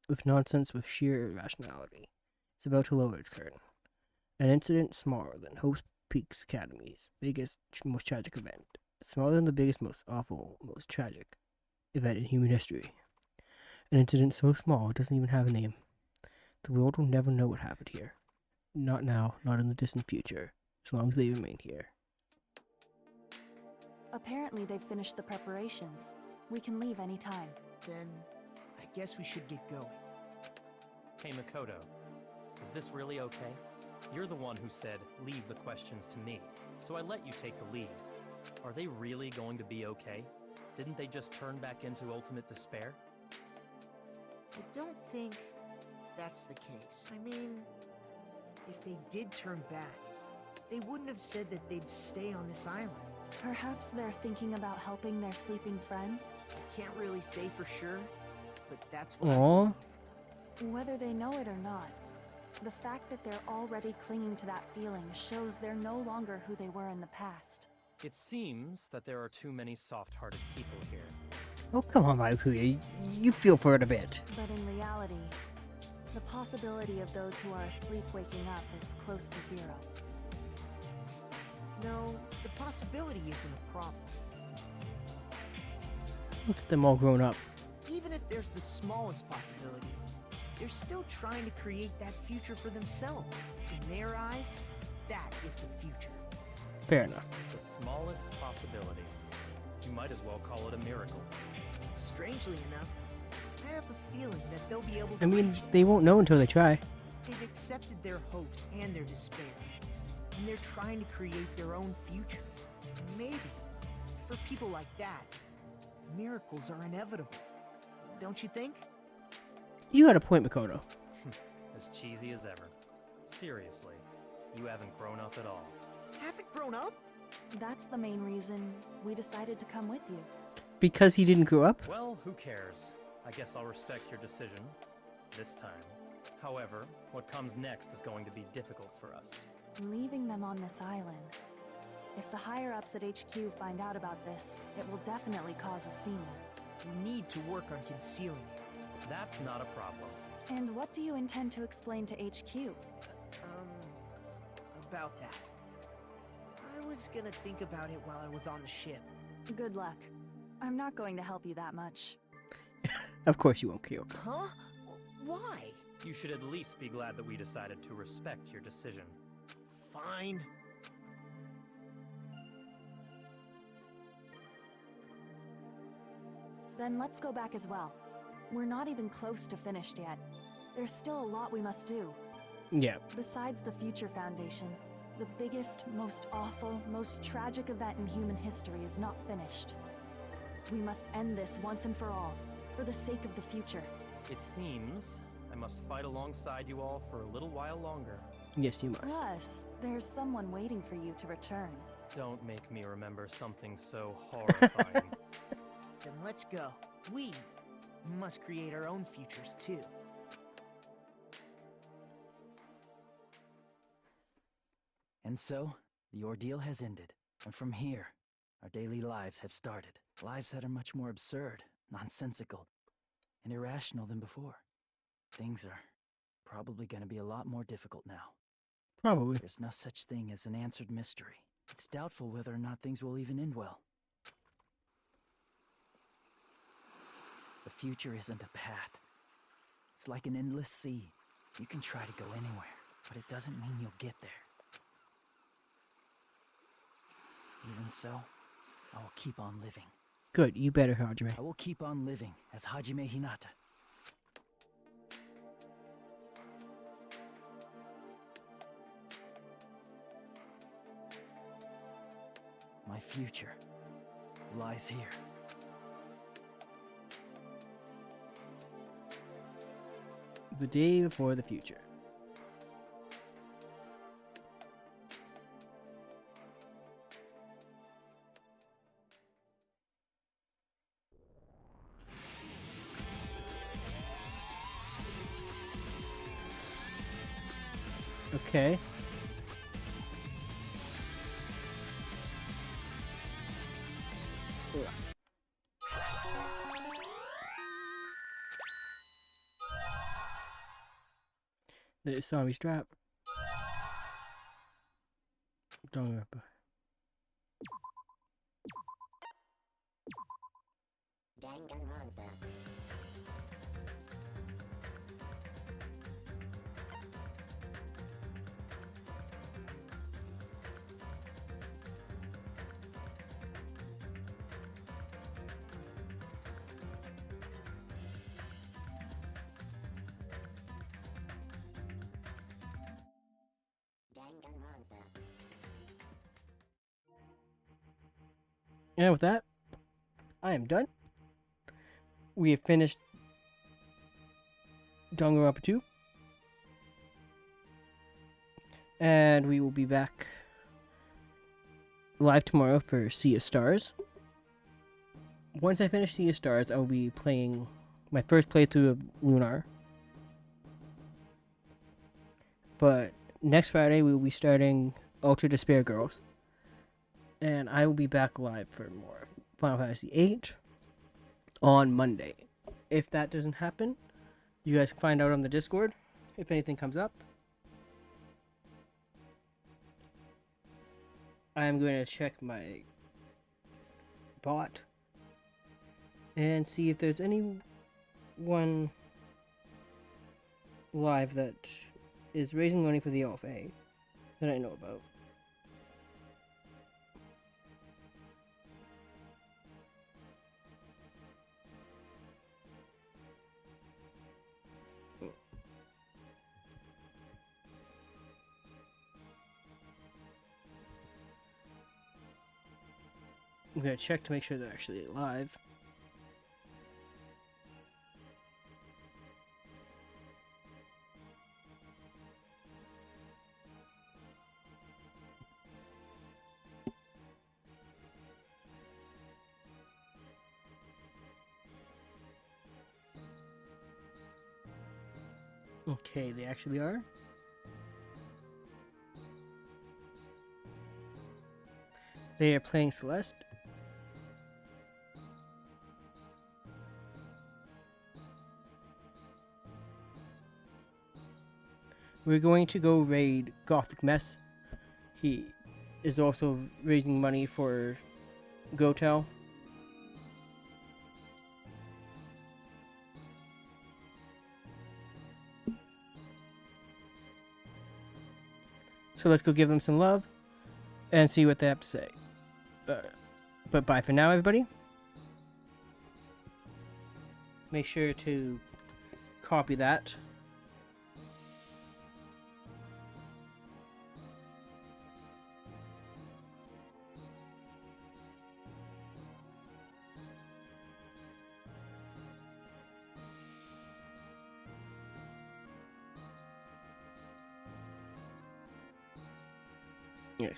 with nonsense, with sheer irrationality. It's about to lower its curtain. An incident smaller than Hope Peaks Academy's biggest, most tragic event. Smaller than the biggest, most awful, most tragic event in human history. An incident so small it doesn't even have a name. The world will never know what happened here. Not now, not in the distant future, as long as they remain here. Apparently they've finished the preparations. We can leave any time. Then, I guess we should get going. Hey, Makoto. Is this really okay? You're the one who said, leave the questions to me. So I let you take the lead. Are they really going to be okay? Didn't they just turn back into ultimate despair? I don't think that's the case. I mean, if they did turn back, they wouldn't have said that they'd stay on this island. Perhaps they're thinking about helping their sleeping friends? I can't really say for sure, but that's what Aww. Whether they know it or not, the fact that they're already clinging to that feeling shows they're no longer who they were in the past. It seems that there are too many soft-hearted people here. Oh, come on, Maikuya. You feel for it a bit. But in reality, the possibility of those who are asleep waking up is close to zero. No, the possibility isn't a problem. Look at them all grown up. Even if there's the smallest possibility, they're still trying to create that future for themselves. In their eyes, that is the future. Fair enough. The smallest possibility. You might as well call it a miracle. Strangely enough, I have a feeling that they'll be able to I mean, reach it. they won't know until they try. They've accepted their hopes and their despair, and they're trying to create their own future. Maybe, for people like that, miracles are inevitable. Don't you think? You got a point, Makoto. As cheesy as ever. Seriously, you haven't grown up at all. Haven't grown up? That's the main reason we decided to come with you. Because he didn't grow up? Well, who cares? I guess I'll respect your decision. This time. However, what comes next is going to be difficult for us. Leaving them on this island. If the higher-ups at HQ find out about this, it will definitely cause a scene. We need to work on concealing it. That's not a problem. And what do you intend to explain to HQ? About that. I was gonna think about it while I was on the ship. Good luck. I'm not going to help you that much. Of course you won't, Kyoko. Huh? Why? You should at least be glad that we decided to respect your decision. Fine. Then let's go back as well. We're not even close to finished yet. There's still a lot we must do. Yeah. Besides the Future Foundation, the biggest, most awful, most tragic event in human history is not finished. We must end this once and for all, for the sake of the future. It seems I must fight alongside you all for a little while longer. Yes, you must. Plus, there's someone waiting for you to return. Don't make me remember something so horrifying. Then let's go. We must create our own futures too. And so, the ordeal has ended. And from here, our daily lives have started. Lives that are much more absurd, nonsensical, and irrational than before. Things are probably gonna be a lot more difficult now. Probably. There's no such thing as an answered mystery. It's doubtful whether or not things will even end well. The future isn't a path. It's like an endless sea. You can try to go anywhere, but it doesn't mean you'll get there. Even so, I will keep on living. Good, you better, Hajime. I will keep on living as Hajime Hinata. My future lies here. The day before the future. Okay. The Usami strap. Danganronpa. Danganronpa. And with that, I am done. We have finished Danganronpa 2. And we will be back live tomorrow for Sea of Stars. Once I finish Sea of Stars, I will be playing my first playthrough of Lunar. But next Friday, we will be starting Ultra Despair Girls. And I will be back live for more Final Fantasy VIII on Monday. If that doesn't happen, you guys can find out on the Discord if anything comes up. I'm going to check my bot and see if there's anyone live that is raising money for the LFA that I know about. I'm gonna check to make sure they're actually alive. Okay, they actually are. They are playing Celeste. We're going to go raid Gothic Mess. He is also raising money for Gotel. So let's go give them some love and see what they have to say. But bye for now, everybody. Make sure to copy that. Yes.